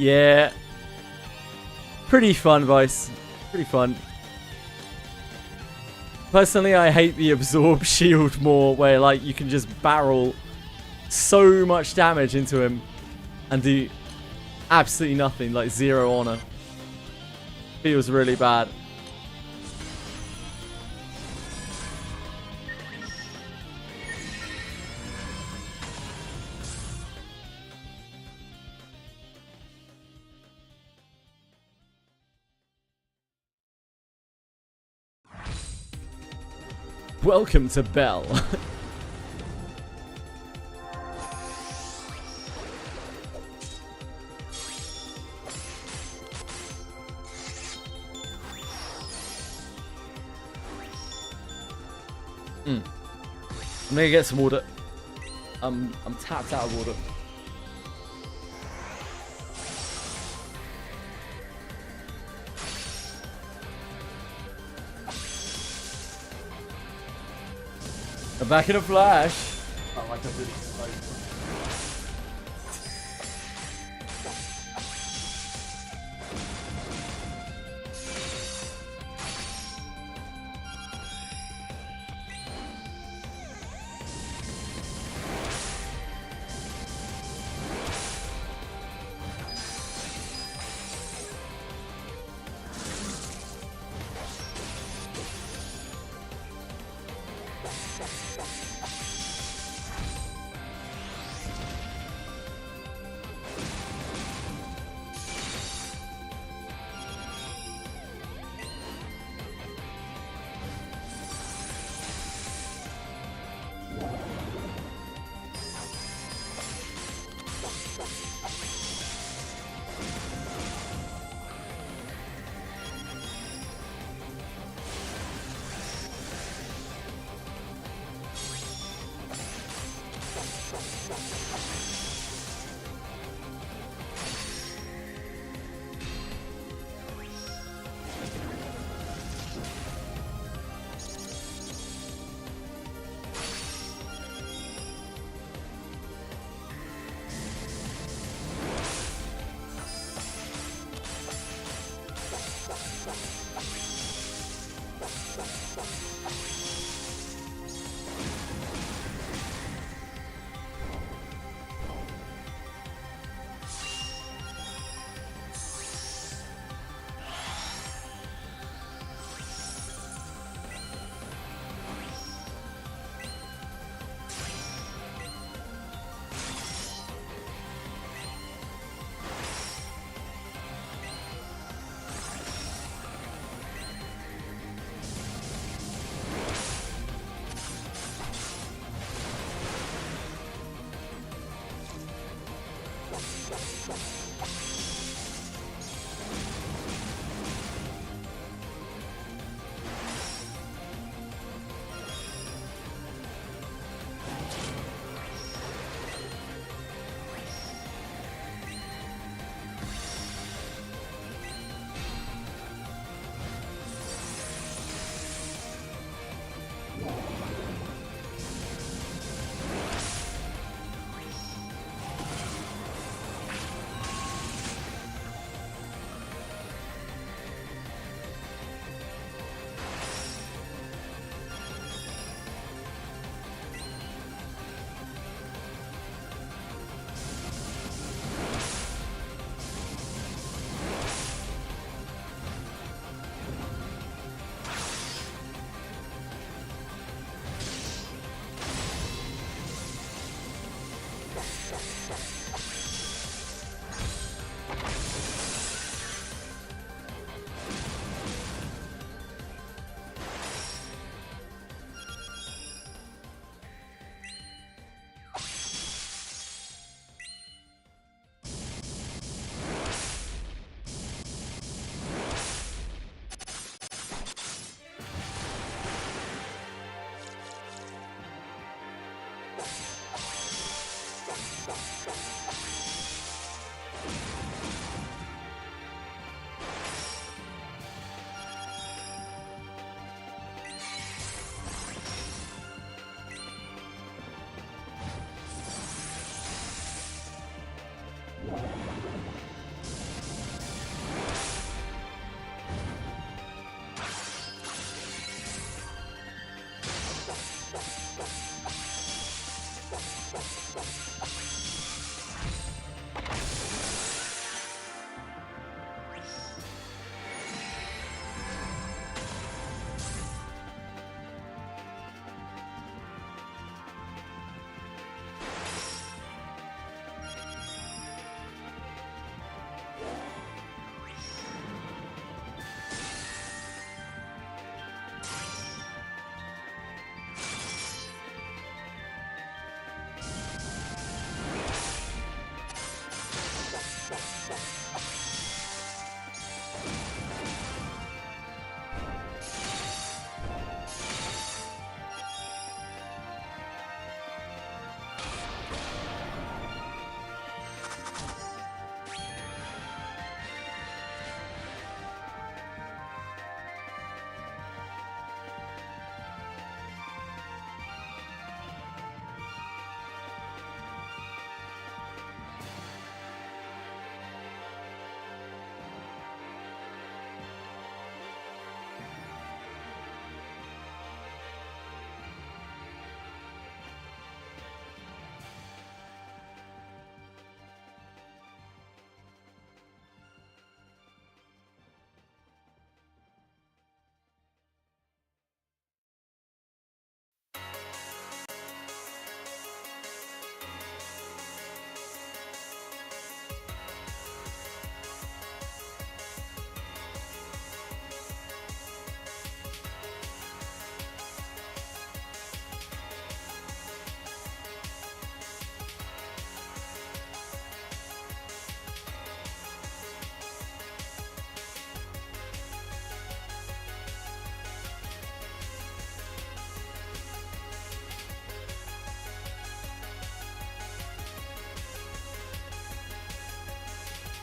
Yeah. Pretty fun, Vice. Pretty fun. Personally, I hate the absorb shield more, where like you can just barrel so much damage into him and do absolutely nothing, like 0 honor. Feels really bad. Welcome to Bell. I'm gonna get some water. I'm tapped out of water. I'm back in a flash. Oh, like I'm really slow.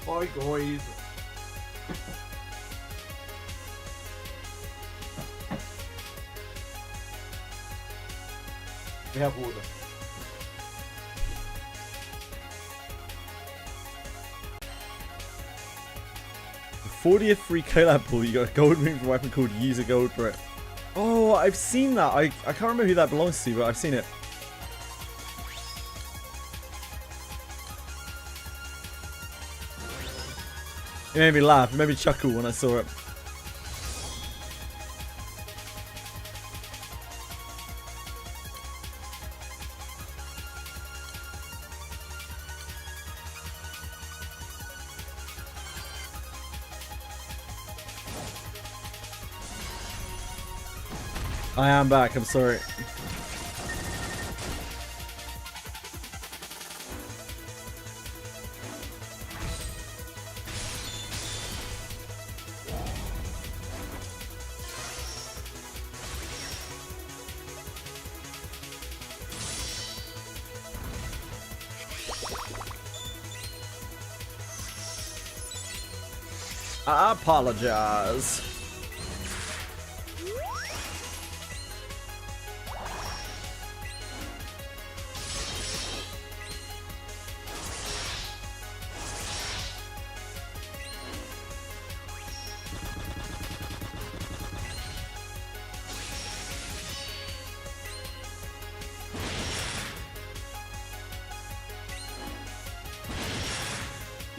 Bye guys. We have water. The 40th free collab pool, you got a gold ring for a weapon called Use a Gold Brick. Oh, I've seen that. I can't remember who that belongs to, but I've seen it. It made me laugh. It made me chuckle when I saw it. I am back. I'm sorry. I apologize.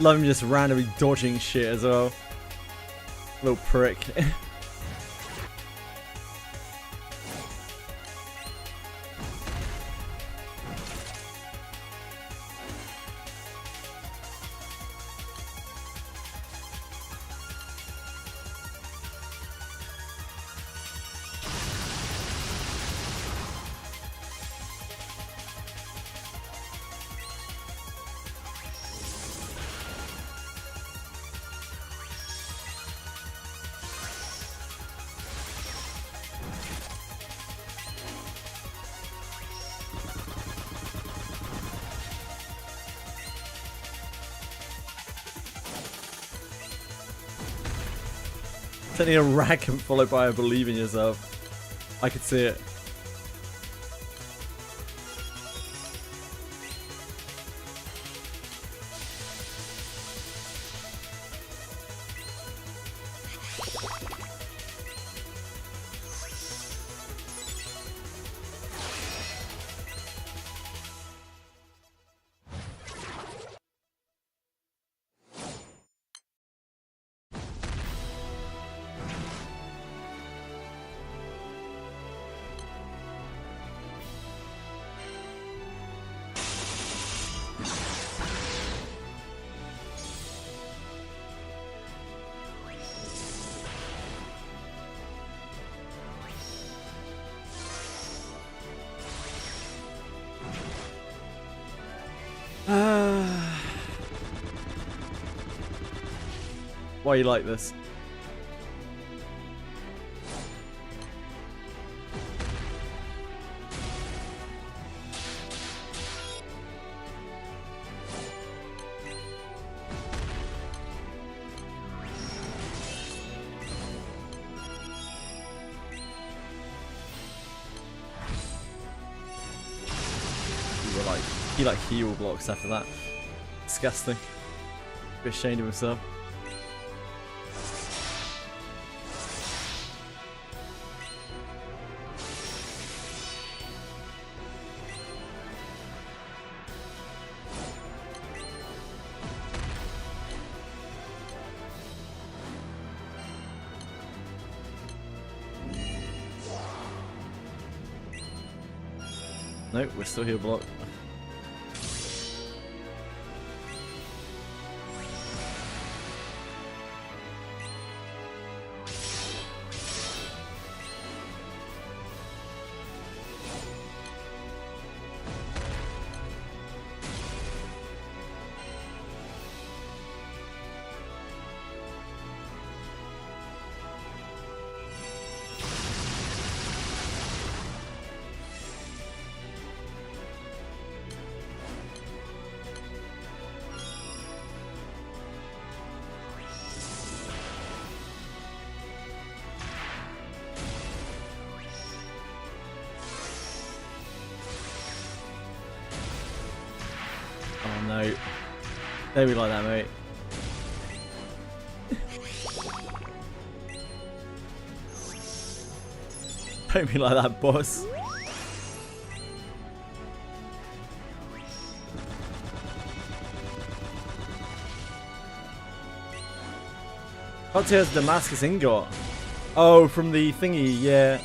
Love him just randomly dodging shit as well. Little prick. Sending a rack and followed by a believe in yourself. I could see it. Why you like this? He like heal blocks after that. Disgusting. Be ashamed of himself. Nope, we're still heal blocked. Oh no. Don't be like that, mate. Don't be like that, boss. What's his Damascus ingot? Oh, from the thingy, yeah.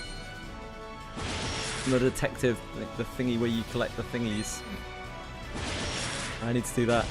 From the detective, like the thingy where you collect the thingies. I need to do that.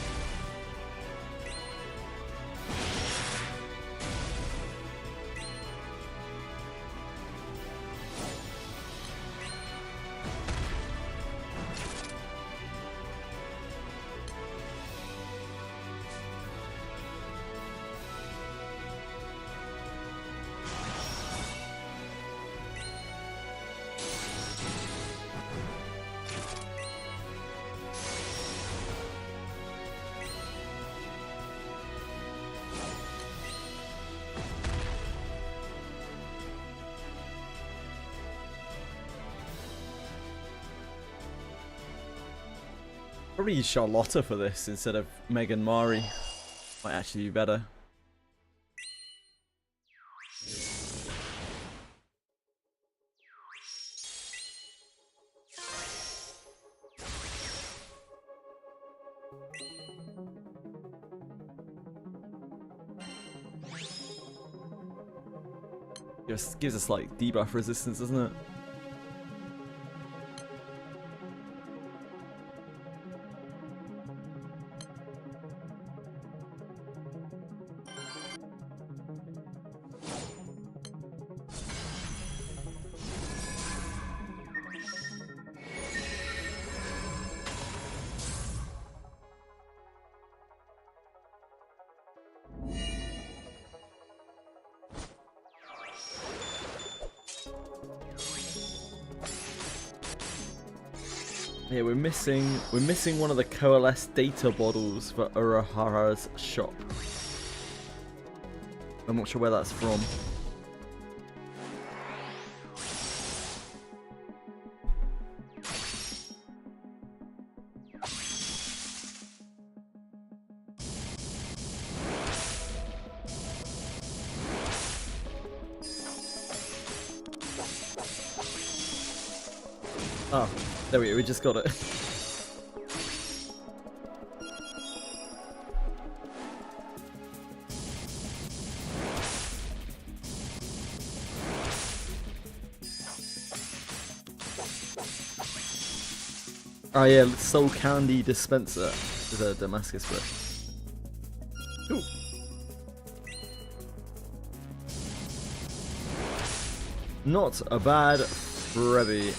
Probably use Charlotta for this instead of Megan Mari. Might actually be better. Gives us like debuff resistance, doesn't it? Yeah, we're missing one of the coalesce data bottles for Urahara's shop. I'm not sure where that's from. Oh, there we just got it. Oh yeah, Soul Candy Dispenser is a Damascus brick. Ooh. Not a bad Freebie.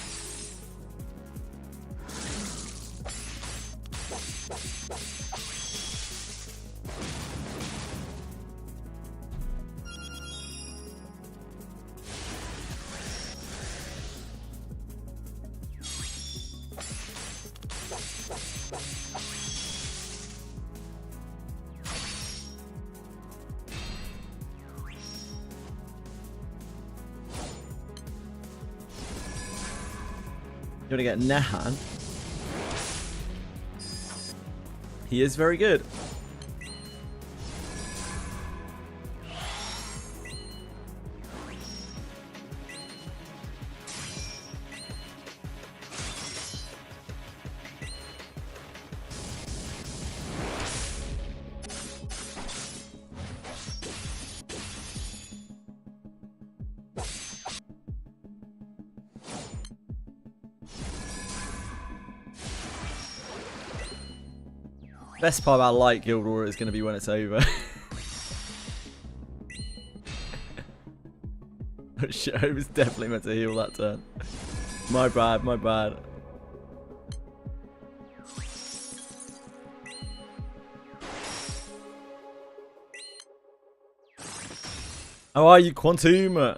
Gonna get Nehan. He is very good. Best part about Light Guild War is going to be when it's over. Oh shit, I was definitely meant to heal that turn. My bad, my bad. How are you, Quantum?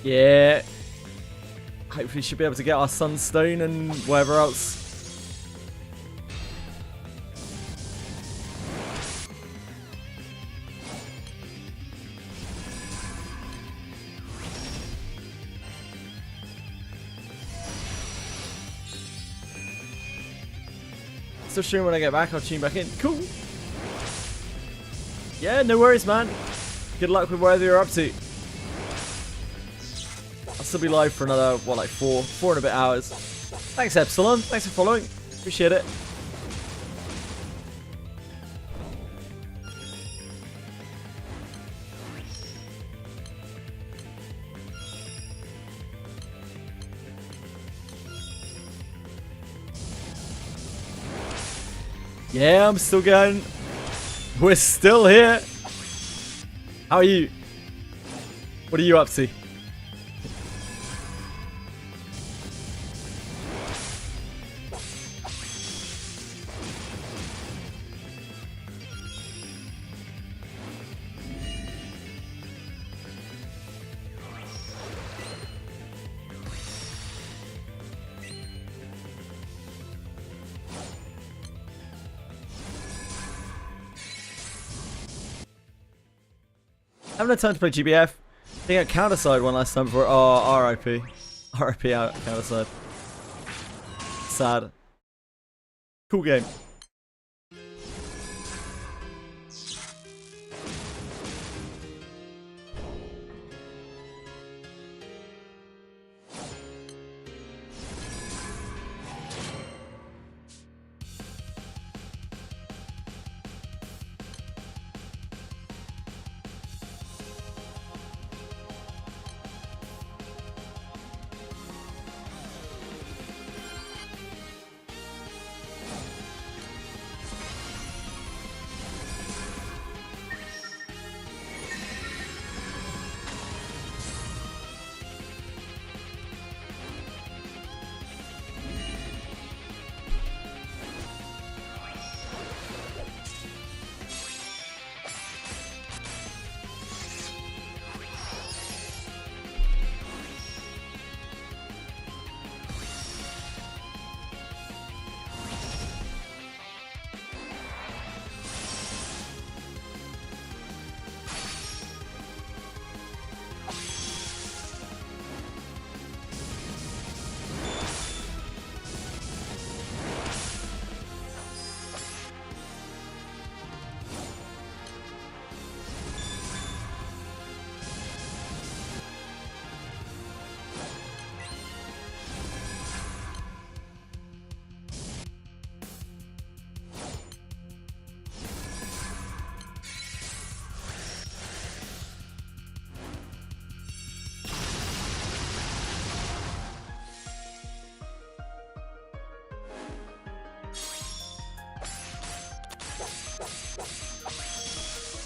Yeah. Hopefully we should be able to get our Sunstone and whatever else. Still stream when I get back, I'll tune back in. Cool. Yeah, no worries, man. Good luck with whatever you're up to. I'll still be live for another, what, like four and a bit hours. Thanks, Epsilon. Thanks for following. Appreciate it. Yeah, I'm still going. We're still here. How are you? What are you up to? I haven't had time to play GBF. I think I counterside one last time before. Oh, RIP. RIP out counterside. Sad. Cool game.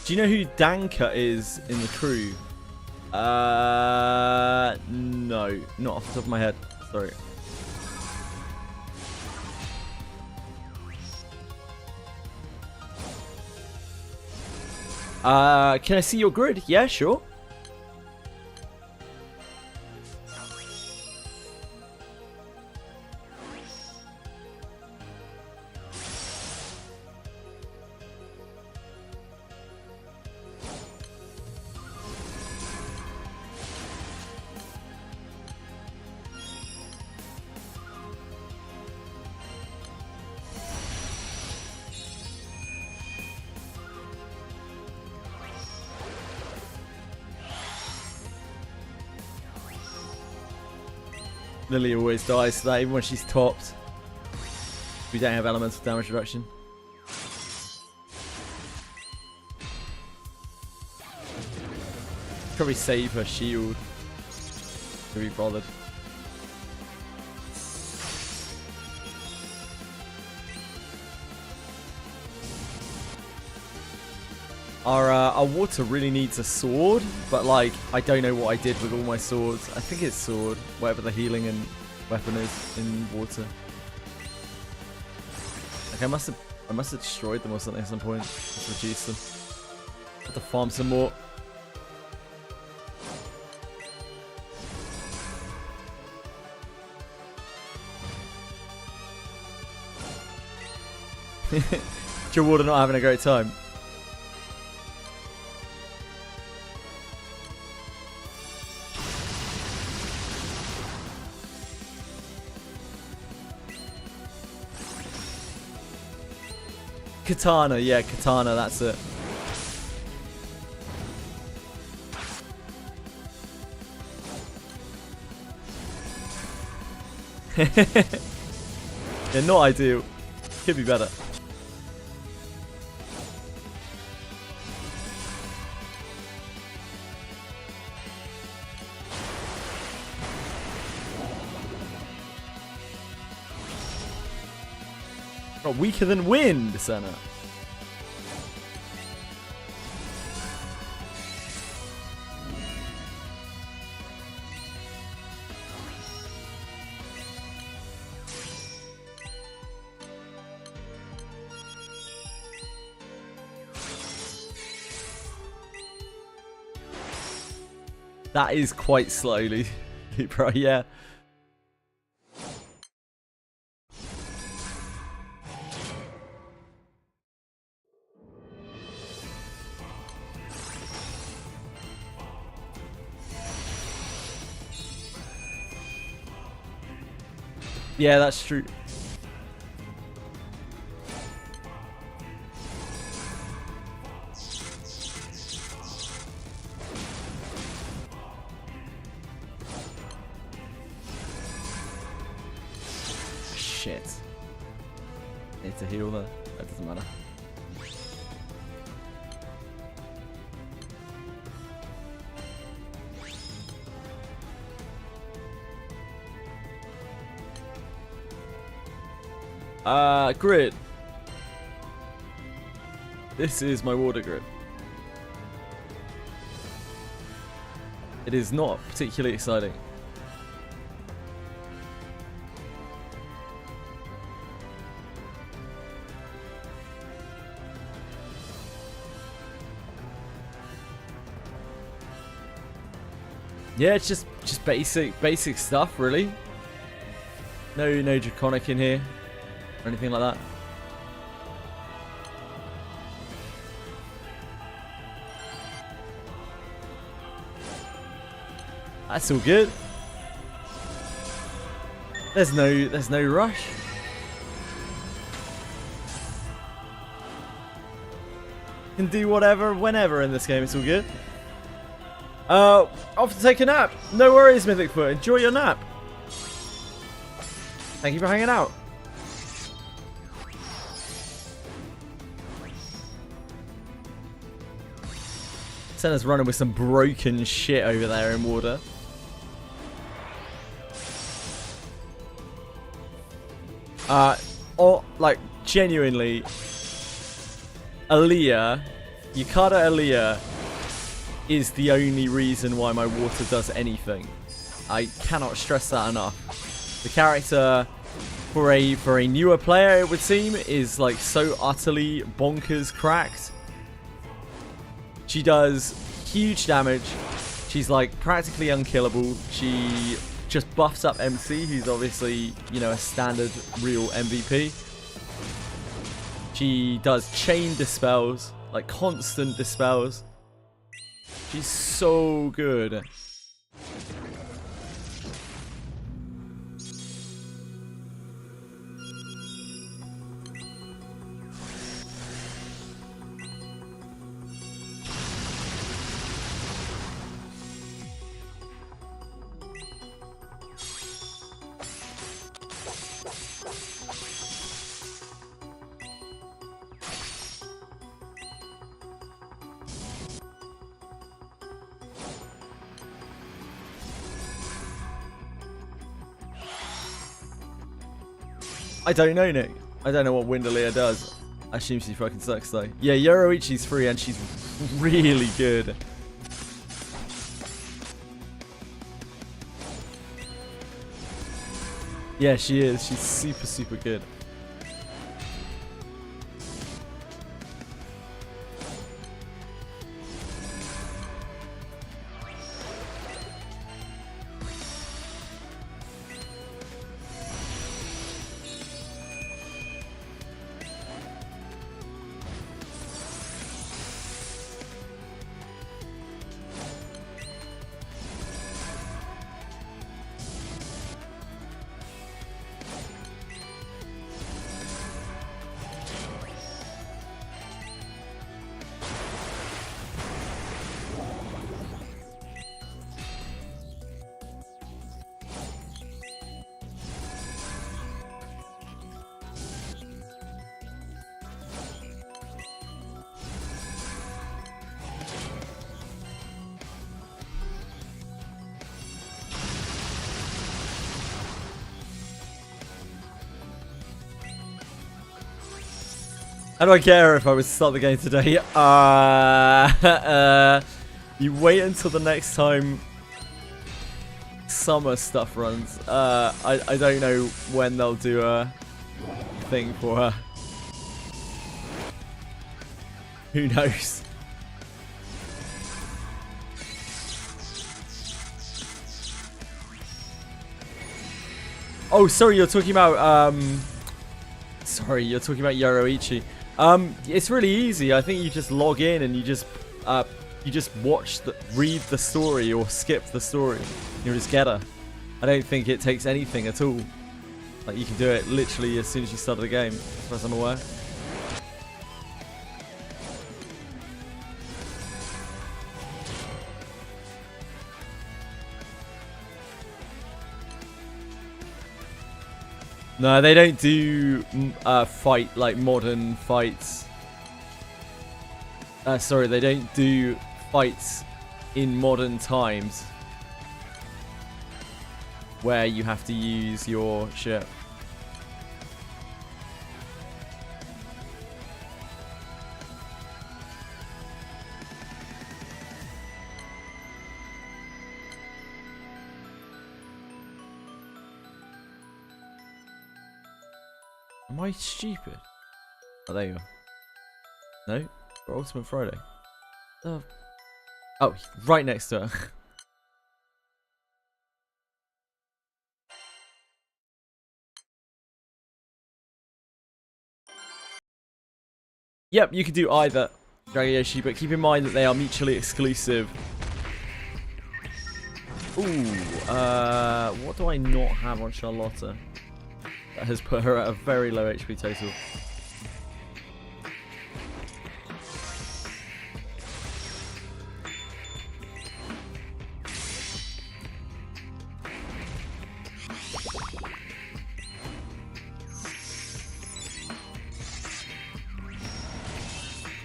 Do you know who Danka is in the crew? No, not off the top of my head. Sorry. Can I see your grid? Yeah, sure. Lily always dies to that, even when she's topped. We don't have elemental damage reduction. Probably save her shield to be bothered. Our water really needs a sword, but like I don't know what I did with all my swords. I think it's sword, whatever the healing and weapon is in water. Like I must have destroyed them or something at some point. Just reduced them. Have to farm some more. Your water not having a great time. Katana, yeah, katana, that's it. Yeah, not ideal. Could be better. Got weaker than wind, Senna. That is quite slowly, bro, yeah. Yeah, that's true. Shit. Need to heal there. That doesn't matter. Grid. This is my water grid. It is not particularly exciting. Yeah, it's just basic stuff, really. No draconic in here or anything like that. That's all good. There's no rush. Can do whatever, whenever in this game. It's all good. Off to take a nap. No worries, Mythic Foot. Enjoy your nap. Thank you for hanging out. Senna's running with some broken shit over there in water. Like, genuinely, Aaliyah, Yukata Aaliyah is the only reason why my water does anything. I cannot stress that enough. The character, for a newer player, it would seem, is like so utterly bonkers cracked. She does huge damage. She's like practically unkillable. She just buffs up MC, who's obviously, you know, a standard real MVP. She does chain dispels, like constant dispels. She's so good. I don't know, Nick. I don't know what Winderlier does. I assume she fucking sucks, though. Yeah, Yoruichi's free, and she's really good. Yeah, she is. She's super, super good. How do I care if I was to start the game today? You wait until the next time summer stuff runs. I don't know when they'll do a thing for her. Who knows? Oh, sorry, you're talking about you're talking about Yoruichi. It's really easy. I think you just log in and you just read the story or skip the story. You just get her. I don't think it takes anything at all. Like, you can do it literally as soon as you start the game, as far as I'm aware. No, they don't do modern fights. Sorry, they don't do fights in modern times where you have to use your ship. Am I stupid? Oh, there you are. No? For Ultimate Friday. Oh, right next to her. Yep, you can do either, Dragon Yoshi, but keep in mind that they are mutually exclusive. Ooh, what do I not have on Charlotta? That has put her at a very low HP total.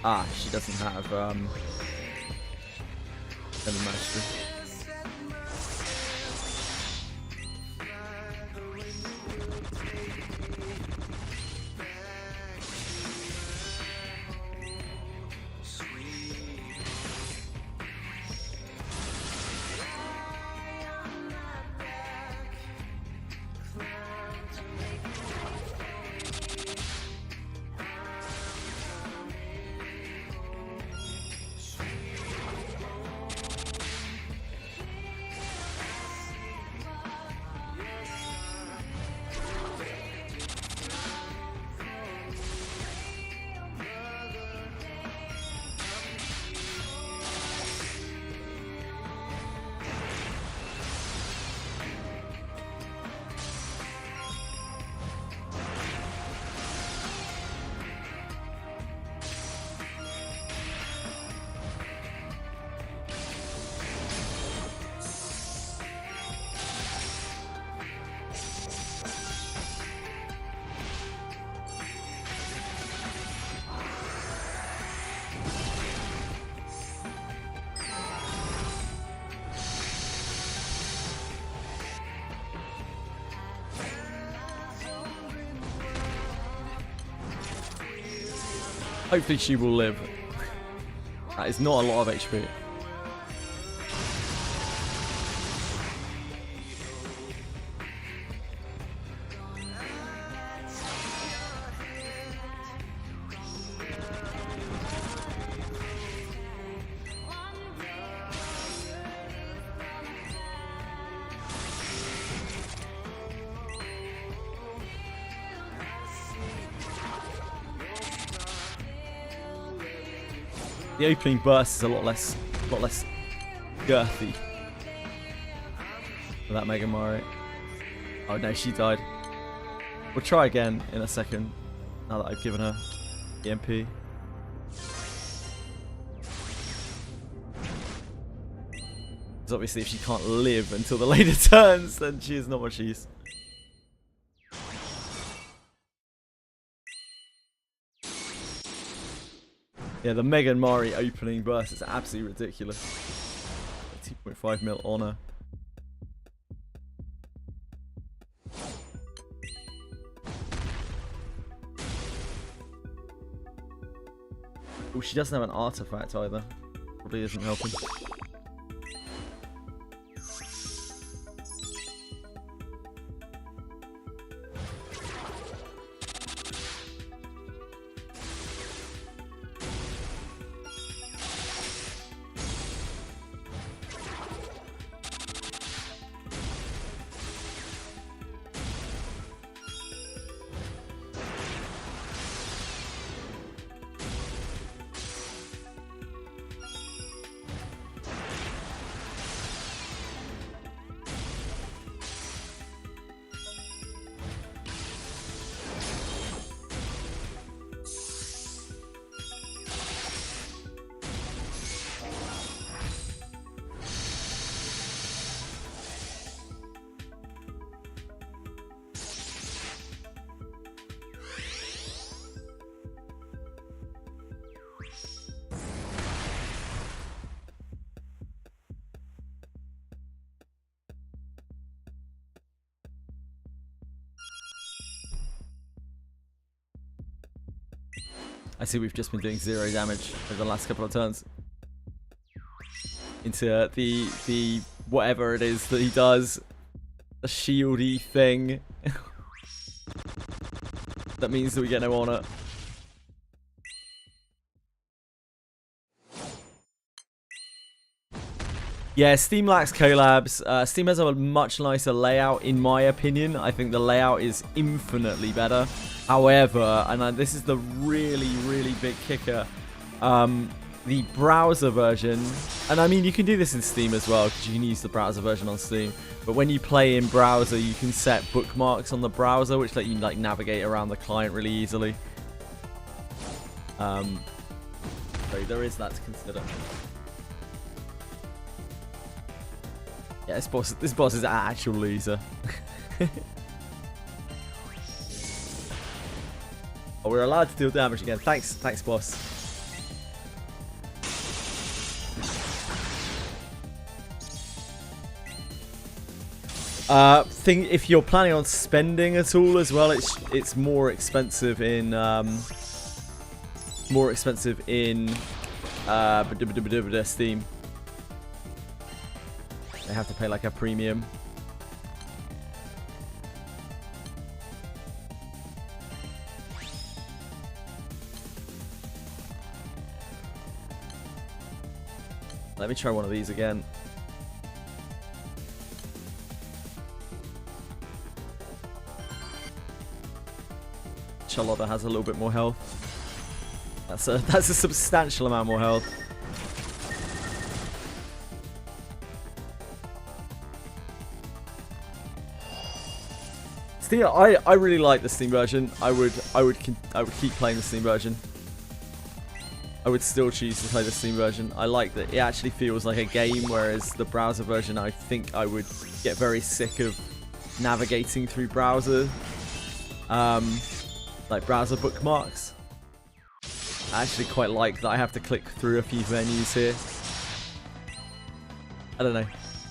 Ah, she doesn't have Seven Mastery. Hopefully she will live. That is not a lot of HP. The opening burst is a lot less girthy for that Mega Mario. Oh no, she died. We'll try again in a second, now that I've given her EMP. Because obviously if she can't live until the later turns, then she is not much use. Yeah, the Mega Mario opening burst is absolutely ridiculous. 2.5 mil honor. Oh, she doesn't have an artifact either. Probably isn't helping. I see we've just been doing 0 damage over the last couple of turns. Into the whatever it is that he does. The shieldy thing. That means that we get no honor. Yeah, Steam lacks collabs. Steam has a much nicer layout, in my opinion. I think the layout is infinitely better. However, and this is the really, really big kicker, the browser version, and I mean, you can do this in Steam as well, because you can use the browser version on Steam, but when you play in browser, you can set bookmarks on the browser, which let you like navigate around the client really easily. So there is that to consider. Yeah, this boss is an actual loser. Oh, we're allowed to deal damage again. Thanks, boss. If you're planning on spending at all as well, it's more expensive in Steam. They have to pay like a premium. Let me try one of these again. Charlotta has a little bit more health. That's a substantial amount more health. Steam, I really like the Steam version. I would keep playing the Steam version. I would still choose to play the Steam version. I like that it actually feels like a game, whereas the browser version, I think I would get very sick of navigating through browser, like browser bookmarks. I actually quite like that I have to click through a few menus here. I don't know.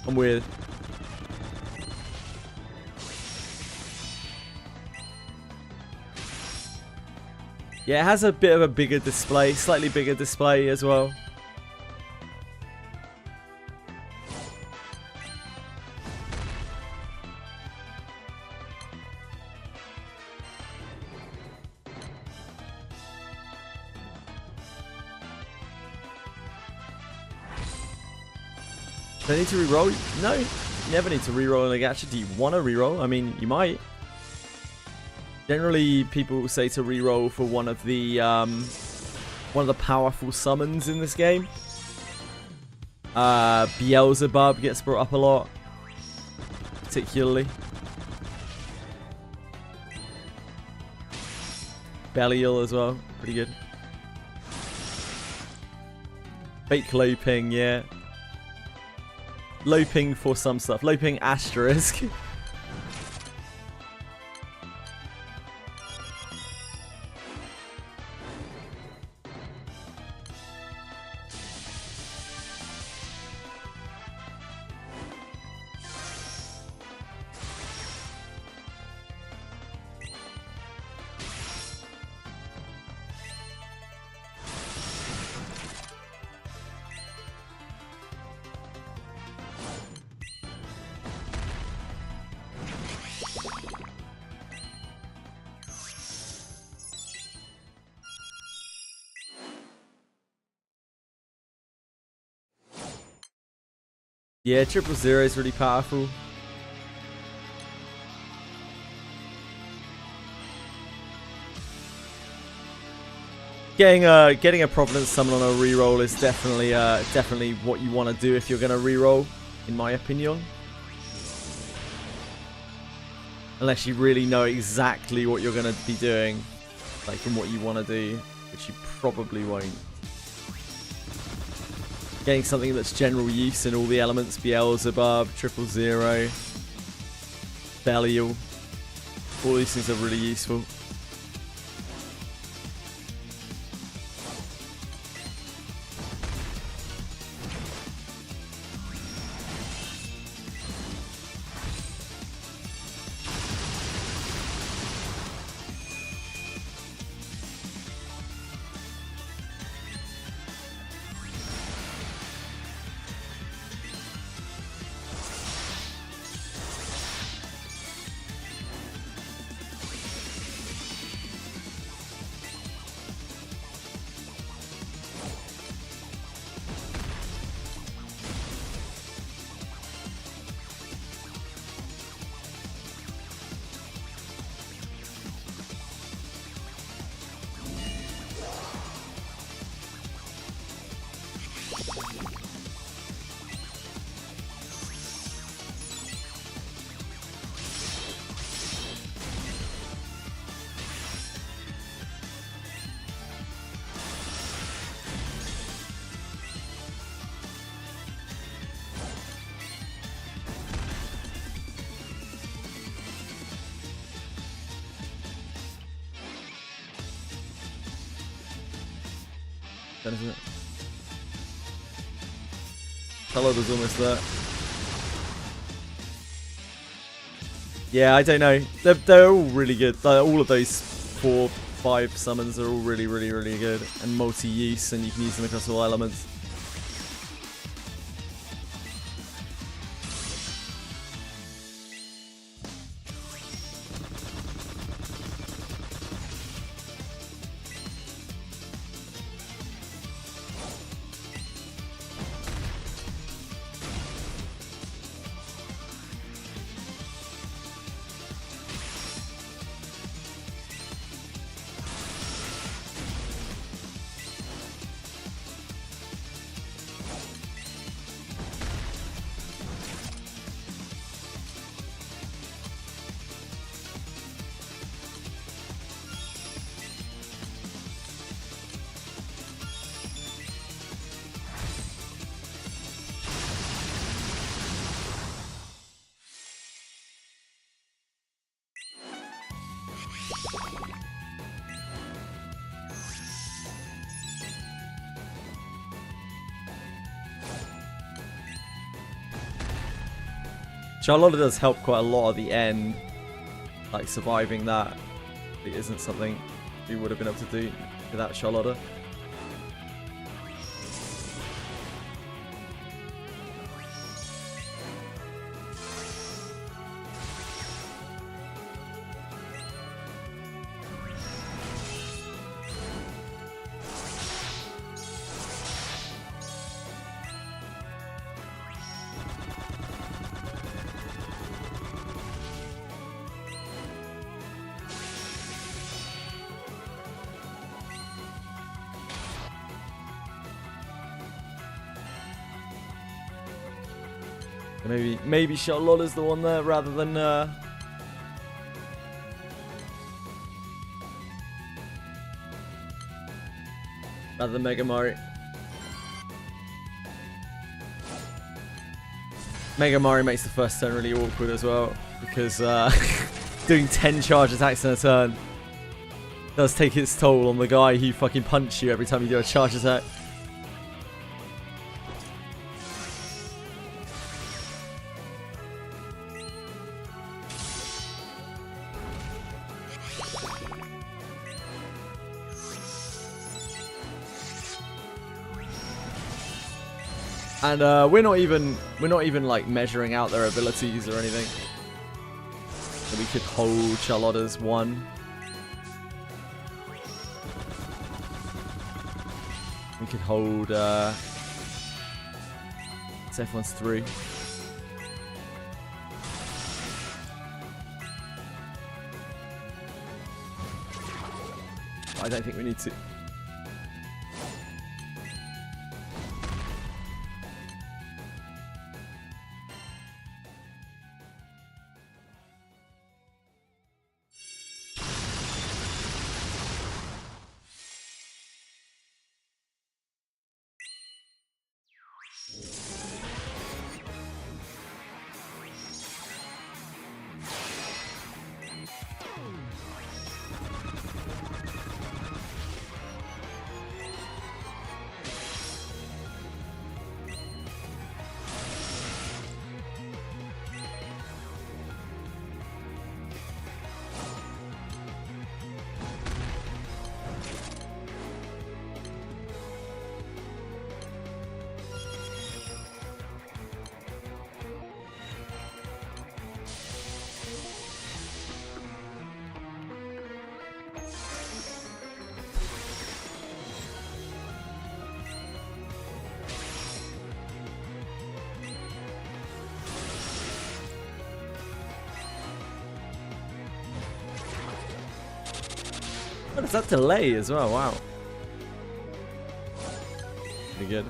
I'm weird. Yeah, it has a bit of a bigger display, slightly bigger display as well. Do I need to reroll? No, you never need to reroll in a gacha. Do you want to reroll? I mean, you might. Generally, people say to reroll for one of the powerful summons in this game. Beelzebub gets brought up a lot, particularly. Belial as well, pretty good. Fake Loping, yeah. Loping for some stuff. Loping asterisk. Yeah, 000 is really powerful. Getting a Providence summon on a reroll is definitely what you want to do if you're going to reroll, in my opinion. Unless you really know exactly what you're going to be doing, like from what you want to do, which you probably won't. Getting something that's general use in all the elements, Beelzebub, 000, Belial. All these things are really useful. Then isn't it? Collab was almost there. Yeah, I don't know. They're all really good. All of those 4, 5 summons are all really good and multi-use, and you can use them across all elements. Charlotte does help quite a lot at the end, like surviving that. It isn't something we would have been able to do without Charlotta. Maybe Charlotta's the one there rather than Mega Mario. Mega Mario makes the first turn really awkward as well because doing 10 charge attacks in a turn does take its toll on the guy who fucking punch you every time you do a charge attack. And we're not even like measuring out their abilities or anything. So we could hold Charlotta's 1. We could hold F1's 3. I don't think we need to. What is that delay as well? Wow. Pretty good.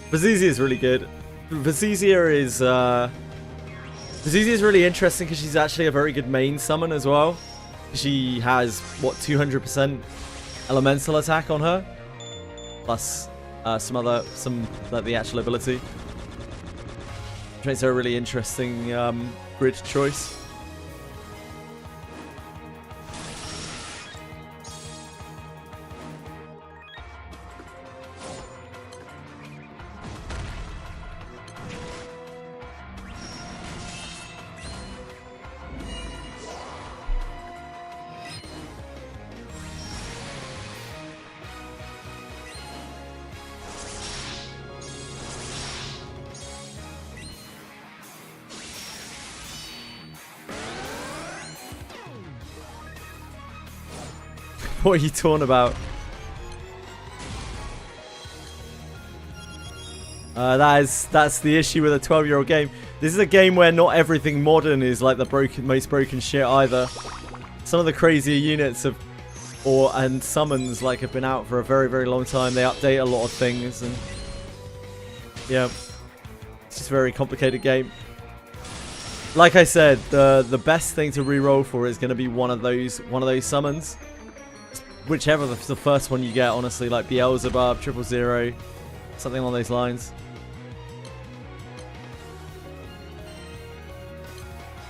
Ffxi is really good. Ffxi is really interesting because she's actually a very good main summon as well. She has what 200% elemental attack on her, plus some like the actual ability, which makes her a really interesting grid choice. What are you talking about? That's the issue with a 12-year-old game. This is a game where not everything modern is like the most broken shit either. Some of the crazier units and summons like have been out for a very, very long time. They update a lot of things, and yeah, it's just a very complicated game. Like I said, the best thing to reroll for is going to be one of those summons. whichever the first one you get, honestly, like Beelzebub, 000, something along those lines.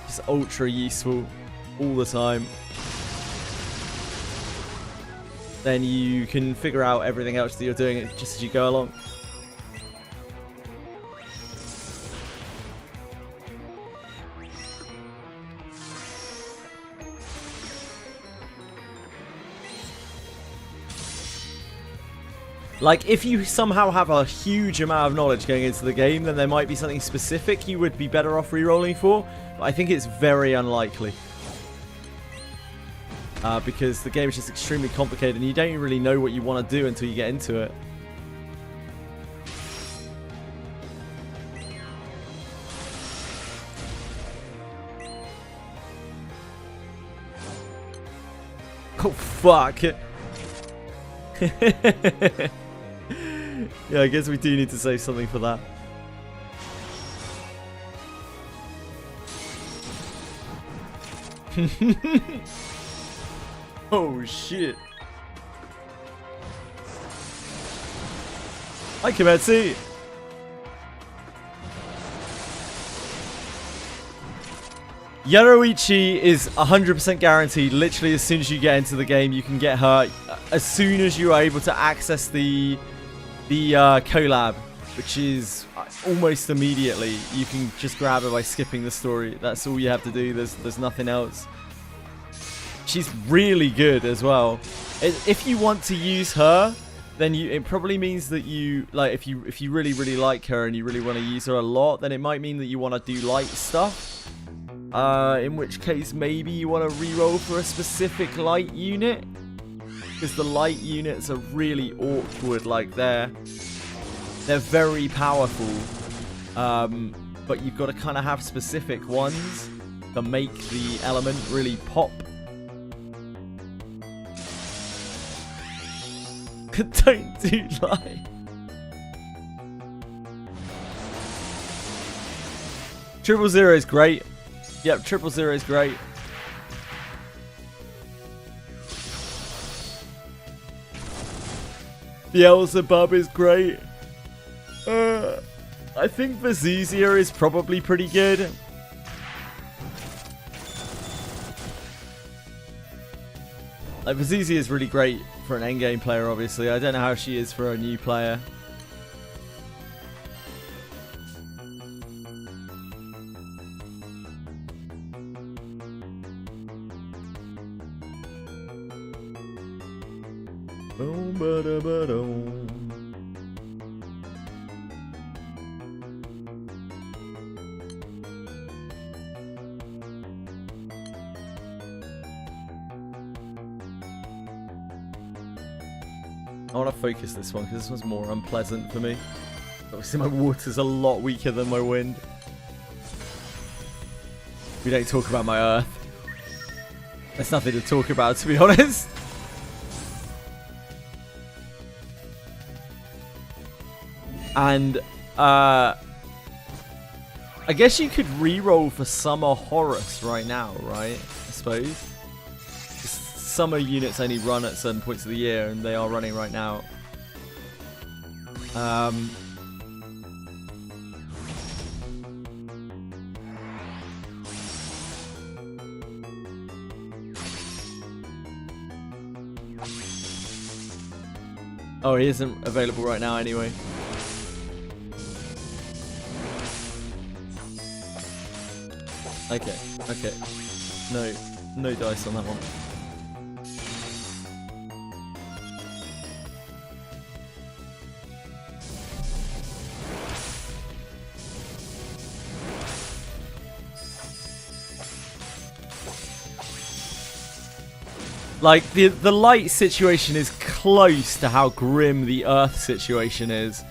Just ultra useful all the time. Then you can figure out everything else that you're doing just as you go along. Like, if you somehow have a huge amount of knowledge going into the game, then there might be something specific you would be better off rerolling for, but I think it's very unlikely. Because the game is just extremely complicated and you don't really know what you want to do until you get into it. Oh, fuck. Yeah, I guess we do need to say something for that. Oh shit. Hi Ffxi. Yoruichi is 100% guaranteed. Literally as soon as you get into the game, you can get her as soon as you are able to access the collab, which is almost immediately. You can just grab her by skipping the story. That's all you have to do. There's nothing else. She's really good as well. If you want to use her, then it probably means that you like if you really like her and you really want to use her a lot, then it might mean that you want to do light stuff. In which case maybe you want to reroll for a specific light unit, because the light units are really awkward. Like they're very powerful, but you've got to kind of have specific ones to make the element really pop. Don't do light. 000 is great. Yep, 000 is great. Beelzebub is great. I think Ffxi is probably pretty good. Like, Ffxi is really great for an endgame player, obviously. I don't know how she is for a new player. Boom, ba-da, ba-dum. I want to focus this one because this one's more unpleasant for me. Obviously my water's a lot weaker than my wind. We don't talk about my earth. There's nothing to talk about, to be honest. And I guess you could reroll for Summer Horus right now, right? I suppose. Summer units only run at certain points of the year, and they are running right now. Oh, he isn't available right now anyway. Okay, okay. No dice on that one. Like, the light situation is close to how grim the earth situation is.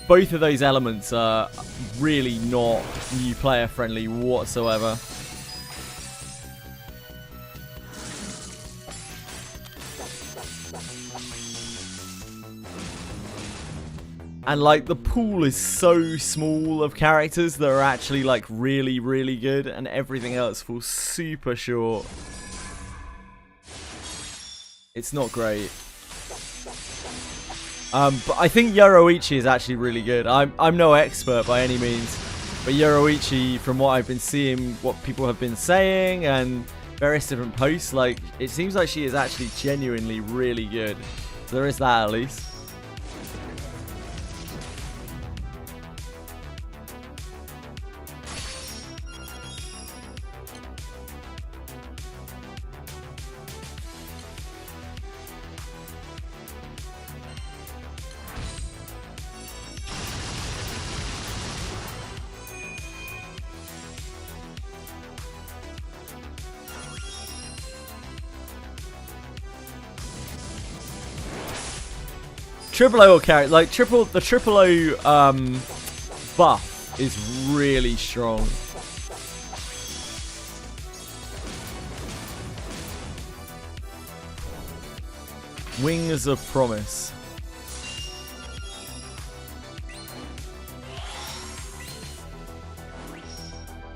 Both of those elements are really not new player friendly whatsoever. And like, the pool is so small of characters that are actually like really good, and everything else falls super short. It's not great. But I think Yoruichi is actually really good. I'm no expert by any means, but Yoruichi, from what I've been seeing, what people have been saying, and various different posts, like, it seems like she is actually genuinely really good. So there is that at least. Triple O carry, like the triple O buff is really strong. Wings of Promise.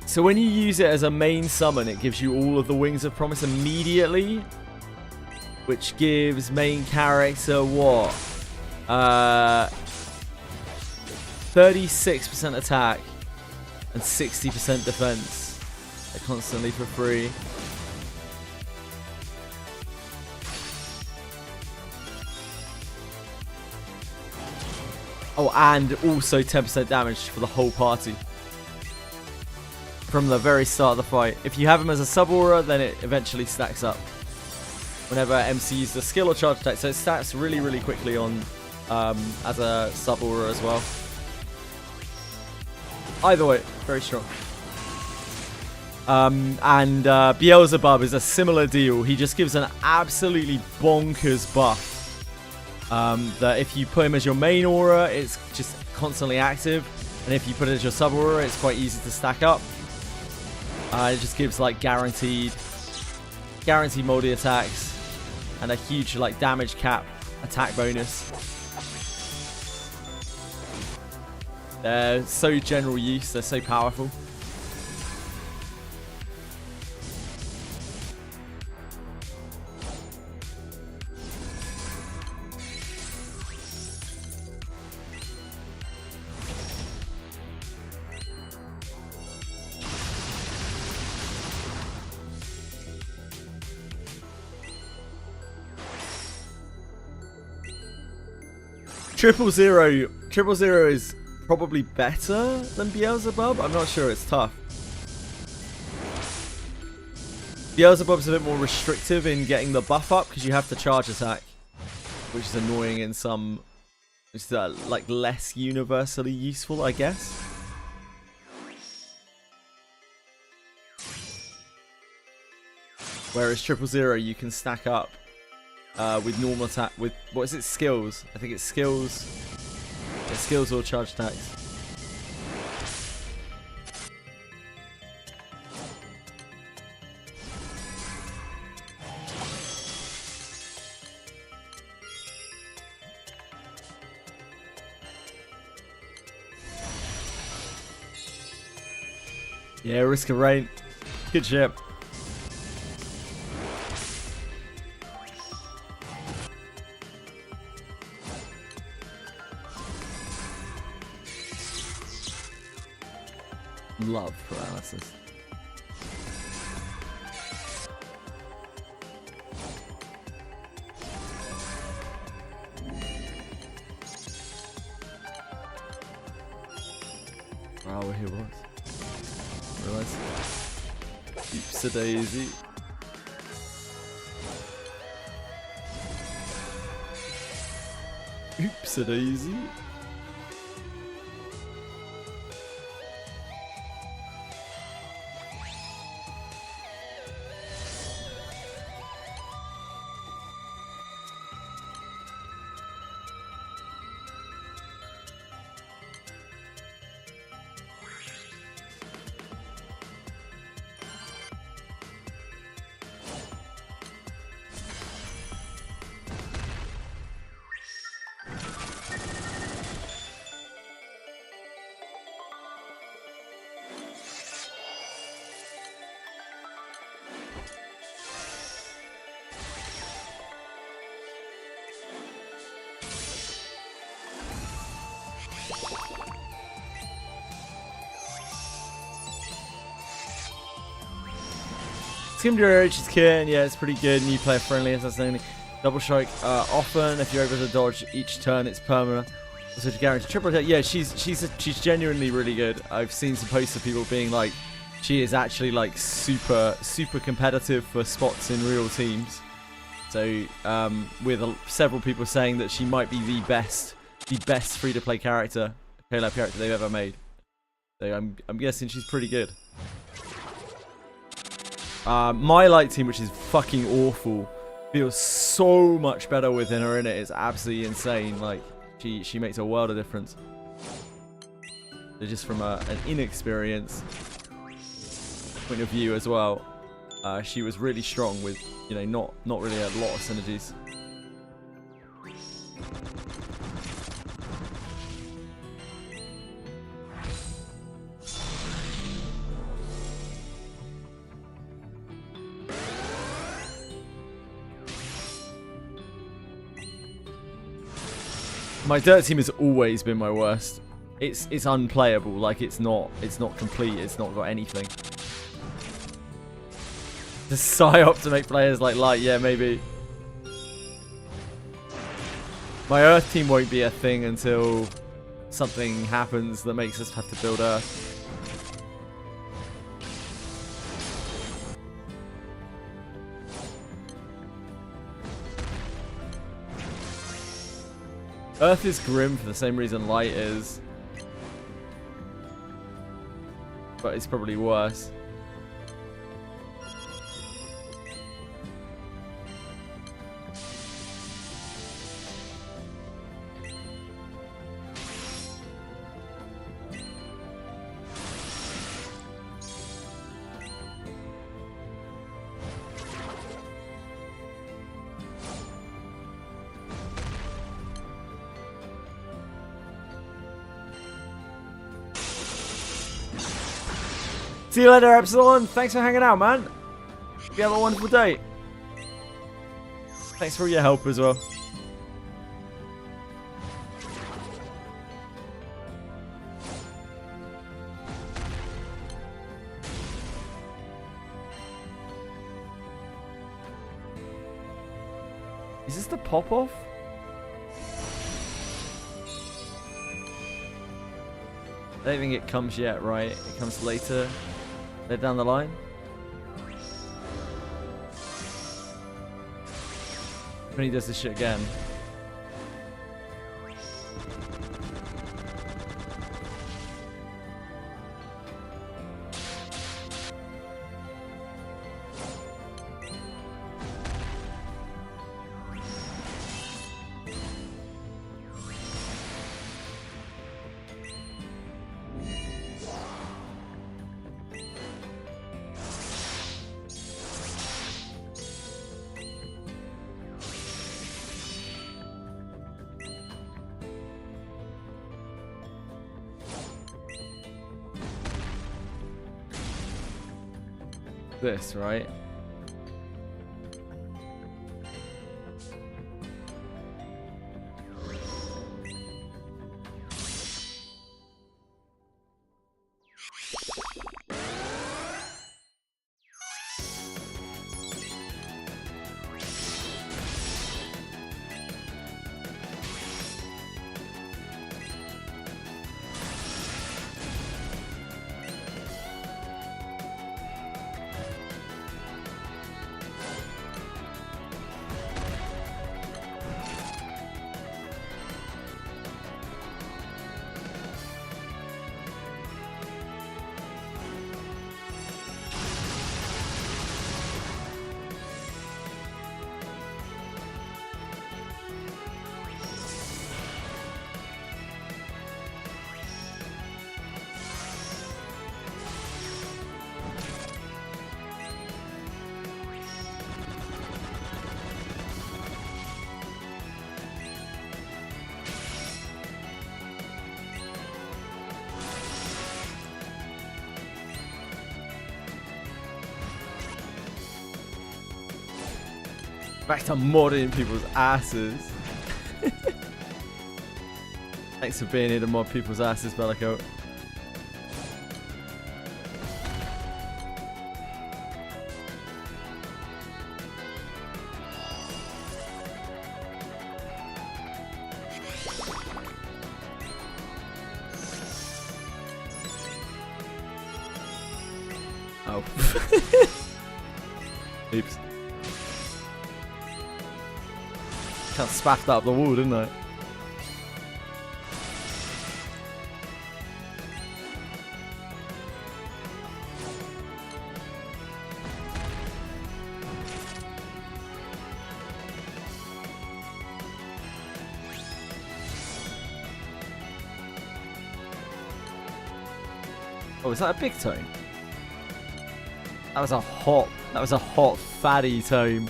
So when you use it as a main summon, it gives you all of the Wings of Promise immediately, which gives main character what? 36% attack and 60% defense. They're constantly for free. Oh, and also 10% damage for the whole party from the very start of the fight. If you have him as a sub aura, then it eventually stacks up whenever MC uses the skill or charge attack. So it stacks really, really quickly on as a sub aura as well. Either way, very strong. And Beelzebub is a similar deal. He just gives an absolutely bonkers buff. That if you put him as your main aura, it's just constantly active. And if you put it as your sub aura, it's quite easy to stack up. It just gives like guaranteed multi attacks and a huge like damage cap attack bonus. They're so general use, they're so powerful. Triple Zero is probably better than Beelzebub. I'm not sure, it's tough. Beelzebub's a bit more restrictive in getting the buff up because you have to charge attack, which is annoying in some. It's like less universally useful, I guess. Whereas Triple Zero, you can stack up with normal attack, with, what is it, skills? I think it's skills. Yeah, skills or charge attacks. Yeah, Risk of Rain. Good ship. Love paralysis. Wow, we're here once. Realize. Oops a daisy. Oops a daisy. Skimdura, she's kitten. Yeah, it's pretty good. New player friendly. Assassin. Double strike. Often, if you're able to dodge each turn, it's permanent. So to guarantee triple attack. Yeah, she's genuinely really good. I've seen some posts of people being like, she is actually like super competitive for spots in real teams. So with several people saying that she might be the best free-to-play character, Collab character they've ever made. So I'm guessing she's pretty good. My light team, which is fucking awful, feels so much better within her in it. It's absolutely insane. Like she makes a world of difference. So just from an inexperienced point of view as well, she was really strong with, you know, not really a lot of synergies. My dirt team has always been my worst. It's unplayable. Like it's not complete. It's not got anything. The psyop to make players like light, yeah, maybe. My Earth team won't be a thing until something happens that makes us have to build Earth. Earth is grim for the same reason light is. But it's probably worse. See you later, Epsilon. Thanks for hanging out, man. You have a wonderful day. Thanks for your help as well. Is this the pop-off? I don't think it comes yet, right? It comes later. They're down the line. When he does this shit again. This, right? Back to modding people's asses. Thanks for being here to mod people's asses, Bellicoat. Oh. Oops. Kind of spaffed up the wall, didn't I? Oh, is that a big tome? That was a hot fatty tome.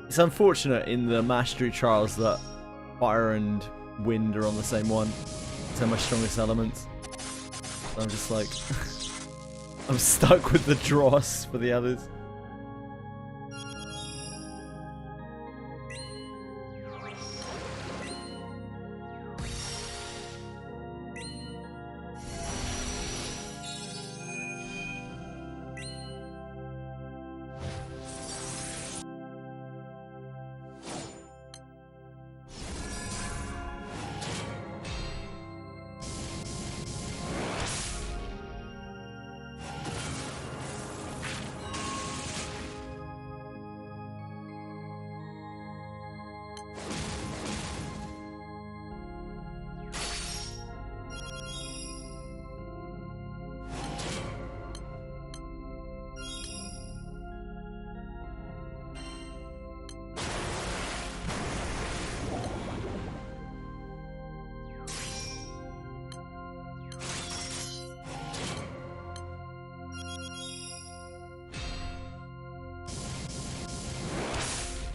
It's unfortunate in the mastery trials that fire and wind are on the same one. They're my strongest elements. So I'm just like, I'm stuck with the dross for the others.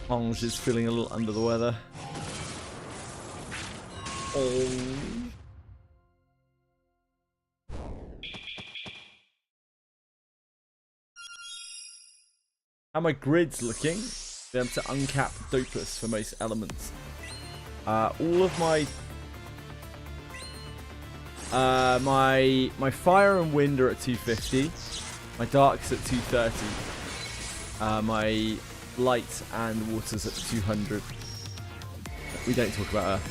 Ong's just feeling a little under the weather. Oh. How my grids looking? Be able to uncap Dopus for most elements. All of my my fire and wind are at 250. My dark's at 230. My light and water's at 200. We don't talk about her.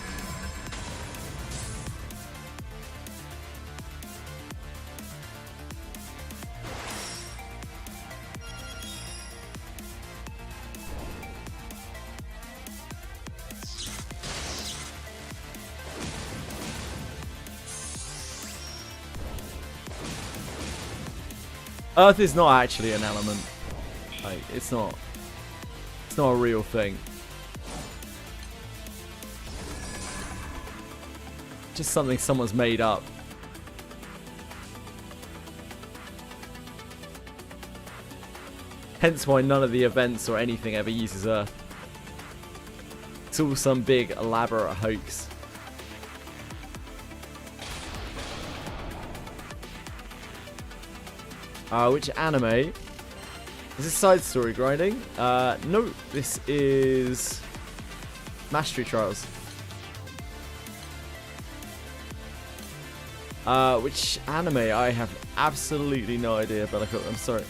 Earth is not actually an element. Like, it's not a real thing. Just something someone's made up. Hence why none of the events or anything ever uses Earth. It's all some big elaborate hoax. Which anime? Is this side story grinding? No, this is Mastery Trials. Which anime? I have absolutely no idea, but I'm sorry.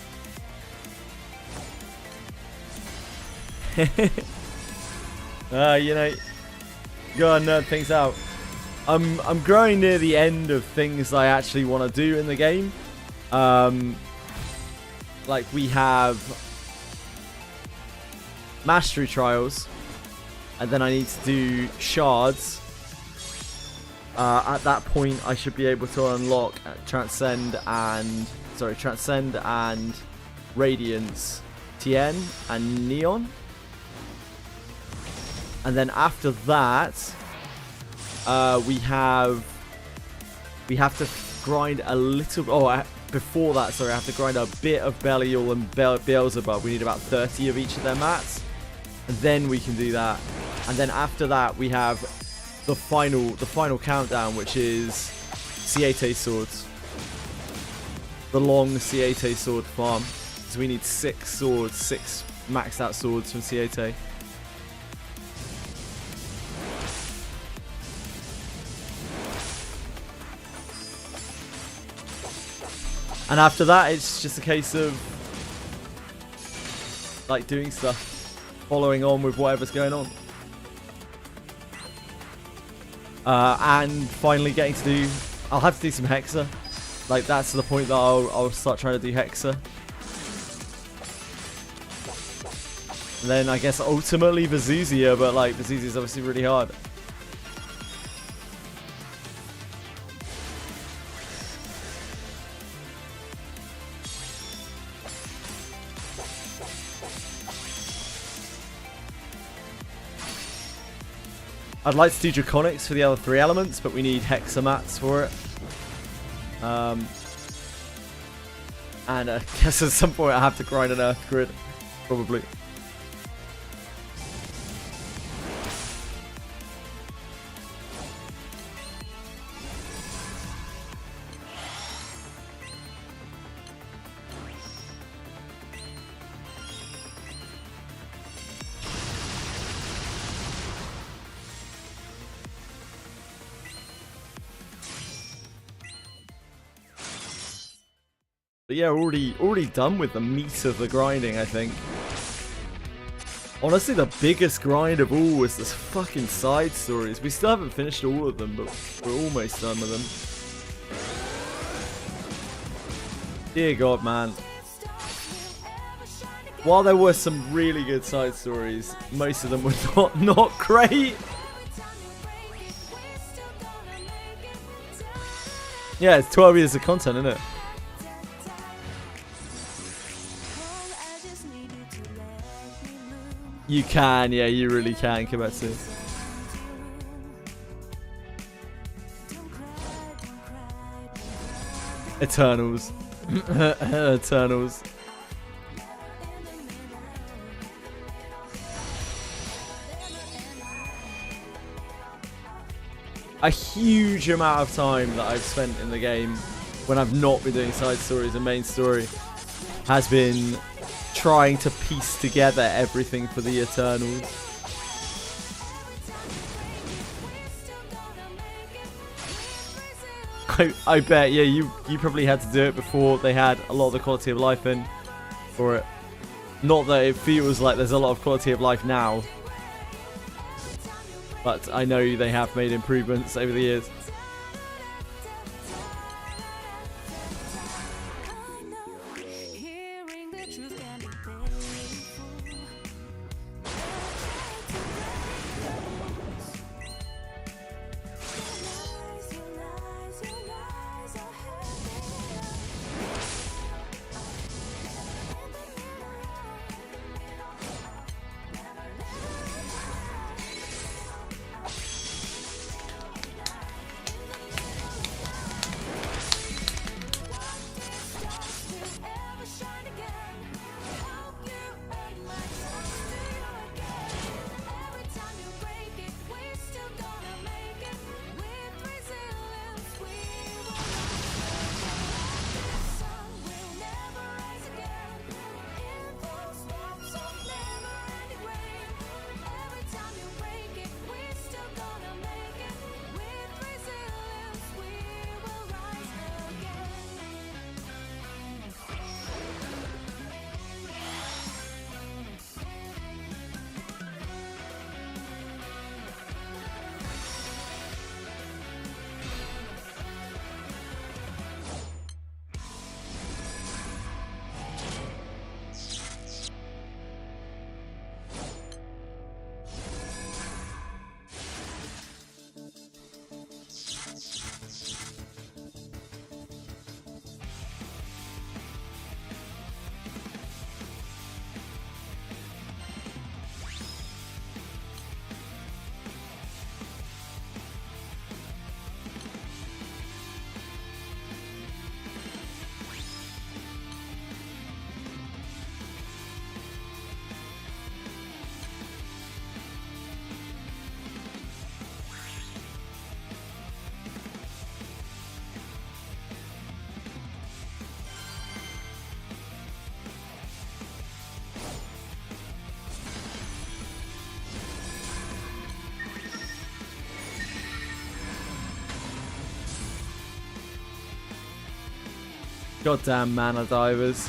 You know, gotta nerd things out. I'm growing near the end of things I actually want to do in the game. Like we have Mastery Trials, and then I need to do Shards. At that point, I should be able to unlock Transcend and Radiance, Tien, and Neon. And then after that, we have to grind a little. Before that, sorry, I have to grind a bit of Belial and Beelzebub. We need about 30 of each of their mats, and then we can do that. And then after that, we have the final countdown, which is Siete swords. The long Siete sword farm. So we need 6 swords, 6 maxed out swords from Siete. And after that, it's just a case of like doing stuff, following on with whatever's going on. And finally getting to do, I'll have to do some Hexa. Like that's the point that I'll start trying to do Hexa. And then I guess ultimately Vazuzia, but like Vazuzia is obviously really hard. I'd like to do Draconics for the other 3 elements, but we need Hexamats for it. And I guess at some point I have to grind an Earth Grid, probably. But yeah, already done with the meat of the grinding, I think. Honestly, the biggest grind of all was this fucking side stories. We still haven't finished all of them, but we're almost done with them. Dear God, man. While there were some really good side stories, most of them were not great. Yeah, it's 12 years of content, isn't it? You can, yeah, you really can, Kimetsu. Eternals. Eternals. A huge amount of time that I've spent in the game when I've not been doing side stories and main story has been trying to piece together everything for the Eternals. I bet, yeah, you probably had to do it before they had a lot of the quality of life in for it. Not that it feels like there's a lot of quality of life now, but I know they have made improvements over the years. Goddamn mana divers.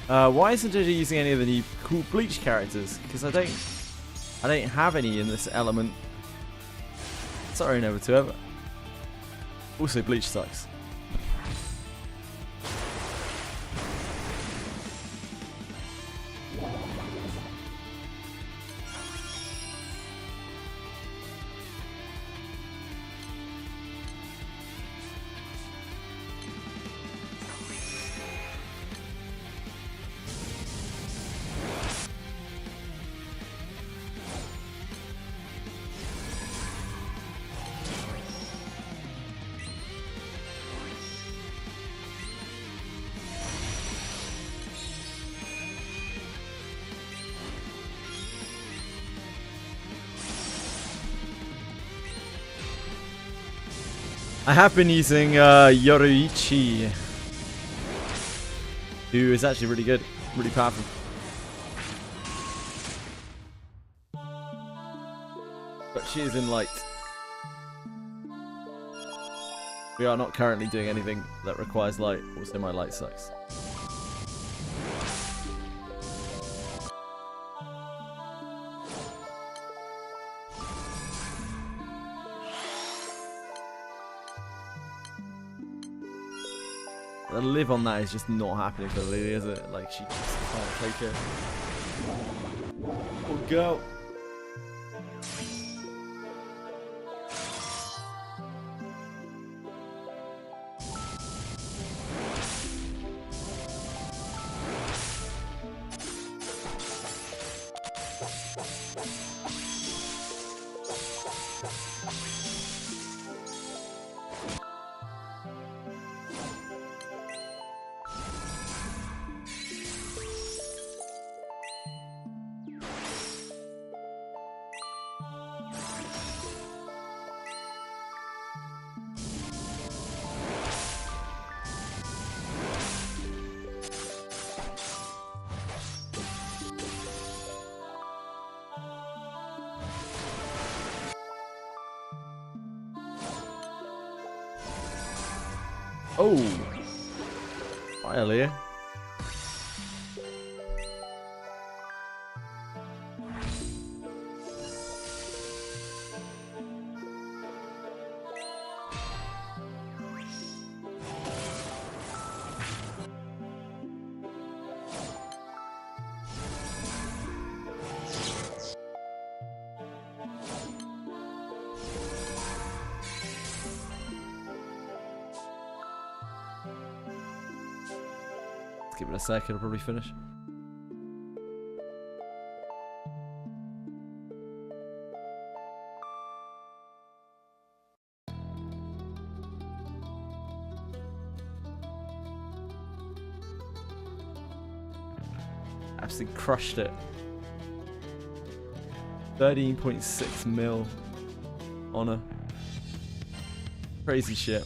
Why isn't JJ using any of the new cool Bleach characters? Because I don't have any in this element. Sorry, never to ever. Also, Bleach sucks. I have been using Yoruichi, who is actually really good, really powerful. But she is in light. We are not currently doing anything that requires light. Also, my light sucks. The live on that is just not happening for Lily, is it? Like, she just can't take it. Oh, go! Oh! Hi, Aaliyah. Give it a sec, it'll probably finish. Absolutely crushed it. 13.6 mil honor. Crazy shit.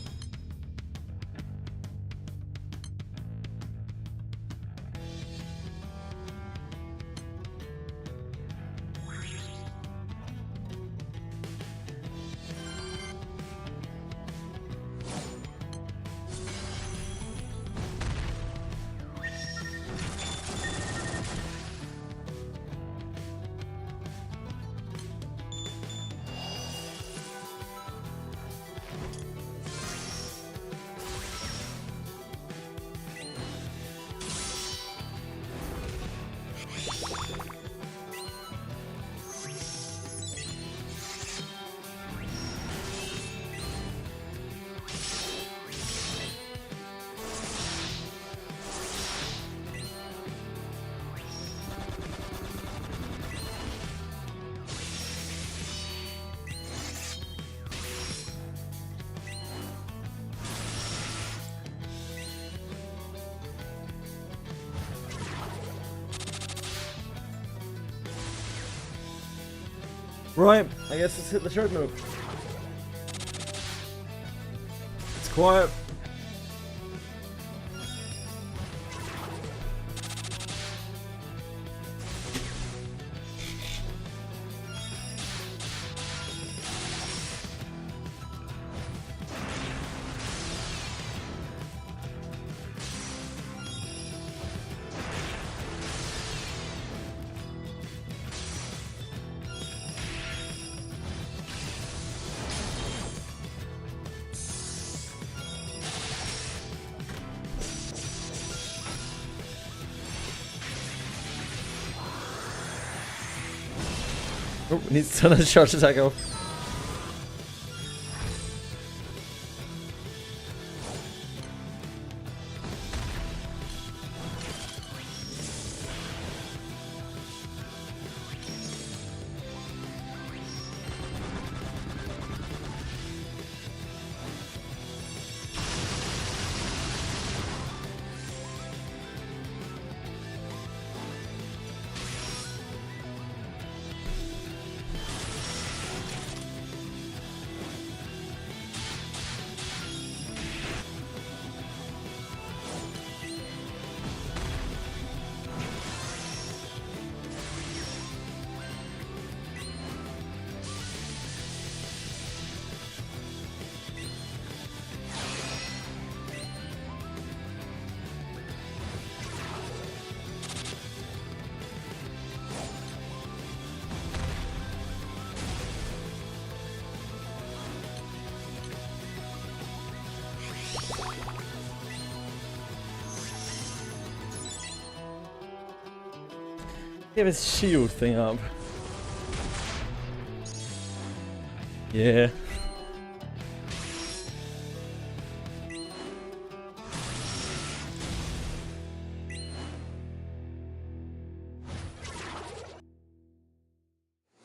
Right, I guess let's hit the treadmill. It's quiet. Oh, needs to turn the charge attack off. Get this shield thing up. Yeah.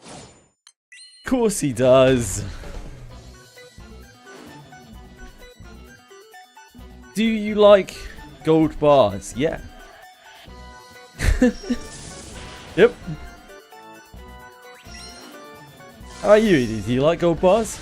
Of course he does. Do you like gold bars? Yeah. Yep. How about you, Edie? Do you like gold bars?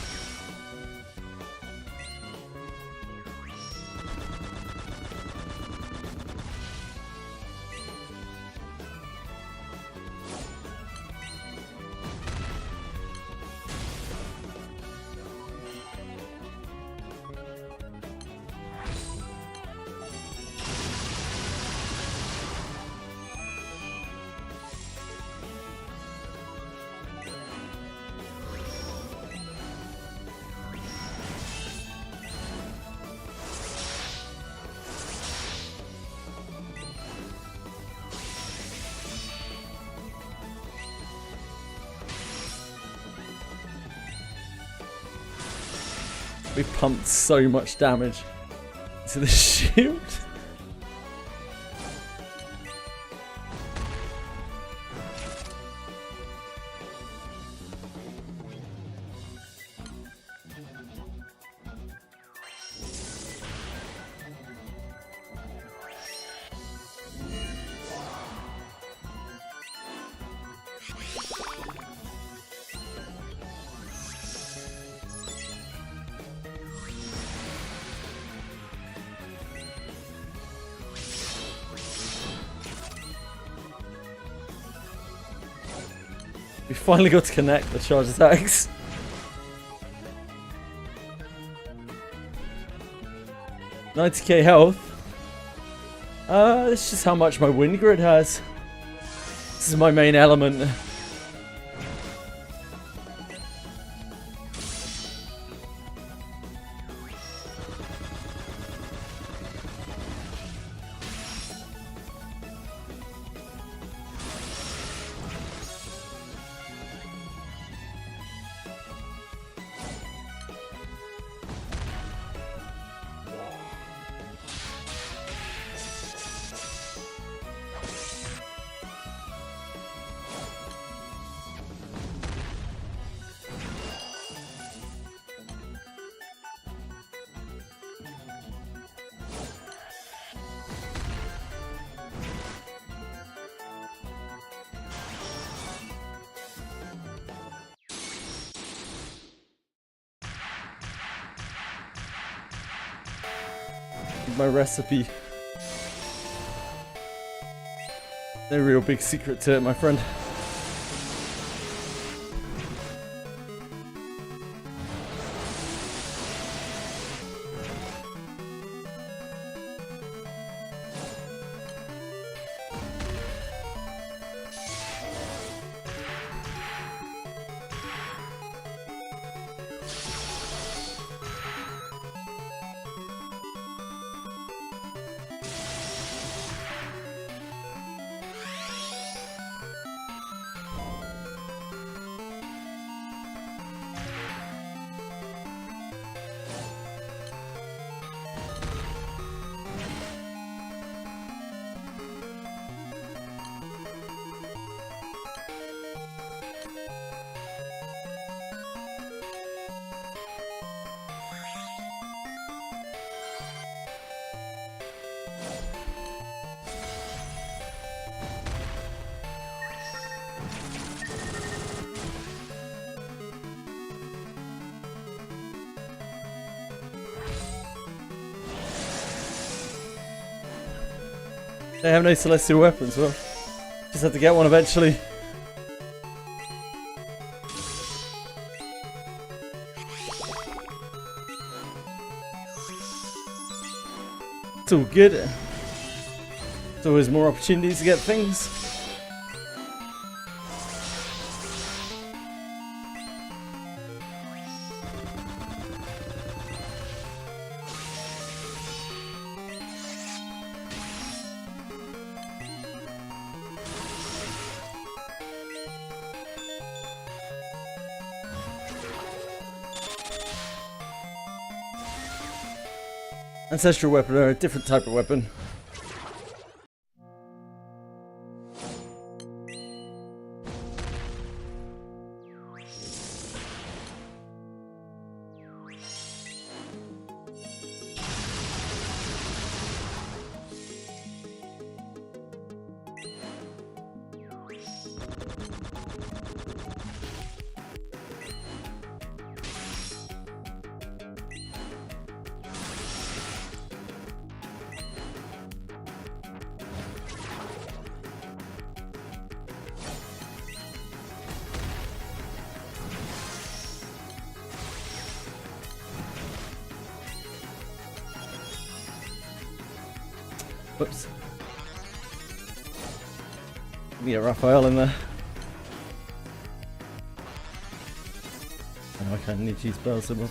We pumped so much damage to the shield. We finally got to connect the charge attacks. $90k health. This is just how much my wind grid has. This is my main element. My recipe. No real big secret to it, my friend. They have no celestial weapons, well, just have to get one eventually. It's all good. There's always more opportunities to get things. Ancestral weapon are a different type of weapon. Whoops. Get Raphael in there. Oh, I can't need to use spell symbol.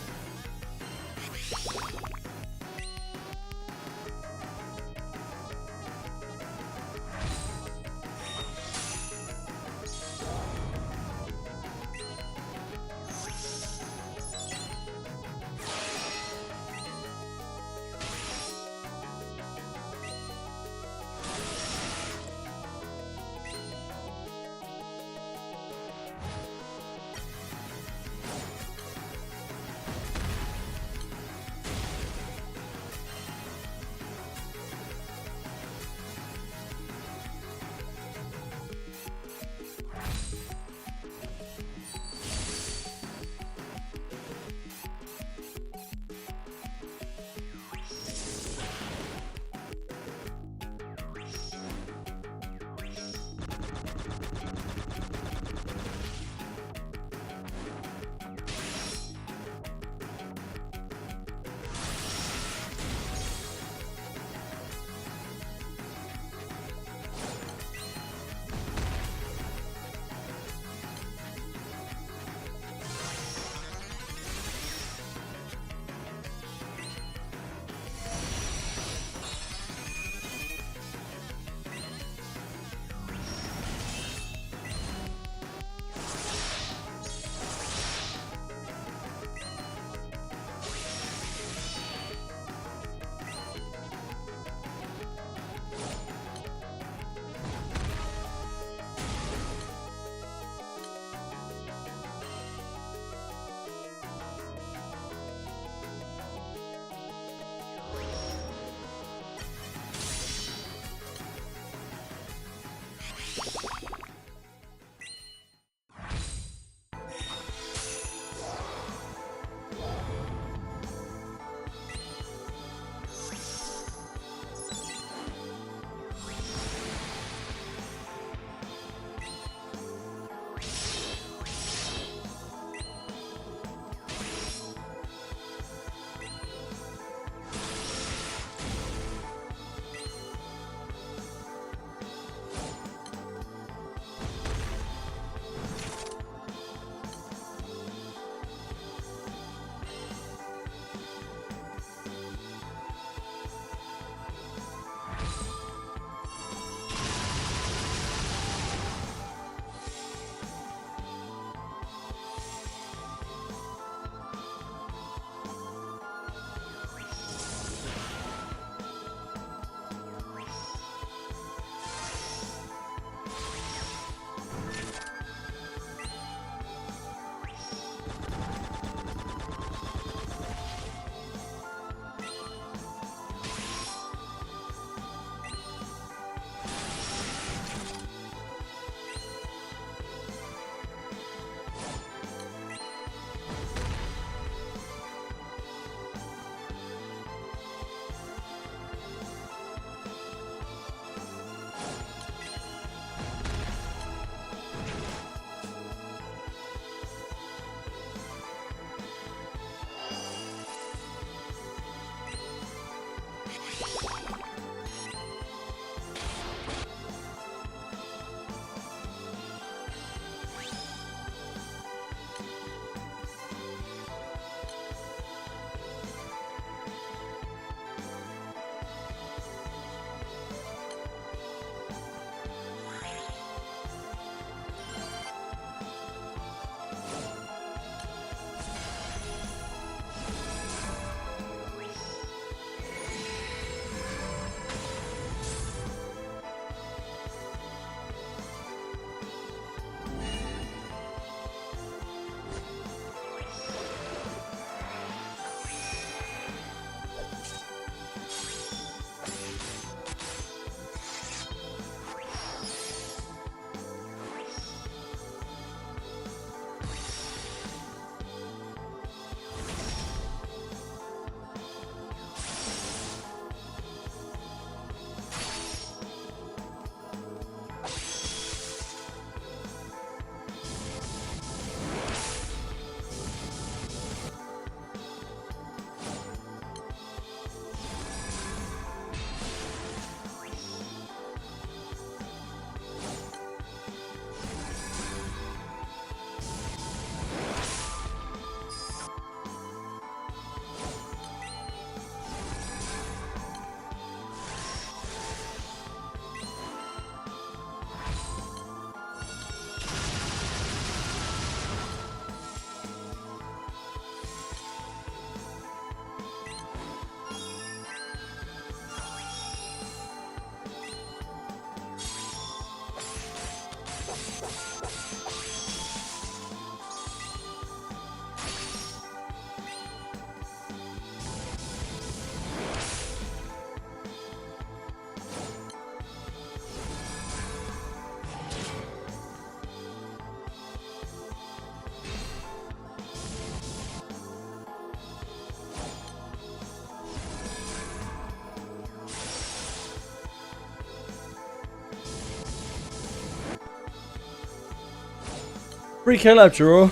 Free collab draw.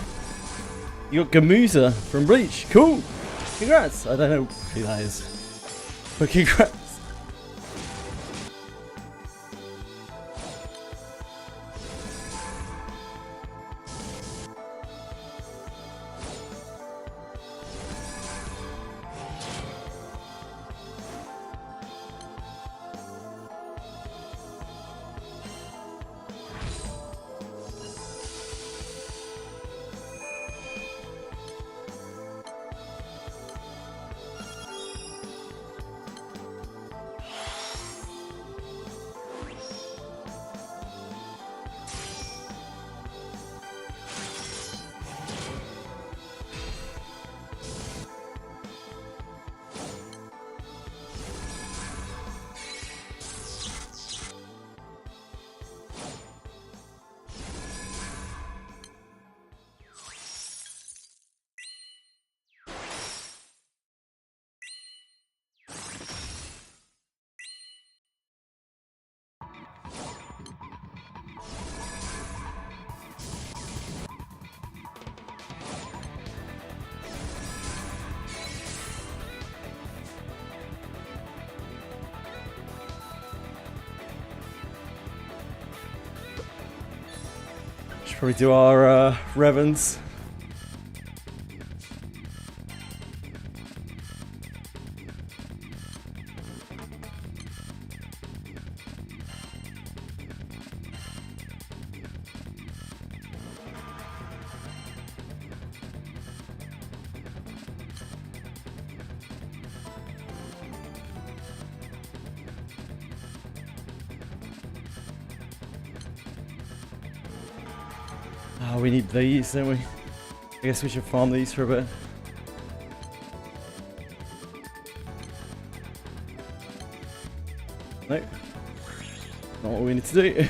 You got Gamuza from Bleach. Cool. Congrats. I don't know who that is, but congrats. Should probably do our Revens. Oh, we need these, don't we? I guess we should farm these for a bit. Nope. Not what we need to do.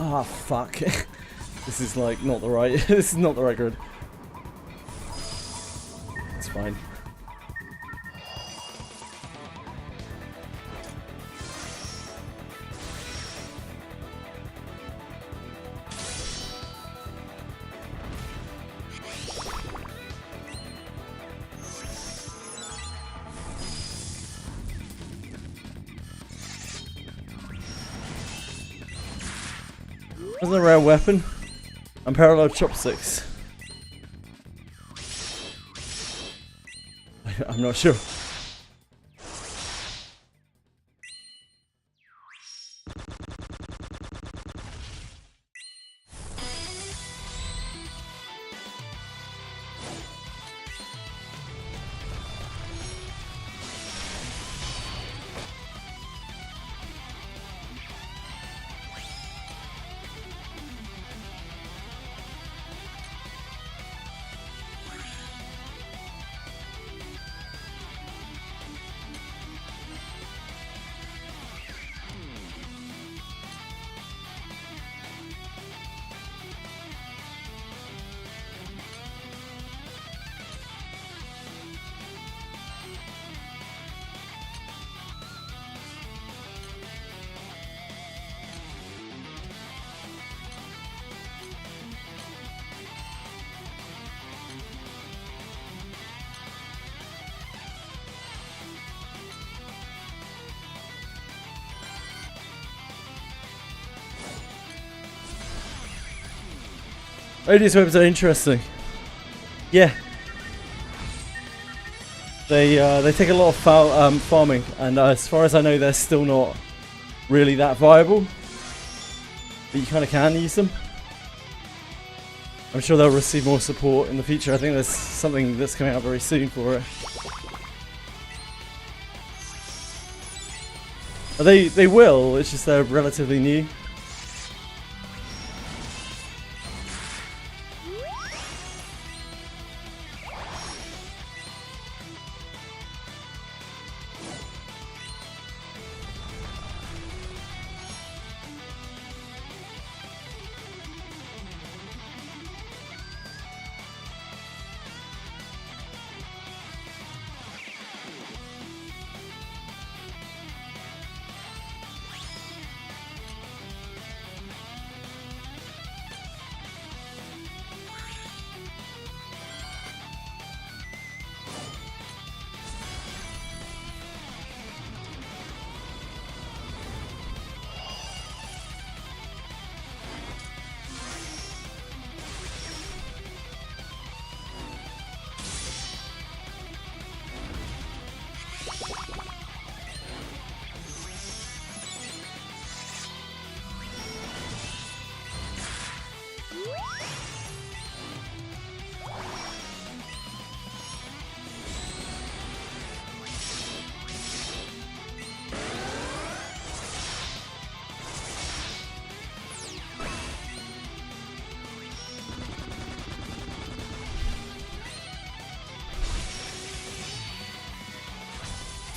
Ah, fuck. This is like not the right. This is not the right grid. It's fine. Wasn't a rare weapon. I'm parallel chopsticks. I'm not sure. Radius webs are interesting. Yeah. They take a lot of farming, and as far as I know, they're still not really that viable. But you kind of can use them. I'm sure they'll receive more support in the future. I think there's something that's coming out very soon for it. They will. It's just they're relatively new.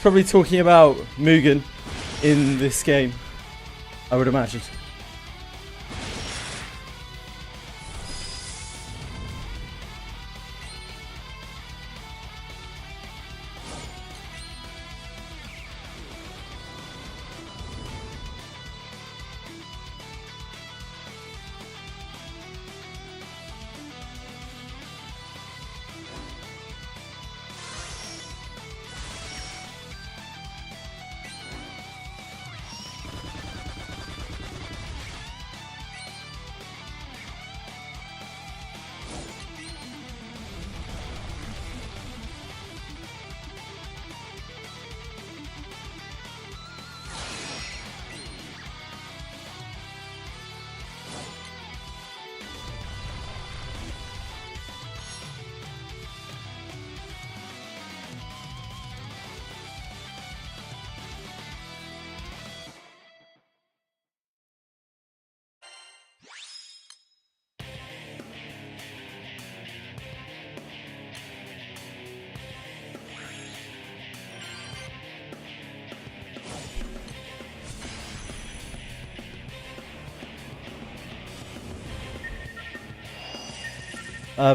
Probably talking about Mugen in this game, I would imagine.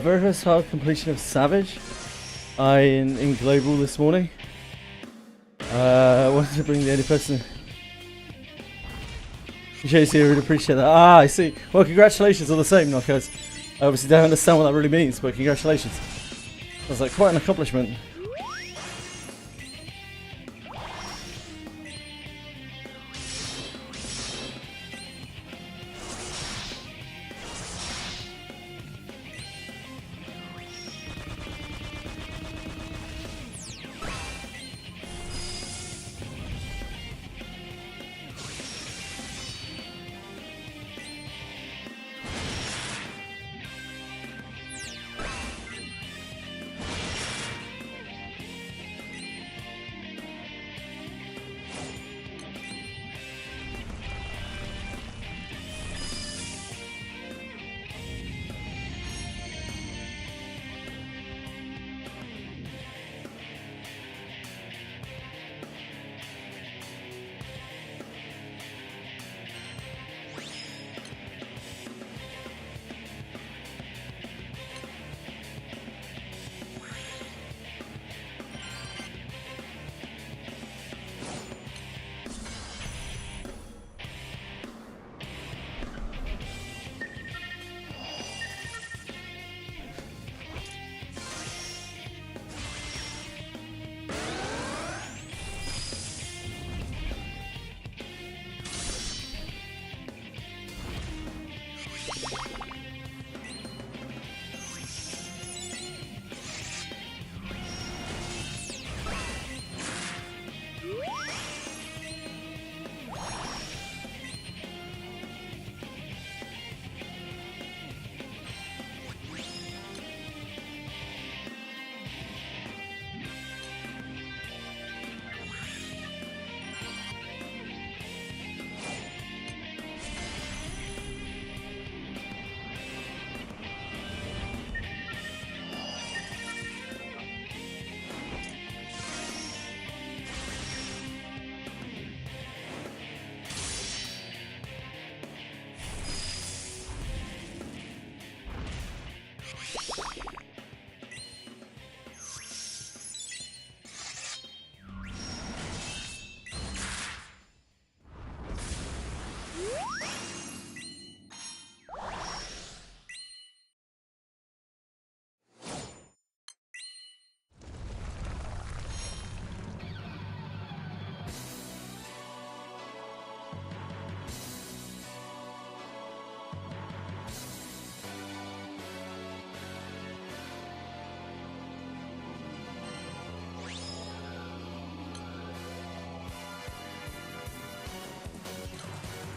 Very first hard completion of Savage in Global this morning. Wanted to bring the only person. JC, would appreciate that. Ah, I see. Well, congratulations all the same, Knockers. I obviously don't understand what that really means, but congratulations. That's like quite an accomplishment.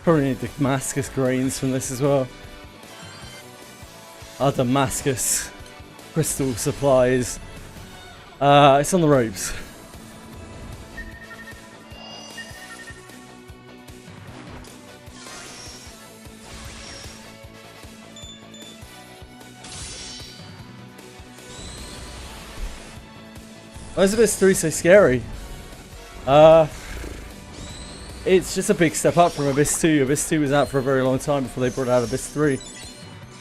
Probably need Damascus grains from this as well. Our Damascus crystal supplies. It's on the ropes. Why is Abyss 3 so scary? It's just a big step up from Abyss 2. Abyss 2 was out for a very long time before they brought out Abyss 3.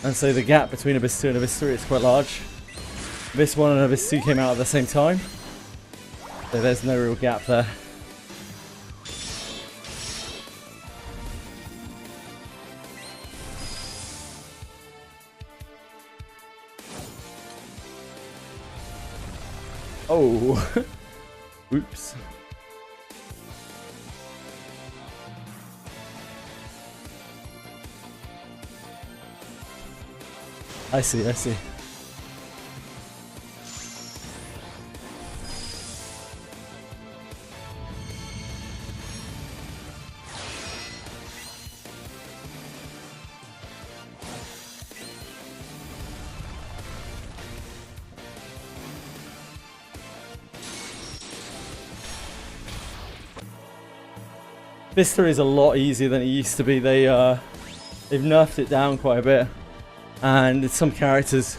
And so the gap between Abyss 2 and Abyss 3 is quite large. Abyss 1 and Abyss 2 came out at the same time. So there's no real gap there. Oh. Oops. I see, I see. This 3 is a lot easier than it used to be. They've nerfed it down quite a bit. And some characters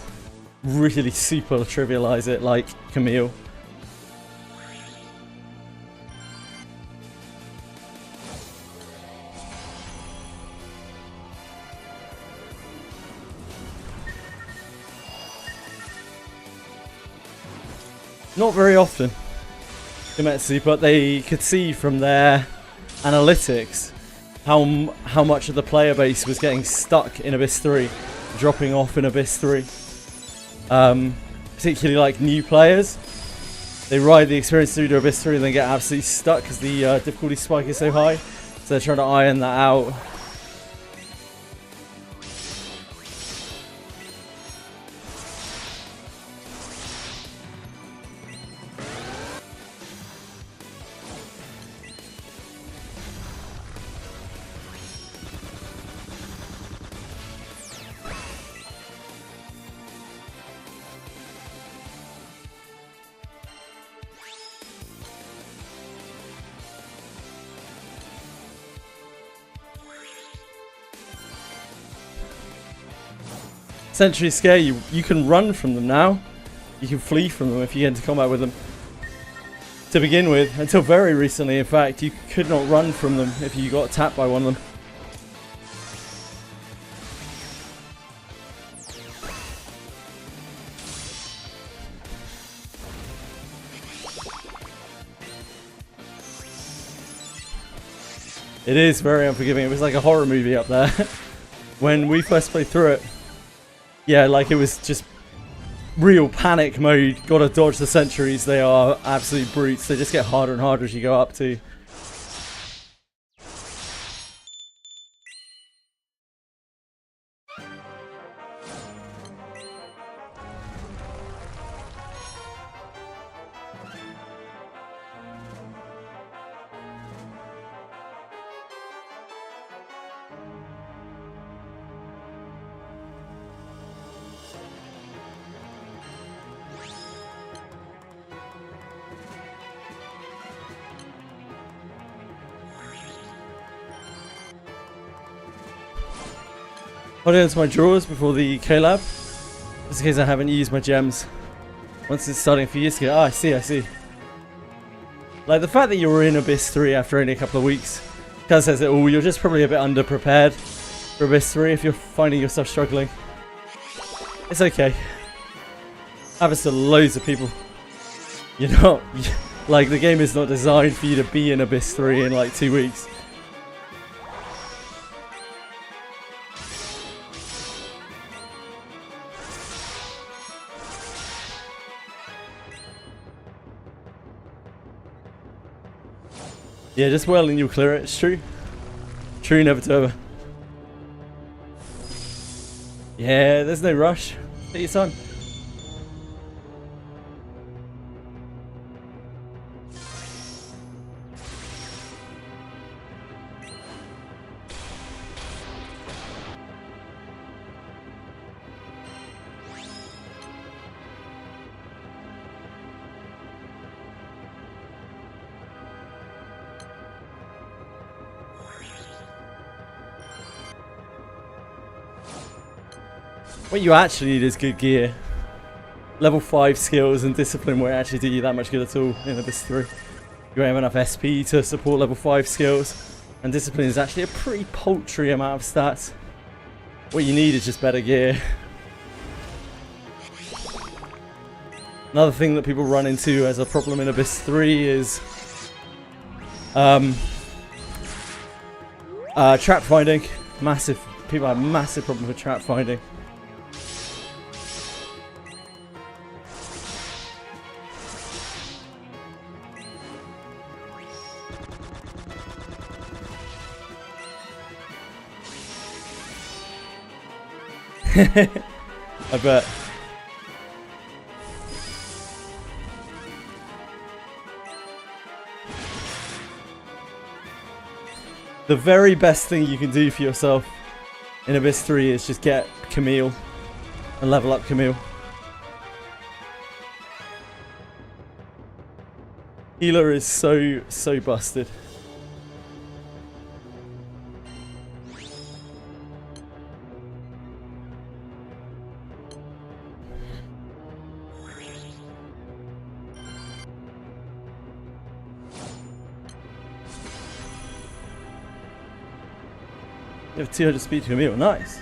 really super trivialize it, like Camille. Not very often, Ffxi, but they could see from their analytics how much of the player base was getting stuck in Abyss 3. Dropping off in Abyss 3. Particularly like new players. They ride the experience through to Abyss 3 and then get absolutely stuck because the difficulty spike is so high. So they're trying to iron that out. Sentries scare you. You can run from them now. You can flee from them if you get into combat with them. To begin with, until very recently, in fact, you could not run from them if you got tapped by one of them. It is very unforgiving. It was like a horror movie up there. When we first played through it, yeah, like it was just real panic mode. Gotta dodge the sentries. They are absolute brutes. They just get harder and harder as you go up to. Holding onto my drawers before the Collab, just in case I haven't used my gems. Once it's starting a few years ago. Ah, I see, I see. Like the fact that you were in Abyss 3 after only a couple of weeks kind of says it all. You're just probably a bit underprepared for Abyss 3 if you're finding yourself struggling. It's okay. Happens to loads of people. You're not, like the game is not designed for you to be in Abyss 3 in like 2 weeks. Yeah, just well and you'll clear it. It's true. True, never to ever. Yeah, there's no rush. Take your time. What you actually need is good gear. Level 5 skills and discipline won't actually do you that much good at all in Abyss 3. You won't have enough SP to support level 5 skills. And discipline is actually a pretty paltry amount of stats. What you need is just better gear. Another thing that people run into as a problem in Abyss 3 is trap finding. Massive. People have massive problem with trap finding. I bet. The very best thing you can do for yourself in Abyss 3 is just get Camille and level up Camille. Healer is so busted. You have 200 speed to Camille, nice.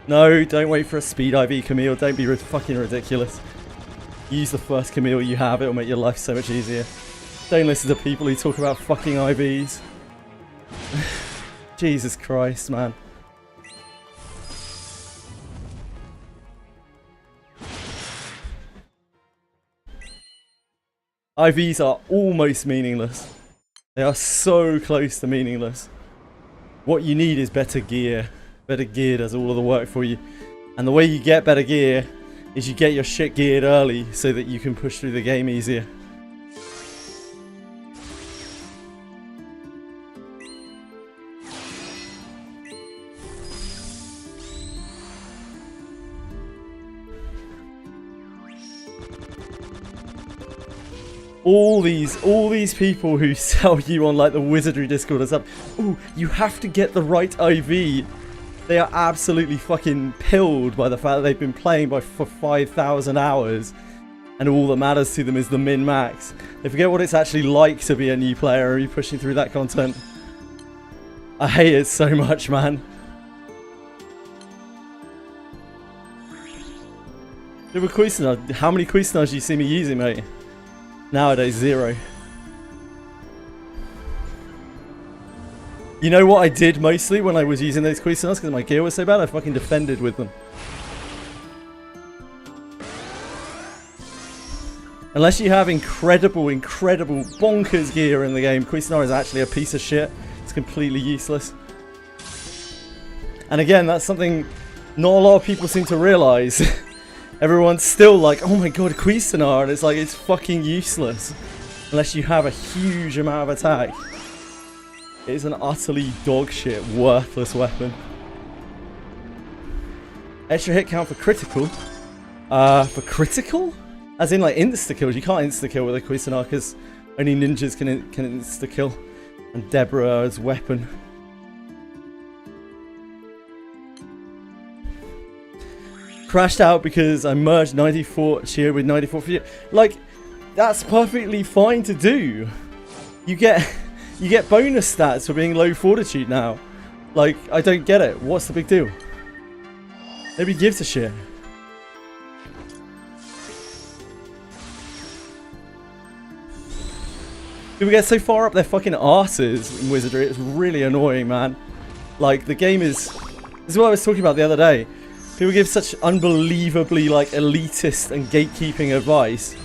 No, don't wait for a speed IV Camille. Don't be fucking ridiculous. Use the first Camille you have. It'll make your life so much easier. Don't listen to people who talk about fucking IVs. Jesus Christ, man. IVs are almost meaningless. They are so close to meaningless. What you need is better gear. Better gear does all of the work for you. And the way you get better gear is you get your shit geared early so that you can push through the game easier. All these people who sell you on like the Wizardry Discord and stuff, ooh, you have to get the right IV. They are absolutely fucking pilled by the fact that they've been playing for 5,000 hours and all that matters to them is the min-max. They forget what it's actually like to be a new player and be pushing through that content. I hate it so much, man. How many Cuisinards do you see me using, mate? Nowadays, 0. You know what I did mostly when I was using those Cuisinards because my gear was so bad? I fucking defended with them. Unless you have incredible bonkers gear in the game, Cuisinar is actually a piece of shit. It's completely useless. And again, that's something not a lot of people seem to realise. Everyone's still like, oh my god, Cuisinar, and it's like, it's fucking useless. Unless you have a huge amount of attack. It is an utterly dogshit, worthless weapon. Extra hit count for critical. For critical? As in like insta-kills. You can't insta-kill with a Cuisinar because only ninjas can insta-kill. And Deborah's weapon. Crashed out because I merged 94 Chio with 94 Ffxi. Like, that's perfectly fine to do. You get bonus stats for being low fortitude now. Like, I don't get it. What's the big deal? Nobody gives a shit. People get so far up their fucking arses in Wizardry, it's really annoying, man. Like, the game is... This is what I was talking about the other day. People give such unbelievably, like, elitist and gatekeeping advice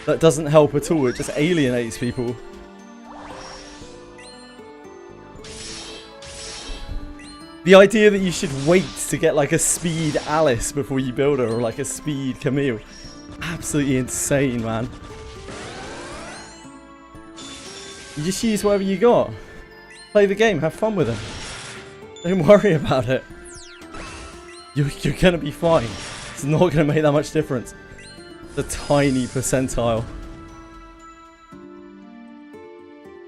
that doesn't help at all. It just alienates people. The idea that you should wait to get like a speed Alice before you build her, or like a speed Camille. Absolutely insane, man. You just use whatever you got. Play the game, have fun with it. Don't worry about it. You're gonna be fine. It's not gonna make that much difference. It's a tiny percentile.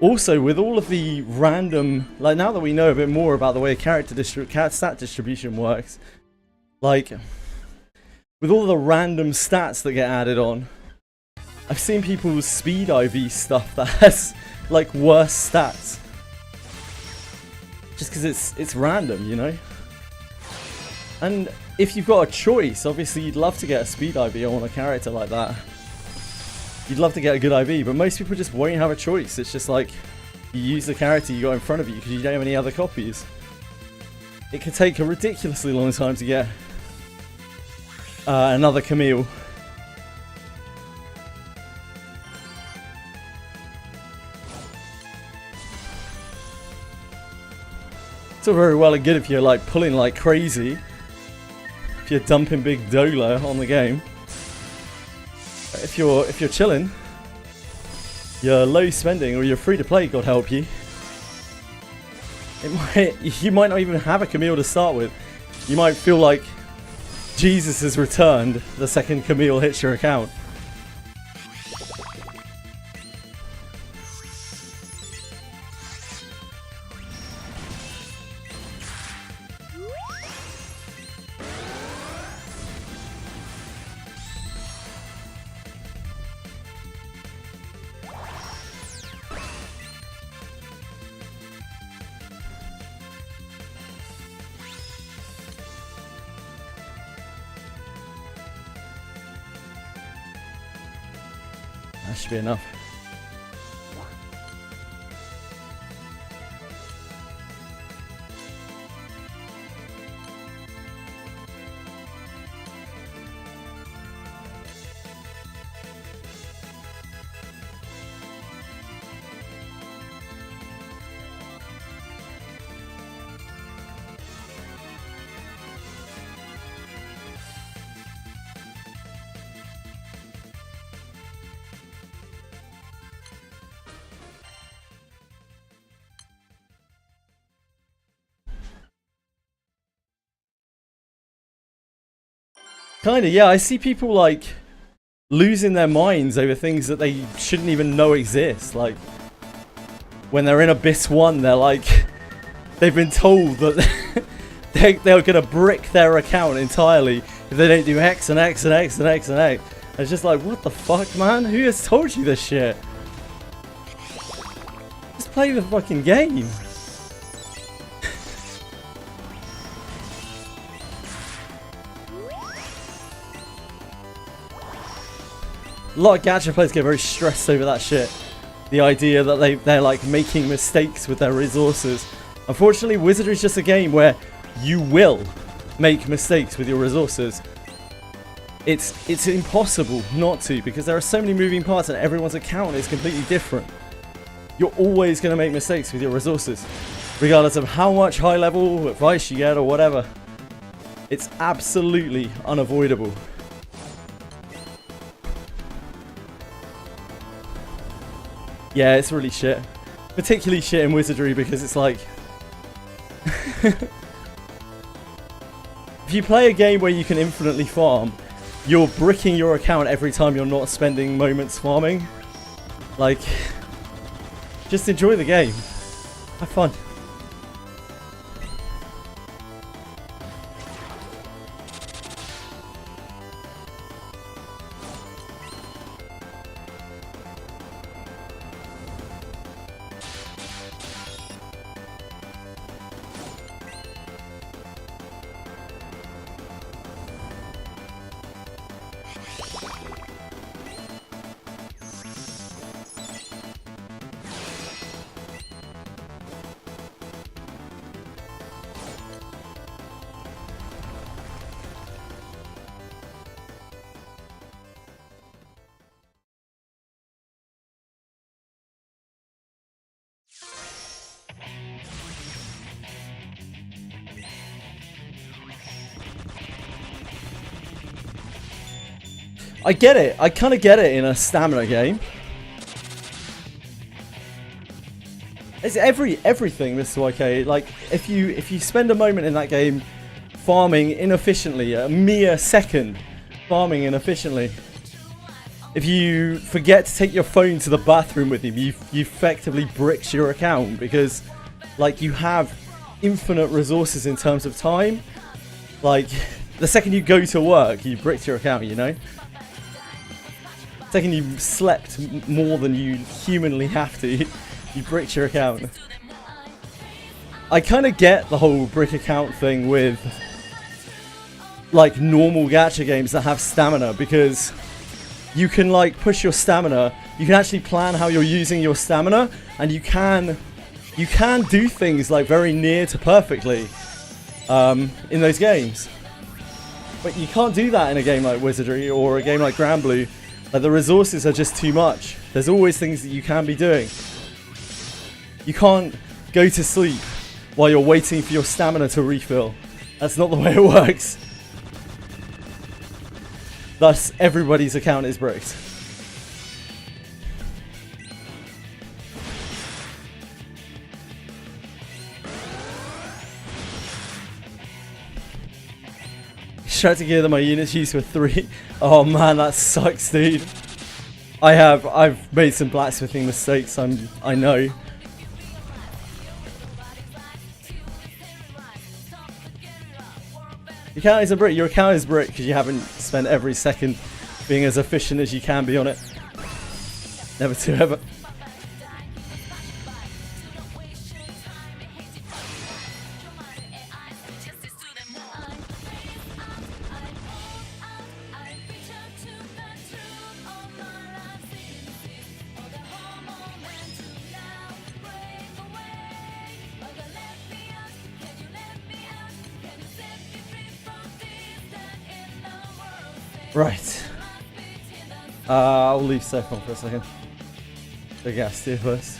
Also, with all of the random, like now that we know a bit more about the way stat distribution works, like with all the random stats that get added on, I've seen people's speed IV stuff that has like worse stats, just because it's random, you know. And if you've got a choice, obviously you'd love to get a speed IV on a character like that. You'd love to get a good IV, but most people just won't have a choice. It's just like, you use the character you got in front of you because you don't have any other copies. It could take a ridiculously long time to get another Camille. It's all very well and good if you're like pulling like crazy. If you're dumping big Dola on the game. If you're chilling, you're low spending or you're free to play, God help you. You might not even have a Camille to start with. You might feel like Jesus has returned the second Camille hits your account. That should be enough. Kinda, yeah. I see people like losing their minds over things that they shouldn't even know exist. Like when they're in Abyss 1, they're like, they've been told that they're gonna brick their account entirely if they don't do X and X and X and X and X. And it's just like, what the fuck, man? Who has told you this shit? Just play the fucking game. A lot of gacha players get very stressed over that shit. The idea that they're like making mistakes with their resources. Unfortunately, Wizardry is just a game where you will make mistakes with your resources. It's impossible not to, because there are so many moving parts and everyone's account is completely different. You're always going to make mistakes with your resources, regardless of how much high level advice you get or whatever. It's absolutely unavoidable. Yeah, it's really shit. Particularly shit in Wizardry because it's like... if you play a game where you can infinitely farm, you're bricking your account every time you're not spending moments farming. Like, just enjoy the game. Have fun. I get it. I kind of get it in a stamina game. It's everything, Mr. YK. Like, if you spend a moment in that game farming inefficiently, a mere second farming inefficiently, if you forget to take your phone to the bathroom with you effectively bricked your account because, like, you have infinite resources in terms of time. Like, the second you go to work, you bricked your account, you know? The second you slept more than you humanly have to, you bricked your account. I kind of get the whole brick account thing with, like, normal gacha games that have stamina, because you can, like, push your stamina. You can actually plan how you're using your stamina, and you can do things, like, very near to perfectly in those games. But you can't do that in a game like Wizardry or a game like Granblue. Like, the resources are just too much. There's always things that you can be doing. You can't go to sleep while you're waiting for your stamina to refill. That's not the way it works. Thus, everybody's account is bricked. Tried to gear that my units used for 3. Oh man, that sucks, dude. I've made some blacksmithing mistakes. I know. Your account is a brick. Your account is brick because you haven't spent every second being as efficient as you can be on it. Never to ever. Right. I'll leave Seth on for a second. The gas tier first.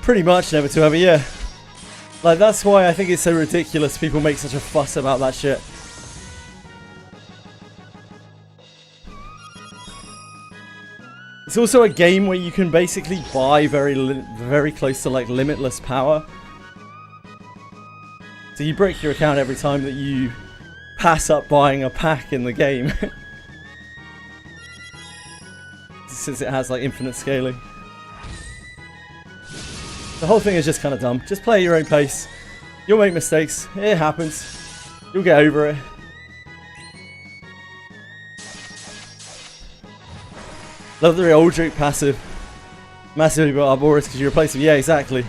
Pretty much never to ever, yeah. Like, that's why I think it's so ridiculous people make such a fuss about that shit. It's also a game where you can basically buy very close to, like, limitless power. So you break your account every time that you pass up buying a pack in the game. Since it has, like, infinite scaling. The whole thing is just kind of dumb. Just play at your own pace. You'll make mistakes. It happens. You'll get over it. Love the old Drake passive. Massively built up auras because you replace him. Yeah, exactly.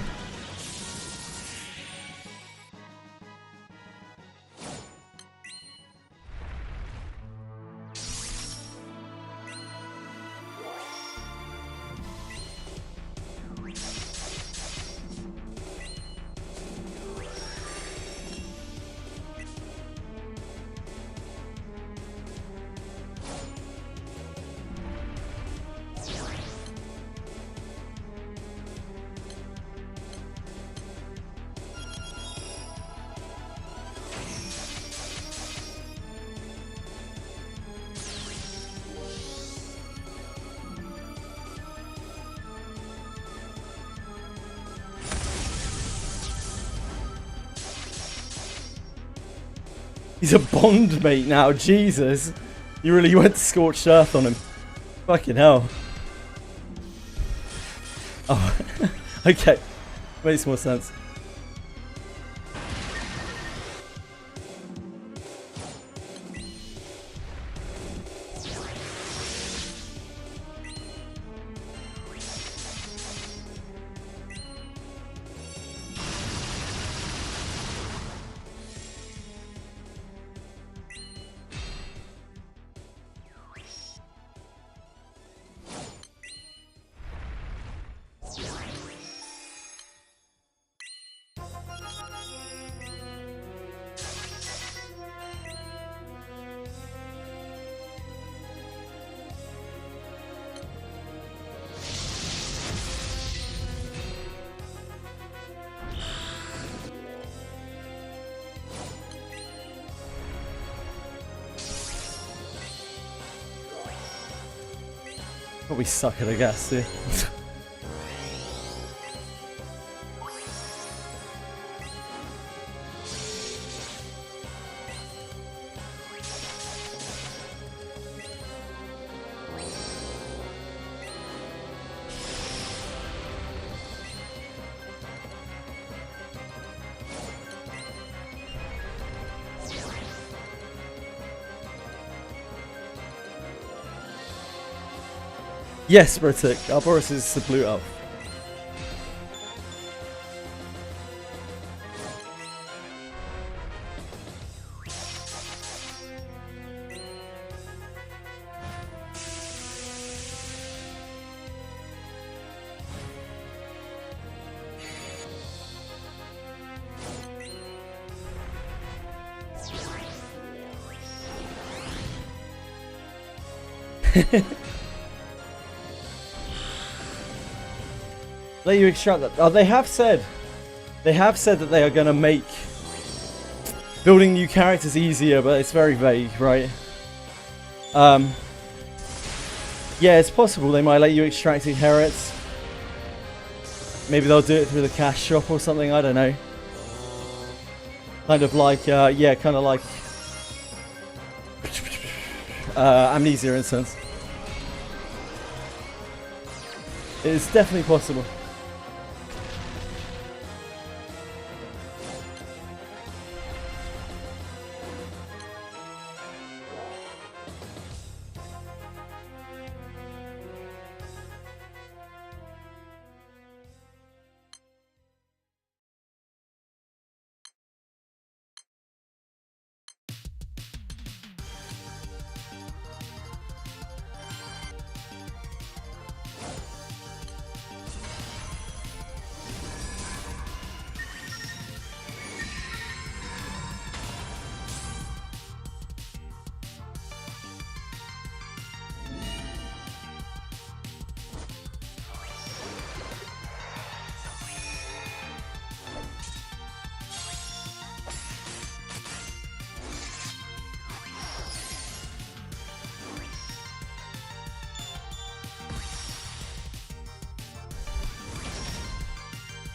He's a bond mate now, Jesus. You really went scorched earth on him. Fucking hell. Oh, okay. Makes more sense. But we suck at a gas, too. Yes, Brotic. Alboros is the blue elf. Let you extract that. Oh, they have said that they are going to make building new characters easier, but it's very vague, right? Yeah, it's possible they might let you extract inherits. Maybe they'll do it through the cash shop or something, I don't know. Kind of like, yeah, kind of like Amnesia instance. It's definitely possible.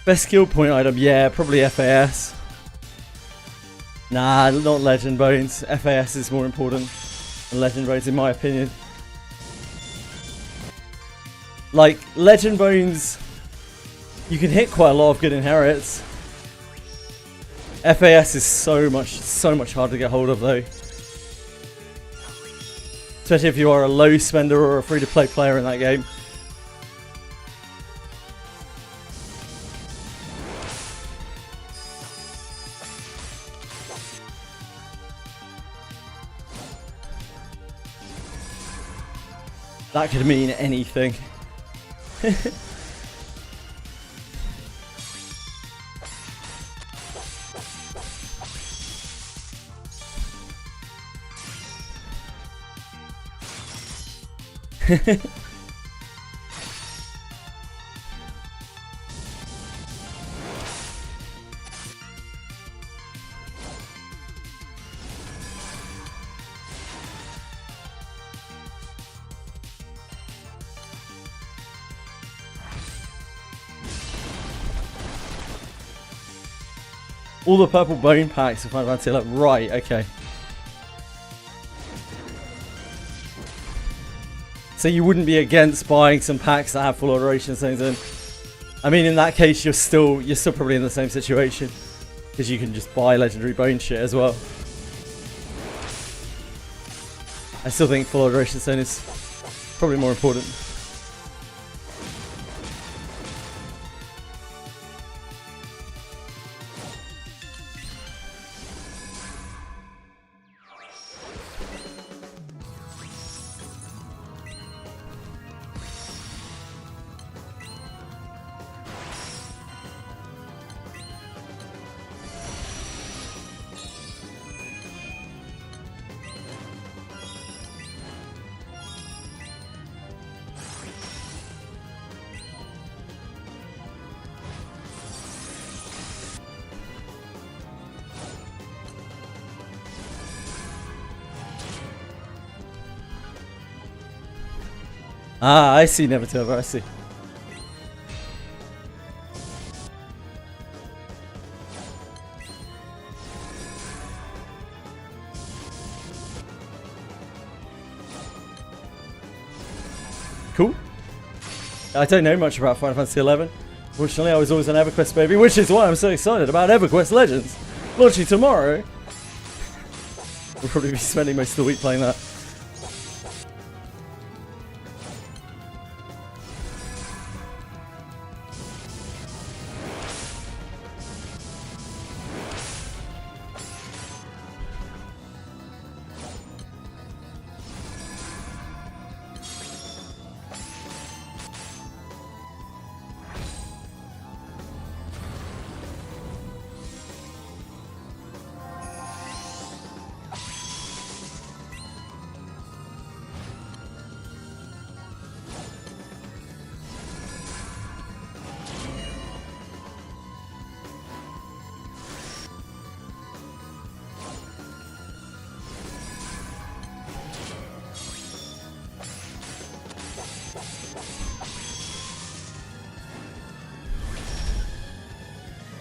Best skill point item, yeah, probably FAS. Nah, not Legend Bones. FAS is more important than Legend Bones in my opinion. Like, Legend Bones, you can hit quite a lot of good inherits. FAS is so much harder to get hold of though. Especially if you are a low spender or a free-to-play player in that game. That could mean anything. All the purple bone packs of Final Fantasy 11. Right, okay. So you wouldn't be against buying some packs that have full alteration zones in. I mean, in that case, you're still probably in the same situation, because you can just buy legendary bone shit as well. I still think full alteration zone is probably more important. Ah, I see, Never Turbo, I see. Cool. I don't know much about Final Fantasy XI. Fortunately, I was always an EverQuest baby, which is why I'm so excited about EverQuest Legends. Launching tomorrow. We'll probably be spending most of the week playing that.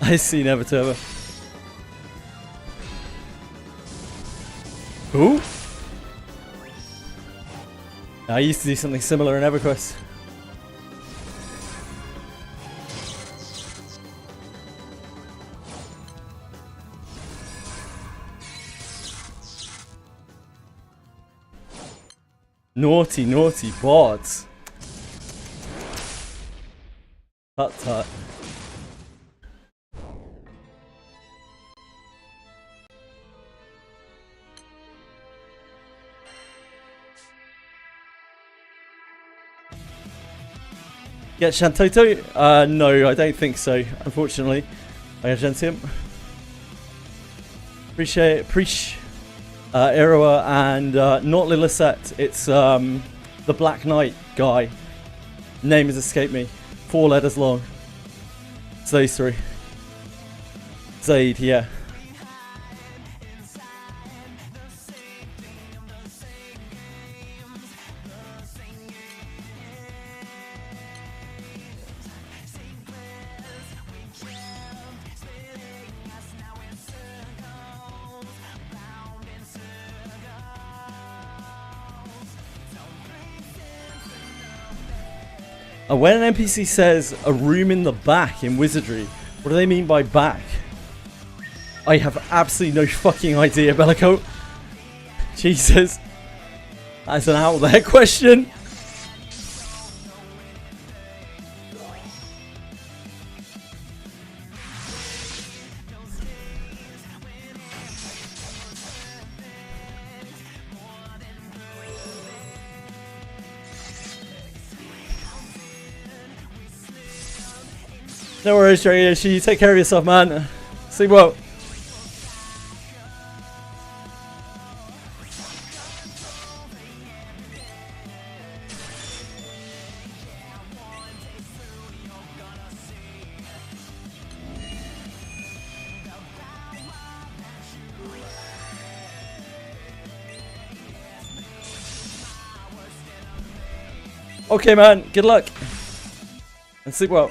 I see, Never Turbo. Who? I used to do something similar in EverQuest. Naughty, naughty bots. Tut tut. Get Shantoto? No, I don't think so, unfortunately. I got Gentium. Appreciate Iroha and not Lilithset. It's the Black Knight guy. Name has escaped me. 4 letters long. It's those 3. Zaid, yeah. When an NPC says a room in the back in Wizardry, what do they mean by back? I have absolutely no fucking idea, Bellicoat. Jesus. That's an out there question. No worries, Dragoshi. You take care of yourself, man. Sleep well. Okay, man. Good luck. And sleep well.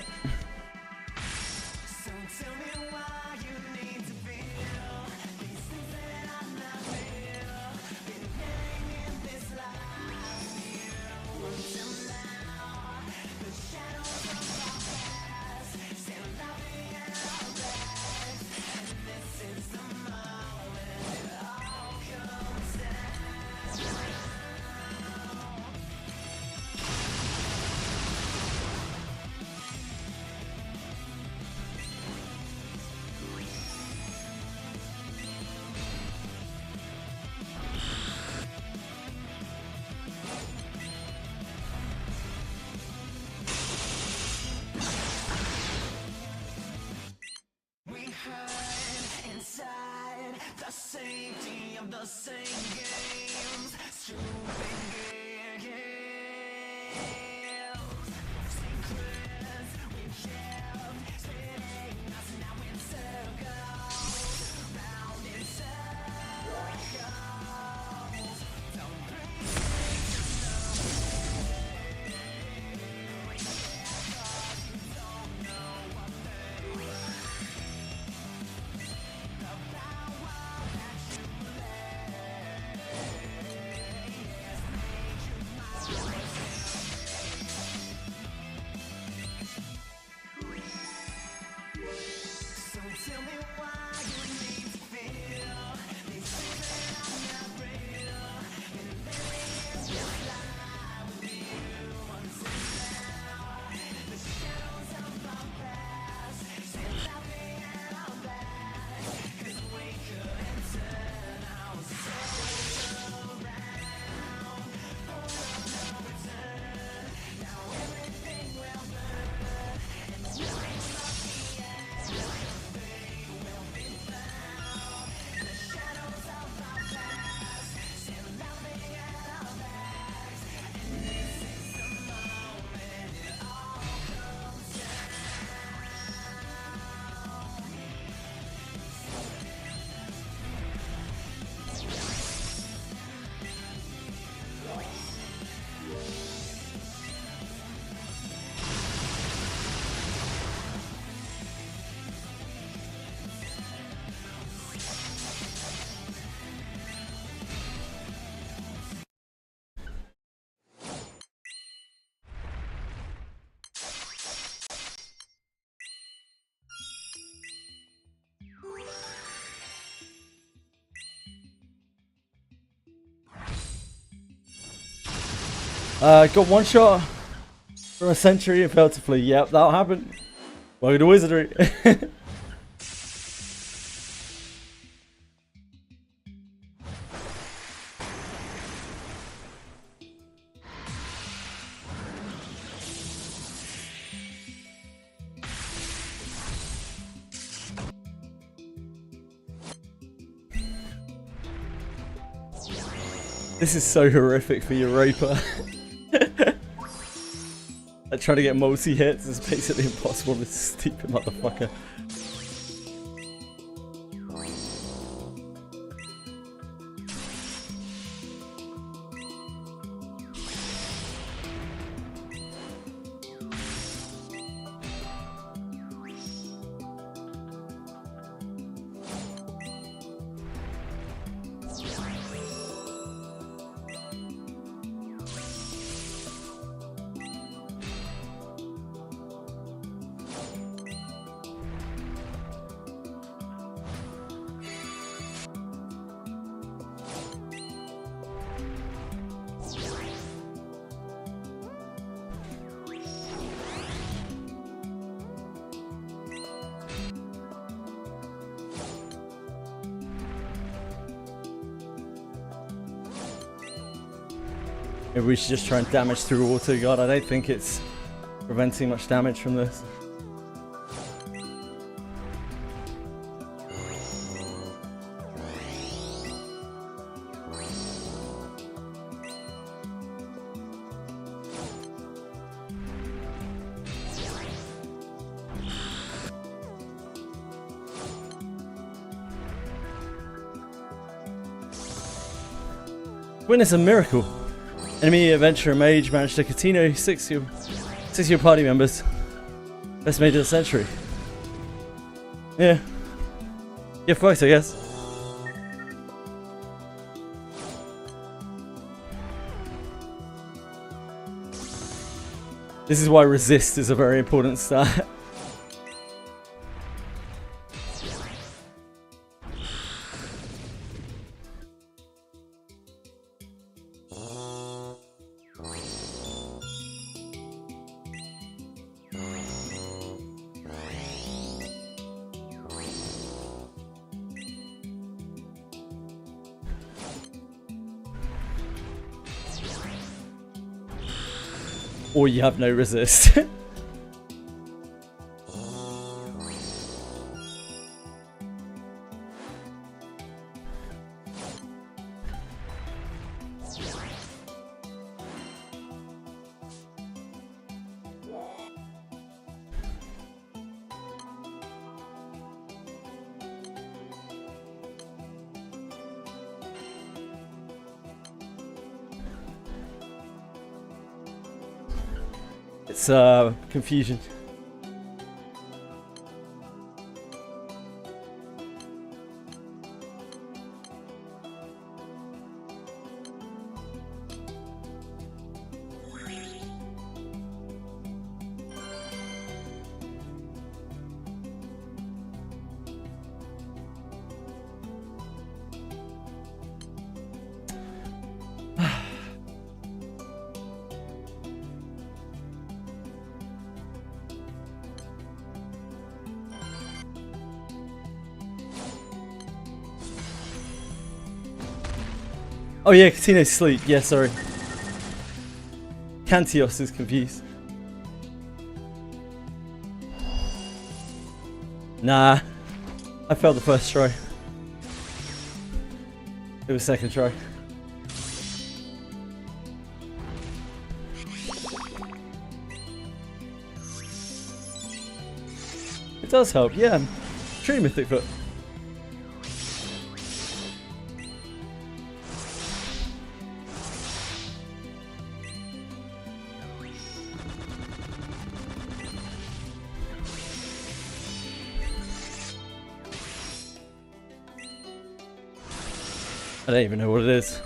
Got one shot from a century and failed to flee. Yep, that'll happen. Welcome to Wizardry. This is so horrific for your Raper. Like trying to get multi-hits is basically impossible, this stupid motherfucker. Maybe we should just try and damage through auto guard. I don't think it's preventing much damage from this. Witness a miracle. Enemy adventurer mage managed to Catino 6 of your party members. Best mage of the century. Yeah. Yeah, Ffxi, I guess. This is why resist is a very important stat. Or you have no resist. It's confusion. Oh yeah, Casino's sleep. Yeah, sorry. Cantios is confused. Nah. I failed the first try. It was second try. It does help, yeah. True Mythic Foot. I don't even know what it is.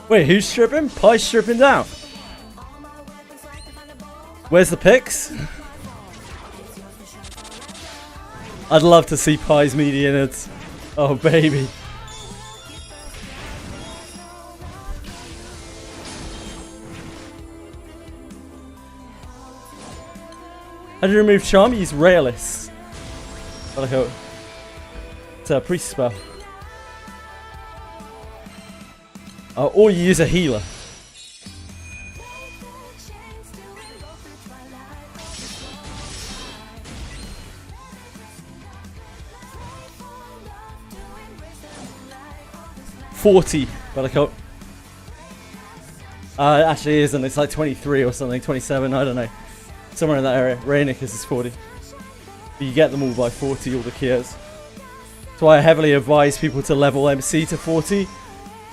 Wait, who's stripping? Pie's stripping down. Where's the picks? I'd love to see Pie's media innards. Oh, baby. How do you remove charm? Use Rayless. It's a priest spell. Or you use a healer. $40, but I can't. Actually, it isn't. It's like 23 or something, 27. I don't know, somewhere in that area. Rainicus is 40. But you get them all by 40, all the Kiers. That's why I heavily advise people to level MC to 40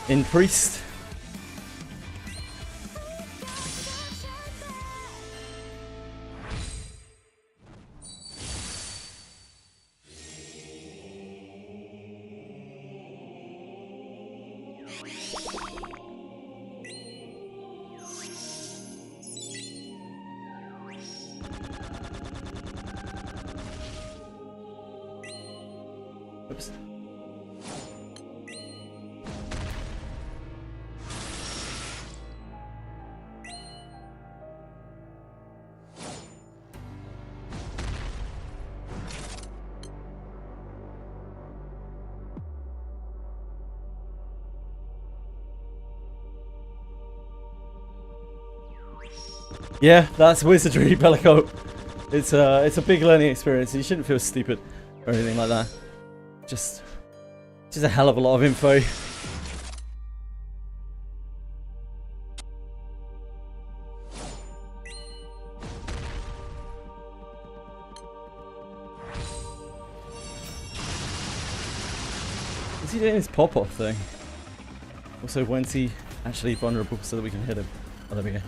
in Priest. Oops. Yeah, that's wizardry, Bellico. It's a big learning experience. You shouldn't feel stupid or anything like that. Just a hell of a lot of info. Is he doing his pop-off thing? Also, when's he actually vulnerable so that we can hit him? Oh, there we go.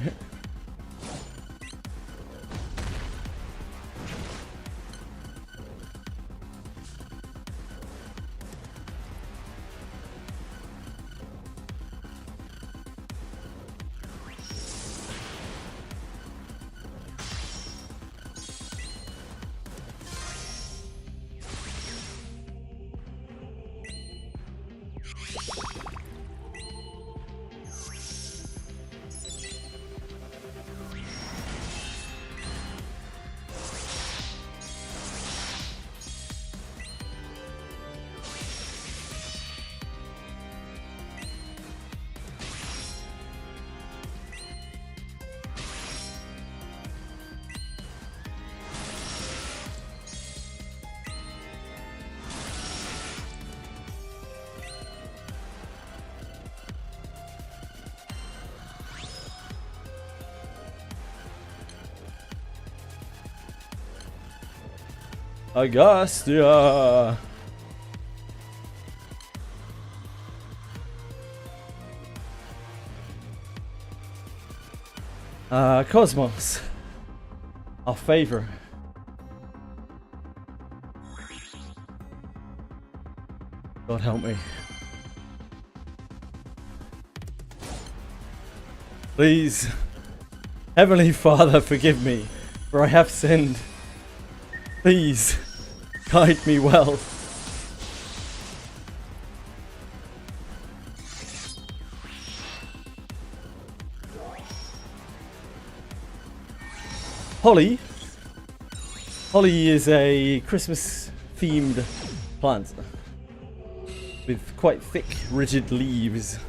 Augustia. Cosmos. Our favorite. God help me. Please, Heavenly Father, forgive me, for I have sinned. Please, guide me well. Holly. Holly is a Christmas-themed plant with quite thick, rigid leaves.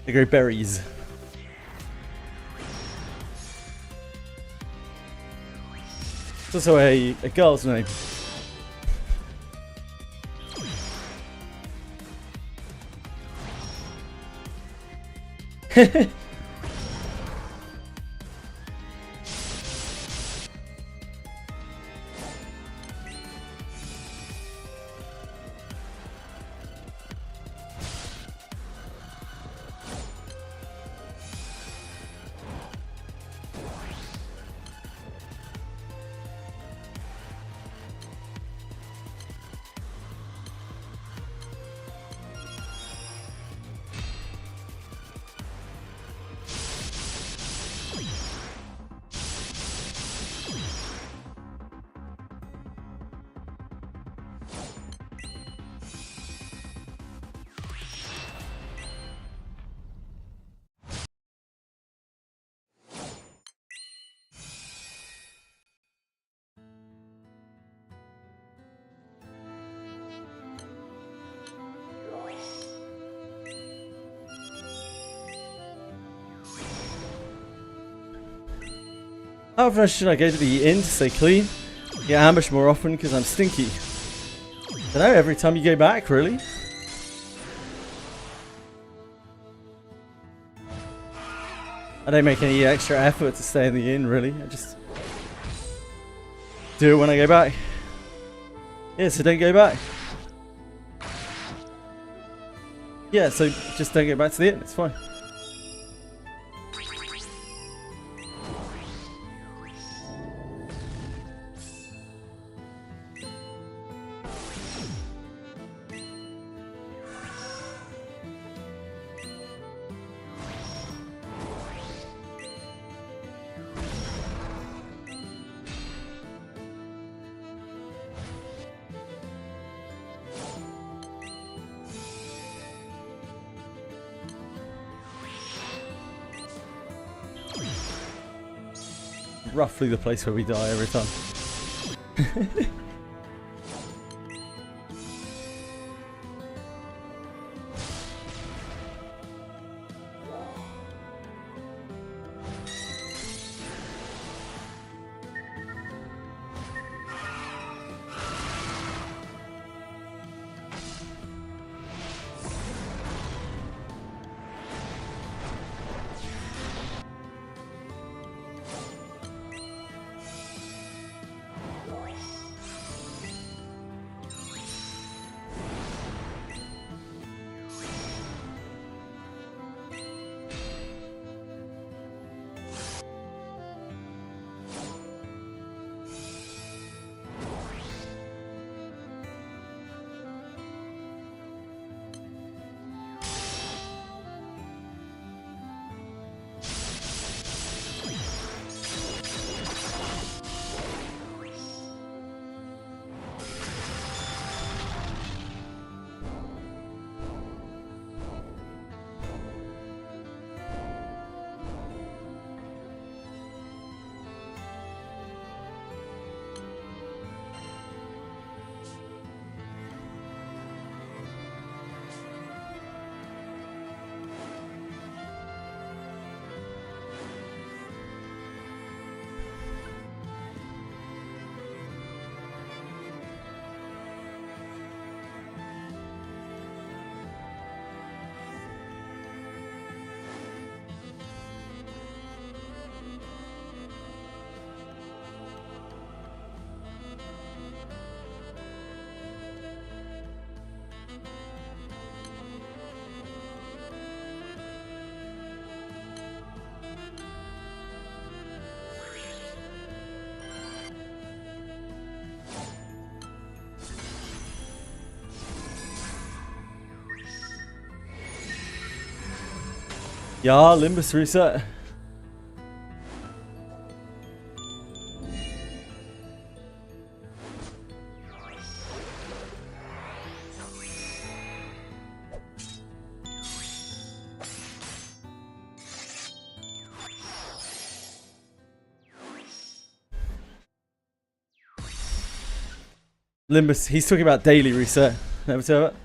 They grow berries. It's also a girl's name. How often should I go to the inn to stay clean? Get ambushed more often because I'm stinky. I know, every time you go back, really? I don't make any extra effort to stay in the inn, really. I just do it when I go back. Yeah, so don't go back. Yeah, so just don't go back to the inn, it's fine. roughly the place where we die every time. Yeah, Limbus reset. Limbus, he's talking about daily reset. Never tell it.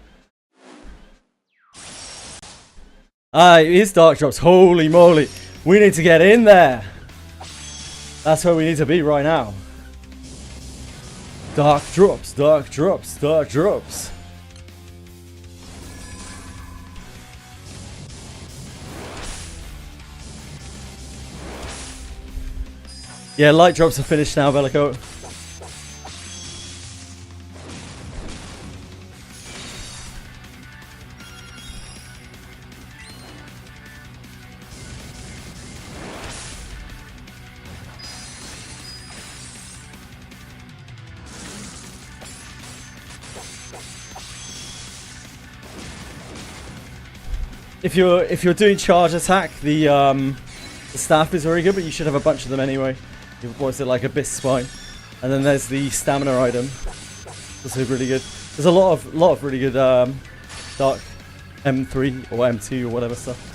It is dark drops. Holy moly. We need to get in there. That's where we need to be right now. Dark drops, dark drops, dark drops. Yeah, light drops are finished now, Bellico. If you're doing charge attack, the staff is very good, but you should have a bunch of them anyway. What is it, like Abyss Spine? And then there's the stamina item. Also really good. There's a lot of really good dark M3 or M2 or whatever stuff.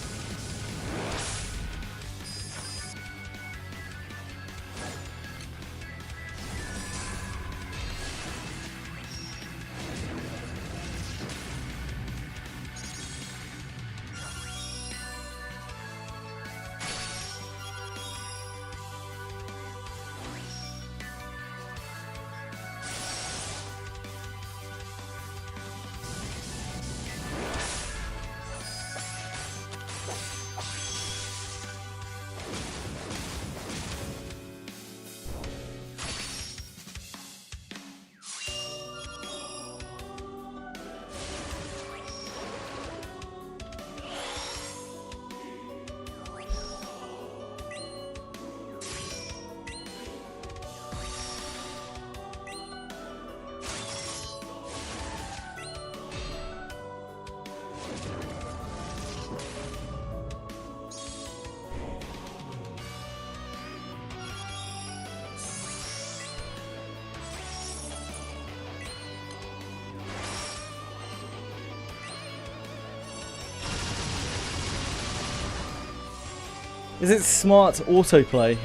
Is it smart autoplay?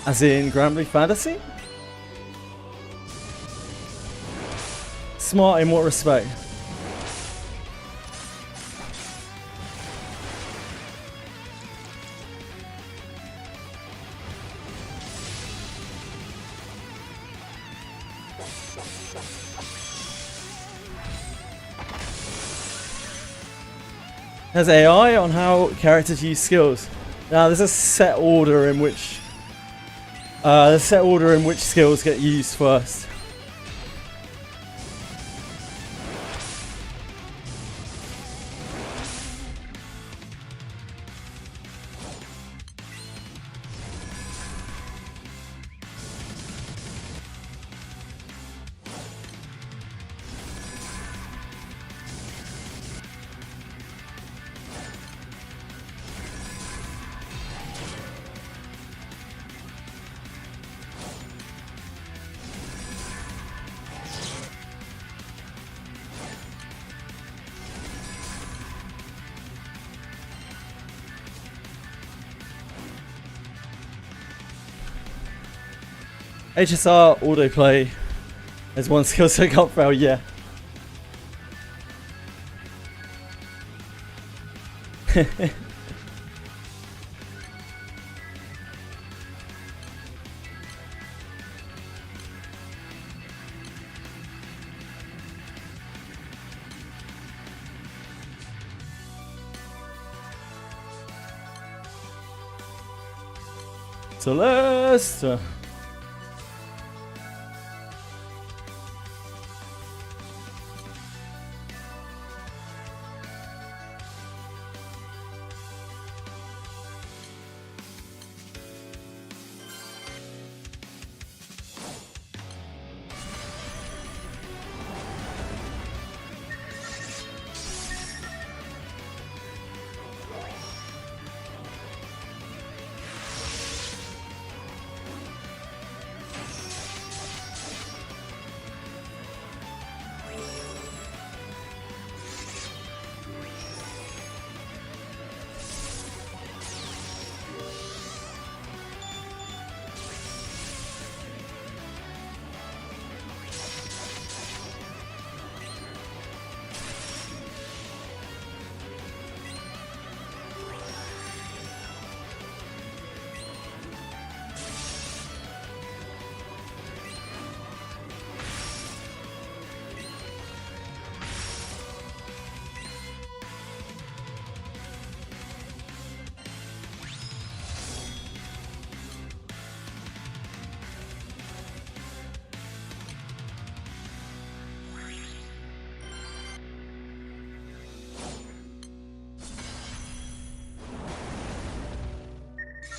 As in Granblue Fantasy? Smart in what respect? Has AI on how characters use skills. Now there's a set order in which skills get used first. HSR autoplay as one skill so can't fail, yeah. Celeste!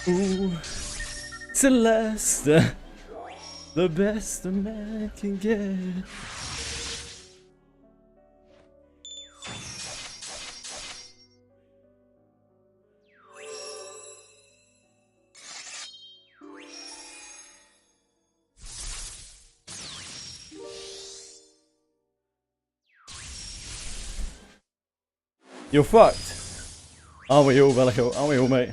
Ooh, Celeste, the best a man can get. You're fucked. Aren't we all, Bellico? Aren't we all, mate?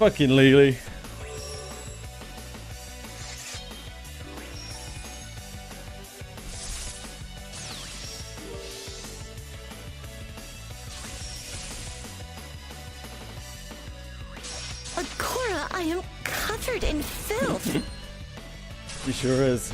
Fucking Lily. Cora, I am covered in filth. He sure is.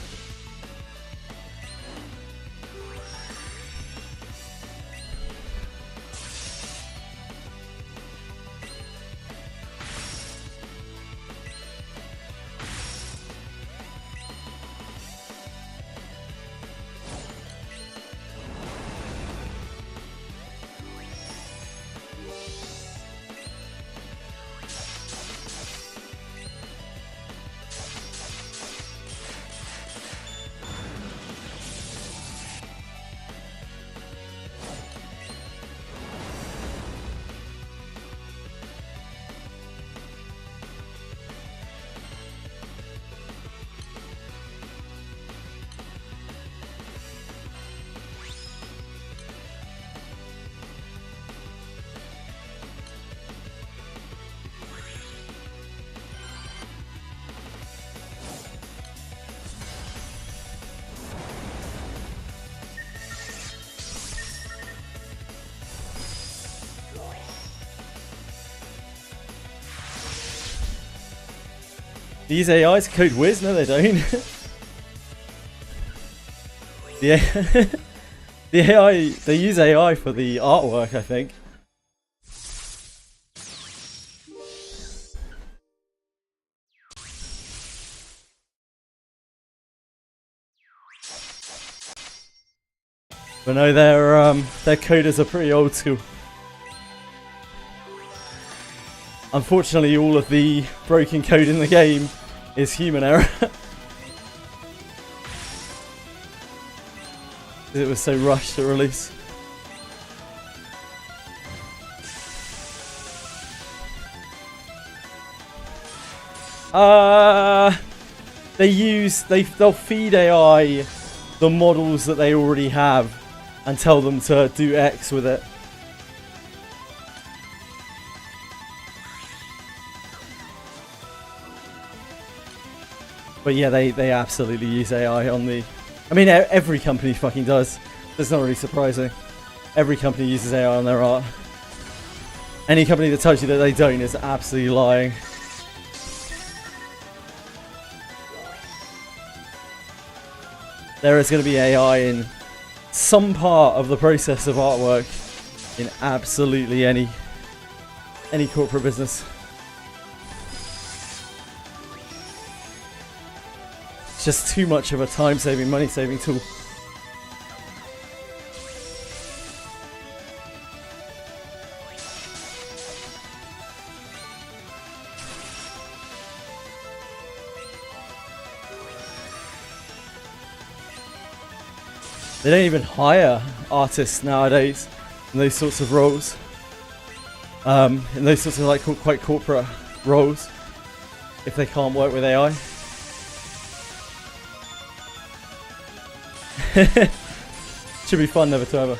These AIs code whiz? No, they don't. Yeah, the AI, they use AI for the artwork, I think. But no, their coders are pretty old school. Unfortunately, all of the broken code in the game is human error. It was so rushed to release. They'll feed AI the models that they already have and tell them to do X with it. But yeah, they absolutely use AI on the... I mean, every company fucking does. That's not really surprising. Every company uses AI on their art. Any company that tells you that they don't is absolutely lying. There is going to be AI in some part of the process of artwork in absolutely any corporate business. It's just too much of a time-saving, money-saving tool. They don't even hire artists nowadays in those sorts of roles. In those sorts of like quite corporate roles, if they can't work with AI. Should be fun, never to ever.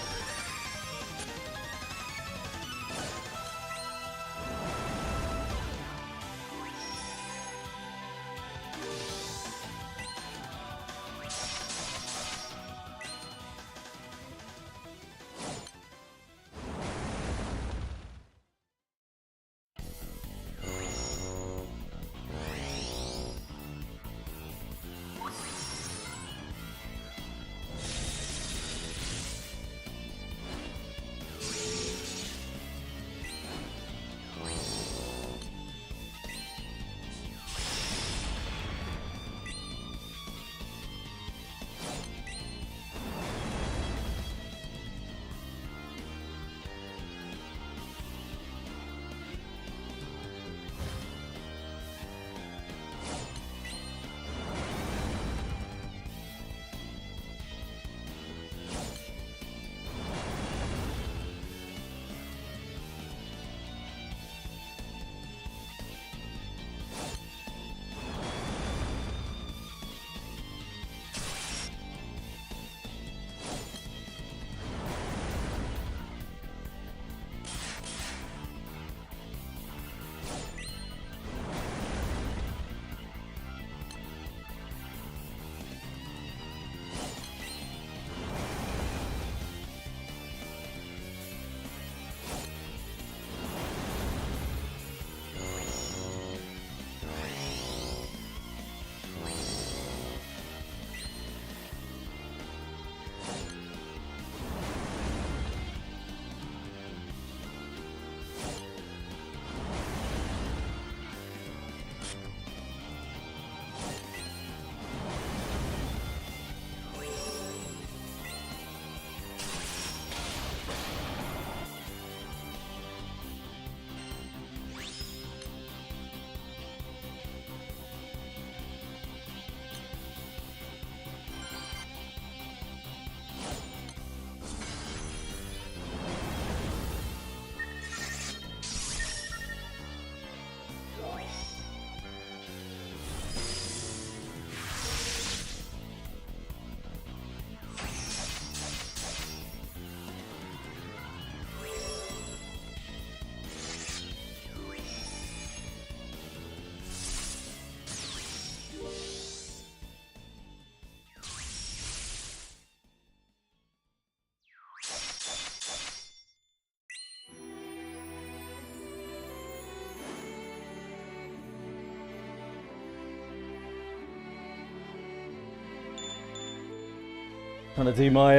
Trying to do my,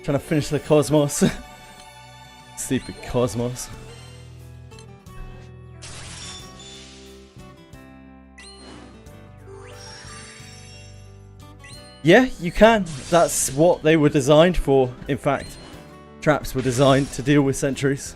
trying to finish the Cosmos. Stupid Cosmos. Yeah, you can. That's what they were designed for, in fact. Traps were designed to deal with sentries.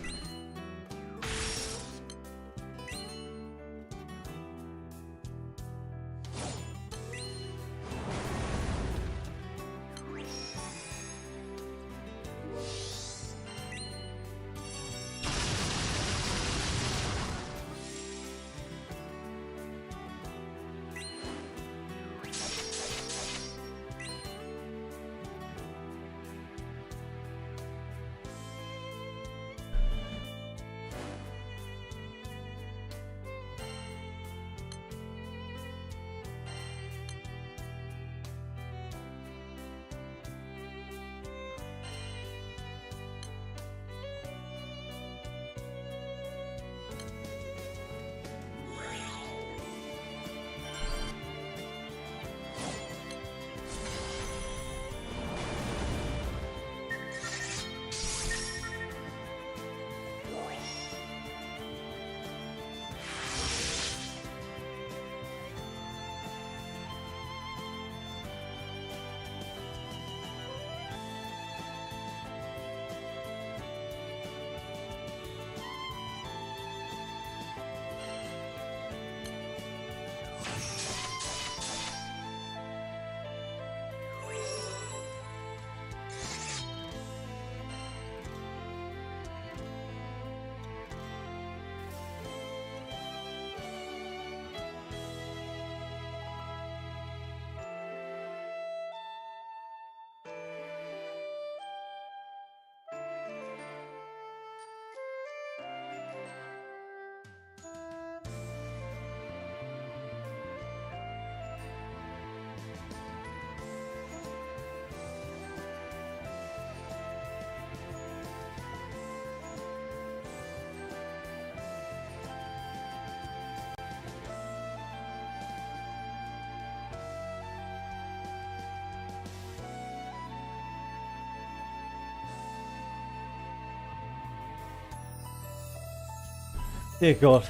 Dear God,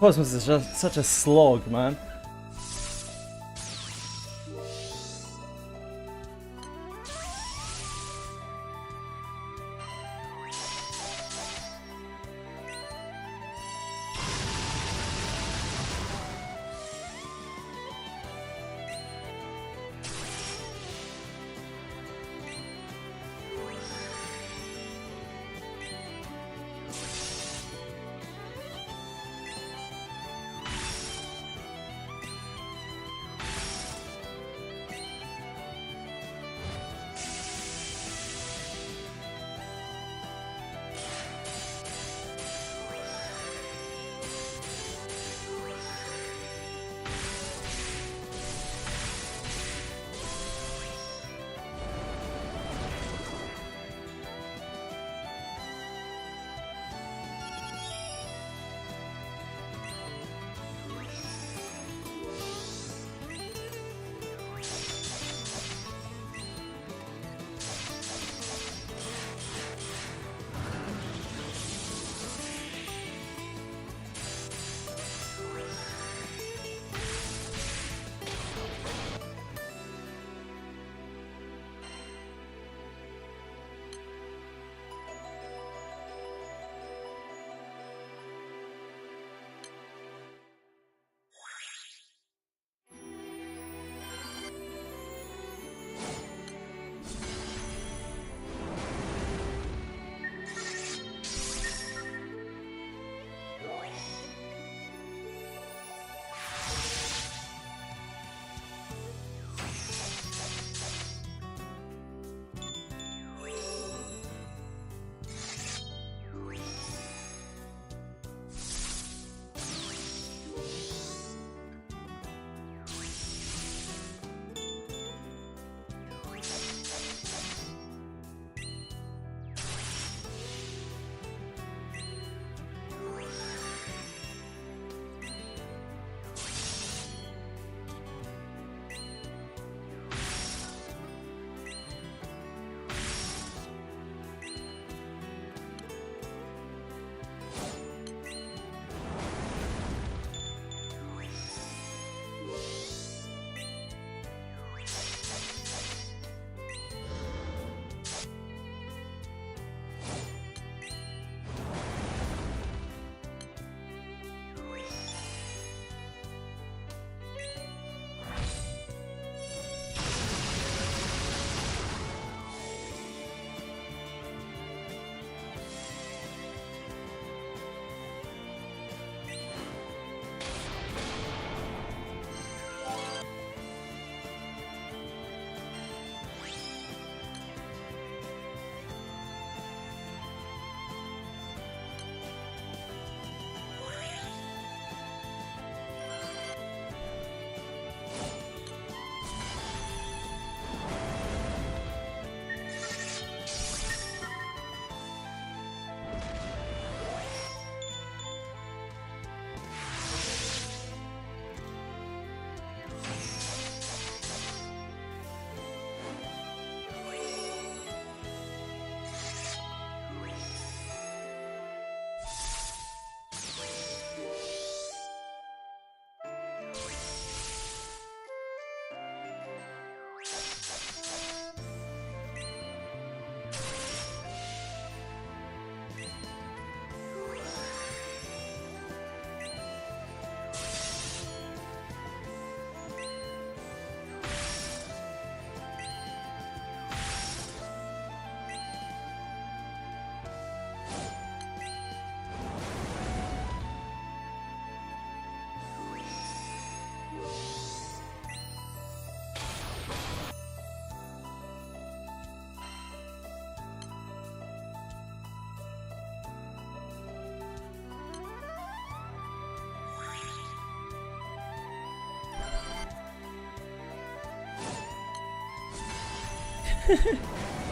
Cosmos is just such a slog, man.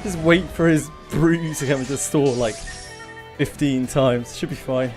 Just wait for his brew to come into the store like 15 times. Should be fine.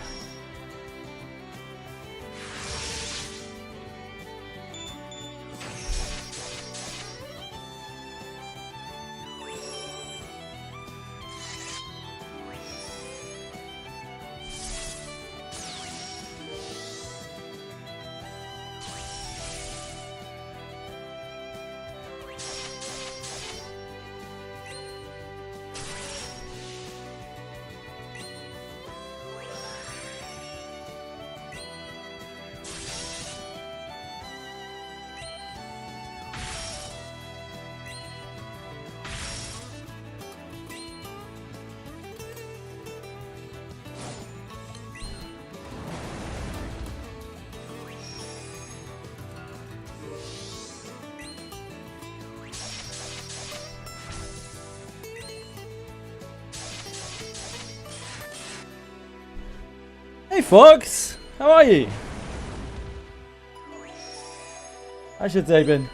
Hey Fox, how are you? How's your day been?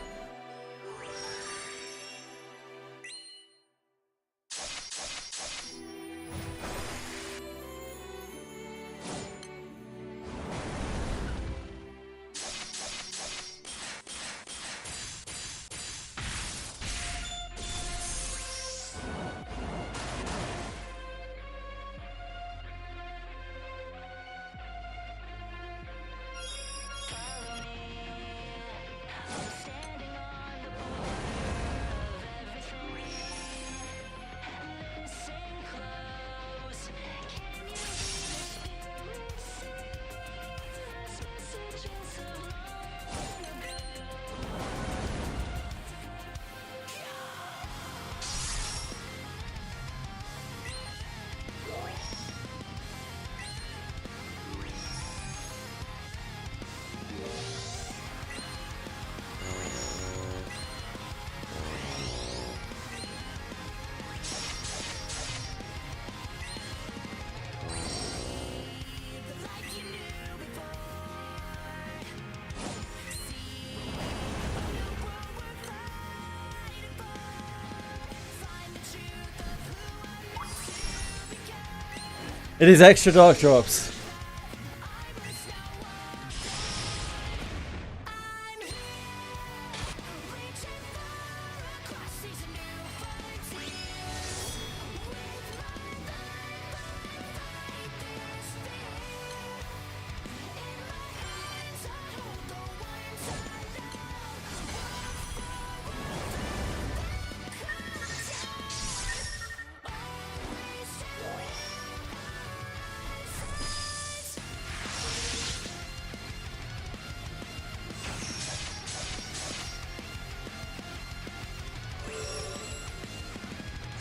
It is extra dark drops.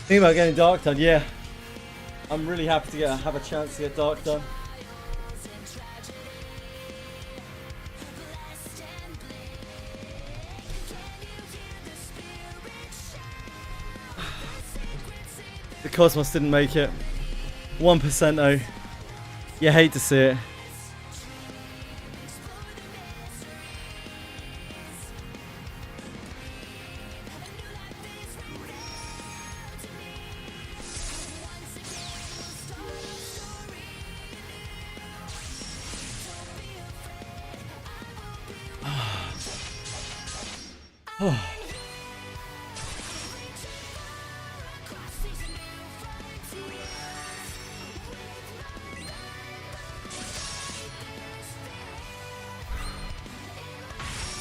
Think about getting dark done, yeah. I'm really happy to have a chance to get dark done. The Cosmos didn't make it. 1% though. You hate to see it.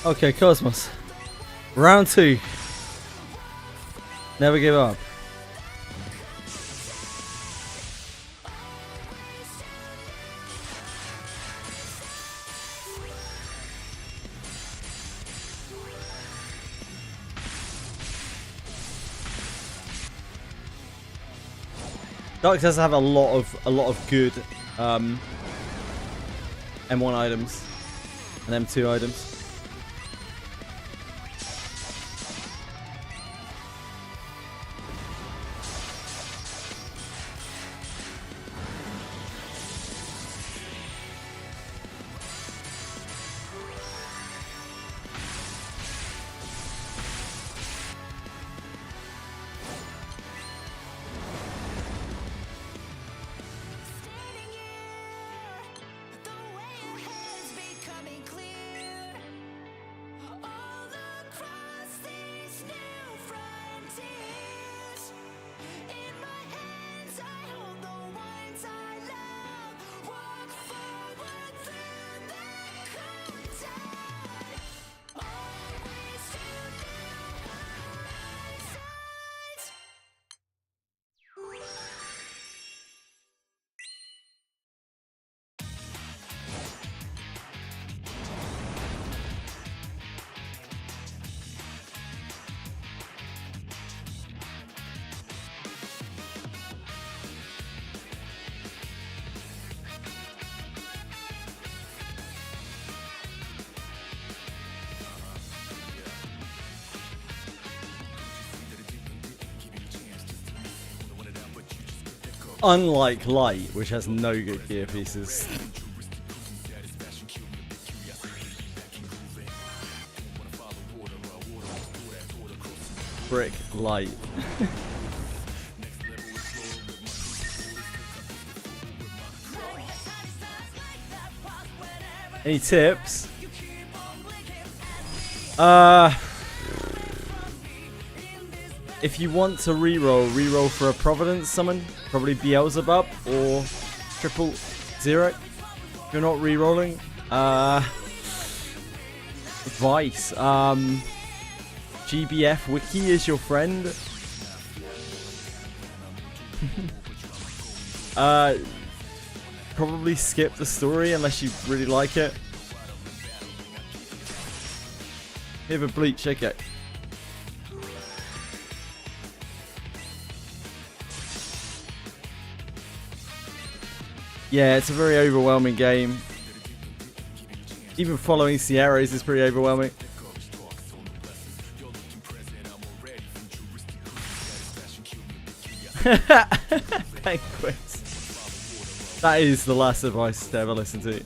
Okay, Cosmos. Round 2. Never give up. Dark does have a lot of good M1 items and M2 items. Unlike Light, which has no good gear pieces. Brick Light. Any tips? If you want to reroll for a Providence summon, probably Beelzebub or 000. If you're not rerolling, Vice. GBF Wiki is your friend. Probably skip the story unless you really like it. Give a Bleach, okay. Yeah, it's a very overwhelming game. Even following Sierras is pretty overwhelming. Banquets. That is the last advice to ever listen to.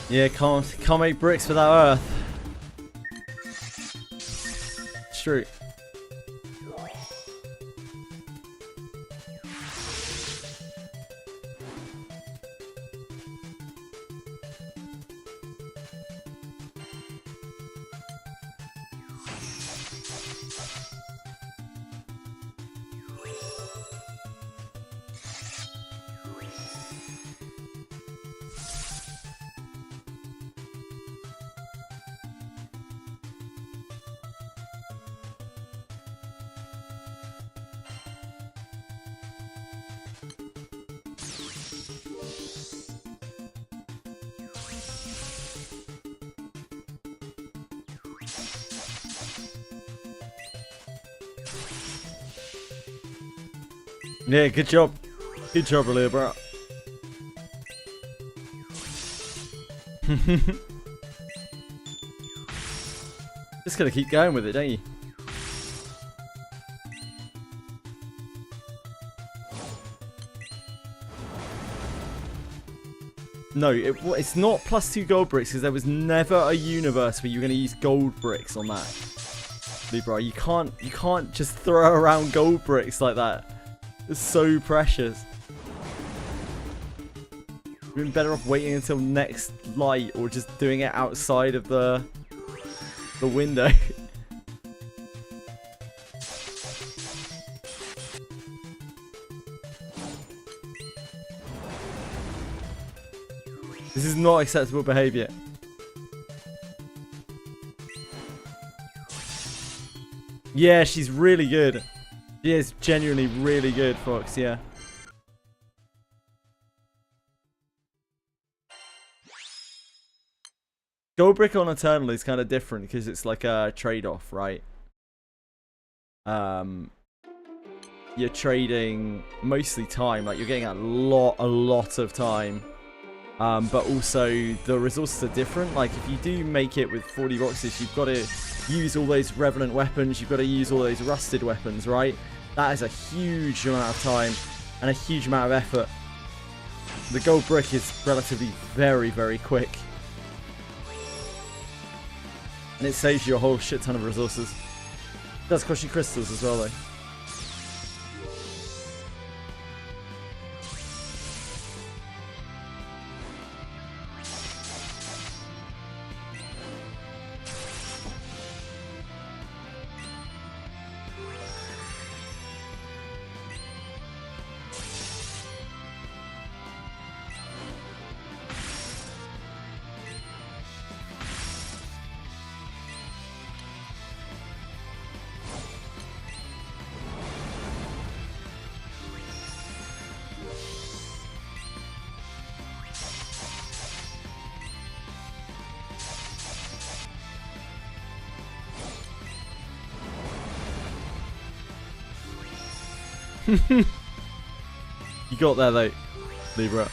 Yeah, can't make bricks without earth. It's true. Yeah, good job. Good job, earlier, bro. Just gotta keep going with it, don't you? No, it's not +2 gold bricks because there was never a universe where you're gonna use gold bricks on that. Bro, you can't just throw around gold bricks like that. It's so precious. been better off waiting until next light or just doing it outside of the window. This is not acceptable behavior. Yeah, she's really good. She is genuinely really good, Ffxi, yeah. Gold Brick on Eternal is kind of different because it's like a trade-off, right? You're trading mostly time, like you're getting a lot of time. But also the resources are different. Like if you do make it with 40 boxes, you've got to use all those Revenant weapons, you've got to use all those Rusted weapons, right? That is a huge amount of time and a huge amount of effort. The Gold Brick is relatively very quick. And it saves you a whole shit ton of resources. It does cost you crystals as well though. You got there though, Libra.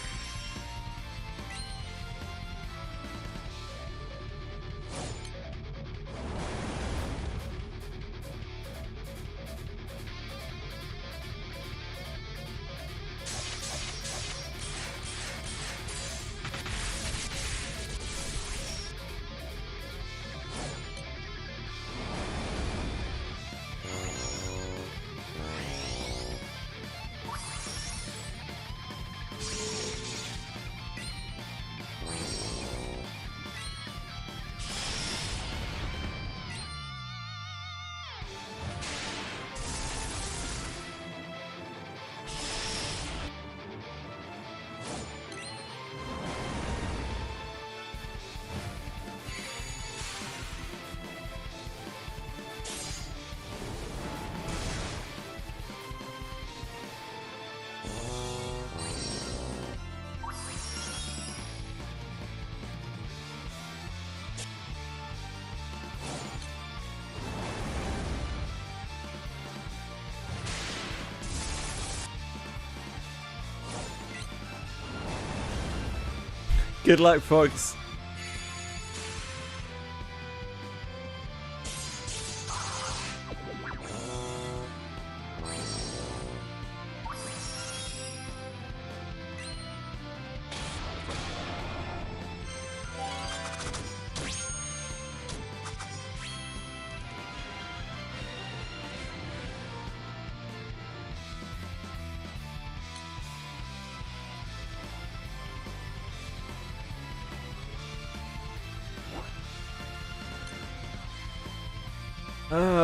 Good luck, folks.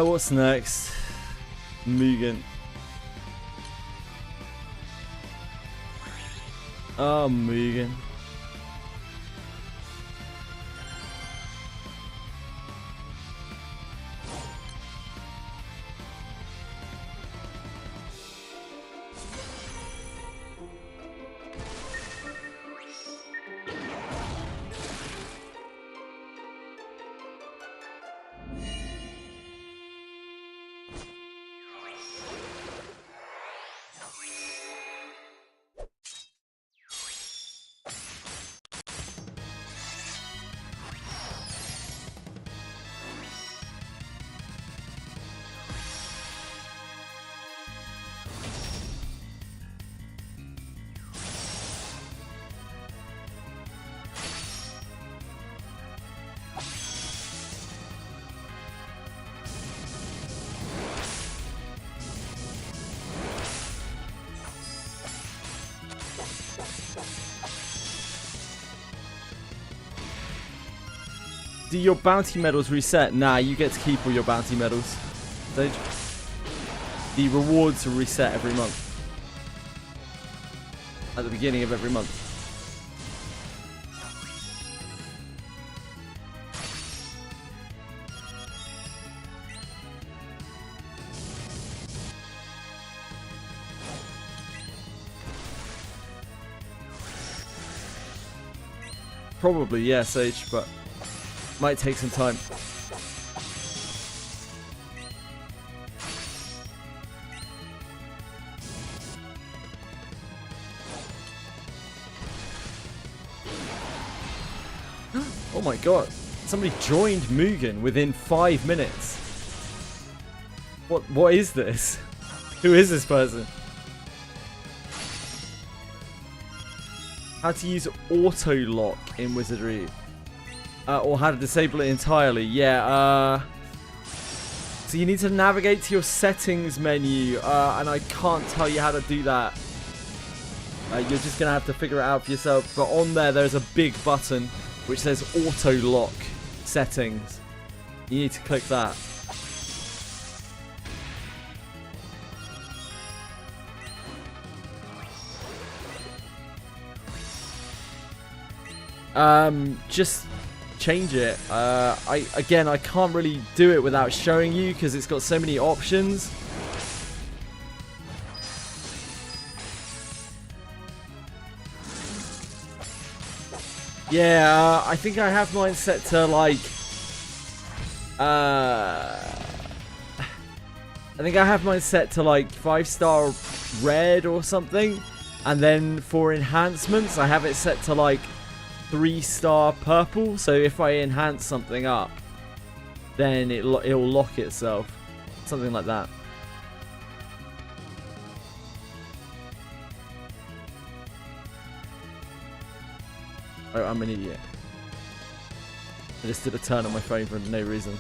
What's next? Mugen. Oh, Mugen. Do your bounty medals reset? Nah, you get to keep all your bounty medals. Sage. The rewards reset every month. At the beginning of every month. Probably, yeah, Sage, but might take some time. Oh my god, somebody joined Mugen within 5 minutes. What is this? Who is this person? How to use auto lock in Wizardry. Or how to disable it entirely. Yeah, so you need to navigate to your settings menu. And I can't tell you how to do that. You're just going to have to figure it out for yourself. But on there's a big button which says auto lock settings. You need to click that. Just change it. I can't really do it without showing you because it's got so many options. Yeah, I think I have mine set to like I think I have mine set to like 5-star red or something, and then for enhancements I have it set to like 3-star purple, so if I enhance something up, then it'll lock itself. Something like that. Oh, I'm an idiot. I just did a turn on my phone for no reason.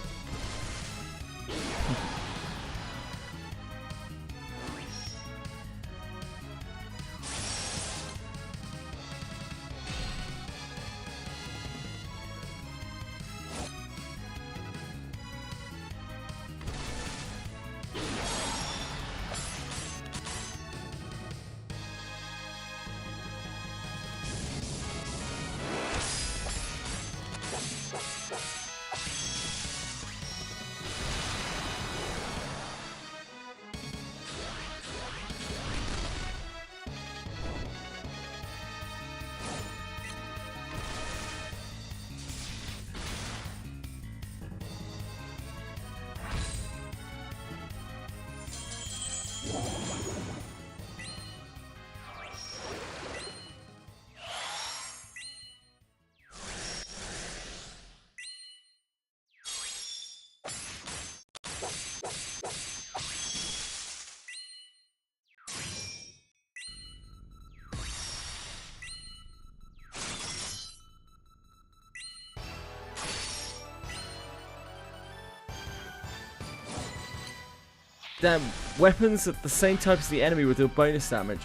Damn, weapons at the same type as the enemy will deal bonus damage.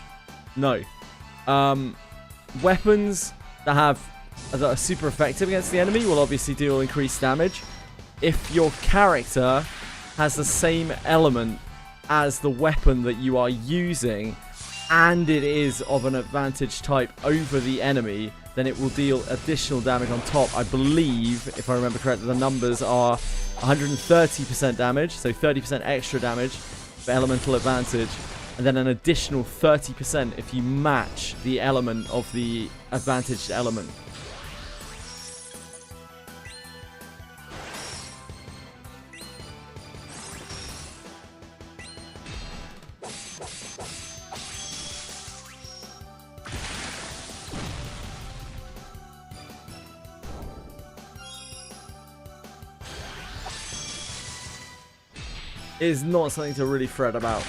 No. Weapons that are super effective against the enemy will obviously deal increased damage. If your character has the same element as the weapon that you are using, and it is of an advantage type over the enemy, then it will deal additional damage on top. I believe, if I remember correctly, the numbers are 130% damage, so 30% extra damage for elemental advantage, and then an additional 30% if you match the element of the advantaged element. Is not something to really fret about.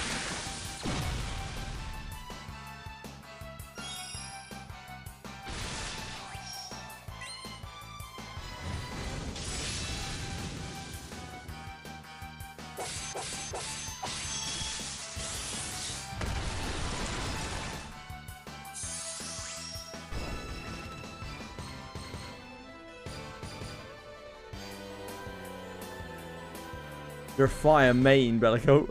You're a fire main, Bellico.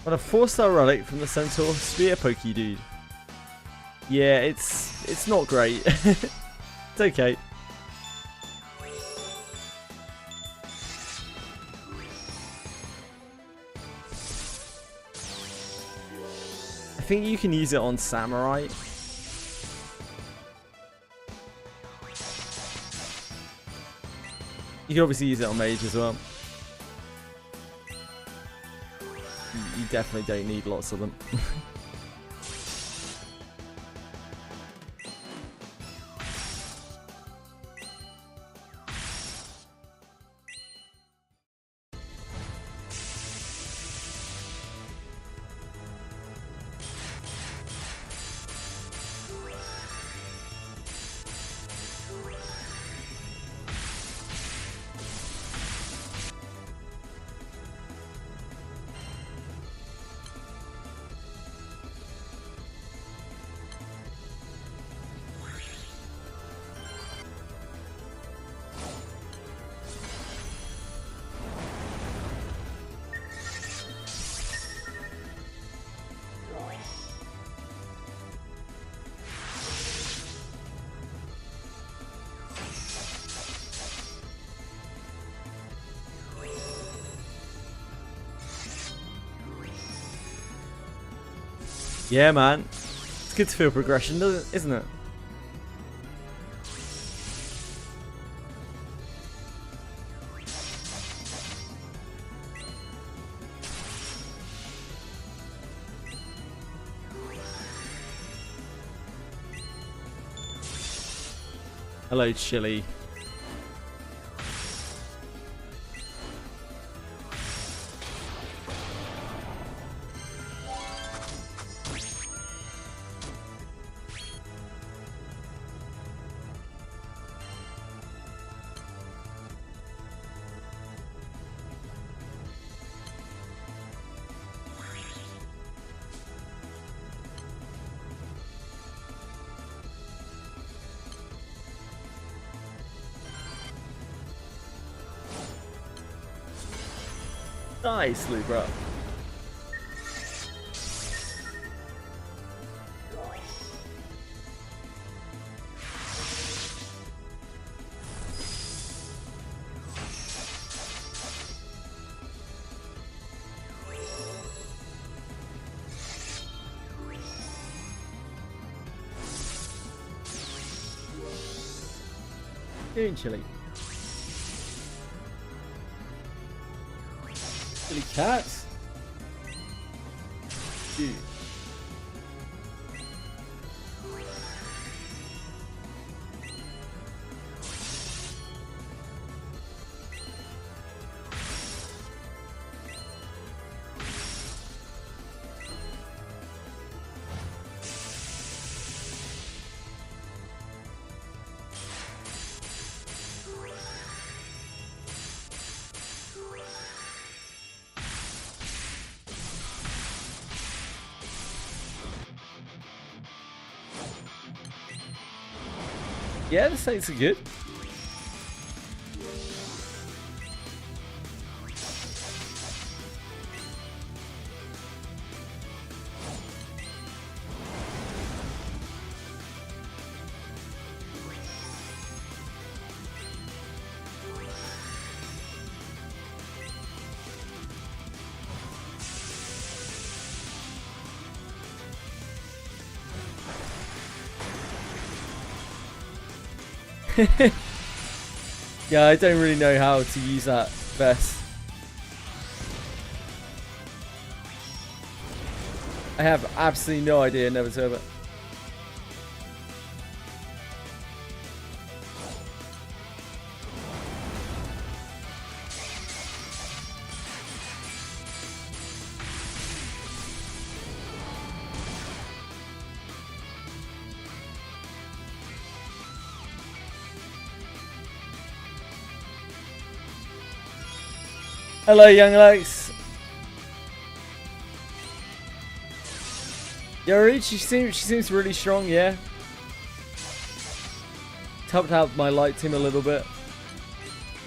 On a 4-star relic from the Centaur Spear Pokey dude. Yeah, it's not great. It's okay. I think you can use it on Samurai. You can obviously use it on Mage as well. You definitely don't need lots of them. Yeah, man. It's good to feel progression, isn't it? Hello, Chili. Nicely, bro. Doing Chili. Chili cats. Dude. Yeah, the Saints are good. Yeah, I don't really know how to use that best. I have absolutely no idea, never turbo. Hello, young Lex. Yuri, she seems really strong, yeah. Helped out my light team a little bit.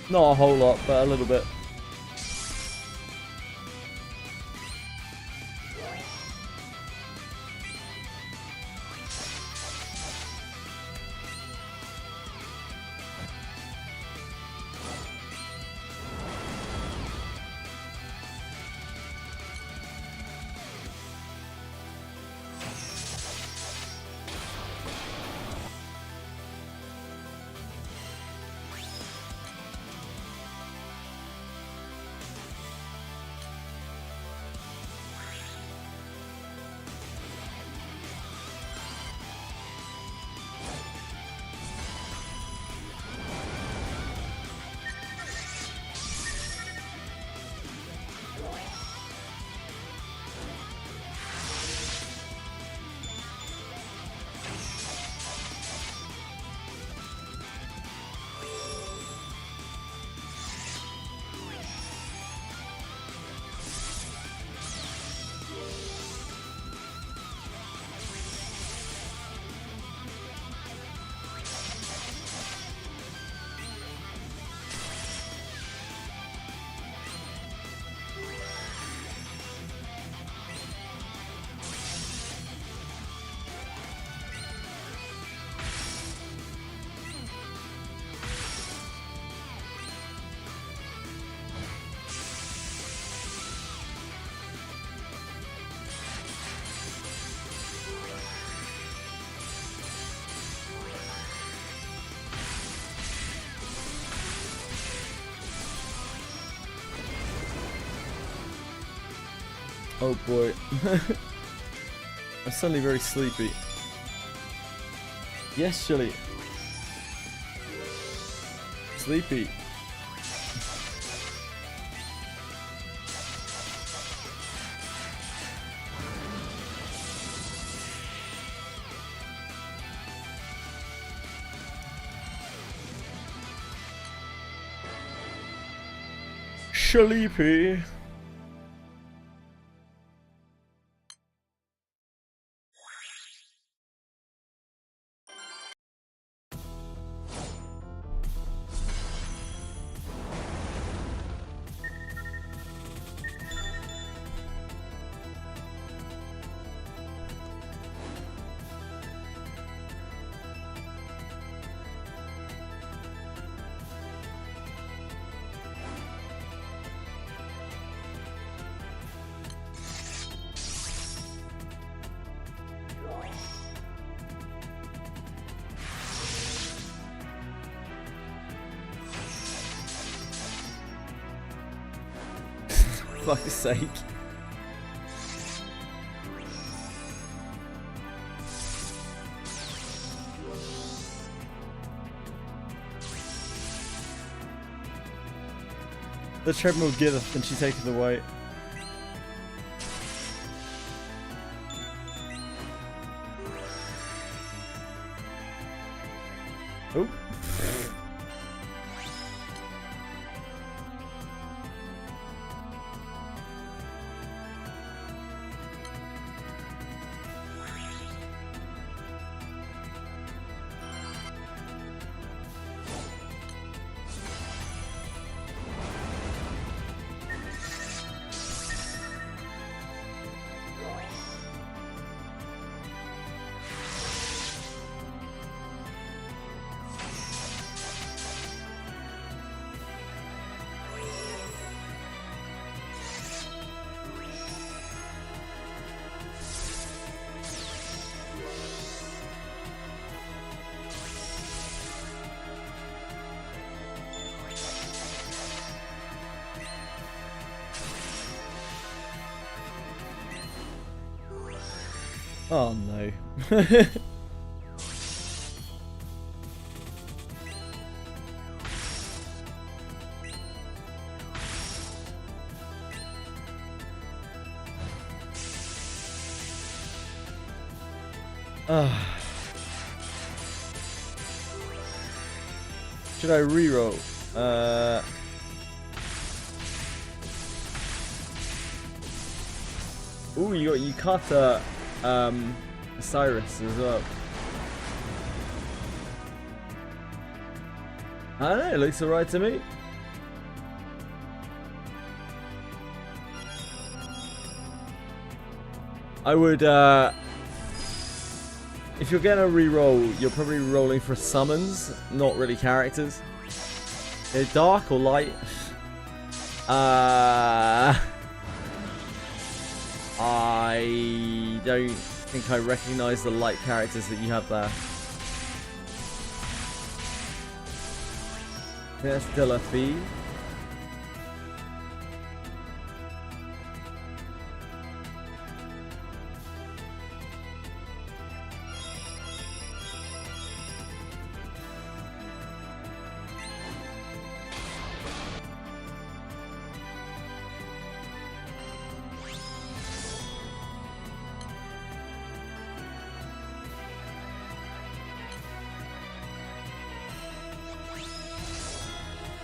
Not a whole lot, but a little bit. Oh boy. I'm suddenly very sleepy. Yes, Shelly. Sleepy. Sleepy. Fuck's sake. The treadmill giveth and she taketh away. Oh. Oh no. Should I reroll? Ooh, you got Cyrus as well. I don't know, it looks alright to me. I would, if you're gonna re-roll, you're probably rolling for summons, not really characters. They're dark or light. I don't think I recognize the light characters that you have there. That's still a fee.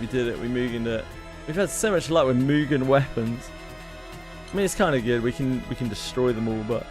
We did it, we Mugened it. We've had so much luck with Mugen weapons. I mean, it's kind of good, we can destroy them all, but...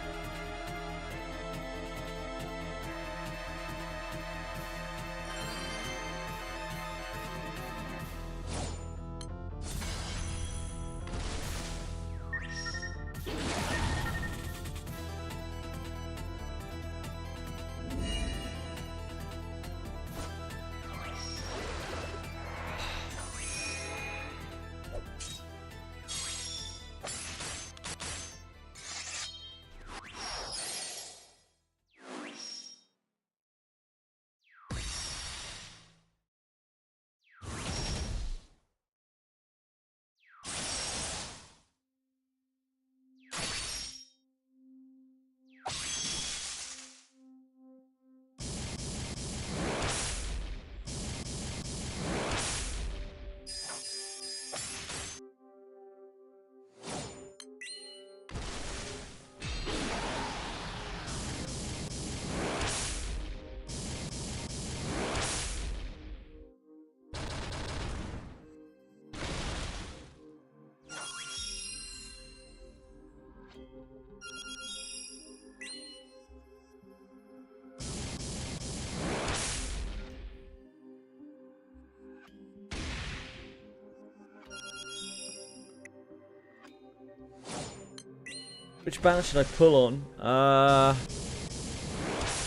Which banner should I pull on?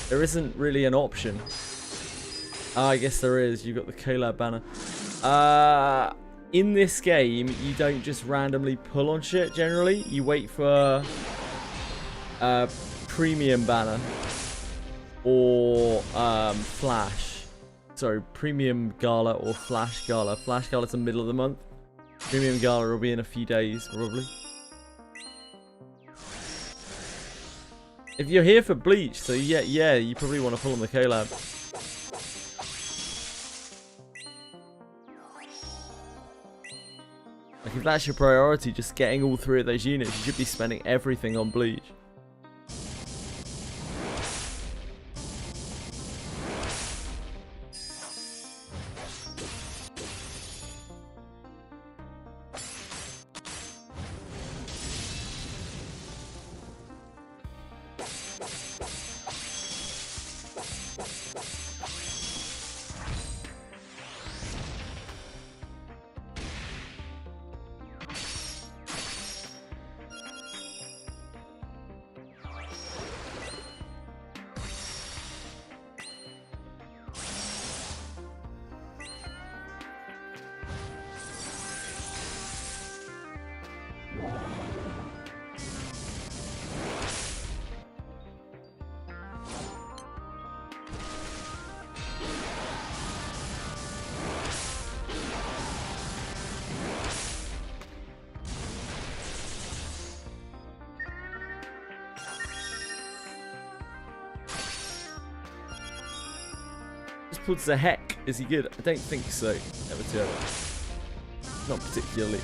There isn't really an option. I guess there is. You've got the Collab banner. In this game, you don't just randomly pull on shit, generally. You wait for a premium banner. Or Flash. Sorry, premium gala or Flash gala. Flash gala's the middle of the month. Premium gala will be in a few days, probably. If you're here for Bleach, so yeah, you probably want to pull on the Collab. Like, if that's your priority, just getting all 3 of those units, you should be spending everything on Bleach. Pulled the heck. Is he good? I don't think so. Never too ever. Not particularly.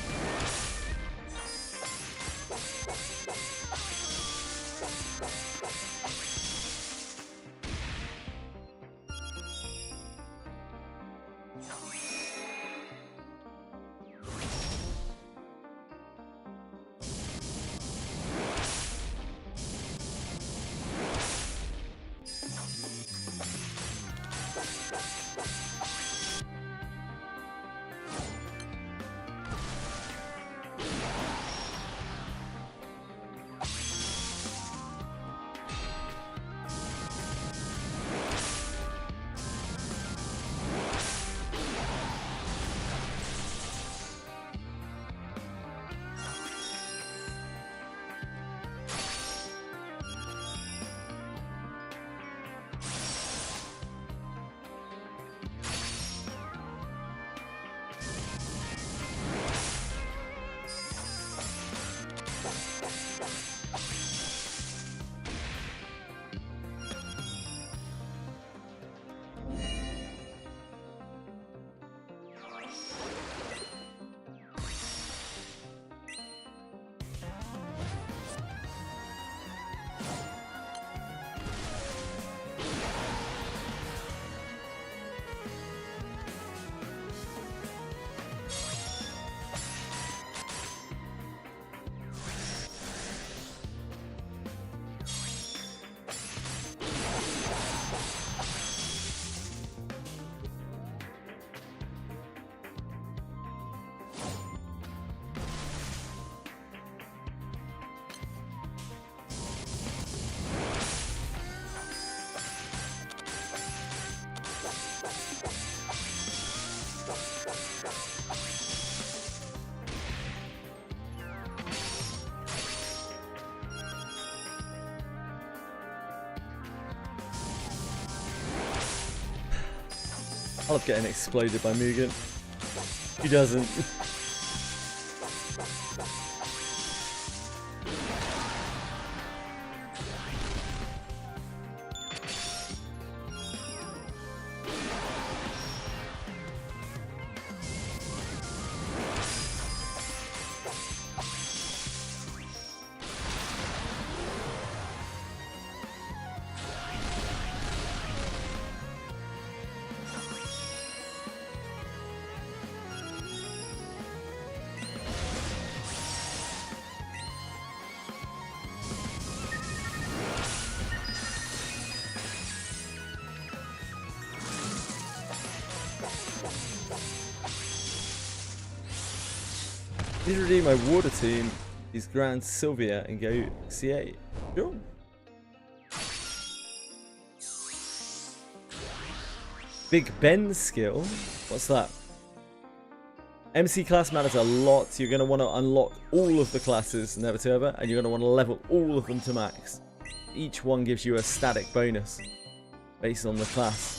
I love getting exploded by Mugen. Who doesn't? Need to redeem my water team, these Grand Sylvia, and go Ffxi. Sure. Big Ben skill? What's that? MC class matters a lot. You're going to want to unlock all of the classes, never to ever, and you're going to want to level all of them to max. Each one gives you a static bonus based on the class.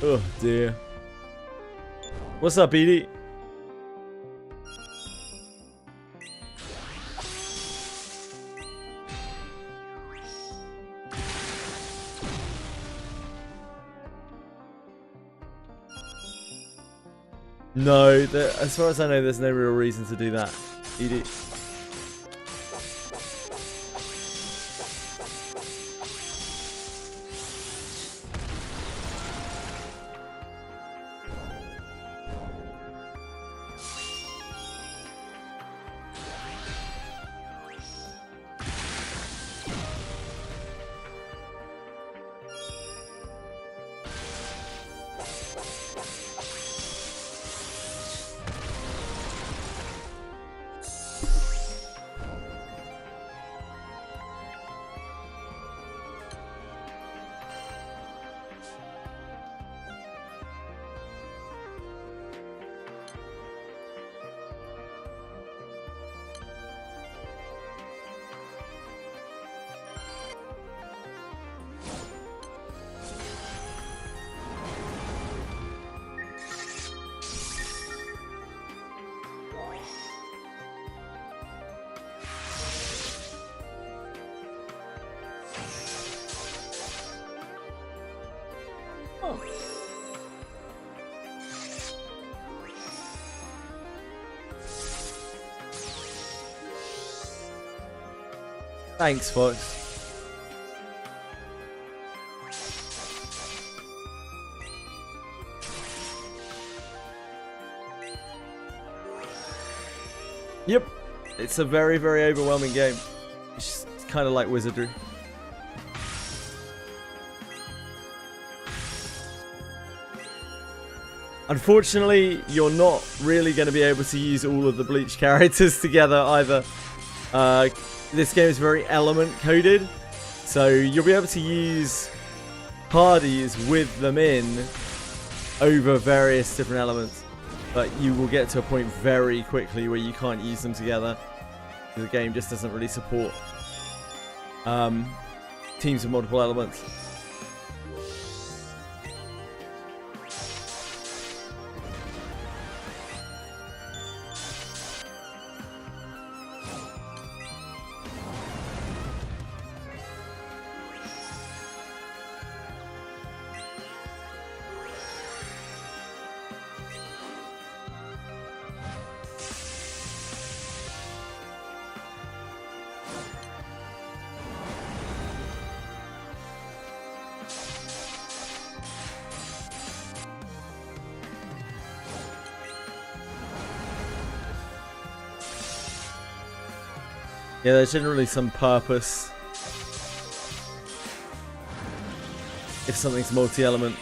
Oh dear. What's up, Edie? No, as far as I know, there's no real reason to do that, Edie. Thanks, Fox. Yep, it's a very, very overwhelming game. It's kind of like Wizardry. Unfortunately, you're not really going to be able to use all of the Bleach characters together either. This game is very element coded, so you'll be able to use parties with them in over various different elements, but you will get to a point very quickly where you can't use them together. The game just doesn't really support teams with multiple elements. Yeah, there's generally some purpose if something's multi-element.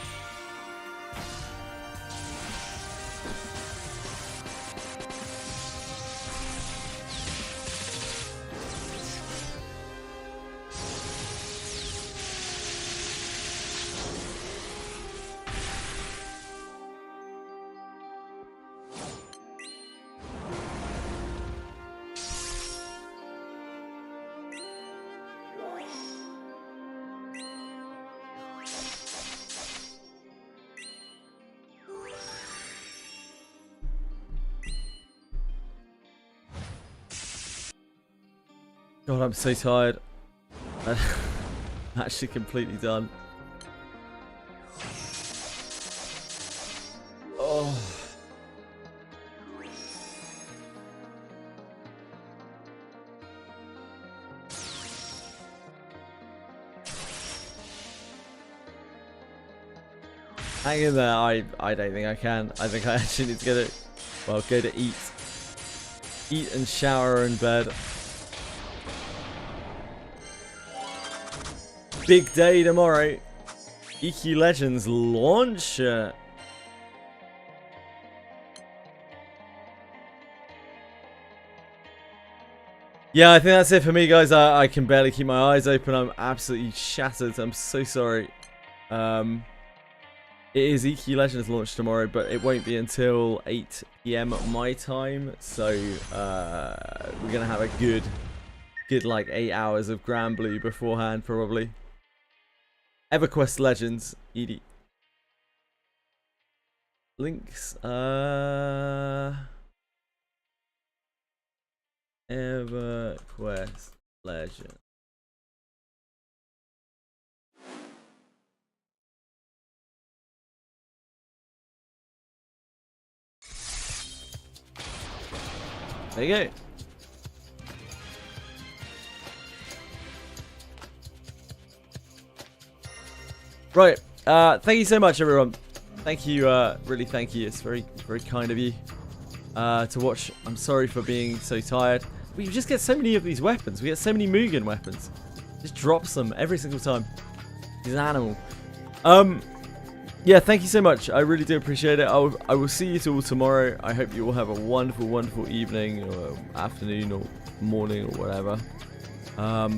God, I'm so tired. I'm actually completely done. Oh. Hang in there. I don't think I can. I think I actually need to go to eat. Eat and shower in bed. Big day tomorrow. Ffxi Legends launch. Yeah, I think that's it for me, guys. I can barely keep my eyes open. I'm absolutely shattered. I'm so sorry. It is Ffxi Legends launch tomorrow, but it won't be until 8 PM my time. So we're gonna have a good like 8 hours of Granblue beforehand, probably. EverQuest Legends, ED. Links. EverQuest Legends. There you go. Right. Thank you so much, everyone. Thank you. Really, thank you. It's very, very kind of you to watch. I'm sorry for being so tired. We just get so many of these weapons. We get so many Mugen weapons. Just drops them every single time. He's an animal. Yeah, thank you so much. I really do appreciate it. I will see you all tomorrow. I hope you all have a wonderful, wonderful evening or afternoon or morning or whatever. I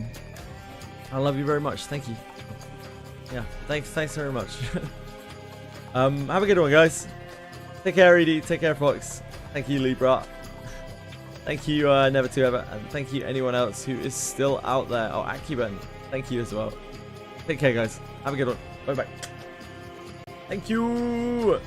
love you very much. Thank you. Yeah, thanks very much. Have a good one, guys. Take care, Edie. Take care, Fox. Thank you, Libra. Thank you, Never To Ever. And thank you, anyone else who is still out there. Oh, Akiben. Thank you as well. Take care, guys. Have a good one. Bye-bye. Thank you.